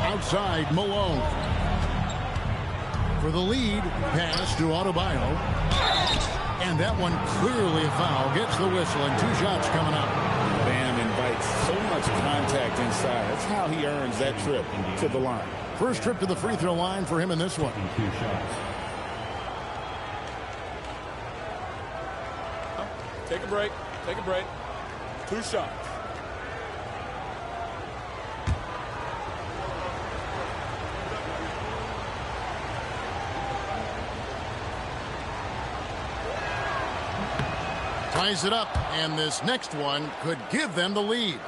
Outside, Malone. For the lead, pass to Adebayo. And that one clearly a foul. Gets the whistle, and 2 shots coming up. Bam invites so much contact inside. That's how he earns that trip to the line. First trip to the free throw line for him in this one. 2 shots. Take a break. Take a break. 2 shots. Ties it up, and this next one could give them the lead.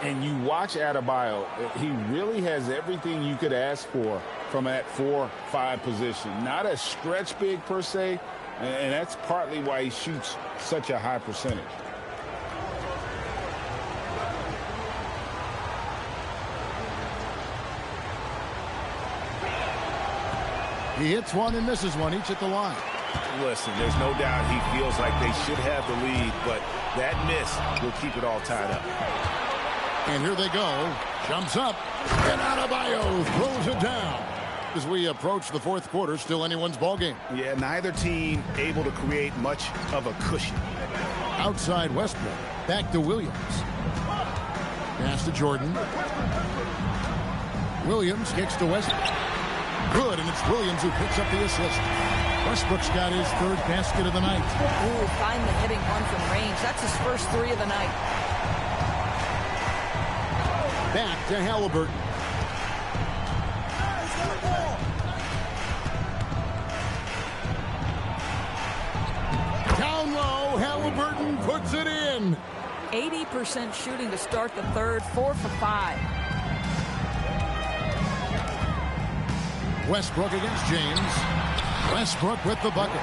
And you watch Adebayo, he really has everything you could ask for from that 4-5 position. Not a stretch big per se, and that's partly why he shoots such a high percentage. He hits one and misses one, each at the line. Listen, there's no doubt he feels like they should have the lead, but that miss will keep it all tied up. And here they go. Jumps up. And Adebayo throws it down. As we approach the 4th quarter, still anyone's ballgame. Yeah, neither team able to create much of a cushion. Outside Westbrook. Back to Williams. Pass to Jordan. Williams kicks to Westbrook. Good, and it's Williams who picks up the assist. Westbrook's got his 3rd basket of the night. Ooh, finally hitting one from range. That's his first 3 of the night. Back to Halliburton. Down low, Halliburton puts it in. 80% shooting to start the 3rd, 4 for 5. Westbrook against James. Westbrook with the bucket.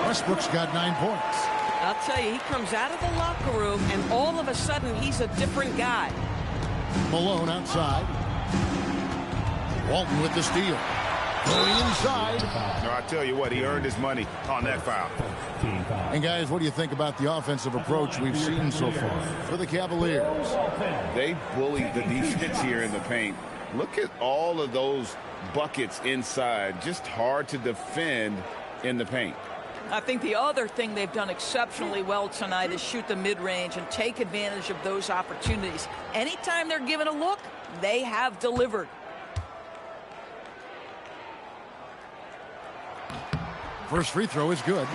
Westbrook's got 9 points. I'll tell you, he comes out of the locker room, and all of a sudden, he's a different guy. Malone outside. Walton with the steal. Going inside. No, I tell you what, he earned his money on that foul. And guys, what do you think about the offensive approach we've seen so far for the Cavaliers? They bullied the defense here in the paint. Look at all of those buckets inside. Just hard to defend in the paint. I think the other thing they've done exceptionally well tonight is shoot the mid-range and take advantage of those opportunities. Anytime they're given a look, they have delivered. First free throw is good.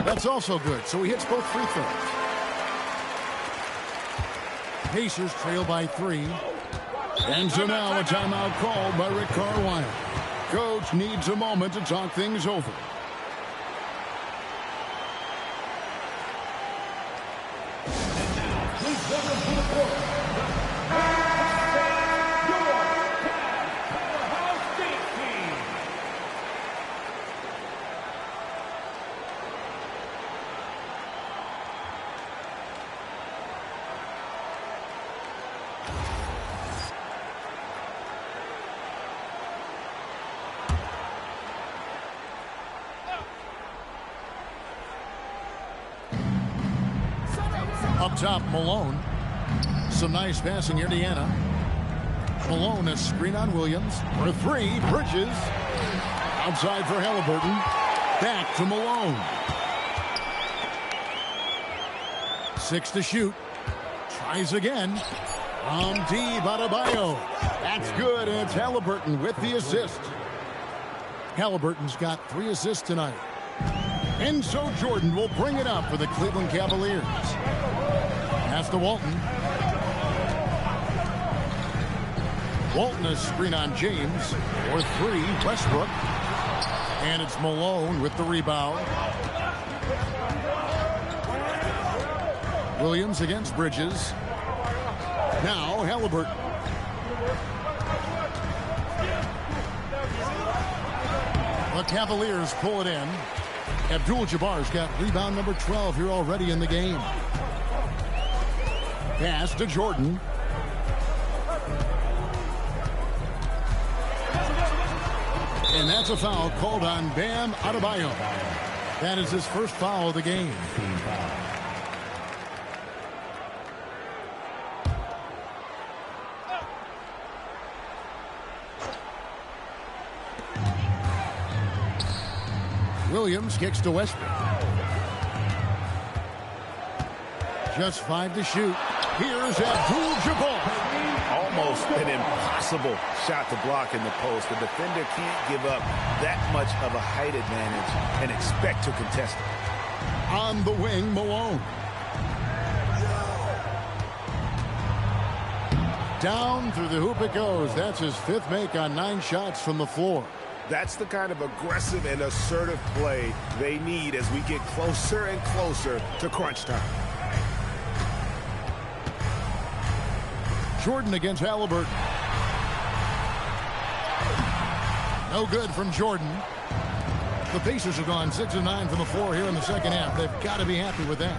That's also good, so he hits both free throws. Pacers trail by 3. And so now a timeout called by Rick Carlisle. Coach needs a moment to talk things over. Up top, Malone. Some nice passing, Indiana. Malone, a screen on Williams. For 3, Bridges. Outside for Halliburton. Back to Malone. 6 to shoot. Tries again. Deep Adebayo. That's good, and it's Halliburton with the assist. Halliburton's got 3 assists tonight. And so Jordan will bring it up for the Cleveland Cavaliers. Pass to Walton. Walton a screen on James. For 3, Westbrook. And it's Malone with the rebound. Williams against Bridges. Now Halliburton. The Cavaliers pull it in. Abdul-Jabbar's got rebound number 12 here already in the game. Pass to Jordan. And that's a foul called on Bam Adebayo. That is his first foul of the game. Williams kicks to Westbrook. Just 5 to shoot. Here's Abdul-Jabbar. Almost an impossible shot to block in the post. The defender can't give up that much of a height advantage and expect to contest it. On the wing, Malone. Down through the hoop it goes. That's his 5th make on 9 shots from the floor. That's the kind of aggressive and assertive play they need as we get closer and closer to crunch time. Jordan against Halliburton. No good from Jordan. The Pacers have gone 6 of 9 from the floor here in the second half. They've got to be happy with that.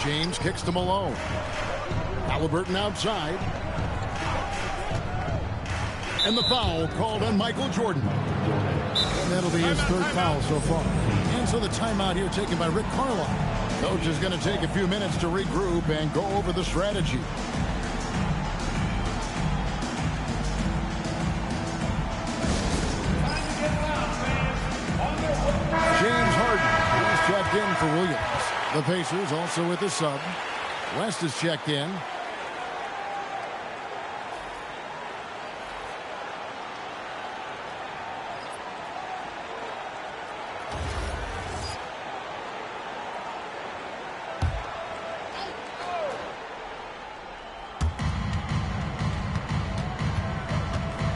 James kicks to Malone. Halliburton outside. And the foul called on Michael Jordan. And that'll be his 3rd foul so far. And so the timeout here taken by Rick Carlisle. Coach is going to take a few minutes to regroup and go over the strategy. James Harden is checked in for Williams. The Pacers also with the sub. West is checked in.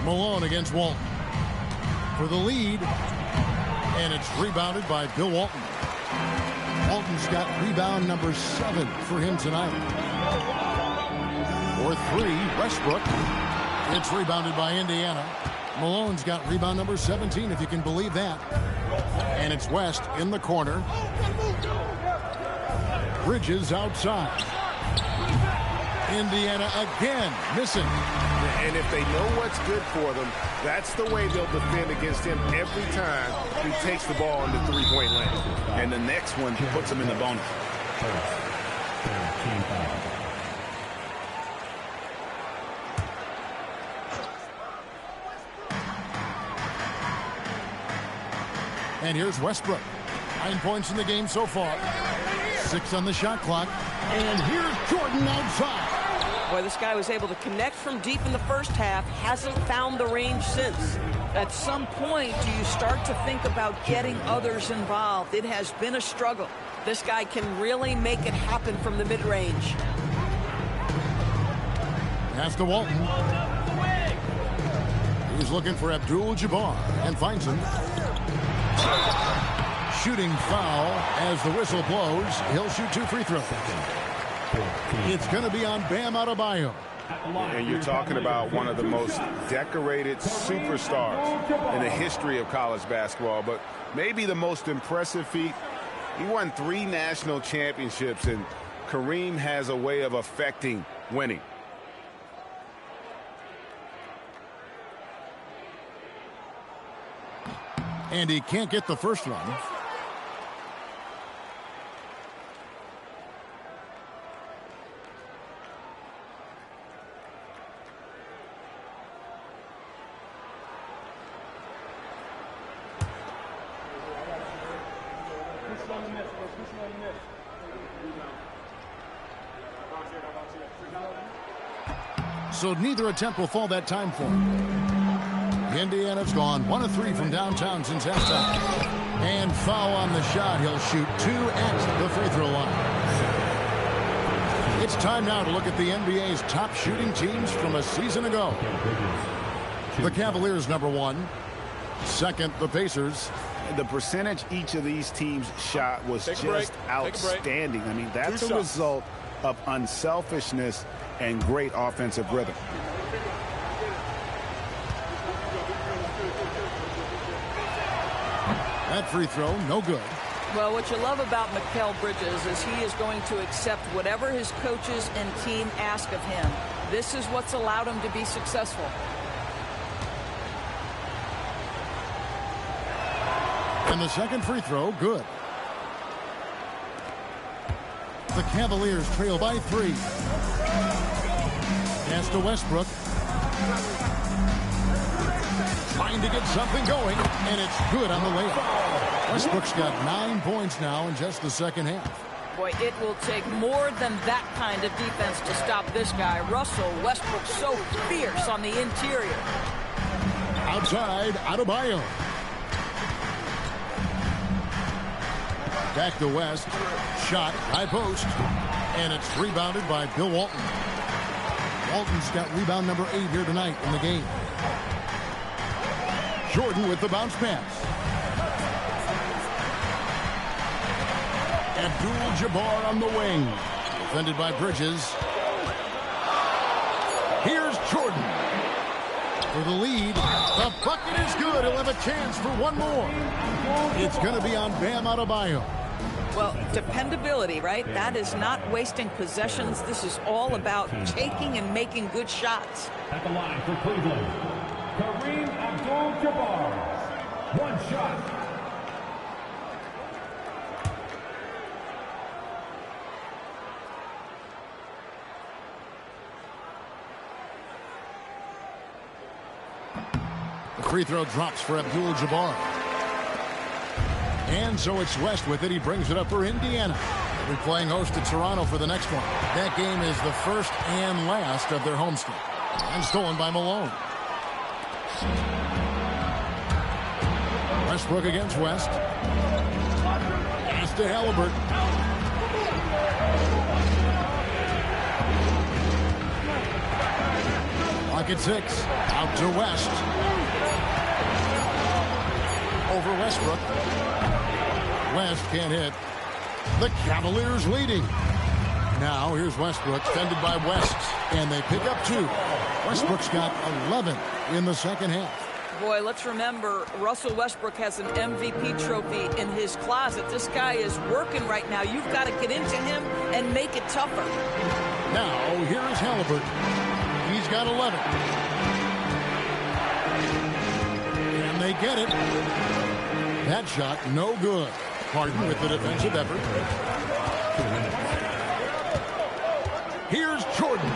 Malone against Walton for the lead, and it's rebounded by Bill Walton. Walton's got rebound number 7 for him tonight. For 3, Westbrook. It's rebounded by Indiana. Malone's got rebound number 17, if you can believe that. And it's West in the corner. Bridges outside. Indiana again missing. And if they know what's good for them, that's the way they'll defend against him every time he takes the ball in the three-point lane. And the next one puts him in the bonus. And here's Westbrook. 9 points in the game so far. 6 on the shot clock. And here's Jordan outside. Boy, this guy was able to connect from deep in the first half, hasn't found the range since. At some point, do you start to think about getting others involved? It has been a struggle. This guy can really make it happen from the mid-range. Pass to Walton. He's looking for Abdul-Jabbar and finds him. Shooting foul as the whistle blows. He'll shoot 2 free throws. It's going to be on Bam Adebayo. And you're talking about one of the most decorated superstars in the history of college basketball, but maybe the most impressive feat. He won 3 national championships, and Kareem has a way of affecting winning. And he can't get the first one. So neither attempt will fall that time for him. Indiana's gone 1 of 3 from downtown since halftime. And foul on the shot. He'll shoot 2 at the free throw line. It's time now to look at the NBA's top shooting teams from a season ago. The Cavaliers, number 1. Second, the Pacers. The percentage each of these teams shot was just outstanding. I mean, that's a result of unselfishness and great offensive rhythm. That free throw, no good. Well, what you love about Mikal Bridges is he is going to accept whatever his coaches and team ask of him. This is what's allowed him to be successful. And the second free throw, good. The Cavaliers trail by 3. Pass to Westbrook. Trying to get something going, and it's good on the layup. Westbrook's got 9 points now in just the second half. Boy, it will take more than that kind of defense to stop this guy. Russell Westbrook so fierce on the interior. Outside, Adebayo. Back to West. Shot, high post. And it's rebounded by Bill Walton. Walton's got rebound number 8 here tonight in the game. Jordan with the bounce pass. Abdul-Jabbar on the wing. Defended by Bridges. Here's Jordan. For the lead. The bucket is good. He'll have a chance for one more. It's going to be on Bam Adebayo. Well, dependability, right? That is not wasting possessions. This is all about taking and making good shots. At the line for Cleveland, Kareem Abdul-Jabbar. 1 shot. The free throw drops for Abdul-Jabbar. And so it's West with it. He brings it up for Indiana. They're playing host to Toronto for the next one. That game is the first and last of their homestand. And stolen by Malone. Westbrook against West. Pass to Halliburton. Lock at 6. Out to West. Over Westbrook. West can't hit. The Cavaliers leading. Now here's Westbrook, defended by West, and they pick up 2. Westbrook's got 11 in the second half. Boy, let's remember, Russell Westbrook has an MVP trophy in his closet. This guy is working right now. You've got to get into him and make it tougher. Now, here is Halliburton. He's got 11. get it. That shot, no good. Harden with the defensive effort. Here's Jordan.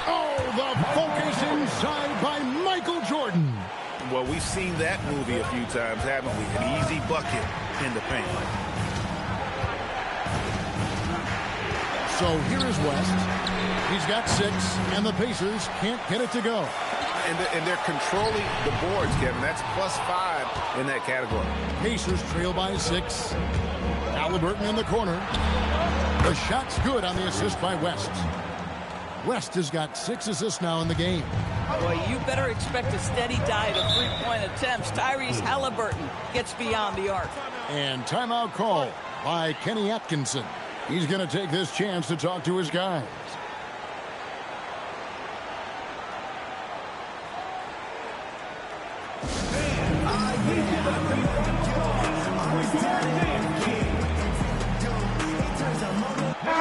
Oh, the focus inside by Michael Jordan. Well, we've seen that movie a few times, haven't we? An easy bucket in the paint. So here is West. He's got 6, and the Pacers can't get it to go. And they're controlling the boards, Kevin. That's +5 in that category. Pacers trail by 6. Halliburton in the corner. The shot's good on the assist by West. West has got 6 assists now in the game. Boy, you better expect a steady diet of three-point attempts. Tyrese Halliburton gets beyond the arc. And timeout call by Kenny Atkinson. He's going to take this chance to talk to his guys.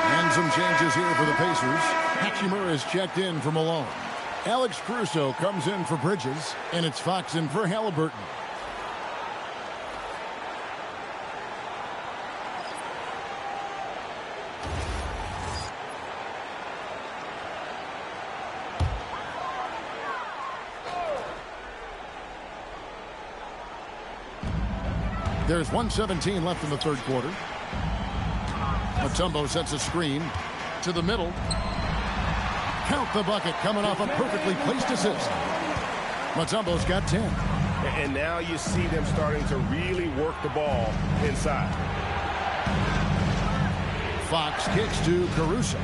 And some changes here for the Pacers. Hachimura is checked in for Malone. Alex Caruso comes in for Bridges, and it's Fox in for Halliburton. There's 1:17 left in the third quarter. Mutombo sets a screen to the middle. Count the bucket coming off a perfectly placed assist. Mutombo's got 10. And now you see them starting to really work the ball inside. Fox kicks to Caruso.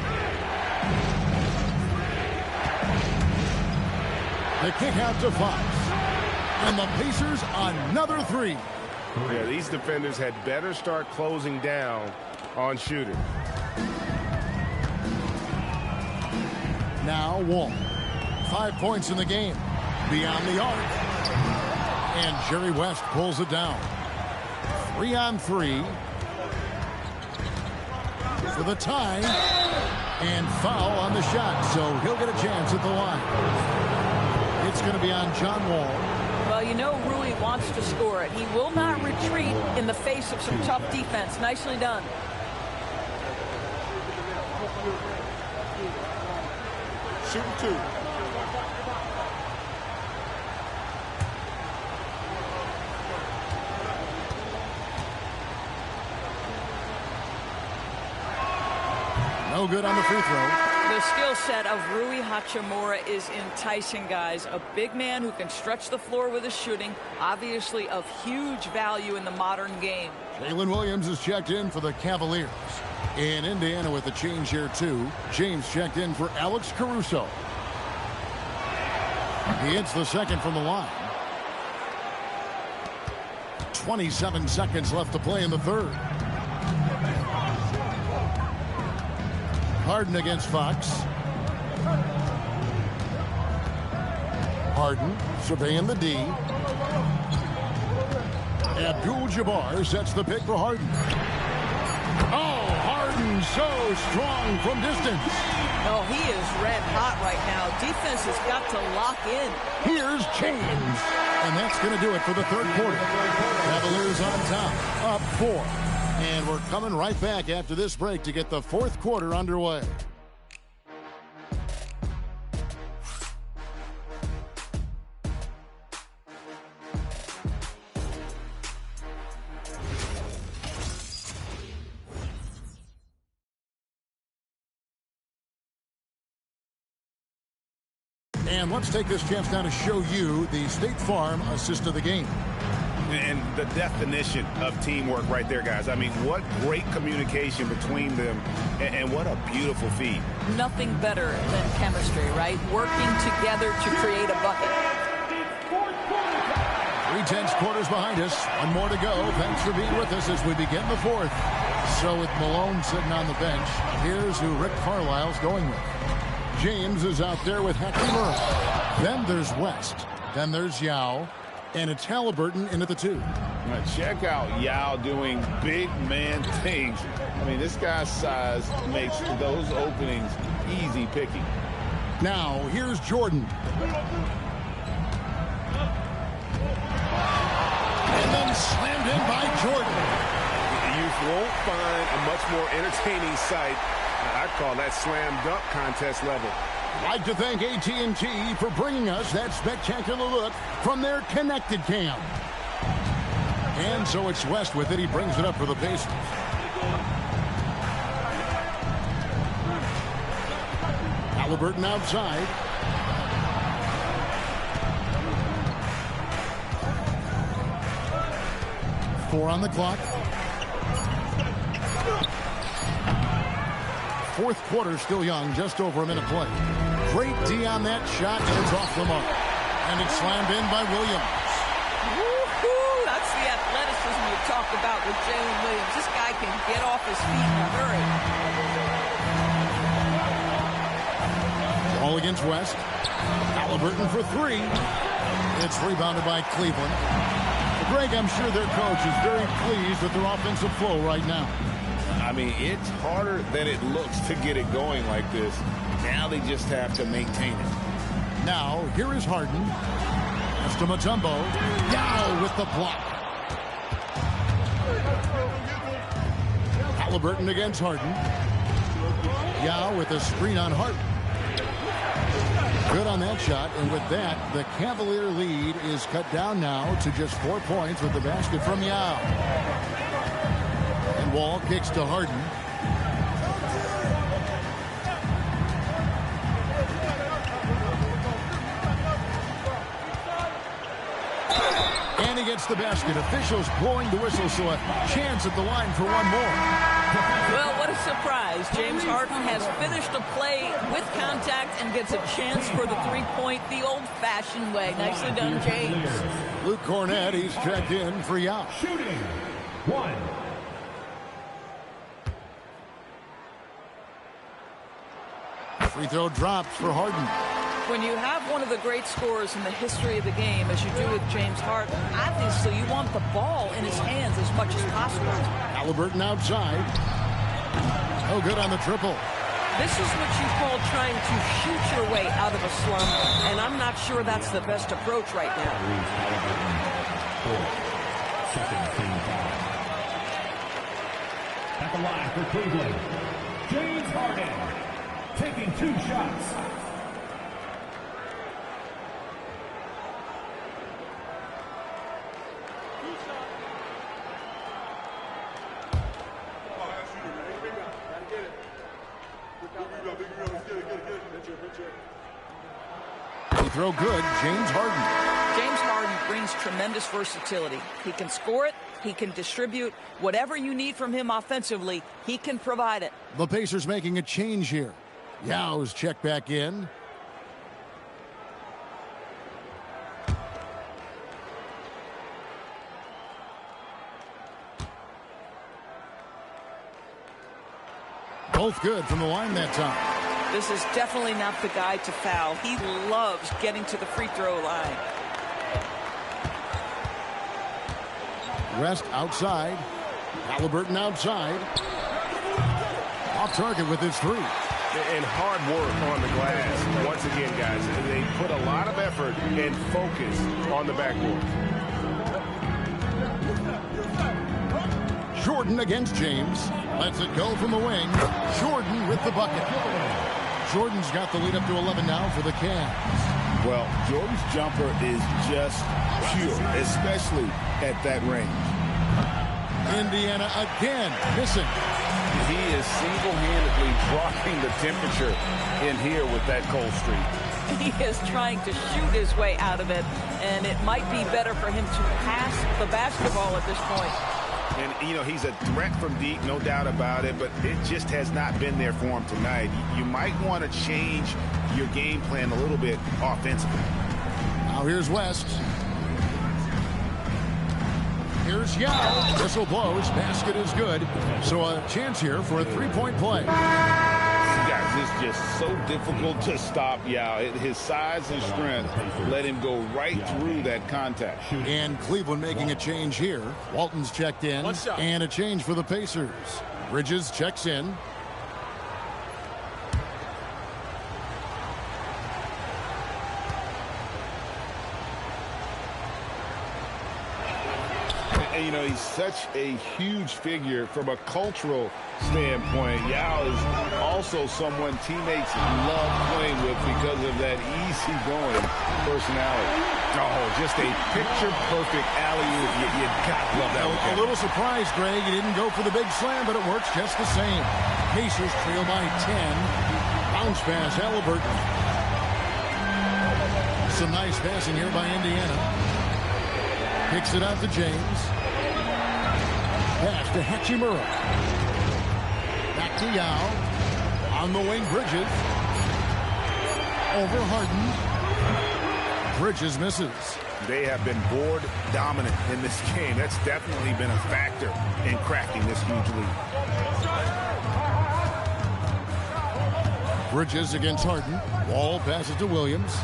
The kick out to Fox. And the Pacers another 3. Yeah, these defenders had better start closing down on shooters. Now Wall. 5 points in the game. Beyond the arc. And Jerry West pulls it down. 3-on-3. For the tie. And foul on the shot. So he'll get a chance at the line. It's going to be on John Wall. Well, you know Rui wants to score it. He will not retreat in the face of some tough defense. Nicely done. Shooting 2. No good on the free throw. The skill set of Rui Hachimura is enticing, guys. A big man who can stretch the floor with his shooting, obviously of huge value in the modern game. Jalen Williams is checked in for the Cavaliers. In Indiana with the change here, too. James checked in for Alex Caruso. He hits the second from the line. 27 seconds left to play in the third. Harden against Fox. Harden surveying the D. Abdul-Jabbar sets the pick for Harden. Oh, Harden so strong from distance. Oh, he is red hot right now. Defense has got to lock in. Here's James. And that's going to do it for the third quarter. Cavaliers on top, up 4. And we're coming right back after this break to get the fourth quarter underway. And let's take this chance now to show you the State Farm assist of the game. And the definition of teamwork right there, guys. I mean, what great communication between them, and what a beautiful feed. Nothing better than chemistry, right? Working together to create a bucket. 3/10 quarters behind us. One more to go. Thanks for being with us as we begin the fourth. So with Malone sitting on the bench, here's who Rick Carlisle's going with. James is out there with Hachimura. Then there's West. Then there's Yao. And it's Halliburton in at the 2. Now check out Yao doing big man things. I mean, this guy's size makes those openings easy picking. Now, here's Jordan. slammed in by Jordan. You won't find a much more entertaining sight. I'd call that slam dunk contest level. I'd like to thank AT&T for bringing us that spectacular look from their connected cam. And so it's West with it. He brings it up for the Pacers. Halliburton outside. Four on the clock. Fourth quarter still young, just over a minute play. Great D on that shot, and it's off the mark. And it's slammed in by Williams. Woo-hoo! That's the athleticism you talked about with Jalen Williams. This guy can get off his feet in a hurry. Ball against West. Halliburton for three. It's rebounded by Cleveland. Greg, I'm sure their coach is very pleased with their offensive flow right now. I mean, it's harder than it looks to get it going like this. Now they just have to maintain it. Now, here is Harden. That's to Mutombo. Yao with the block. Halliburton against Harden. Yao with a screen on Harden. Good on that shot, and with that, the Cavalier lead is cut down now to just 4 points with the basket from Yao. And Wall kicks to Harden. And he gets the basket. Officials blowing the whistle, so a chance at the line for one more. Well, what a surprise. James Harden has finished a play with contact and gets a chance for the three-point the old-fashioned way. Nicely done, James. Luke Cornett, he's checked in for Yao. Shooting. One. Free throw drops for Harden. When you have one of the great scorers in the history of the game, as you do with James Harden, obviously you want the ball in his hands as much as possible. Halliburton outside. Oh, good on the triple. This is what you call trying to shoot your way out of a slump, and I'm not sure that's the best approach right now. At the line for Cleveland, James Harden taking 2 shots. Free throw good, James Harden. James Harden brings tremendous versatility. He can score it, he can distribute. Whatever you need from him offensively, he can provide it. The Pacers making a change here. Yao's checked back in. Both good from the line that time. This is definitely not the guy to foul. He loves getting to the free throw line. West outside. Halliburton outside. Off target with his three. And hard work on the glass. Once again, guys, they put a lot of effort and focus on the backboard. Jordan against James. Lets it go from the wing. Jordan with the bucket. Jordan's got the lead up to 11 now for the Cavs. Well, Jordan's jumper is just pure, especially at that range. Indiana again missing. He is single-handedly dropping the temperature in here with that cold streak. He is trying to shoot his way out of it, and it might be better for him to pass the basketball at this point. And, you know, he's a threat from deep, no doubt about it, but it just has not been there for him tonight. You might want to change your game plan a little bit offensively. Now here's West. Here's Yao. Whistle blows. Basket is good. So a chance here for a three-point play. Guys, it's just so difficult to stop Yao. His size and strength let him go right through that contact. And Cleveland making a change here. Walton's checked in. And a change for the Pacers. Bridges checks in. And, you know, he's such a huge figure from a cultural standpoint. Yao is also someone teammates love playing with because of that easygoing personality. Oh, just a picture-perfect alley-oop. You gotta love that one. A little surprised, Greg. He didn't go for the big slam, but it works just the same. Pacers trail by 10. Bounce pass, Halliburton. Some nice passing here by Indiana. Kicks it out to James. Pass to Hachimura. Back to Yao. On the wing, Bridges. Over Harden. Bridges misses. They have been board dominant in this game. That's definitely been a factor in cracking this huge lead. Bridges against Harden. Wall passes to Williams.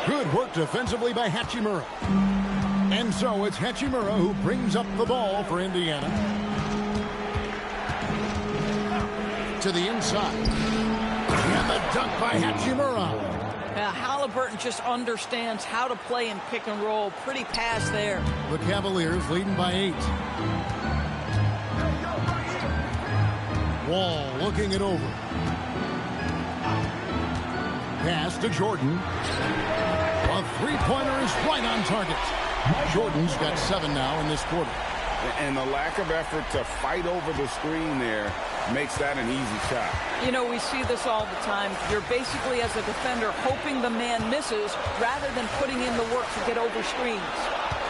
Good work defensively by Hachimura. And so it's Hachimura who brings up the ball for Indiana. To the inside. And the dunk by Hachimura. Halliburton just understands how to play in pick and roll. Pretty pass there. The Cavaliers leading by 8. Wall looking it over. Pass to Jordan. A three-pointer is right on target. Jordan's got 7 now in this quarter. And the lack of effort to fight over the screen there makes that an easy shot. You know, we see this all the time. You're basically, as a defender, hoping the man misses rather than putting in the work to get over screens.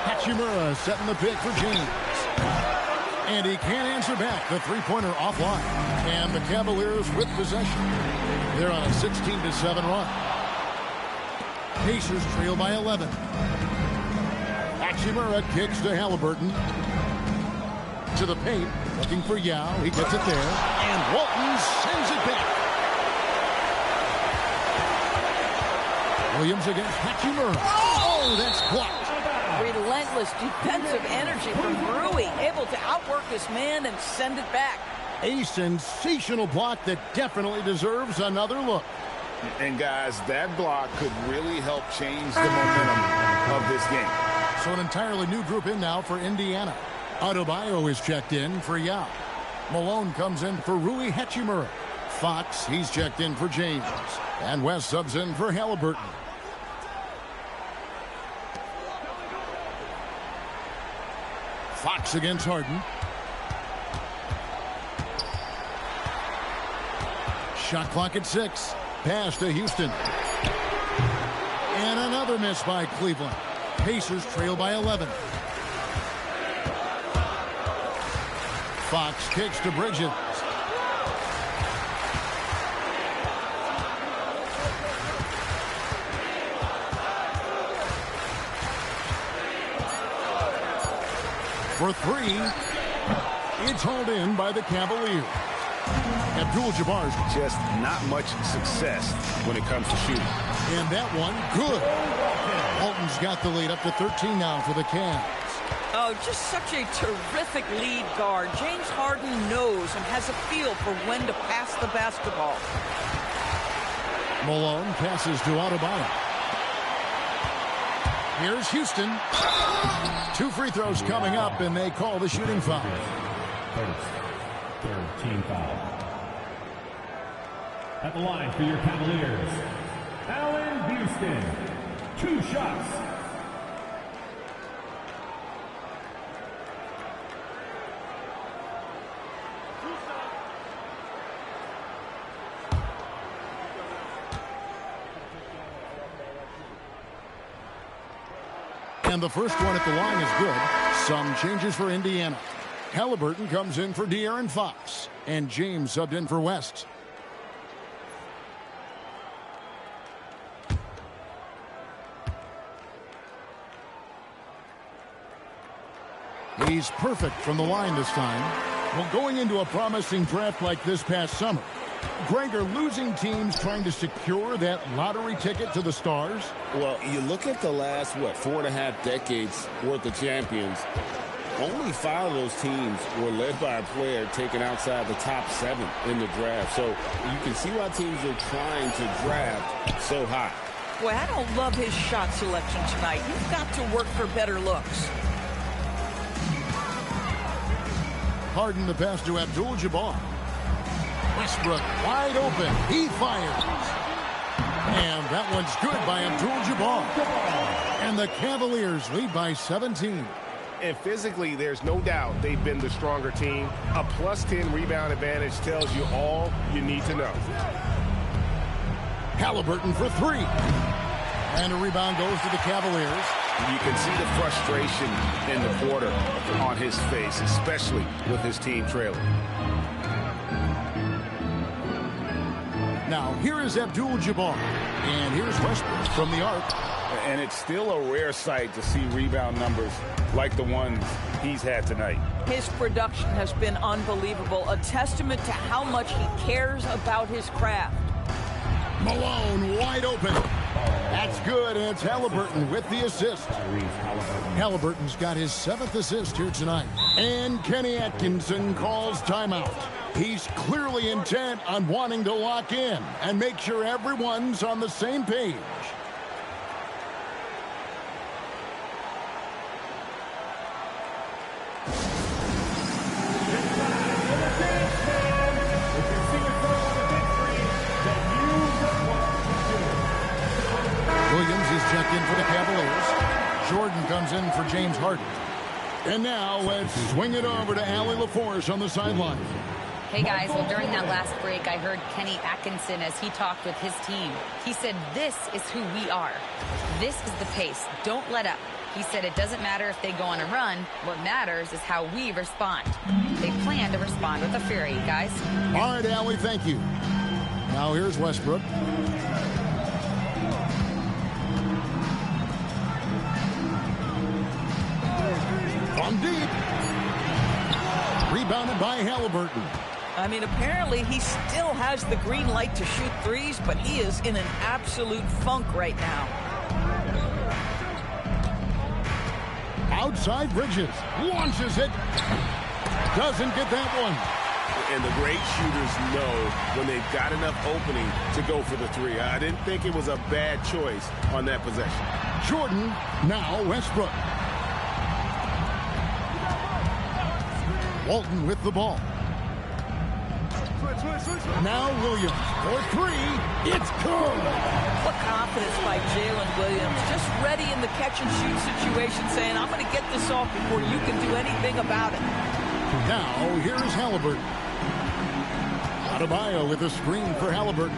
Hachimura setting the pick for James. And he can't answer back. The three-pointer offline. And the Cavaliers with possession. They're on a 16-7 run. Pacers trail by 11. Hachimura kicks to Halliburton. To the paint. Looking for Yao. He gets it there. And Walton sends it back. Williams against Hachimura. Oh, that's blocked. Relentless defensive energy from Rui, able to outwork his man and send it back. A sensational block that definitely deserves another look. And guys, that block could really help change the momentum of this game. So an entirely new group in now for Indiana. Adebayo is checked in for Yao. Malone comes in for Rui Hachimura. Fox, he's checked in for James. And West subs in for Halliburton. Fox against Harden. Shot clock at 6. Pass to Houston. And another miss by Cleveland. Pacers trail by 11. Fox kicks to Bridges. For 3, it's hauled in by the Cavaliers. Abdul-Jabbar's just not much success when it comes to shooting. And that one, good. Walton's got the lead up to 13 now for the Cavs. Oh, just such a terrific lead guard. James Harden knows and has a feel for when to pass the basketball. Malone passes to Adebayo. Here's Houston. 2 free throws coming up, and they call the shooting foul. Third team foul. At the line for your Cavaliers, Allen Houston. 2 shots. And the first one at the line is good. Some changes for Indiana. Halliburton comes in for De'Aaron Fox. And James subbed in for West. He's perfect from the line this time. Well, going into a promising draft like this past summer, Greg, are losing teams trying to secure that lottery ticket to the stars? Well, you look at the last, 4.5 decades worth of champions. Only 5 of those teams were led by a player taken outside the top 7 in the draft. So you can see why teams are trying to draft so high. Boy, I don't love his shot selection tonight. You've got to work for better looks. Harden the pass to Abdul-Jabbar. Westbrook wide open. He fires. And that one's good by Abdul-Jabbar. And the Cavaliers lead by 17. And physically, there's no doubt they've been the stronger team. A +10 rebound advantage tells you all you need to know. Halliburton for three. And a rebound goes to the Cavaliers. You can see the frustration in the quarter on his face, especially with his team trailing. Now, here is Abdul-Jabbar. And here's Westbrook from the arc. And it's still a rare sight to see rebound numbers like the ones he's had tonight. His production has been unbelievable, a testament to how much he cares about his craft. Malone wide open. That's good, and it's Halliburton with the assist. Halliburton's got his 7th assist here tonight. And Kenny Atkinson calls timeout. He's clearly intent on wanting to lock in and make sure everyone's on the same page. Williams is checked in for the Cavaliers. Jordan comes in for James Harden. And now let's swing it over to Allie LaForce on the sideline. Hey guys, well during that last break I heard Kenny Atkinson as he talked with his team. He said this is who we are. This is the pace. Don't let up. He said it doesn't matter if they go on a run. What matters is how we respond. They plan to respond with a fury, guys. All right, Allie, thank you. Now here's Westbrook. From deep. Rebounded by Halliburton. I mean, apparently he still has the green light to shoot threes, but he is in an absolute funk right now. Outside Bridges. Launches it. Doesn't get that one. And the great shooters know when they've got enough opening to go for the three. I didn't think it was a bad choice on that possession. Jordan, now Westbrook. Walton with the ball. Now Williams for three. It's good. What confidence by Jalen Williams. Just ready in the catch-and-shoot situation, saying, I'm going to get this off before you can do anything about it. Now, here's Halliburton. Adebayo with a screen for Halliburton.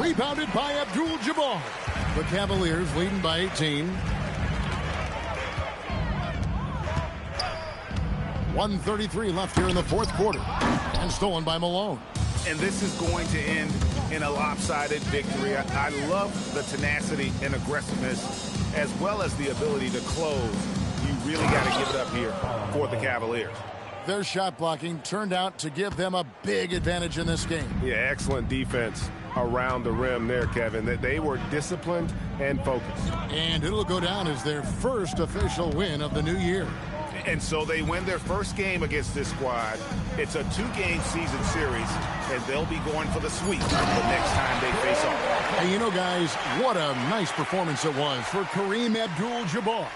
Rebounded by Abdul-Jabbar. The Cavaliers leading by 18. 1:33 left here in the fourth quarter. And stolen by Malone. And this is going to end in a lopsided victory. I love the tenacity and aggressiveness as well as the ability to close. You really got to give it up here for the Cavaliers. Their shot blocking turned out to give them a big advantage in this game. Yeah, excellent defense around the rim there, Kevin. That they were disciplined and focused. And it'll go down as their first official win of the new year. And so they win their first game against this squad. It's a 2-game season series, and they'll be going for the sweep the next time they face off. And you know, guys, what a nice performance it was for Kareem Abdul-Jabbar.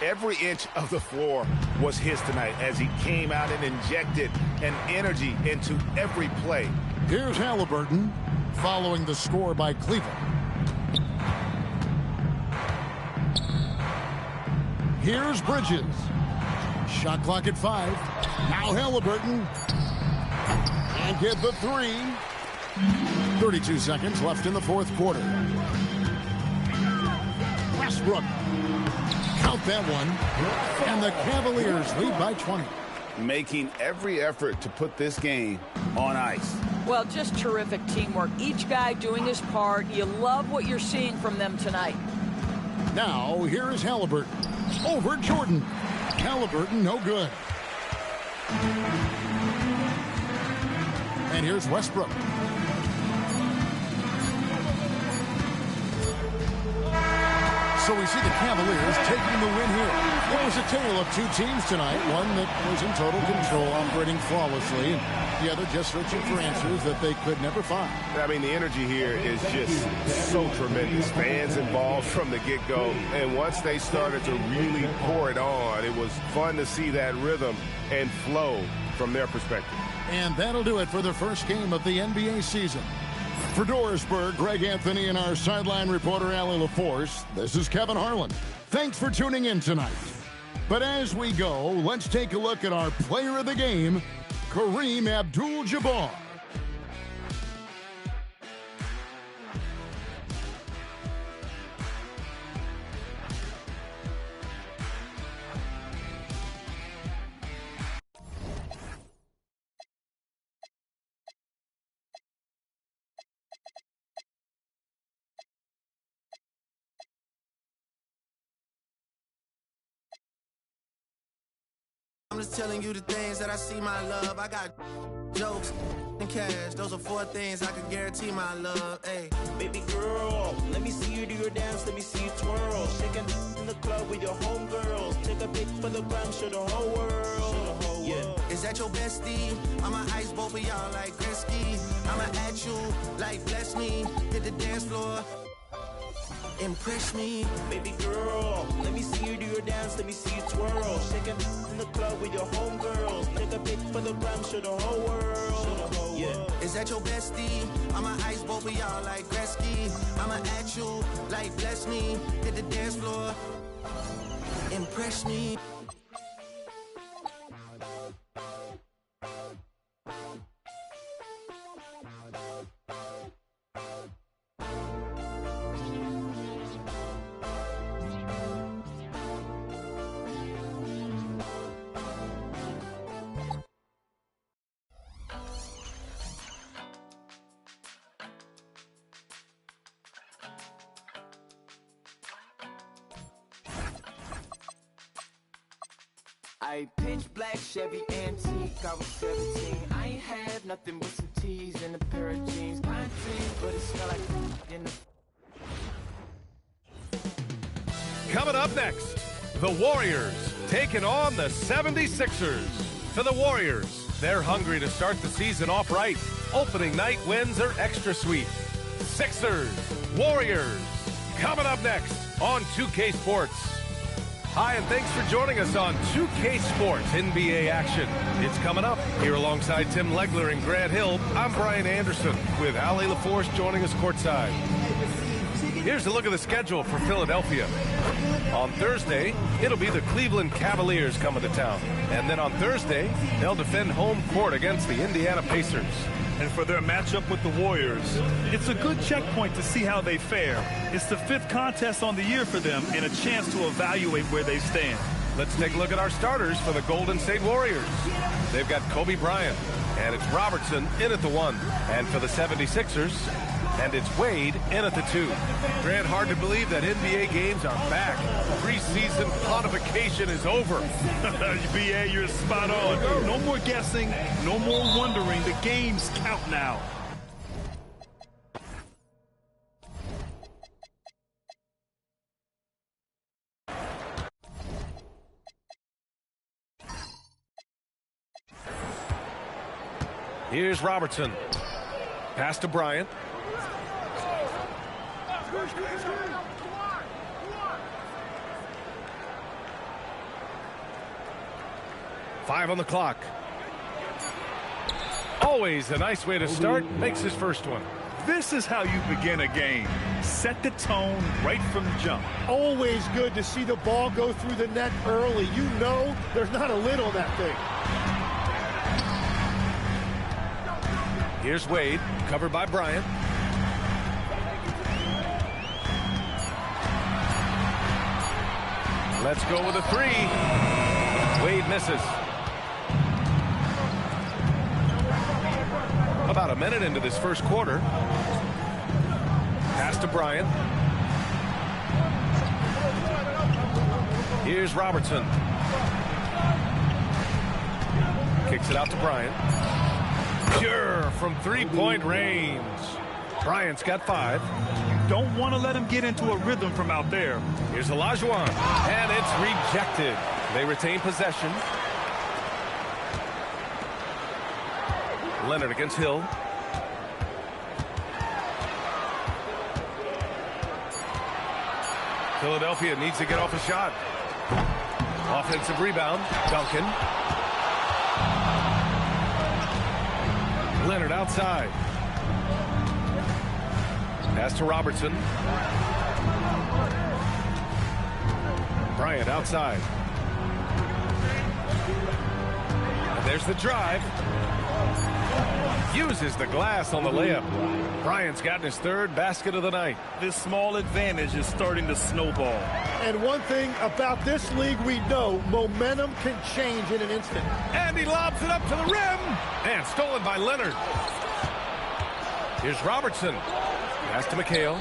Every inch of the floor was his tonight as he came out and injected an energy into every play. Here's Halliburton following the score by Cleveland. Here's Bridges. Shot clock at 5. Now Halliburton. And get the three. 32 seconds left in the fourth quarter. Westbrook. Count that one. And the Cavaliers lead by 20. Making every effort to put this game on ice. Well, just terrific teamwork. Each guy doing his part. You love what you're seeing from them tonight. Now, here is Halliburton. Over Jordan. Halliburton, no good. And here's Westbrook. So we see the Cavaliers taking the win here. It was a tale of two teams tonight. One that was in total control, operating flawlessly, and the other just searching for answers that they could never find. I mean, the energy here is just so tremendous. Fans involved from the get-go, and once they started to really pour it on, it was fun to see that rhythm and flow from their perspective. And that'll do it for the first game of the NBA season. For Dorisburg, Greg Anthony and our sideline reporter, Allie LaForce, this is Kevin Harlan. Thanks for tuning in tonight. But as we go, let's take a look at our player of the game, Kareem Abdul-Jabbar. I'm just telling you the things that I see, my love. I got jokes and cash. Those are 4 things I can guarantee, my love. Hey, baby girl, let me see you do your dance. Let me see you twirl. Shaking in the club with your homegirls. Take a pic for the gram, show the whole world. Yeah. Is that your bestie? I'ma ice both of y'all like Gretzky. I'ma at you like bless me. Hit the dance floor. Impress me, baby girl. Let me see you do your dance. Let me see you twirl. Shaking in the club with your homegirls. Take a pic for the gram, show the whole world. Yeah. Is that your bestie? I'ma ice both of y'all like Gretzky. I'ma at you like bless me. Hit the dance floor. Impress me. I pitch black Chevy antique, I was 17. I ain't had nothing but some tees and a pair of jeans. Mine clean, but it smell like in the... Coming up next, the Warriors taking on the 76ers. For the Warriors, they're hungry to start the season off right. Opening night wins are extra sweet. Sixers, Warriors, coming up next on 2K Sports. Hi, and thanks for joining us on 2K Sports NBA action. It's coming up. Here alongside Tim Legler and Grant Hill, I'm Brian Anderson with Allie LaForce joining us courtside. Here's a look at the schedule for Philadelphia. On Thursday, it'll be the Cleveland Cavaliers coming to town. And then on Thursday, they'll defend home court against the Indiana Pacers. And for their matchup with the Warriors, it's a good checkpoint to see how they fare. It's the 5th contest on the year for them and a chance to evaluate where they stand. Let's take a look at our starters for the Golden State Warriors. They've got Kobe Bryant, and it's Robertson in at the 1. And for the 76ers, and it's Wade in at the 2. Grant, hard to believe that NBA games are back. Preseason quantification is over. BA, you're spot on. No more guessing, no more wondering. The games count now. Here's Robertson. Pass to Bryant. Five on the clock. Always a nice way to start. Makes his first one. This is how you begin a game. Set the tone right from the jump. Always good to see the ball go through the net early. You know there's not a lid on that thing. Here's Wade, covered by Bryant. Let's go with a 3. Wade misses. About a minute into this first quarter. Pass to Bryant. Here's Robertson. Kicks it out to Bryant. Pure from 3-point range. Bryant's got 5. don't want to let him get into a rhythm from out there. Here's Olajuwon, and it's rejected. They retain possession. Leonard against Hill. Philadelphia needs to get off a shot. Offensive rebound. Duncan. Leonard outside. Pass to Robertson. Bryant outside. And there's the drive. Uses the glass on the layup. Bryant's gotten his third basket of the night. This small advantage is starting to snowball. And one thing about this league we know, momentum can change in an instant. And he lobs it up to the rim. And stolen by Leonard. Here's Robertson. Pass to McHale.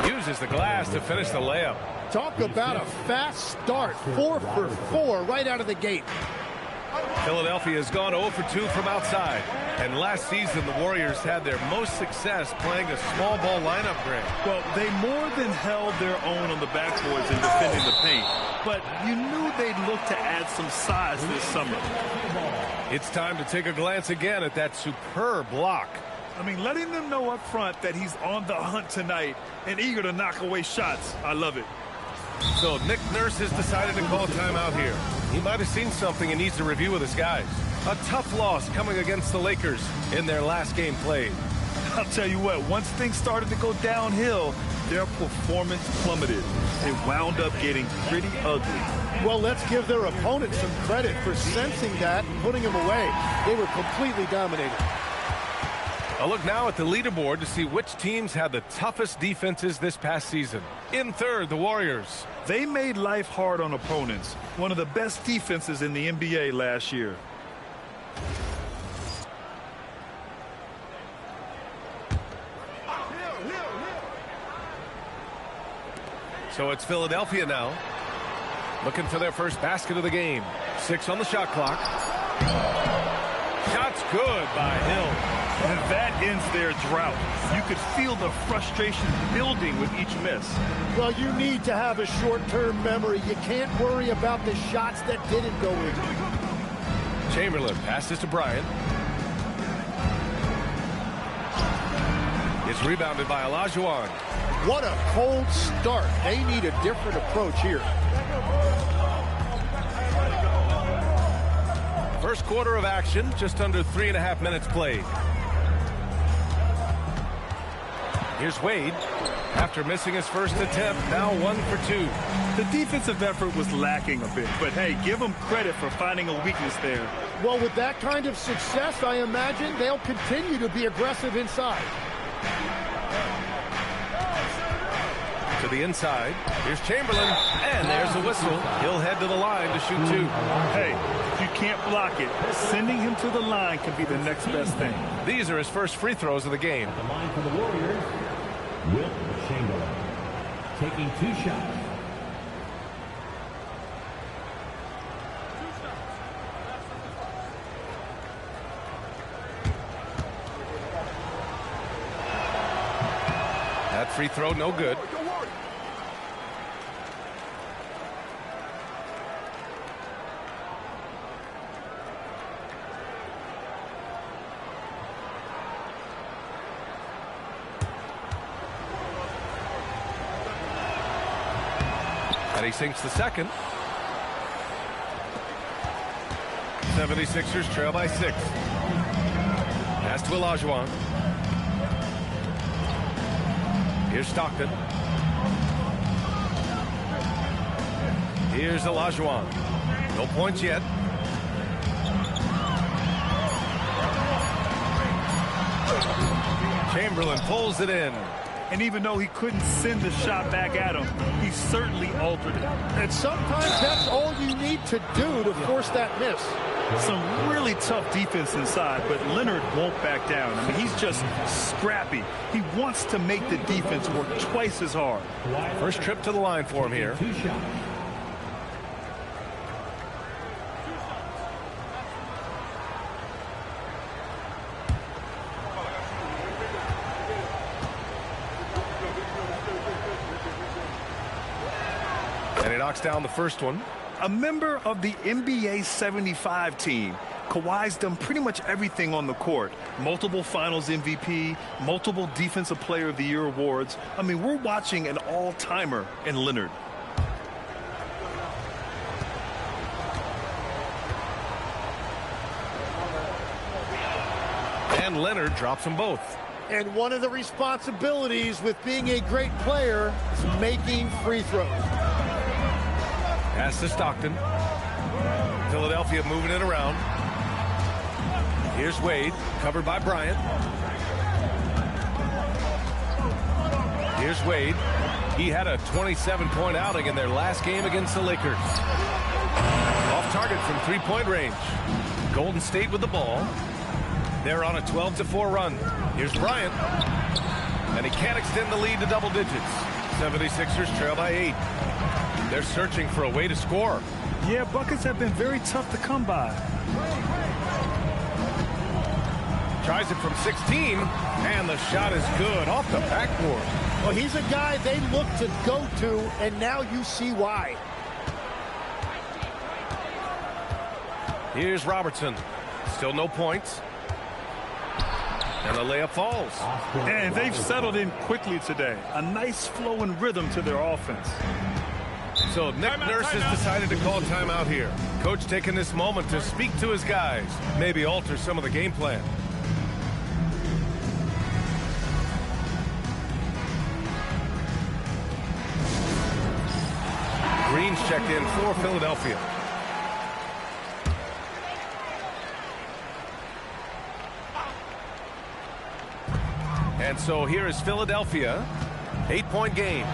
Uses the glass to finish the layup. Talk about a fast start. 4 for 4 right out of the gate. Philadelphia has gone 0 for 2 from outside. And last season, the Warriors had their most success playing a small ball lineup, Greg. Well, they more than held their own on the backboards and defending the paint. But you knew they'd look to add some size this summer. It's time to take a glance again at that superb block. I mean, letting them know up front that he's on the hunt tonight and eager to knock away shots. I love it. So Nick Nurse has decided to call timeout here. He might have seen something and needs to review with his guys. A tough loss coming against the Lakers in their last game played. I'll tell you what, once things started to go downhill, their performance plummeted. It wound up getting pretty ugly. Well, let's give their opponent some credit for sensing that and putting him away. They were completely dominated. A look now at the leaderboard to see which teams had the toughest defenses this past season. In third, the Warriors. They made life hard on opponents. One of the best defenses in the NBA last year. So it's Philadelphia now. Looking for their first basket of the game. 6 on the shot clock. Shot's good by Hill. And that ends their drought. You could feel the frustration building with each miss. Well, you need to have a short-term memory. You can't worry about the shots that didn't go in. Chamberlain passes to Bryant. It's rebounded by Olajuwon. What a cold start. They need a different approach here. First quarter of action, just under 3.5 minutes played. Here's Wade. After missing his first attempt, now 1 for 2. The defensive effort was lacking a bit, but hey, give them credit for finding a weakness there. Well, with that kind of success, I imagine they'll continue to be aggressive inside. To the inside. Here's Chamberlain, and there's a whistle. He'll head to the line to shoot 2. Hey, if you can't block it, sending him to the line can be the next best thing. These are his first free throws of the game. The line for the Warriors, Wilt Chamberlain, taking 2 shots. That free throw, no good. And he sinks the second. 76ers trail by 6. Pass to Olajuwon. Here's Stockton. Here's Olajuwon. No points yet. Chamberlain pulls it in. And even though he couldn't send the shot back at him, he certainly altered it. And sometimes that's all you need to do to force that miss. Some really tough defense inside, but Leonard won't back down. I mean, he's just scrappy. He wants to make the defense work twice as hard. First trip to the line for him here. 2 shots. knocks down the first one. A member of the NBA 75 team. Kawhi's done pretty much everything on the court. Multiple Finals MVP, multiple Defensive Player of the Year awards. I mean, we're watching an all-timer in Leonard. And Leonard drops them both. And one of the responsibilities with being a great player is making free throws. Pass to Stockton. Philadelphia moving it around. Here's Wade, covered by Bryant. Here's Wade. He had a 27-point outing in their last game against the Lakers. Off target from three-point range. Golden State with the ball. They're on a 12-4 run. Here's Bryant. And he can't extend the lead to double digits. 76ers trail by 8. They're searching for a way to score. Yeah, buckets have been very tough to come by. Tries it from 16, and the shot is good off the backboard. Well, he's a guy they look to go to, and now you see why. Here's Robertson. Still no points. And the layup falls. And they've settled in quickly today. A nice flow and rhythm to their offense. So Nick Nurse has decided to call timeout here. Coach taking this moment to speak to his guys, maybe alter some of the game plan. Green's checked in for Philadelphia. And so here is Philadelphia. 8-point game.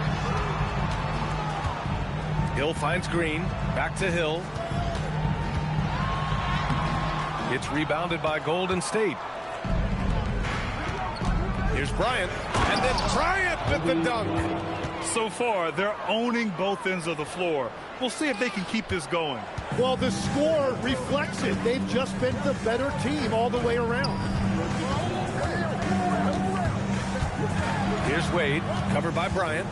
Hill finds Green. Back to Hill. It's rebounded by Golden State. Here's Bryant. And then Bryant with the dunk. So far, they're owning both ends of the floor. We'll see if they can keep this going. Well, the score reflects it. They've just been the better team all the way around. Here's Wade, covered by Bryant.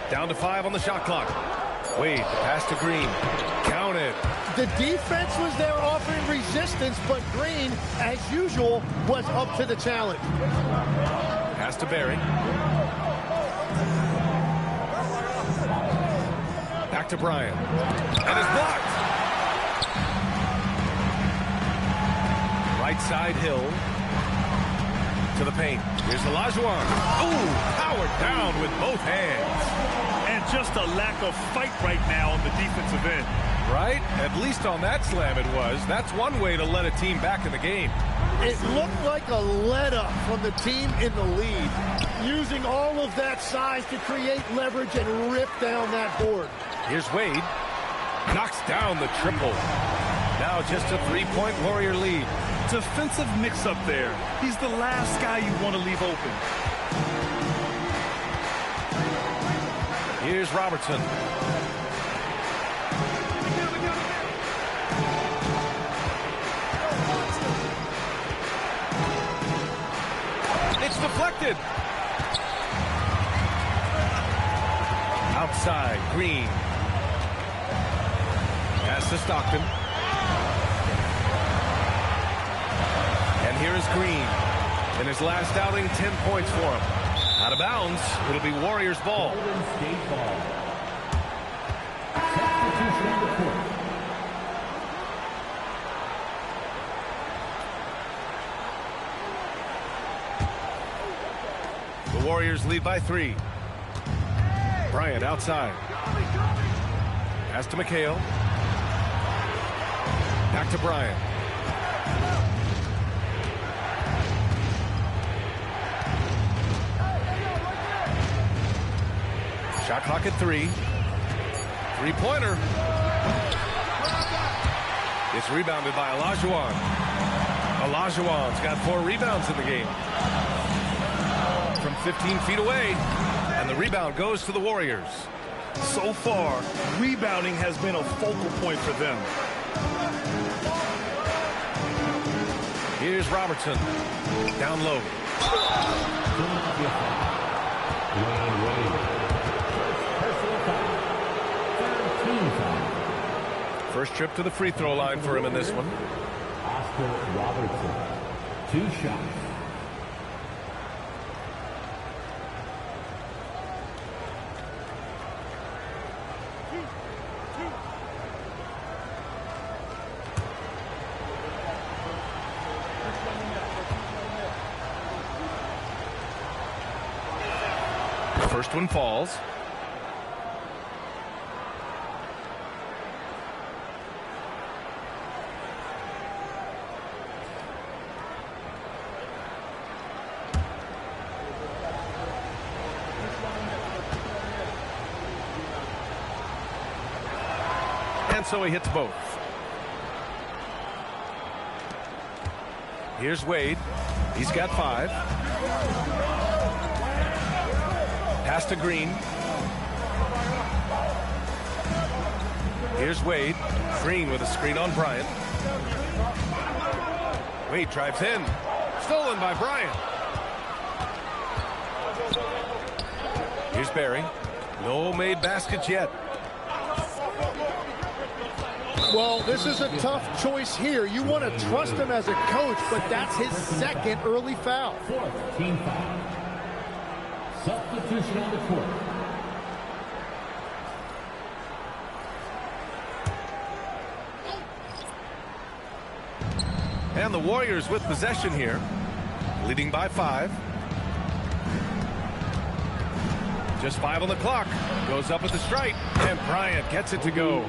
Down to 5 on the shot clock. Wade, pass to Green. Count it. The defense was there offering resistance, but Green, as usual, was up to the challenge. Pass to Barry. Back to Bryant. And it's blocked. Right side Hill. To the paint. Here's Olajuwon. Ooh, powered down with both hands. And just a lack of fight right now on the defensive end. Right? At least on that slam it was. That's one way to let a team back in the game. It looked like a let-up from the team in the lead, using all of that size to create leverage and rip down that board. Here's Wade. Knocks down the triple. Now just a three-point Warrior lead. Defensive mix-up there. He's the last guy you want to leave open. Here's Robertson. It's deflected. Outside, Green. Pass to Stockton. And here is Green. In his last outing, 10 points for him. Out of bounds. It'll be Warriors ball. The Warriors lead by 3. Bryant outside. Pass to McHale. Back to Bryant. Shot clock at 3. Three-pointer. It's rebounded by Olajuwon. Olajuwon's got 4 rebounds in the game. From 15 feet away. And the rebound goes to the Warriors. So far, rebounding has been a focal point for them. Here's Robertson. Down low. Dwayne Wade. Personal foul. 13 foul. First trip to the free throw line for him in this one. Oscar Robertson. 2 shots. First one falls. And so he hits both. Here's Wade. He's got 5. Pass to Green. Here's Wade. Green with a screen on Bryant. Wade drives in. Stolen by Bryant. Here's Barry. No made baskets yet. Well, this is a tough choice here. You want to trust him as a coach, but that's his second early foul. 4th team foul. Substitution on the court. And the Warriors with possession here, leading by 5. Just 5 on the clock. Goes up at the stripe, and Bryant gets it to go.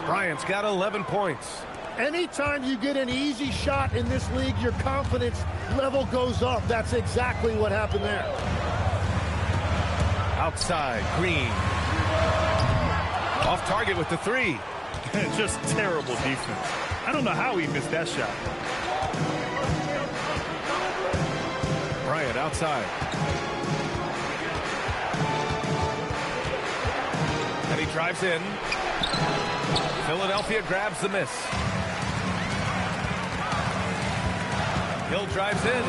Bryant's got 11 points. Anytime you get an easy shot in this league, your confidence level goes up. That's exactly what happened there. Outside, Green. Off target with the 3. Just terrible defense. I don't know how he missed that shot. Bryant outside. And he drives in. Philadelphia grabs the miss. Hill drives in.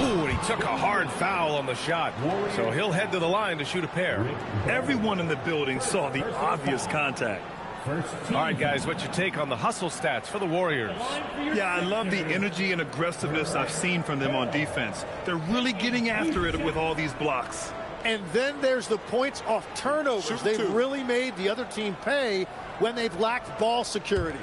Ooh, and he took a hard foul on the shot. So he'll head to the line to shoot a pair. Everyone in the building saw the obvious contact. All right, guys, what's your take on the hustle stats for the Warriors? Yeah, I love the energy and aggressiveness I've seen from them on defense. They're really getting after it with all these blocks. And then there's the points off turnovers. They've really made the other team pay when they've lacked ball security.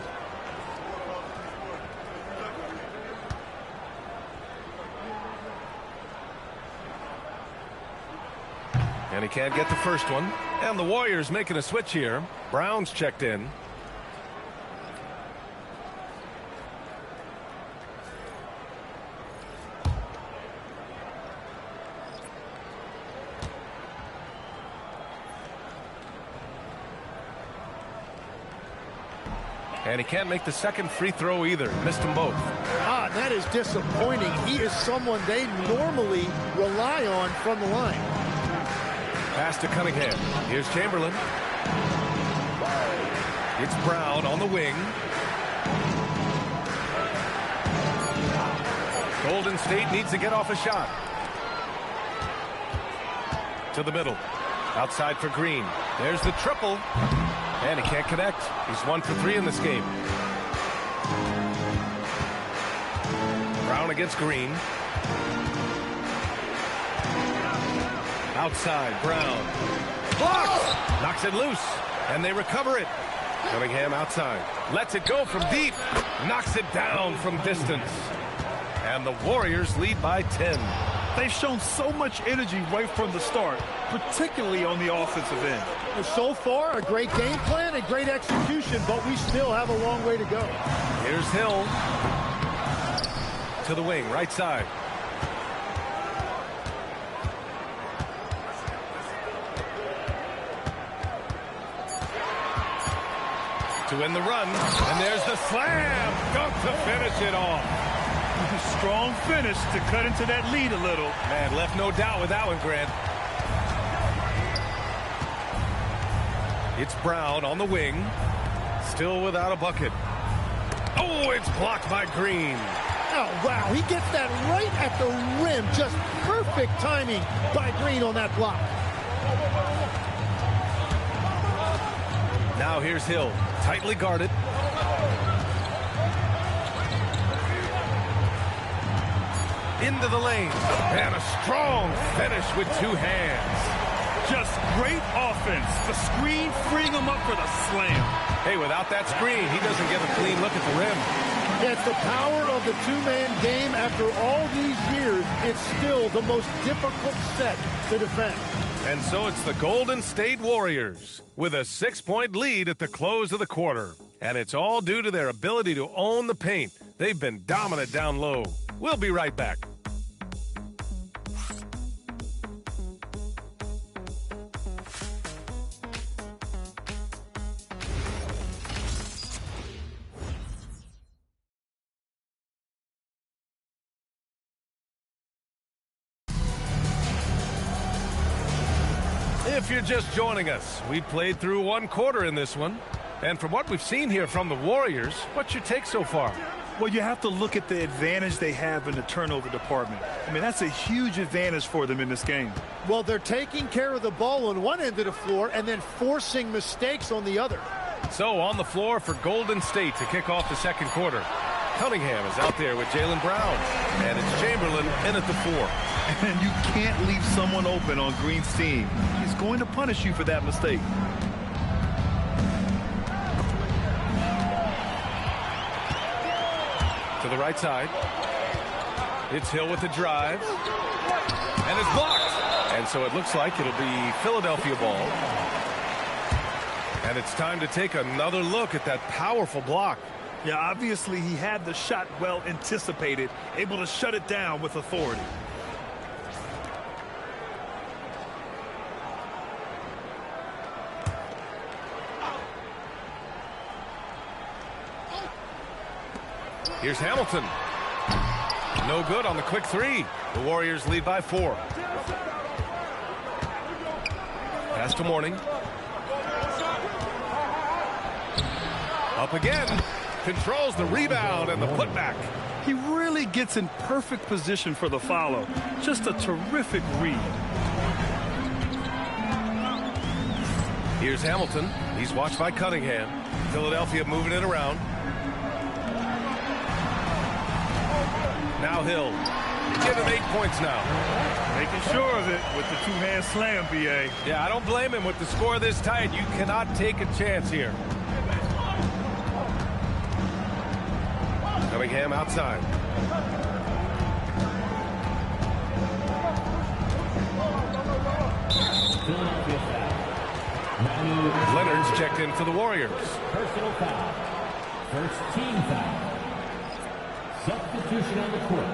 And he can't get the first one. And the Warriors making a switch here. Brown's checked in. And he can't make the second free throw either. Missed them both. That is disappointing. He is someone they normally rely on from the line. Pass to Cunningham. Here's Chamberlain. It's Brown on the wing. Golden State needs to get off a shot. To the middle. Outside for Green. There's the triple. And he can't connect. He's 1 for 3 in this game. Brown against Green. Outside, Brown. Blocked! Knocks it loose. And they recover it. Cunningham outside. Lets it go from deep. Knocks it down from distance. And the Warriors lead by 10. They've shown so much energy right from the start, particularly on the offensive end. So far, a great game plan and great execution, but we still have a long way to go. Here's Hill. To the wing, right side. To win the run, and there's the slam dunk to finish it off. Strong finish to cut into that lead a little. Man, left no doubt with that one, Grant. It's Brown on the wing, still without a bucket. Oh, it's blocked by Green. Oh, wow. He gets that right at the rim. Just perfect timing by Green on that block. Now here's Hill, tightly guarded. Into the lane. And a strong finish with 2 hands. Just great offense. The screen freeing him up for the slam. Hey, without that screen, he doesn't get a clean look at the rim. It's the power of the two-man game. After all these years, it's still the most difficult set to defend. And so it's the Golden State Warriors with a 6-point lead at the close of the quarter. And it's all due to their ability to own the paint. They've been dominant down low. We'll be right back. If you're just joining us, we played through 1 quarter in this one. And from what we've seen here from the Warriors, what's your take so far? Well, you have to look at the advantage they have in the turnover department. I mean, that's a huge advantage for them in this game. Well, they're taking care of the ball on one end of the floor and then forcing mistakes on the other. So on the floor for Golden State to kick off the second quarter. Cunningham is out there with Jaylen Brown. And it's Chamberlain in at the 4. And you can't leave someone open on Green's team. He's going to punish you for that mistake. To the right side. It's Hill with the drive. And it's blocked. And so it looks like it'll be Philadelphia ball. And it's time to take another look at that powerful block. Yeah, obviously he had the shot well anticipated, able to shut it down with authority. Here's Hamilton. No good on the quick 3. The Warriors lead by 4. Pass to Mourning. Up again. Controls the rebound and the putback. He really gets in perfect position for the follow. Just a terrific read. Here's Hamilton. He's watched by Cunningham. Philadelphia moving it around. Now Hill. Give him 8 points now. Making sure of it with the 2-hand slam, B.A. Yeah, I don't blame him with the score this tight. You cannot take a chance here. Cunningham outside. Leonard's checked in for the Warriors. Personal foul. First team foul. Substitution on the court.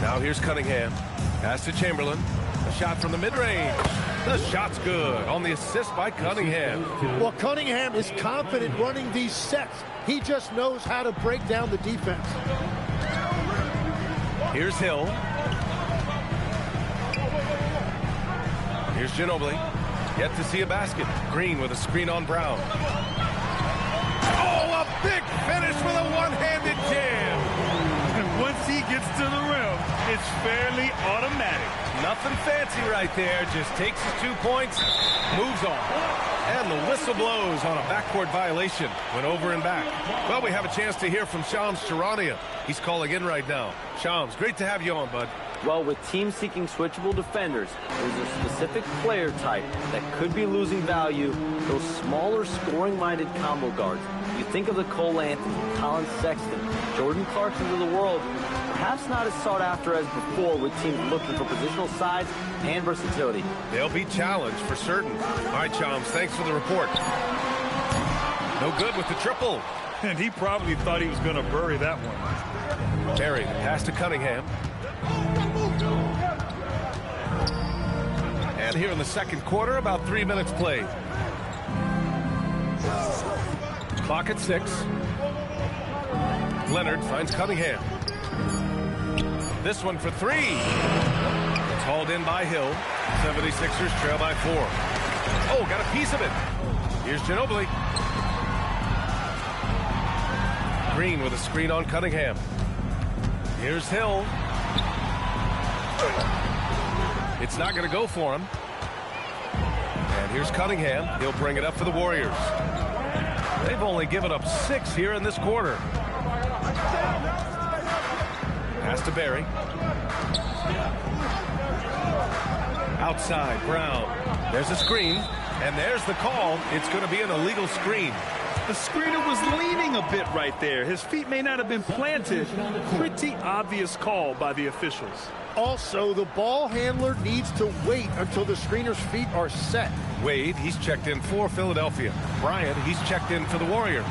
Now here's Cunningham. Pass to Chamberlain. A shot from the mid-range. The shot's good on the assist by Cunningham. Well, Cunningham is confident running these sets. He just knows how to break down the defense. Here's Hill. Here's Ginobili. Yet to see a basket. Green with a screen on Brown. Oh, a big finish with a one-handed jam. And once he gets to the rim, it's fairly automatic. Nothing fancy right there. Just takes his 2 points, moves on. And the whistle blows on a backcourt violation. Went over and back. Well, we have a chance to hear from Shams Charania. He's calling in right now. Shams, great to have you on, bud. Well, with teams seeking switchable defenders, there's a specific player type that could be losing value, those smaller scoring-minded combo guards. You think of the Cole Anthony, Colin Sexton, Jordan Clarkson of the world, perhaps not as sought after as before with teams looking for positional size and versatility. They'll be challenged for certain. All right, Shams, thanks for the report. No good with the triple. And he probably thought he was going to bury that one. Terry, pass to Cunningham. And here in the second quarter, about 3 minutes played. Clock at 6. Leonard finds Cunningham. This one for 3. It's hauled in by Hill. 76ers trail by 4. Oh, got a piece of it. Here's Ginobili. Green with a screen on Cunningham. Here's Hill. It's not going to go for him. And here's Cunningham. He'll bring it up for the Warriors. They've only given up 6 here in this quarter. Pass to Barry. Outside, Brown. There's a screen, and there's the call. It's going to be an illegal screen. The screener was leaning a bit right there. His feet may not have been planted. Pretty obvious call by the officials. Also, the ball handler needs to wait until the screener's feet are set. Wade, he's checked in for Philadelphia. Bryant, he's checked in for the Warriors.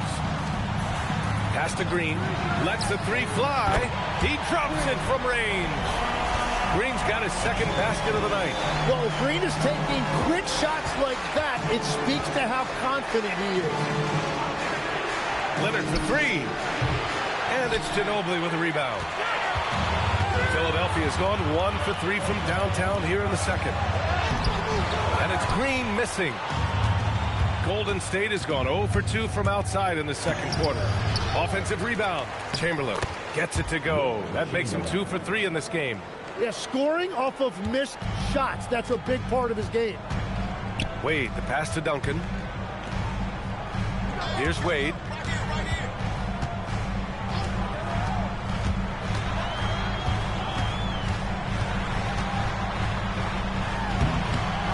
Pass to Green. Lets the 3 fly. He drops it from range. Green's got his second basket of the night. Well, if Green is taking quick shots like that, it speaks to how confident he is. Leonard for 3. And it's Ginobili with a rebound. Philadelphia's gone 1 for 3 from downtown here in the second. And it's Green missing. Golden State has gone 0 for 2 from outside in the second quarter. Offensive rebound. Chamberlain gets it to go. That makes him 2 for 3 in this game. Yeah, scoring off of missed shots. That's a big part of his game. Wade, the pass to Duncan. Here's Wade.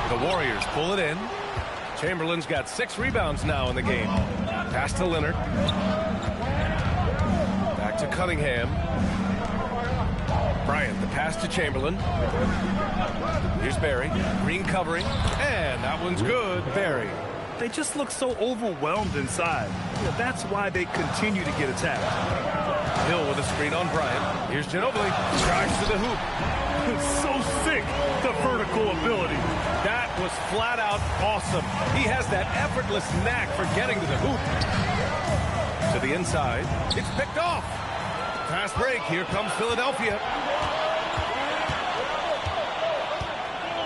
The Warriors pull it in. Chamberlain's got 6 rebounds now in the game. Pass to Leonard. Back to Cunningham. Bryant, the pass to Chamberlain. Here's Barry. Green covering. And that one's good. Barry. They just look so overwhelmed inside. Yeah, that's why they continue to get attacked. Hill with a screen on Bryant. Here's Ginobili. Drives to the hoop. It's so sick, the vertical ability. That was flat out awesome. He has that effortless knack for getting to the hoop. To the inside. It's picked off. Fast break. Here comes Philadelphia.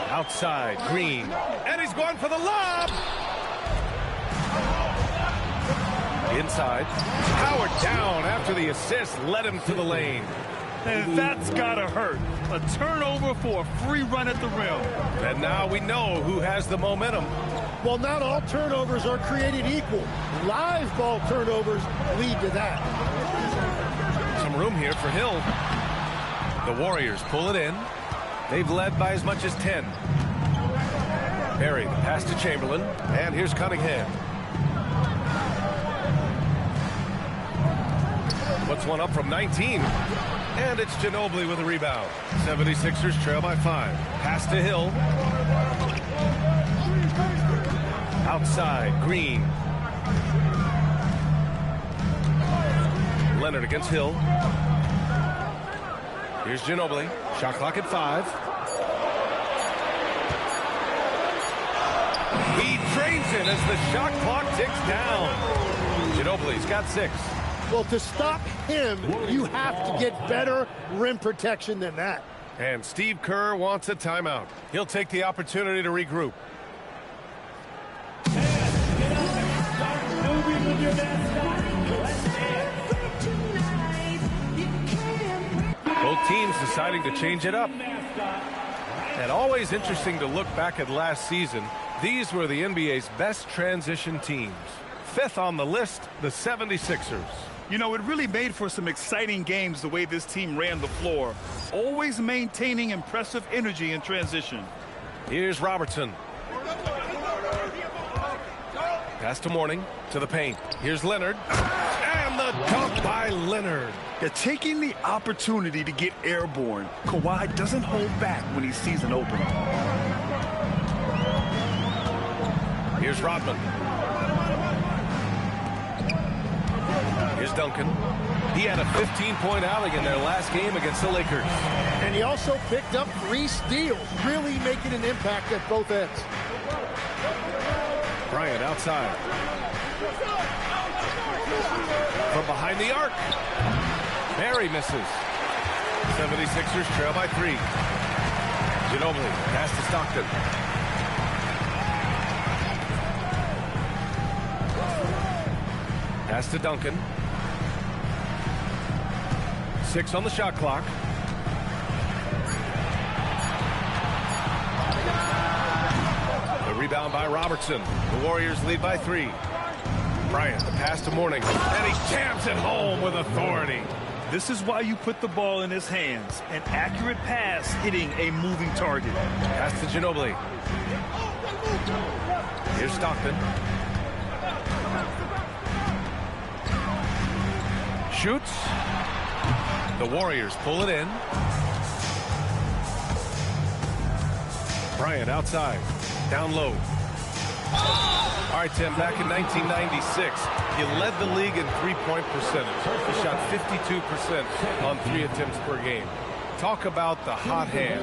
Outside, Green. And he's going for the lob. Inside. Howard down after the assist led him to the lane. And that's gotta hurt. A turnover for a free run at the rim. And now we know who has the momentum. Well, not all turnovers are created equal. Live ball turnovers lead to that. Some room here for Hill. The Warriors pull it in. They've led by as much as 10. Barry, the pass to Chamberlain. And here's Cunningham. Puts one up from 19. And it's Ginobili with a rebound. 76ers trail by 5. Pass to Hill. Outside, Green. Leonard against Hill. Here's Ginobili. Shot clock at 5. He drains it as the shot clock ticks down. Ginobili's got 6. Well, to stop him, you have to get better rim protection than that. And Steve Kerr wants a timeout. He'll take the opportunity to regroup. Both teams deciding to change it up. And always interesting to look back at last season. These were the NBA's best transition teams. 5th on the list, the 76ers. You know, it really made for some exciting games the way this team ran the floor. Always maintaining impressive energy in transition. Here's Robertson. Pass to Mourning, to the paint. Here's Leonard. And the dunk by Leonard. They're taking the opportunity to get airborne. Kawhi doesn't hold back when he sees an opening. Here's Rodman. Here's Duncan. He had a 15-point outing in their last game against the Lakers. And he also picked up 3 steals, really making an impact at both ends. Bryant outside. From behind the arc. Barry misses. 76ers trail by 3. Ginobili, pass to Stockton. Pass to Duncan. 6 on the shot clock. The rebound by Robertson. The Warriors lead by 3. Bryant, the pass to Mourning, and he jams it home with authority. This is why you put the ball in his hands. An accurate pass hitting a moving target. Pass to Ginobili. Here's Stockton. Shoots. The Warriors pull it in. Bryant outside. Down low. All right, Tim, back in 1996, you led the league in three-point percentage. You shot 52% on 3 attempts per game. Talk about the hot hand.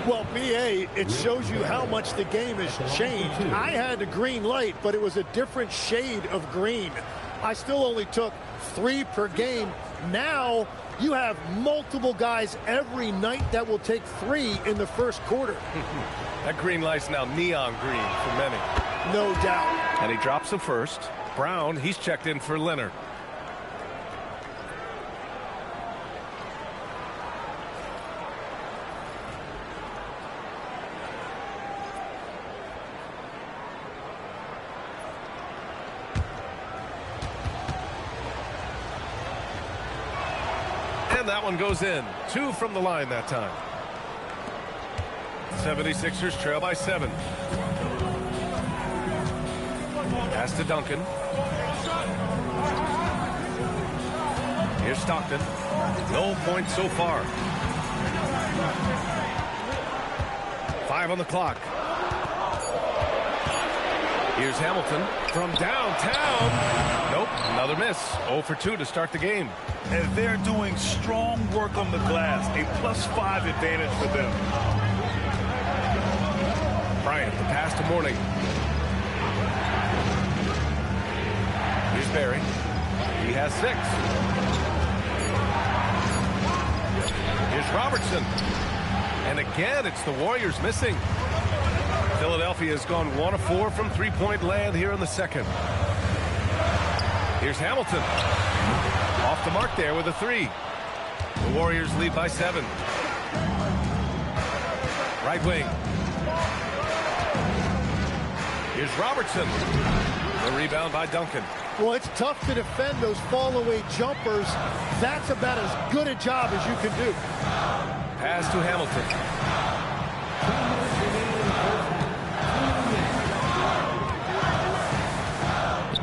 Well, B.A., it shows you how much the game has changed. I had a green light, but it was a different shade of green. I still only took 3 per game. Now you have multiple guys every night that will take 3 in the first quarter. That green light's now neon green for many. No doubt. And he drops the first. Brown, he's checked in for Leonard. And that one goes in. 2 from the line that time. 76ers trail by 7. Pass to Duncan. Here's Stockton. No points so far. 5 on the clock. Here's Hamilton from downtown. Nope, another miss. 0 for 2 to start the game. And they're doing strong work on the glass. A +5 advantage for them. Bryant, the pass to Mourning. Here's Barry. He has 6. Here's Robertson. And again, it's the Warriors missing. Philadelphia has gone 1 of 4 from three-point land here in the second. Here's Hamilton. Off the mark there with a 3. The Warriors lead by 7. Right wing. Here's Robertson. The rebound by Duncan. Well, it's tough to defend those fall-away jumpers. That's about as good a job as you can do. Pass to Hamilton.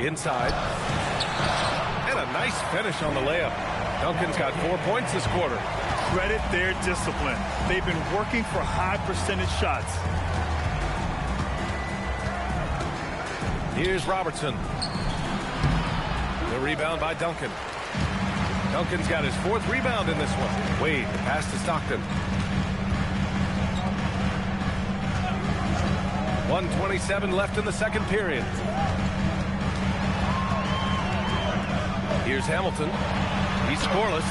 Inside. And a nice finish on the layup. Duncan's got 4 points this quarter. Credit their discipline. They've been working for high percentage shots. Here's Robertson. The rebound by Duncan. Duncan's got his 4th rebound in this one. Wade, the pass to Stockton. 1:27 left in the second period. Here's Hamilton. He's scoreless.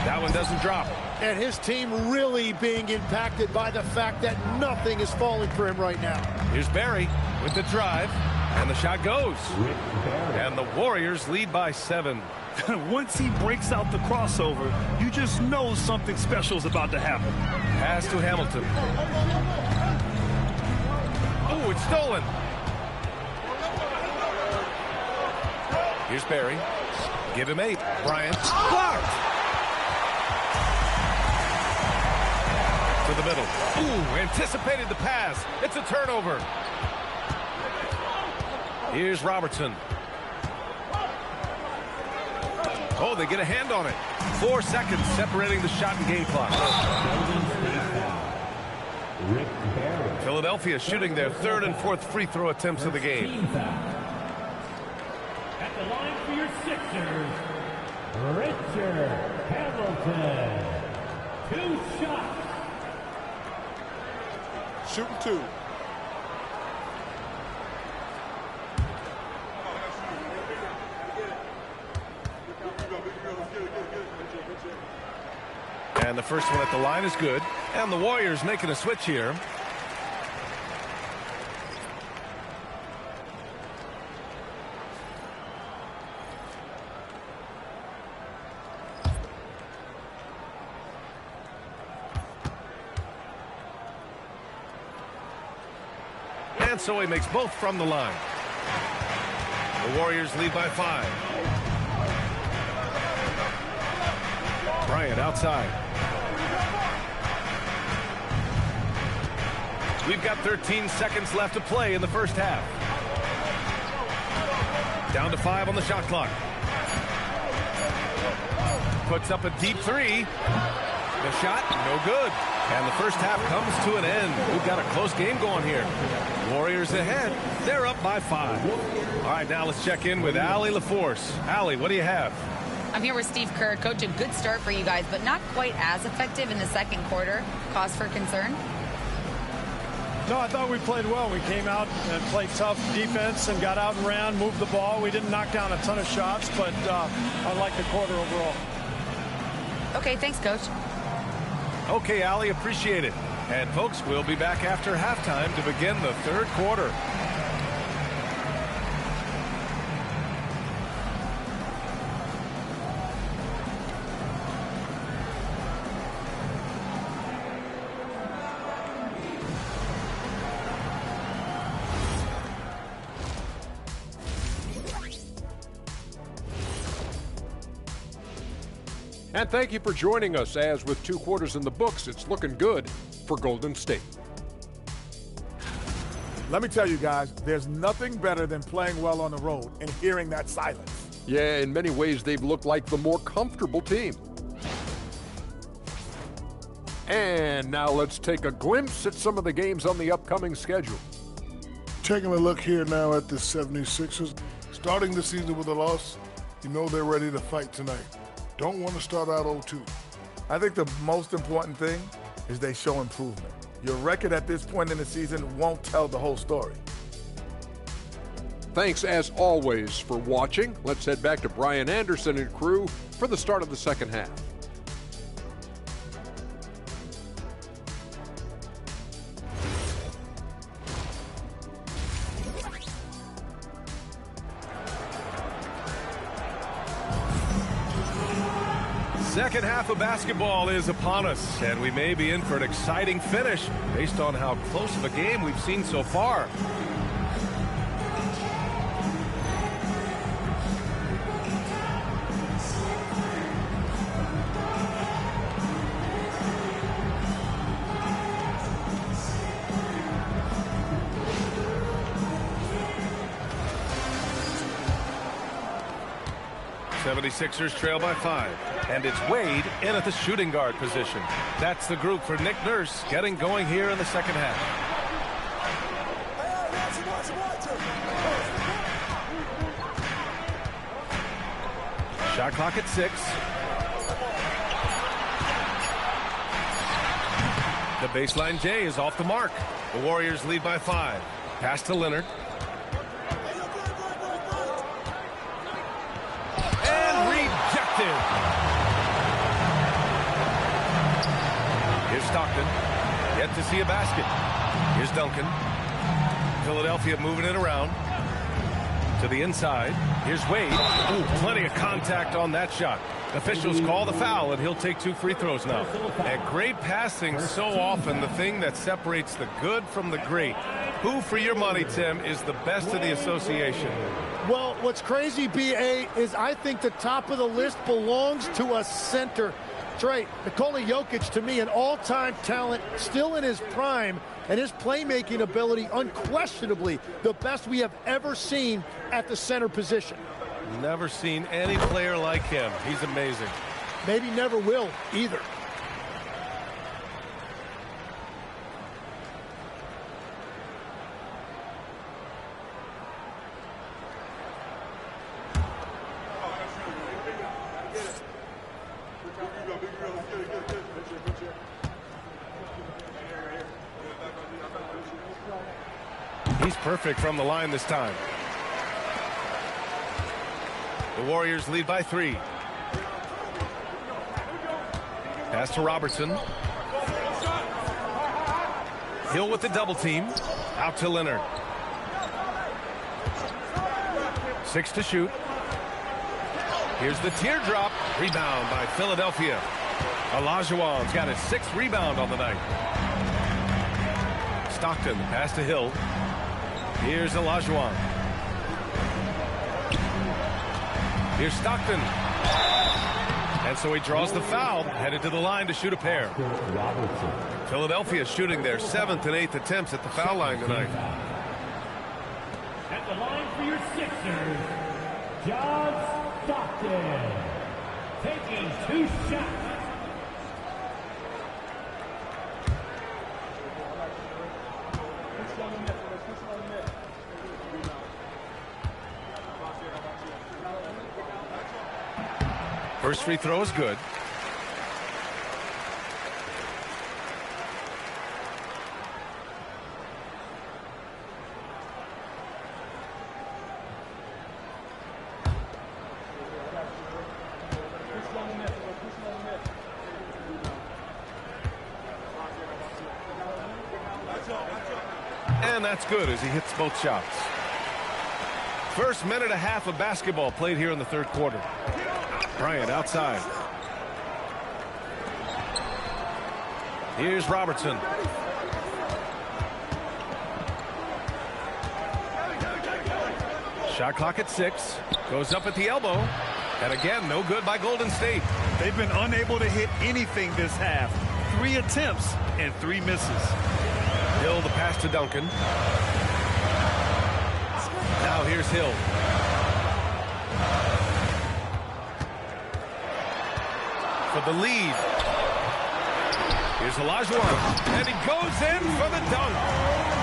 That one doesn't drop. And his team really being impacted by the fact that nothing is falling for him right now. Here's Barry with the drive. And the shot goes. And the Warriors lead by 7. Once he breaks out the crossover, you just know something special is about to happen. Pass to Hamilton. Oh, it's stolen. Here's Barry. Give him 8. Bryant. Blocked. To the middle. Ooh, anticipated the pass. It's a turnover. Here's Robertson. Oh, they get a hand on it. 4 seconds separating the shot and game clock. Philadelphia shooting their 3rd and 4th free throw attempts of the game. At the line for your Sixers, Richard Hamilton. 2 shots. Shooting 2. And the first one at the line is good. And the Warriors making a switch here. And so he makes both from the line. The Warriors lead by 5. Bryant outside. We've got 13 seconds left to play in the first half. Down to 5 on the shot clock. Puts up a deep 3. The shot, no good. And the first half comes to an end. We've got a close game going here. Warriors ahead. They're up by 5. All right, now let's check in with Allie LaForce. Allie, what do you have? I'm here with Steve Kerr. Coach, a good start for you guys, but not quite as effective in the second quarter. Cause for concern? No, I thought we played well. We came out and played tough defense and got out and ran, moved the ball. We didn't knock down a ton of shots, but I like the quarter overall. Okay, thanks, Coach. Okay, Allie, appreciate it. And, folks, we'll be back after halftime to begin the third quarter. And thank you for joining us, as with 2 quarters in the books, it's looking good for Golden State. Let me tell you guys, there's nothing better than playing well on the road and hearing that silence. Yeah, in many ways, they've looked like the more comfortable team. And now let's take a glimpse at some of the games on the upcoming schedule. Taking a look here now at the 76ers. Starting the season with a loss, you know they're ready to fight tonight. Don't want to start out 0-2. I think the most important thing is they show improvement. Your record at this point in the season won't tell the whole story. Thanks, as always, for watching. Let's head back to Brian Anderson and crew for the start of the second half. Second half of basketball is upon us, and we may be in for an exciting finish based on how close of a game we've seen so far. '76ers trail by 5. And it's Wade in at the shooting guard position. That's the group for Nick Nurse getting going here in the second half. Shot clock at 6. The baseline J is off the mark. The Warriors lead by 5. Pass to Leonard. Here's Stockton. Yet to see a basket. Here's Duncan. Philadelphia moving it around to the inside. Here's Wade. Ooh, plenty of contact on that shot. Officials call the foul, and he'll take 2 free throws now. And great passing, so often the thing that separates the good from the great. Who, for your money, Tim, is the best in the association? Well, what's crazy, B.A., is I think the top of the list belongs to a center. That's right. Nikola Jokic, to me, an all-time talent, still in his prime, and his playmaking ability unquestionably the best we have ever seen at the center position. Never seen any player like him. He's amazing. Maybe never will either. He's perfect from the line this time. The Warriors lead by 3. Pass to Robertson. Hill with the double team. Out to Leonard. 6 to shoot. Here's the teardrop. Rebound by Philadelphia. Olajuwon's got his 6th rebound on the night. Stockton, pass to Hill. Here's Olajuwon. Here's Stockton. And so he draws the foul, headed to the line to shoot a pair. Philadelphia shooting their 7th and 8th attempts at the foul line tonight. At the line for your Sixers, John Stockton, taking 2 shots. First free throw is good. And that's good as he hits both shots. First minute and a half of basketball played here in the third quarter. Bryant outside. Here's Robertson. Shot clock at 6. Goes up at the elbow. And again, no good by Golden State. They've been unable to hit anything this half. 3 attempts and 3 misses. Hill the pass to Duncan. Now here's Hill. For the lead. Here's Olajuwon. And he goes in for the dunk.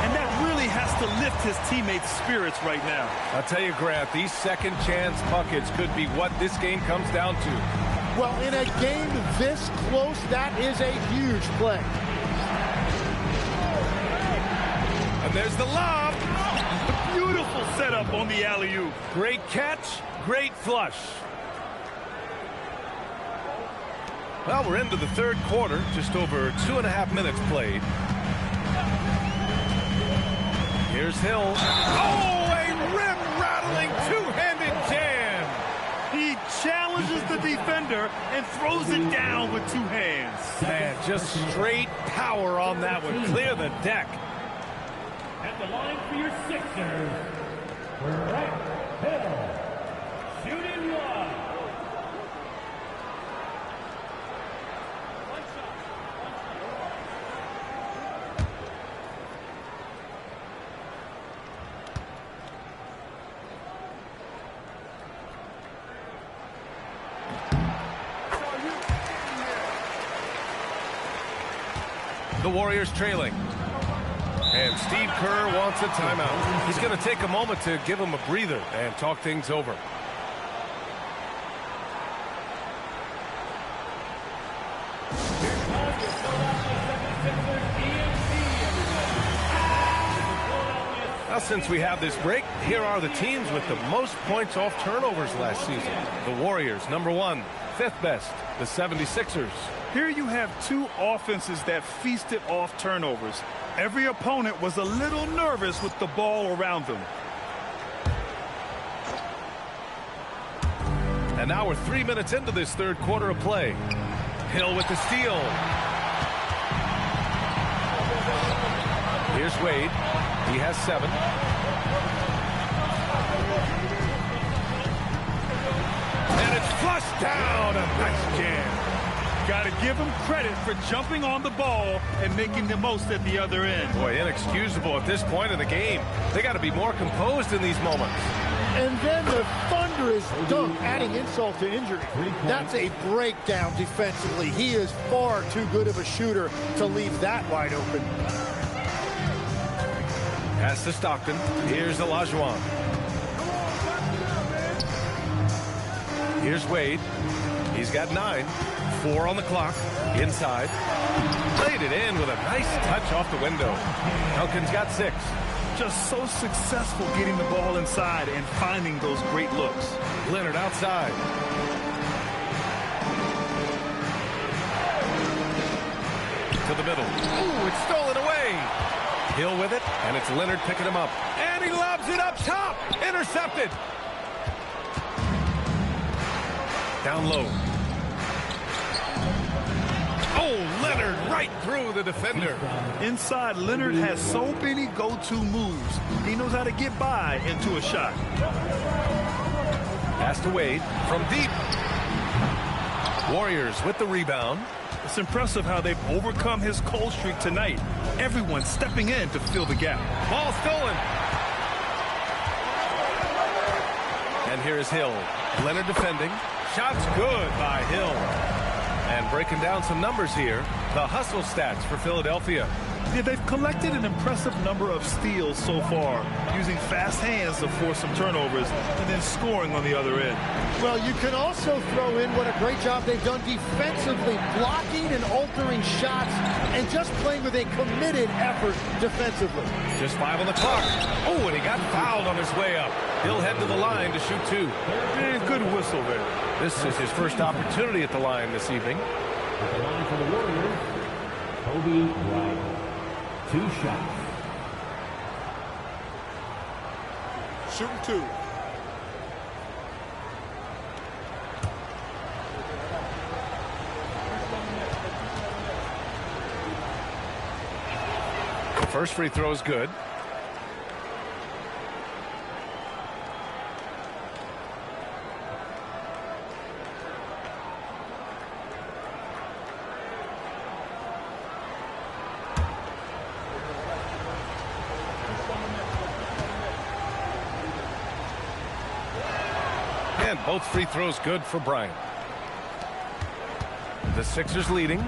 And that really has to lift his teammates' spirits right now. I'll tell you, Grant, these second chance buckets could be what this game comes down to. Well, in a game this close, that is a huge play. And there's the lob. Beautiful setup on the alley-oop. Great catch, great flush. Well, we're into the third quarter, just over 2.5 minutes played. Here's Hill. Oh, a rim-rattling two-handed jam. He challenges the defender and throws it down with 2 hands. Man, just straight power on that one. Clear the deck. At the line for your Sixers, Brett Hill, shooting 1. The Warriors trailing. And Steve Kerr wants a timeout. He's going to take a moment to give him a breather and talk things over. Now, since we have this break, here are the teams with the most points off turnovers last season. The Warriors, number 1, 5th best. The 76ers. Here you have 2 offenses that feasted off turnovers. Every opponent was a little nervous with the ball around them. And now we're 3 minutes into this third quarter of play. Hill with the steal. Here's Wade. He has 7. And it's flushed down. A nice jam. Got to give him credit for jumping on the ball and making the most at the other end. Boy, inexcusable at this point in the game. They got to be more composed in these moments. And then the thunderous dunk, adding insult to injury. That's a breakdown defensively. He is far too good of a shooter to leave that wide open. Pass to Stockton. Here's Olajuwon. Here's Wade. He's got 9. 4 on the clock. Inside. Laid it in with a nice touch off the window. Duncan's got 6. Just so successful getting the ball inside and finding those great looks. Leonard outside. middle. Ooh, it's stolen away. Hill with it, and it's Leonard picking him up. And he lobs it up top. Intercepted. Down low. Oh, Leonard right through the defender. Inside, Leonard has so many go-to moves. He knows how to get by into a shot. Pass to Wade from deep. Warriors with the rebound. It's impressive how they've overcome his cold streak tonight. Everyone stepping in to fill the gap. Ball stolen. And here is Hill. Leonard defending. Shots good by Hill. And breaking down some numbers here, the hustle stats for Philadelphia. Yeah, they've collected an impressive number of steals so far, using fast hands to force some turnovers and then scoring on the other end. Well, you can also throw in what a great job they've done defensively, blocking and altering shots and just playing with a committed effort defensively. Just 5 on the clock. Oh, and he got fouled on his way up. He'll head to the line to shoot 2. Good whistle there. This is his first opportunity at the line this evening. At the line for the Warriors, Kobe Bryant. 2 shots. Shooting 2. The first free throw is good. And both free throws good for Bryant. The Sixers leading.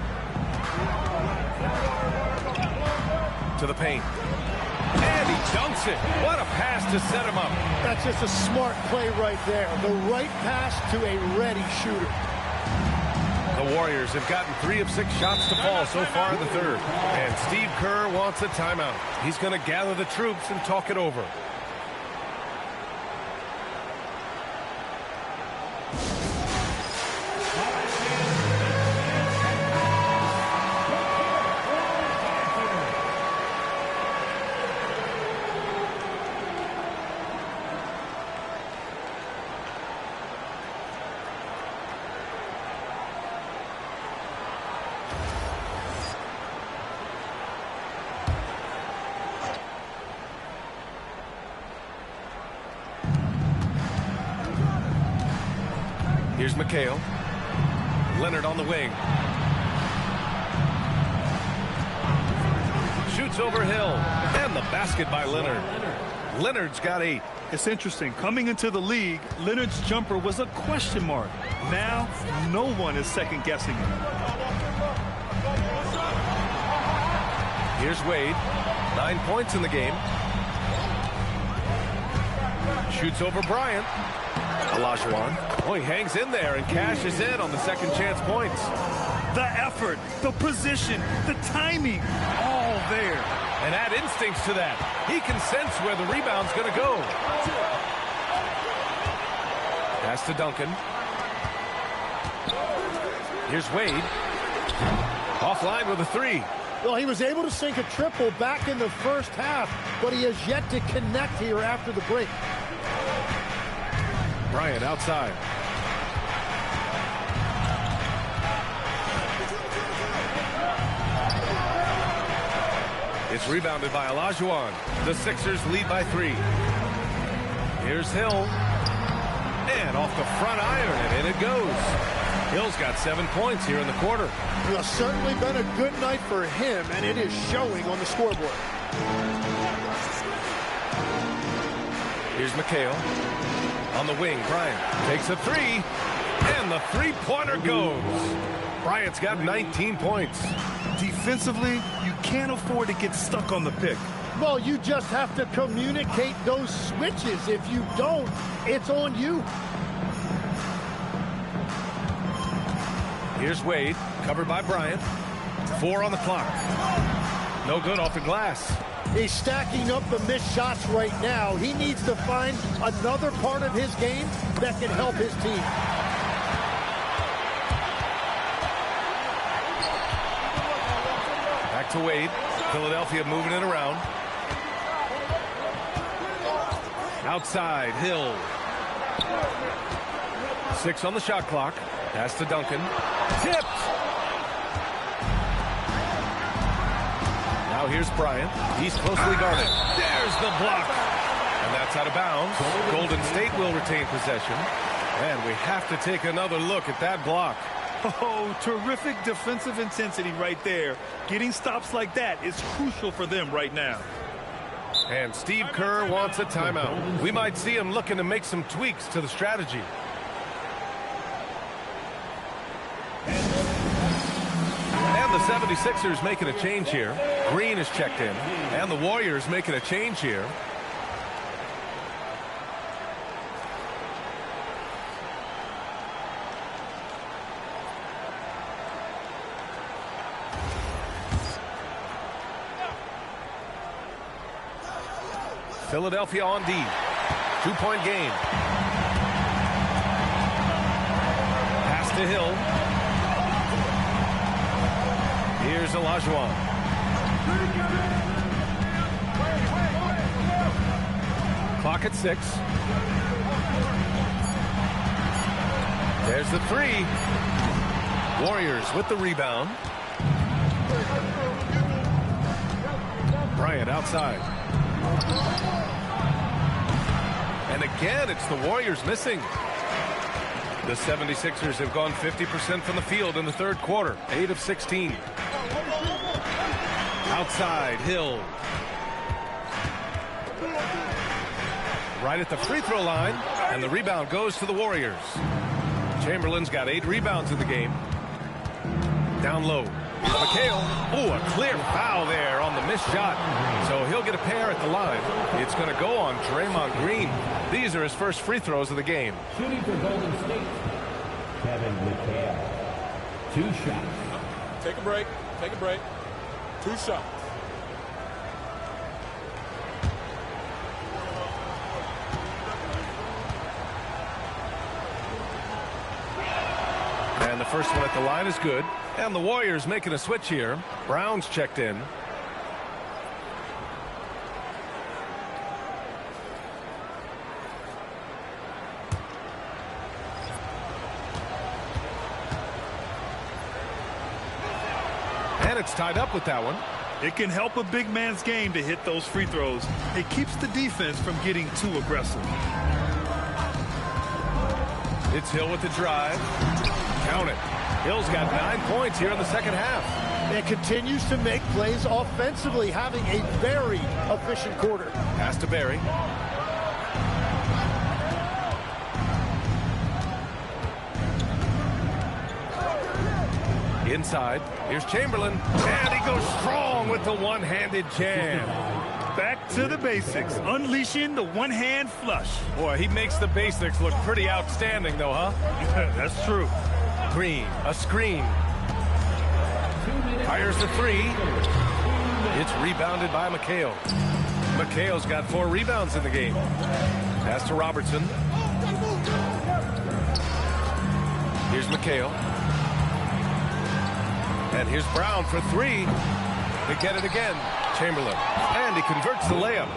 To the paint. And he dunks it. What a pass to set him up. That's just a smart play right there. The right pass to a ready shooter. The Warriors have gotten 3 of 6 shots to fall so far in the third. And Steve Kerr wants a timeout. He's going to gather the troops and talk it over. Here's McHale. Leonard on the wing. Shoots over Hill. And the basket by Leonard. Leonard's got 8. It's interesting. Coming into the league, Leonard's jumper was a question mark. Now, no one is second-guessing it. Here's Wade. 9 points in the game. Shoots over Bryant. Olajuwon. Oh, he hangs in there and cashes in on the second chance points. The effort, the position, the timing, all there. And add instincts to that. He can sense where the rebound's going to go. Pass to Duncan. Here's Wade. Offline with a 3. Well, he was able to sink a triple back in the first half, but he has yet to connect here after the break. Bryant outside. It's rebounded by Olajuwon. The Sixers lead by 3. Here's Hill. And off the front iron, and in it goes. Hill's got 7 points here in the quarter. Well, certainly been a good night for him, and it is showing on the scoreboard. Here's McHale. On the wing, Bryant takes a 3, and the three-pointer goes. Bryant's got 19 points. Defensively, you can't afford to get stuck on the pick. Well, you just have to communicate those switches. If you don't, it's on you. Here's Wade, covered by Bryant. 4 on the clock. No good off the glass. He's stacking up the missed shots right now. He needs to find another part of his game that can help his team. back to Wade. Philadelphia moving it around. Outside, Hill. 6 on the shot clock. Pass to Duncan. Tipped. Now here's Bryant. He's closely guarded. There's the block. And that's out of bounds. Golden State will retain possession. And we have to take another look at that block. Oh, terrific defensive intensity right there. Getting stops like that is crucial for them right now. And Steve Kerr wants a timeout. We might see him looking to make some tweaks to the strategy. And the 76ers making a change here. Green is checked in. And the Warriors making a change here. Philadelphia on D. 2-point game. Pass to Hill. Here's Olajuwon. Clock at 6. There's the 3. Warriors with the rebound. Bryant outside. And again, it's the Warriors missing. The 76ers have gone 50% from the field in the third quarter. 8 of 16. Outside, Hill. Right at the free throw line, and the rebound goes to the Warriors. Chamberlain's got 8 rebounds in the game. Down low. McHale, a clear foul there on the missed shot. So he'll get a pair at the line. It's going to go on Draymond Green. These are his first free throws of the game. Shooting for Golden State, Kevin McHale. 2 shots. Take a break. Take a break. 2 shots. And the first one at the line is good. And the Warriors making a switch here. Brown's checked in. And it's tied up with that one. It can help a big man's game to hit those free throws. It keeps the defense from getting too aggressive. It's Hill with the drive. Count it. Hill's got 9 points here in the second half. And continues to make plays offensively, having a very efficient quarter. Pass to Barry. Inside. Here's Chamberlain. And he goes strong with the one-handed jam. Back to the basics. Unleashing the one-hand flush. Boy, he makes the basics look pretty outstanding, though, huh? That's true. Green, a screen. Fires the 3. It's rebounded by McHale. McHale's got 4 rebounds in the game. Pass to Robertson. Here's McHale. And here's Brown for 3. They get it again. Chamberlain. And he converts the layup.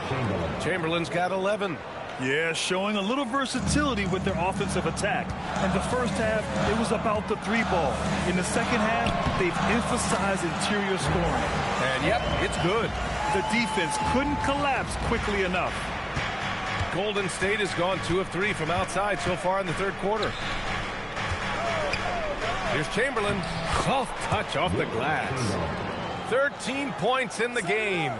Chamberlain's got 11. Yeah, showing a little versatility with their offensive attack. In the first half, it was about the 3-ball. In the second half, they've emphasized interior scoring. And yep, it's good. The defense couldn't collapse quickly enough. Golden State has gone 2 of 3 from outside so far in the third quarter. Here's Chamberlain. Soft touch off the glass. 13 points in the game.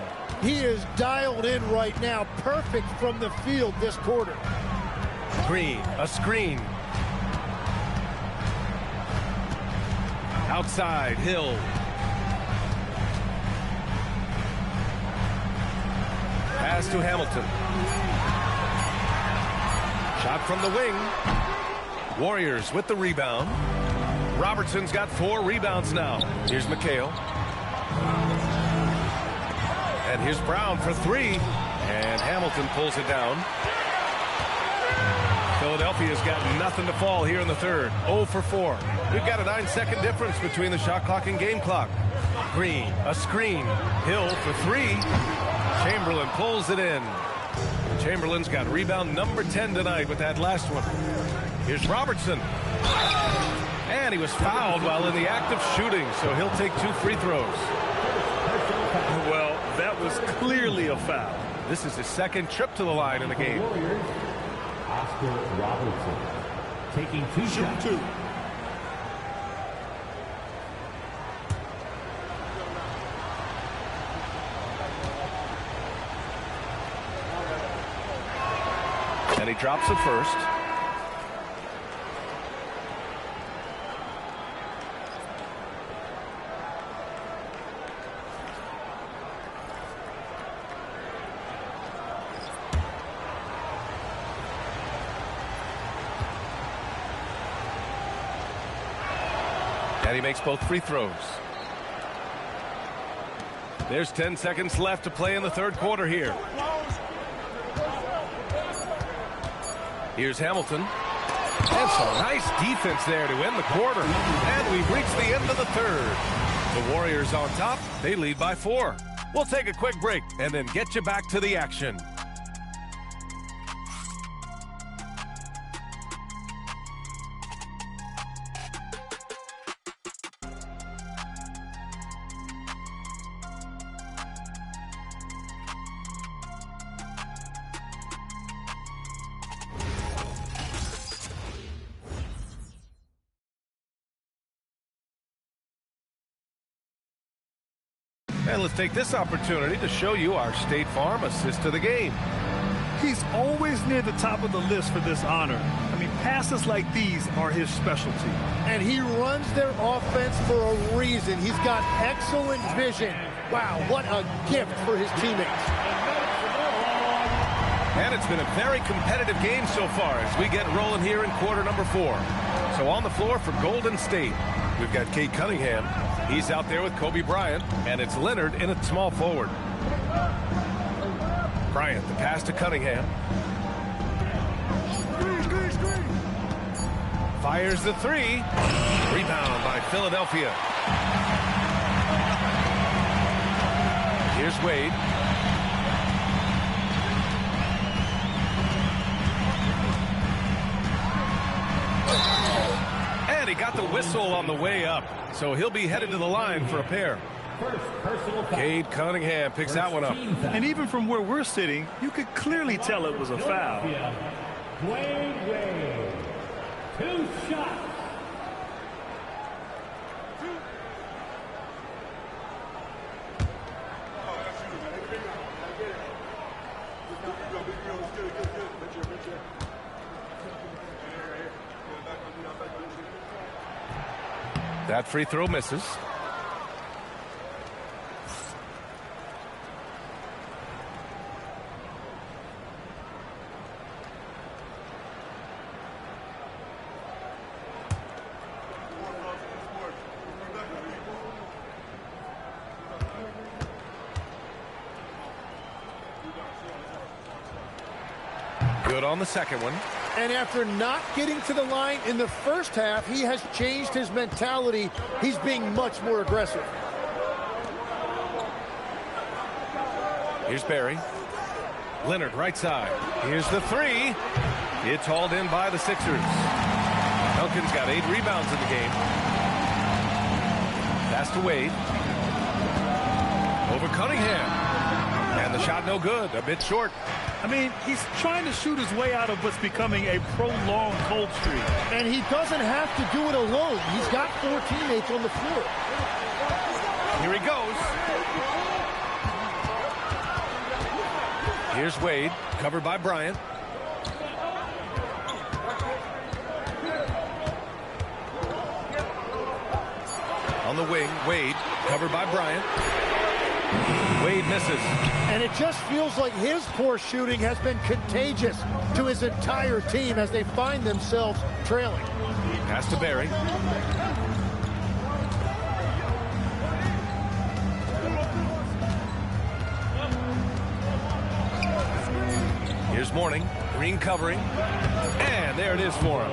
He is dialed in right now. Perfect from the field this quarter. Green, a screen. Outside, Hill. Pass to Hamilton. Shot from the wing. Warriors with the rebound. Robertson's got 4 rebounds now. Here's McHale. And here's Brown for 3. And Hamilton pulls it down. Philadelphia's got nothing to fall here in the third. 0 for 4. We've got a 9-second difference between the shot clock and game clock. Green, a screen. Hill for three. Chamberlain pulls it in. Chamberlain's got rebound number 10 tonight with that last one. Here's Robertson. And he was fouled while in the act of shooting, so he'll take 2 free throws. Well, that was clearly a foul. This is his second trip to the line in the game. Oscar Robertson taking 2 shots. And he drops it first. And he makes both free throws. There's 10 seconds left to play in the third quarter here. Here's Hamilton. And some nice defense there to end the quarter. And we've reached the end of the third. The Warriors on top. They lead by 4. We'll take a quick break and then get you back to the action. And let's take this opportunity to show you our State Farm assist to the game. He's always near the top of the list for this honor. I mean, passes like these are his specialty. And he runs their offense for a reason. He's got excellent vision. Wow, what a gift for his teammates. And it's been a very competitive game so far as we get rolling here in quarter number 4. So on the floor for Golden State, we've got Cade Cunningham. He's out there with Kobe Bryant, and it's Leonard in at small forward. Bryant, the pass to Cunningham. Fires the 3. Rebound by Philadelphia. Here's Wade. And he got the whistle on the way up, so he'll be headed to the line for a pair. Cade Cunningham picks that one up. And even from where we're sitting, you could clearly tell it was a foul. Wade, 2 shots. That free throw misses. Good on the second one. And after not getting to the line in the first half, he has changed his mentality. He's being much more aggressive. Here's Barry. Leonard right side. Here's the 3. It's hauled in by the Sixers. Duncan's got 8 rebounds in the game. Pass to Wade. Over Cunningham. And the shot no good. A bit short. I mean, he's trying to shoot his way out of what's becoming a prolonged cold streak. And he doesn't have to do it alone. He's got 4 teammates on the floor. Here he goes. Here's Wade, covered by Bryant. On the wing, Wade, covered by Bryant. Wade misses. And it just feels like his poor shooting has been contagious to his entire team as they find themselves trailing. Pass to Barry. Here's Mourning. Green covering. And there it is for him.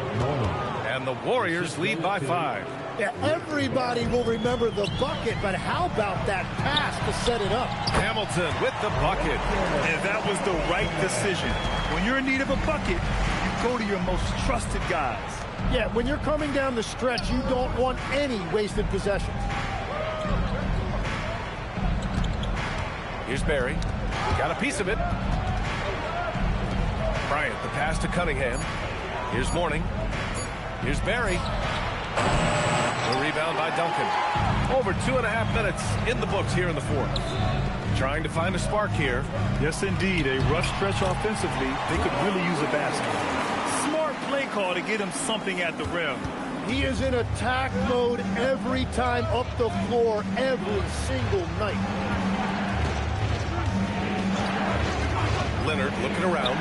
And the Warriors lead by 5. Yeah, everybody will remember the bucket, but how about that pass to set it up? Hamilton with the bucket. And that was the right decision. When you're in need of a bucket, you go to your most trusted guys. Yeah, when you're coming down the stretch, you don't want any wasted possessions. Here's Barry. Got a piece of it. Bryant, the pass to Cunningham. Here's Mourning. Here's Barry. The rebound by Duncan. Over 2.5 minutes in the books here in the fourth. Trying to find a spark here. Yes, indeed. A rough stretch offensively. They could really use a basket. Smart play call to get him something at the rim. He is in attack mode every time up the floor, every single night. Leonard looking around.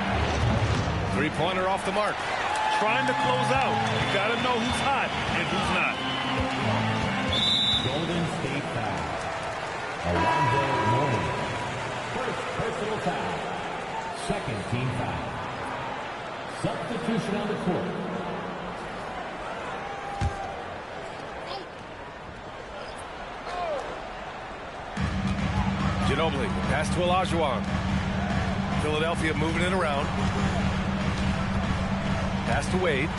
Three-pointer off the mark. Trying to close out. You got to know who's hot and who's not. Golden State foul. Alonzo Mourning. First personal foul. Second team foul. Substitution on the court. Ginobili, pass to Olajuwon. Philadelphia moving it around. Pass to Wade.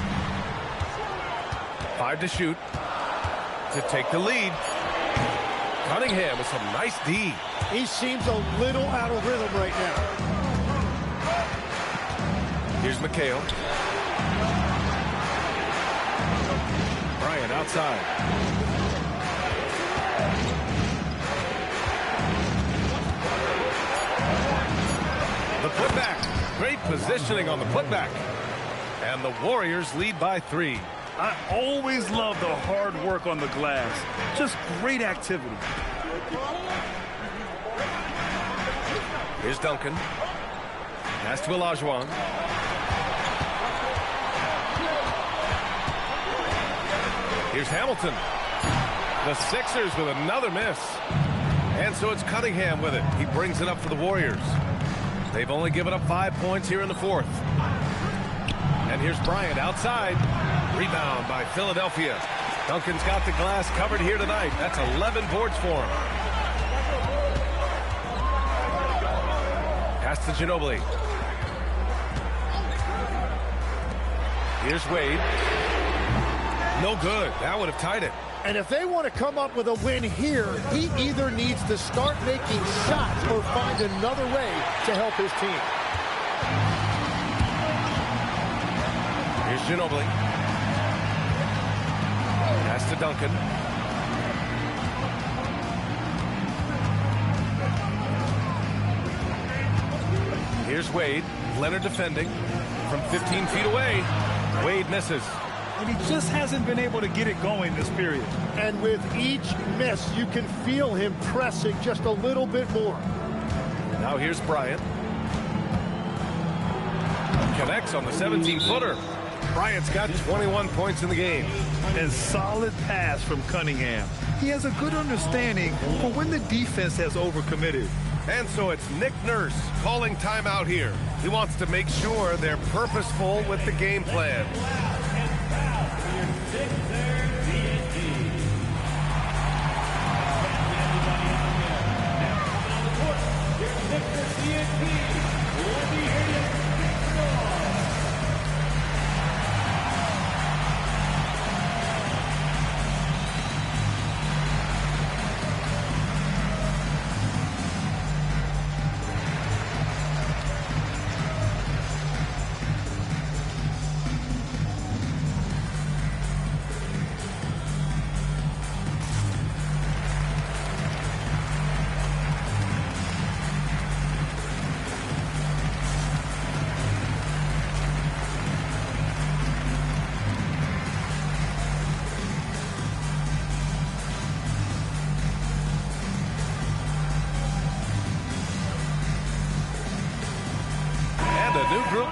5 to shoot. To take the lead. Cunningham with some nice D. He seems a little out of rhythm right now. Here's McHale. Bryant outside. The putback. Great positioning on the putback. And the Warriors lead by 3. I always love the hard work on the glass. Just great activity. Here's Duncan. Pass to Olajuwon. Here's Hamilton. The Sixers with another miss. And so it's Cunningham with it. He brings it up for the Warriors. They've only given up 5 points here in the fourth. And here's Bryant outside. Rebound by Philadelphia. Duncan's got the glass covered here tonight. That's 11 boards for him. Pass to Ginobili. Here's Wade. No good. That would have tied it. And if they want to come up with a win here, he either needs to start making shots or find another way to help his team. Here's Ginobili. Pass to Duncan. Here's Wade. Leonard defending from 15 feet away. Wade misses. And he just hasn't been able to get it going this period. And with each miss, you can feel him pressing just a little bit more. Now here's Bryant. Connects on the 17-footer. Bryant's got 21 points in the game. And solid pass from Cunningham. He has a good understanding for when the defense has overcommitted. And so it's Nick Nurse calling timeout here. He wants to make sure they're purposeful with the game plan.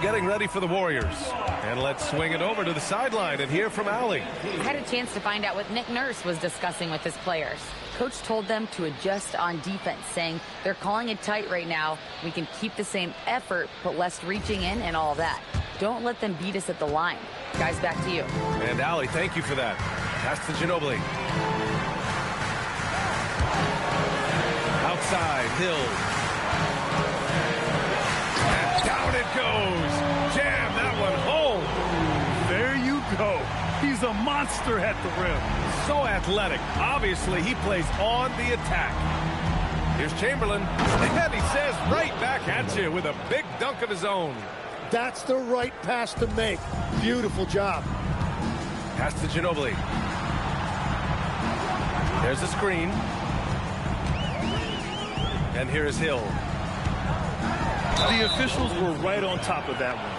Getting ready for the Warriors. And let's swing it over to the sideline and hear from Allie. I had a chance to find out what Nick Nurse was discussing with his players. Coach told them to adjust on defense, saying they're calling it tight right now. We can keep the same effort, but less reaching in and all that. Don't let them beat us at the line. Guys, back to you. And Allie, thank you for that. Pass to Ginobili. Outside, Hill. And down it goes. Jam that one home. There you go. He's a monster at the rim. So athletic. Obviously, he plays on the attack. Here's Chamberlain. And he says right back at you with a big dunk of his own. That's the right pass to make. Beautiful job. Pass to Ginobili. There's the screen. And here is Hill. The officials were right on top of that one.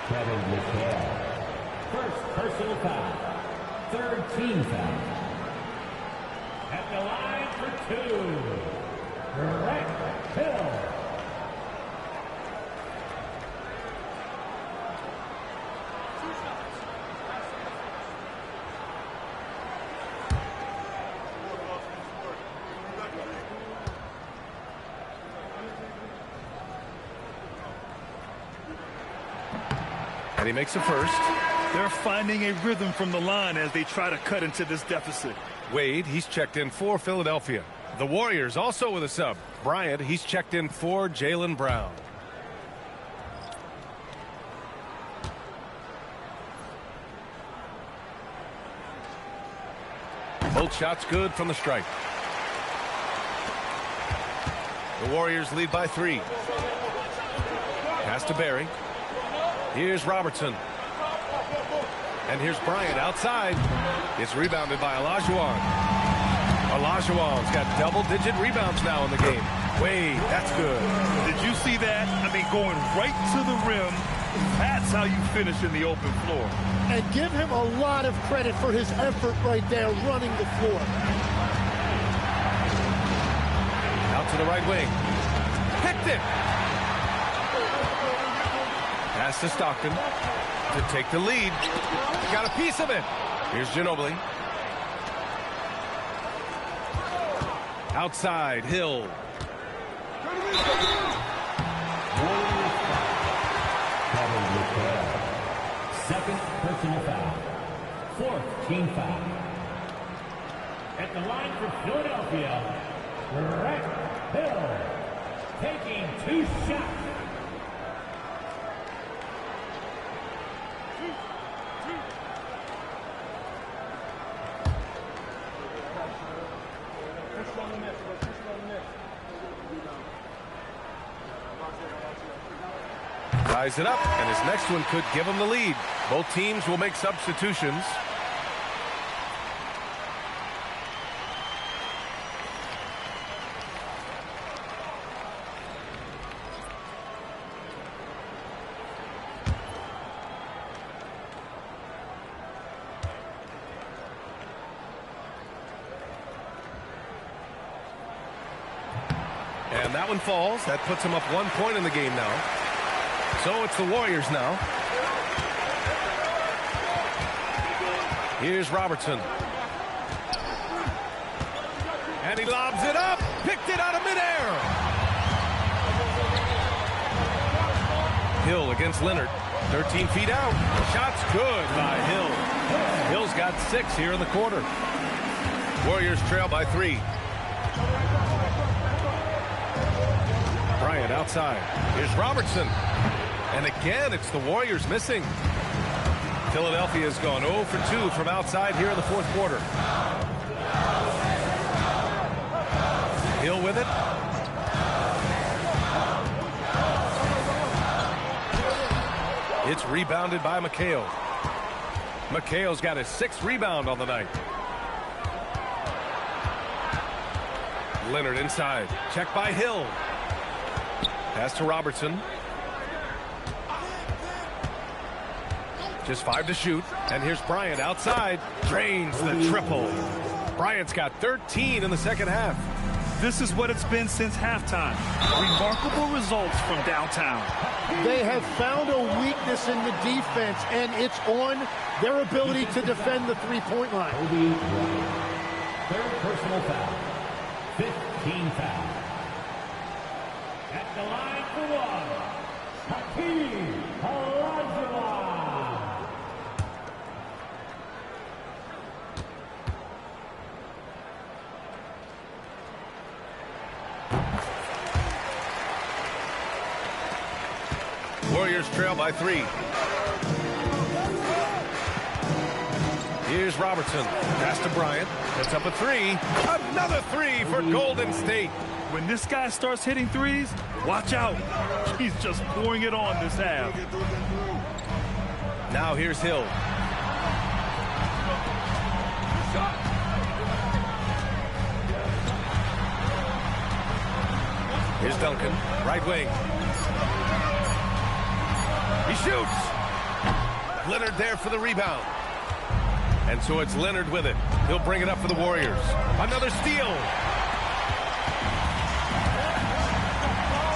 Kevin McHale. First personal foul. Third team foul. At the line for two. Greg Hill. And he makes a first. They're finding a rhythm from the line as they try to cut into this deficit. Wade, he's checked in for Philadelphia. The Warriors also with a sub. Bryant, he's checked in for Jaylen Brown. Both shots good from the stripe. The Warriors lead by 3. Pass to Barry. Here's Robertson. And here's Bryant outside. It's rebounded by Olajuwon. Olajuwon's got double-digit rebounds now in the game. Wade, that's good. Did you see that? I mean, going right to the rim. That's how you finish in the open floor. And give him a lot of credit for his effort right there running the floor. Out to the right wing. Picked it. Pass to Stockton to take the lead. Got a piece of it. Here's Ginobili. Outside, Hill. Second personal foul. Fourth team foul. At the line for Philadelphia, Greg Hill taking 2 shots. Ties it up, and his next one could give him the lead. Both teams will make substitutions. And that one falls. That puts him up 1 point in the game now. So it's the Warriors now. Here's Robertson. And he lobs it up. Picked it out of midair. Hill against Leonard. 13 feet out. Shot's good by Hill. Hill's got 6 here in the quarter. Warriors trail by 3. Bryant outside. Here's Robertson. And again, it's the Warriors missing. Philadelphia has gone 0 for 2 from outside here in the fourth quarter. Hill with it. It's rebounded by McHale. McHale's got his 6th rebound on the night. Leonard inside. Check by Hill. Pass to Robertson. Just 5 to shoot. And here's Bryant outside. Drains the triple. Bryant's got 13 in the second half. This is what it's been since halftime. Remarkable results from downtown. They have found a weakness in the defense, and it's on their ability to defend the three-point line. Third personal foul. 15 foul. At the line for 1, Hakeem Olajuwon. Warriors trail by 3. Here's Robertson. Pass to Bryant. Puts up a 3. Another 3 for Golden State. When this guy starts hitting threes, watch out. He's just pouring it on this half. Now here's Hill. Here's Duncan, right wing. He shoots. Leonard there for the rebound. And so it's Leonard with it. He'll bring it up for the Warriors. Another steal.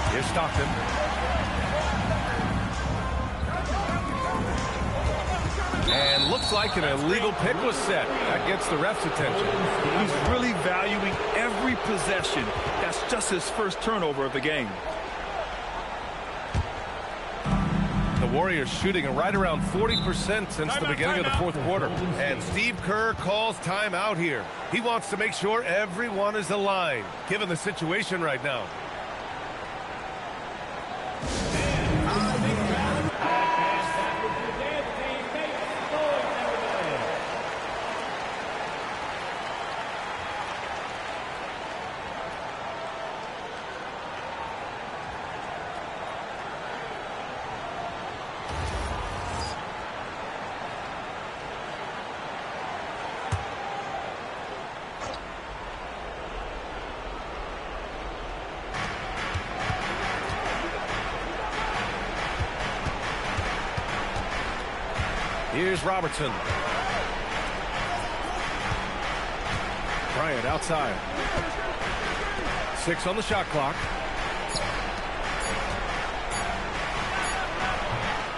Here's Stockton. And looks like an illegal pick was set. That gets the ref's attention. He's really valuing every possession. That's just his first turnover of the game. The Warriors shooting right around 40% since the beginning of the fourth quarter. And Steve Kerr calls timeout here. He wants to make sure everyone is aligned, given the situation right now. Here's Robertson. Bryant outside. 6 on the shot clock.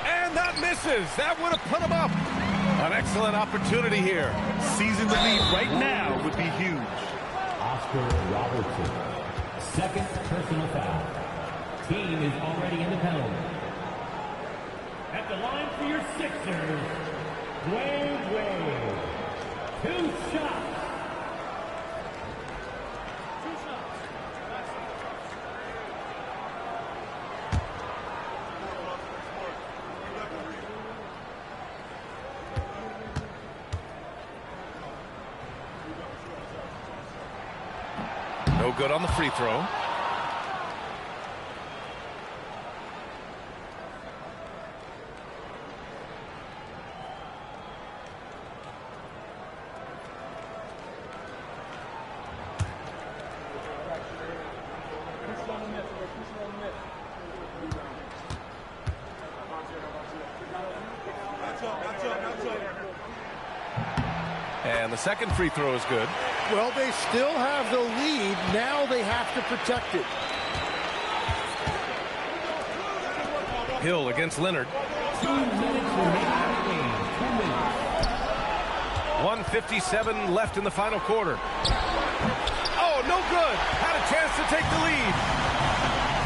And that misses. That would have put him up. An excellent opportunity here. Seizing the lead right now would be huge. Oscar Robertson. Second personal foul. Team is already in the penalty. At the line for your Sixers, Dwayne Wade. 2 shots. No good on the free throw. And the second free throw is good. Well, they still have the lead. Now they have to protect it. Hill against Leonard. 1:57 left in the final quarter. Oh, no good. Had a chance to take the lead.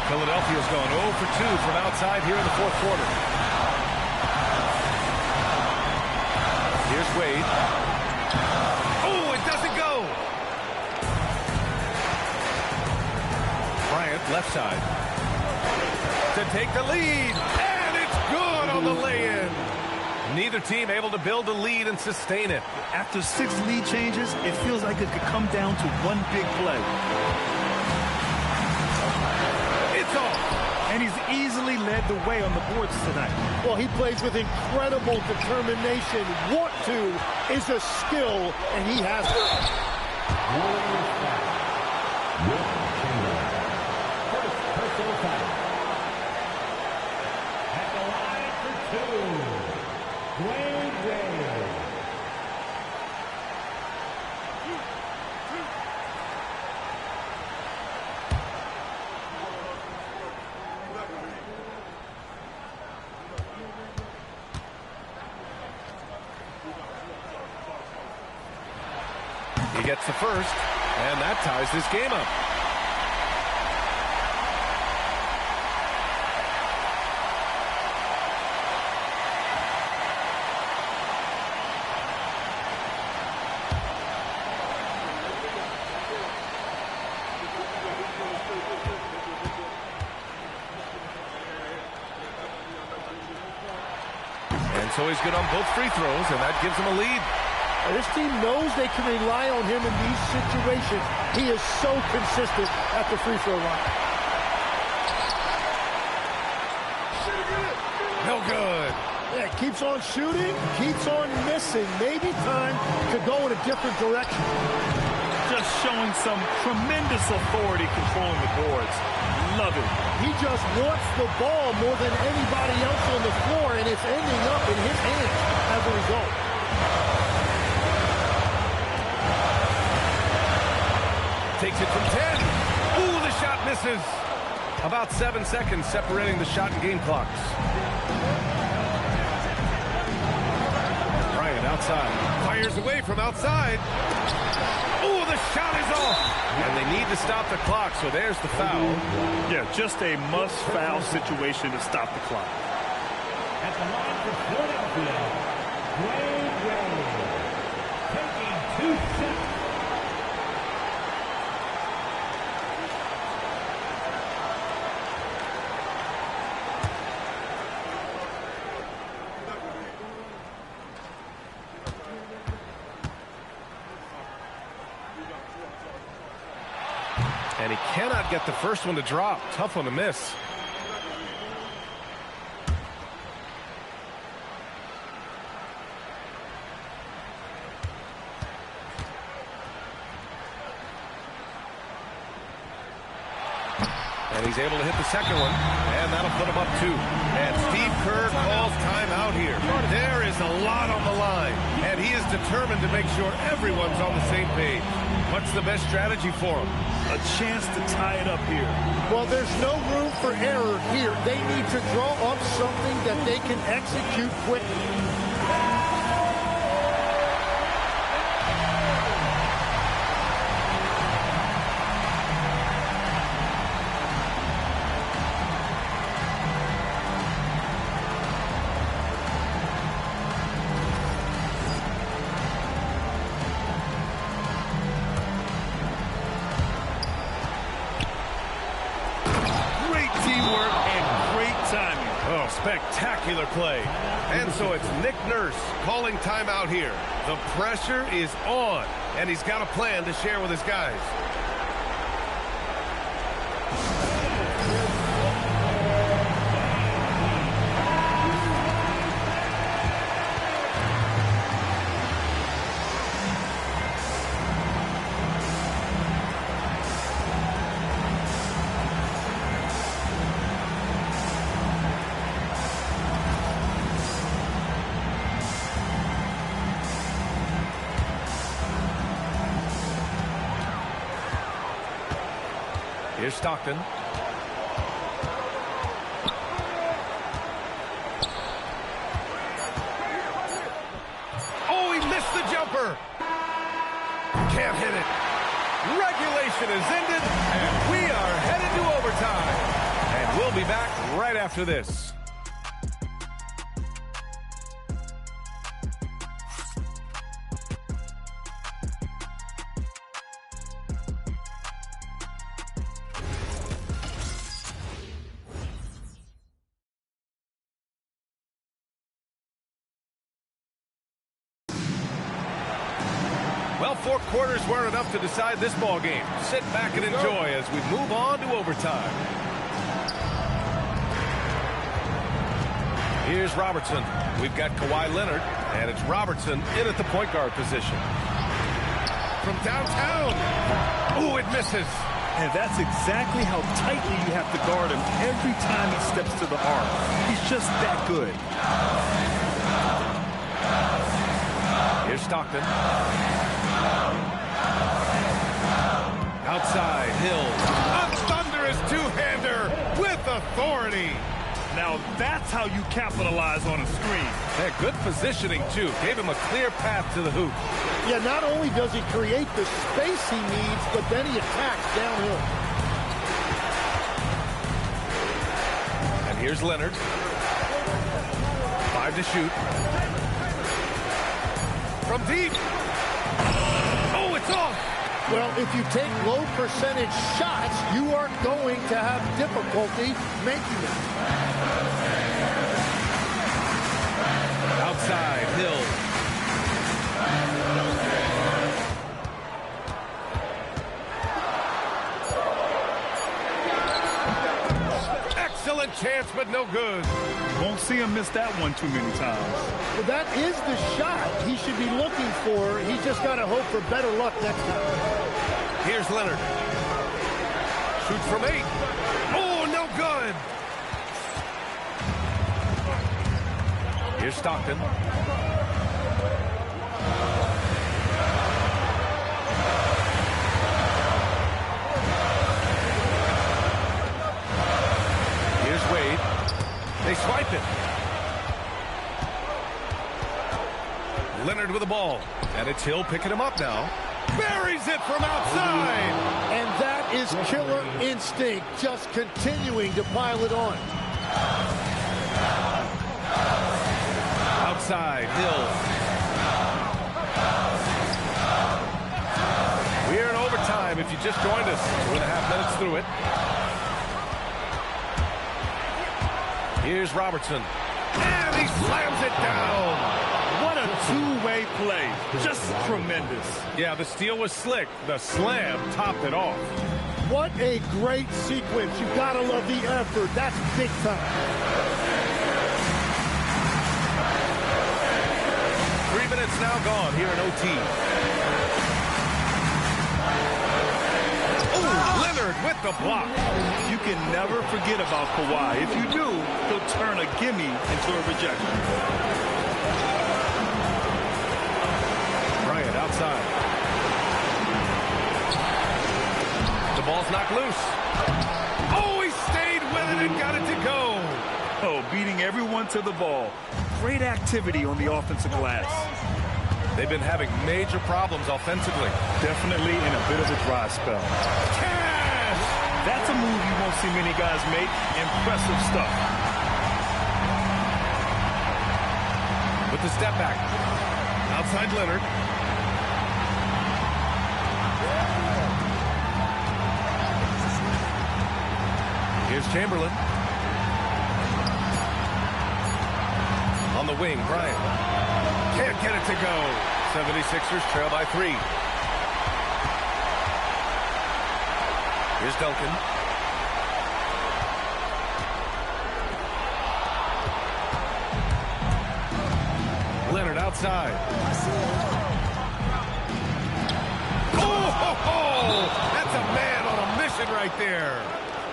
Philadelphia's gone 0 for 2 from outside here in the fourth quarter. Here's Wade. Oh, it doesn't go. Bryant, left side. To take the lead. And it's good on the lay-in. Neither team able to build a lead and sustain it. After 6 lead changes, it feels like it could come down to one big play. It's off. And he's easily led the way on the boards tonight. Well, he plays with incredible determination. Want to is a skill, and he has it. First personal foul. At the line for 2, Dwayne Wade. He gets the first, and that ties this game up. And so he's good on both free throws, and that gives him a lead. This team knows they can rely on him in these situations. He is so consistent at the free throw line. No good. Yeah, keeps on shooting, keeps on missing. Maybe time to go in a different direction. Just showing some tremendous authority controlling the boards. Love it. He just wants the ball more than anybody else on the floor, and it's ending up in his hands as a result. Takes it from 10. Ooh, the shot misses. About 7 seconds separating the shot and game clocks. Bryant outside. Fires away from outside. Ooh, the shot is off. And they need to stop the clock, so there's the foul. Yeah, just a must-foul situation to stop the clock. At the line for Philadelphia, Dwyane Wade, taking 2 shots. And he cannot get the first one to drop. Tough one to miss. And he's able to hit the second one, and that'll put him up 2. And Steve Kerr calls timeout here. There is a lot on the line, and he is determined to make sure everyone's on the same page. What's the best strategy for him? A chance to tie it up here. Well, there's no room for error here. They need to draw up something that they can execute quickly. Spectacular play. And so it's Nick Nurse calling timeout here. The pressure is on, and he's got a plan to share with his guys. Here's Stockton. Oh, he missed the jumper. Can't hit it. Regulation is ended, and we are headed to overtime. And we'll be back right after this. Well, 4 quarters weren't enough to decide this ball game. Sit back and enjoy as we move on to overtime. Here's Robertson. We've got Kawhi Leonard, and it's Robertson in at the point guard position. From downtown. Ooh, it misses. And that's exactly how tightly you have to guard him every time he steps to the arc. He's just that good. Here's Stockton. Outside, Hill. A thunderous two-hander with authority. Now that's how you capitalize on a screen. Yeah, good positioning, too. Gave him a clear path to the hoop. Yeah, not only does he create the space he needs, but then he attacks downhill. And here's Leonard. 5 to shoot. From deep. Oh, it's off. Well, if you take low percentage shots, you are going to have difficulty making them. Outside, Hill. Excellent chance, but no good. Won't see him miss that one too many times. Well, that is the shot he should be looking for. He's just got to hope for better luck next time. Here's Leonard. Shoots from 8. Oh, no good. Here's Stockton. Here's Wade. They swipe it. Leonard with the ball. And it's Hill picking him up now. Buries it from outside. And that is killer instinct, just continuing to pile it on. Outside, Hill. We're in overtime if you just joined us. 2.5 minutes through it. Here's Robertson. And he slams it down. What a two-way play. Just tremendous. Yeah, the steal was slick. The slam topped it off. What a great sequence. You've got to love the effort. That's big time. 3 minutes now gone here in OT. Oh, Leonard with the block. You can never forget about Kawhi. If you do, he'll turn a gimme into a rejection. Bryant outside. The ball's knocked loose. Oh, he stayed with it and got it to go. Oh, beating everyone to the ball. Great activity on the offensive glass. They've been having major problems offensively. Definitely in a bit of a dry spell. Cash! That's a move you won't see many guys make. Impressive stuff. With the step back. Outside Leonard. Here's Chamberlain. On the wing, Bryant. Can't get it to go. 76ers trail by 3. Here's Duncan. Leonard outside. Oh, that's a man on a mission right there.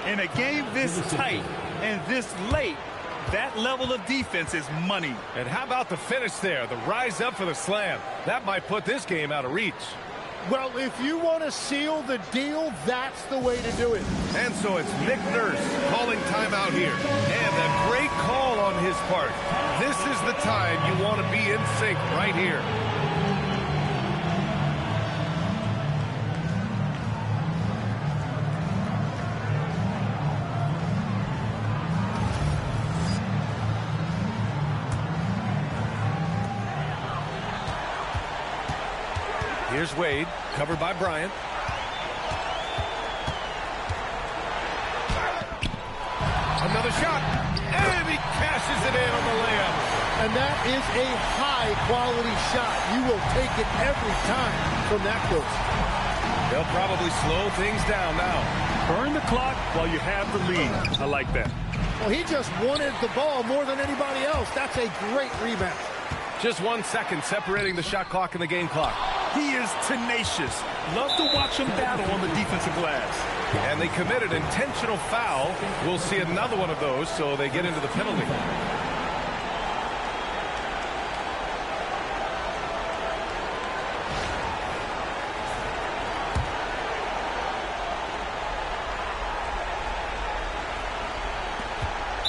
In a game this tight and this late, that level of defense is money. And how about the finish there? The rise up for the slam. That might put this game out of reach. Well, if you want to seal the deal, that's the way to do it. And so it's Nick Nurse calling timeout here. And a great call on his part. This is the time you want to be in sync right here. Here's Wade, covered by Bryant. Another shot, and he cashes it in on the layup. And that is a high-quality shot. You will take it every time from that close. They'll probably slow things down now. Burn the clock while you have the lead. I like that. Well, he just wanted the ball more than anybody else. That's a great rebound. Just 1 second separating the shot clock and the game clock. He is tenacious. Love to watch him battle on the defensive glass. And they committed intentional foul. We'll see another one of those, so they get into the penalty.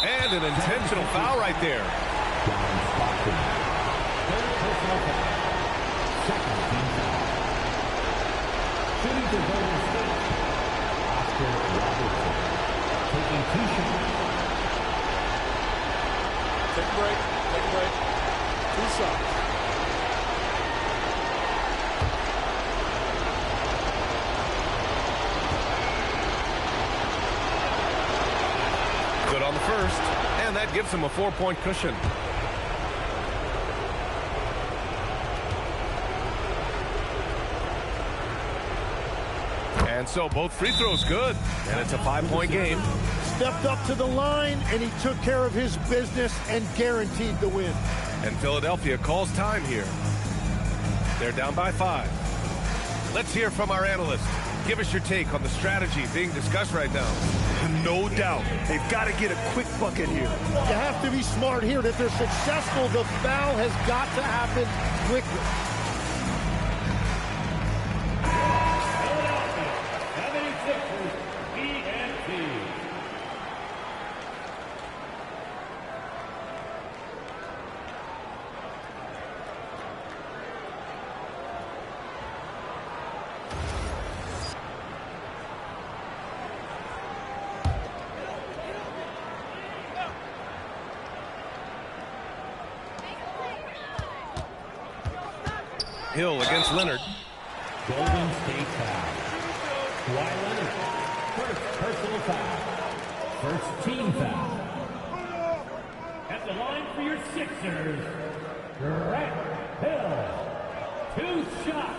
And an intentional foul right there. Take a break. Take a break. 2 shots. Good on the first, and that gives him a 4-point cushion. And so both free throws good, and it's a 5-point game. Stepped up to the line, and he took care of his business and guaranteed the win. And Philadelphia calls time here. They're down by 5. Let's hear from our analyst. Give us your take on the strategy being discussed right now. No doubt. They've got to get a quick bucket here. You have to be smart here. If they're successful, the foul has got to happen quickly. Hill against Leonard. Golden State foul. Kawhi Leonard. First personal foul. First team foul. At the line for your Sixers, Grant Hill. 2 shots.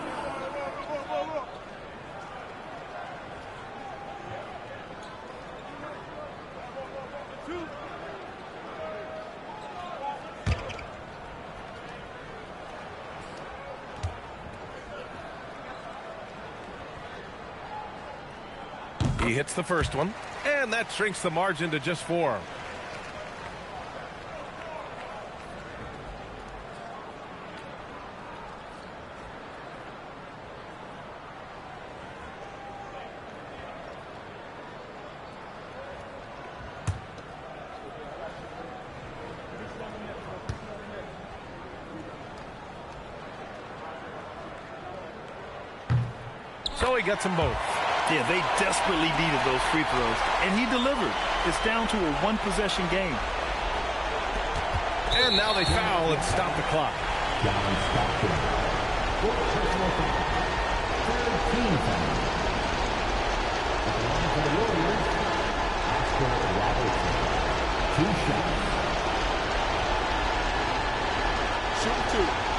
He hits the first one, and that shrinks the margin to just 4. So he gets them both. Yeah, they desperately needed those free throws, and he delivered. It's down to a 1-possession game. And now they foul and stop the clock. John Stockton. Personal foul. Third team foul. At the line for the Warriors, Oscar Robertson. 2 shots. Shoot 2.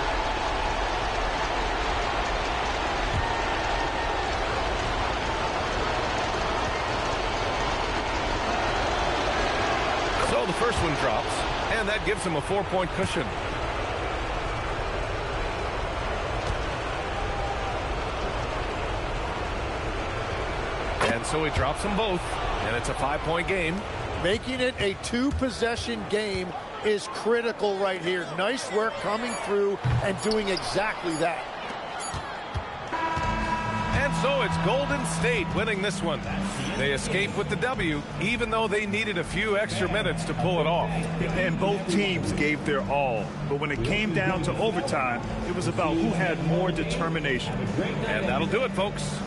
So the first one drops, and that gives him a 4-point cushion. And so he drops them both, and it's a 5-point game. Making it a 2-possession game is critical right here. Nice work coming through and doing exactly that. And so it's Golden State winning this one. They escape with the W, even though they needed a few extra minutes to pull it off. And both teams gave their all. But when it came down to overtime, it was about who had more determination. And that'll do it, folks.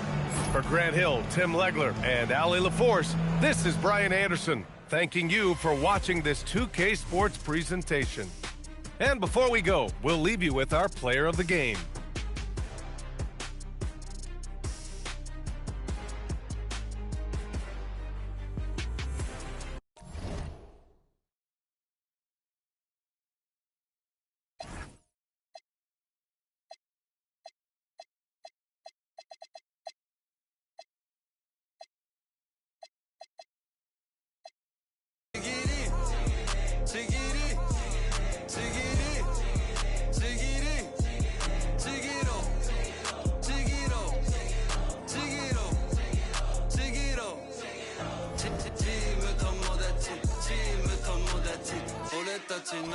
For Grant Hill, Tim Legler, and Allie LaForce, this is Brian Anderson, thanking you for watching this 2K Sports presentation. And before we go, we'll leave you with our player of the game. Team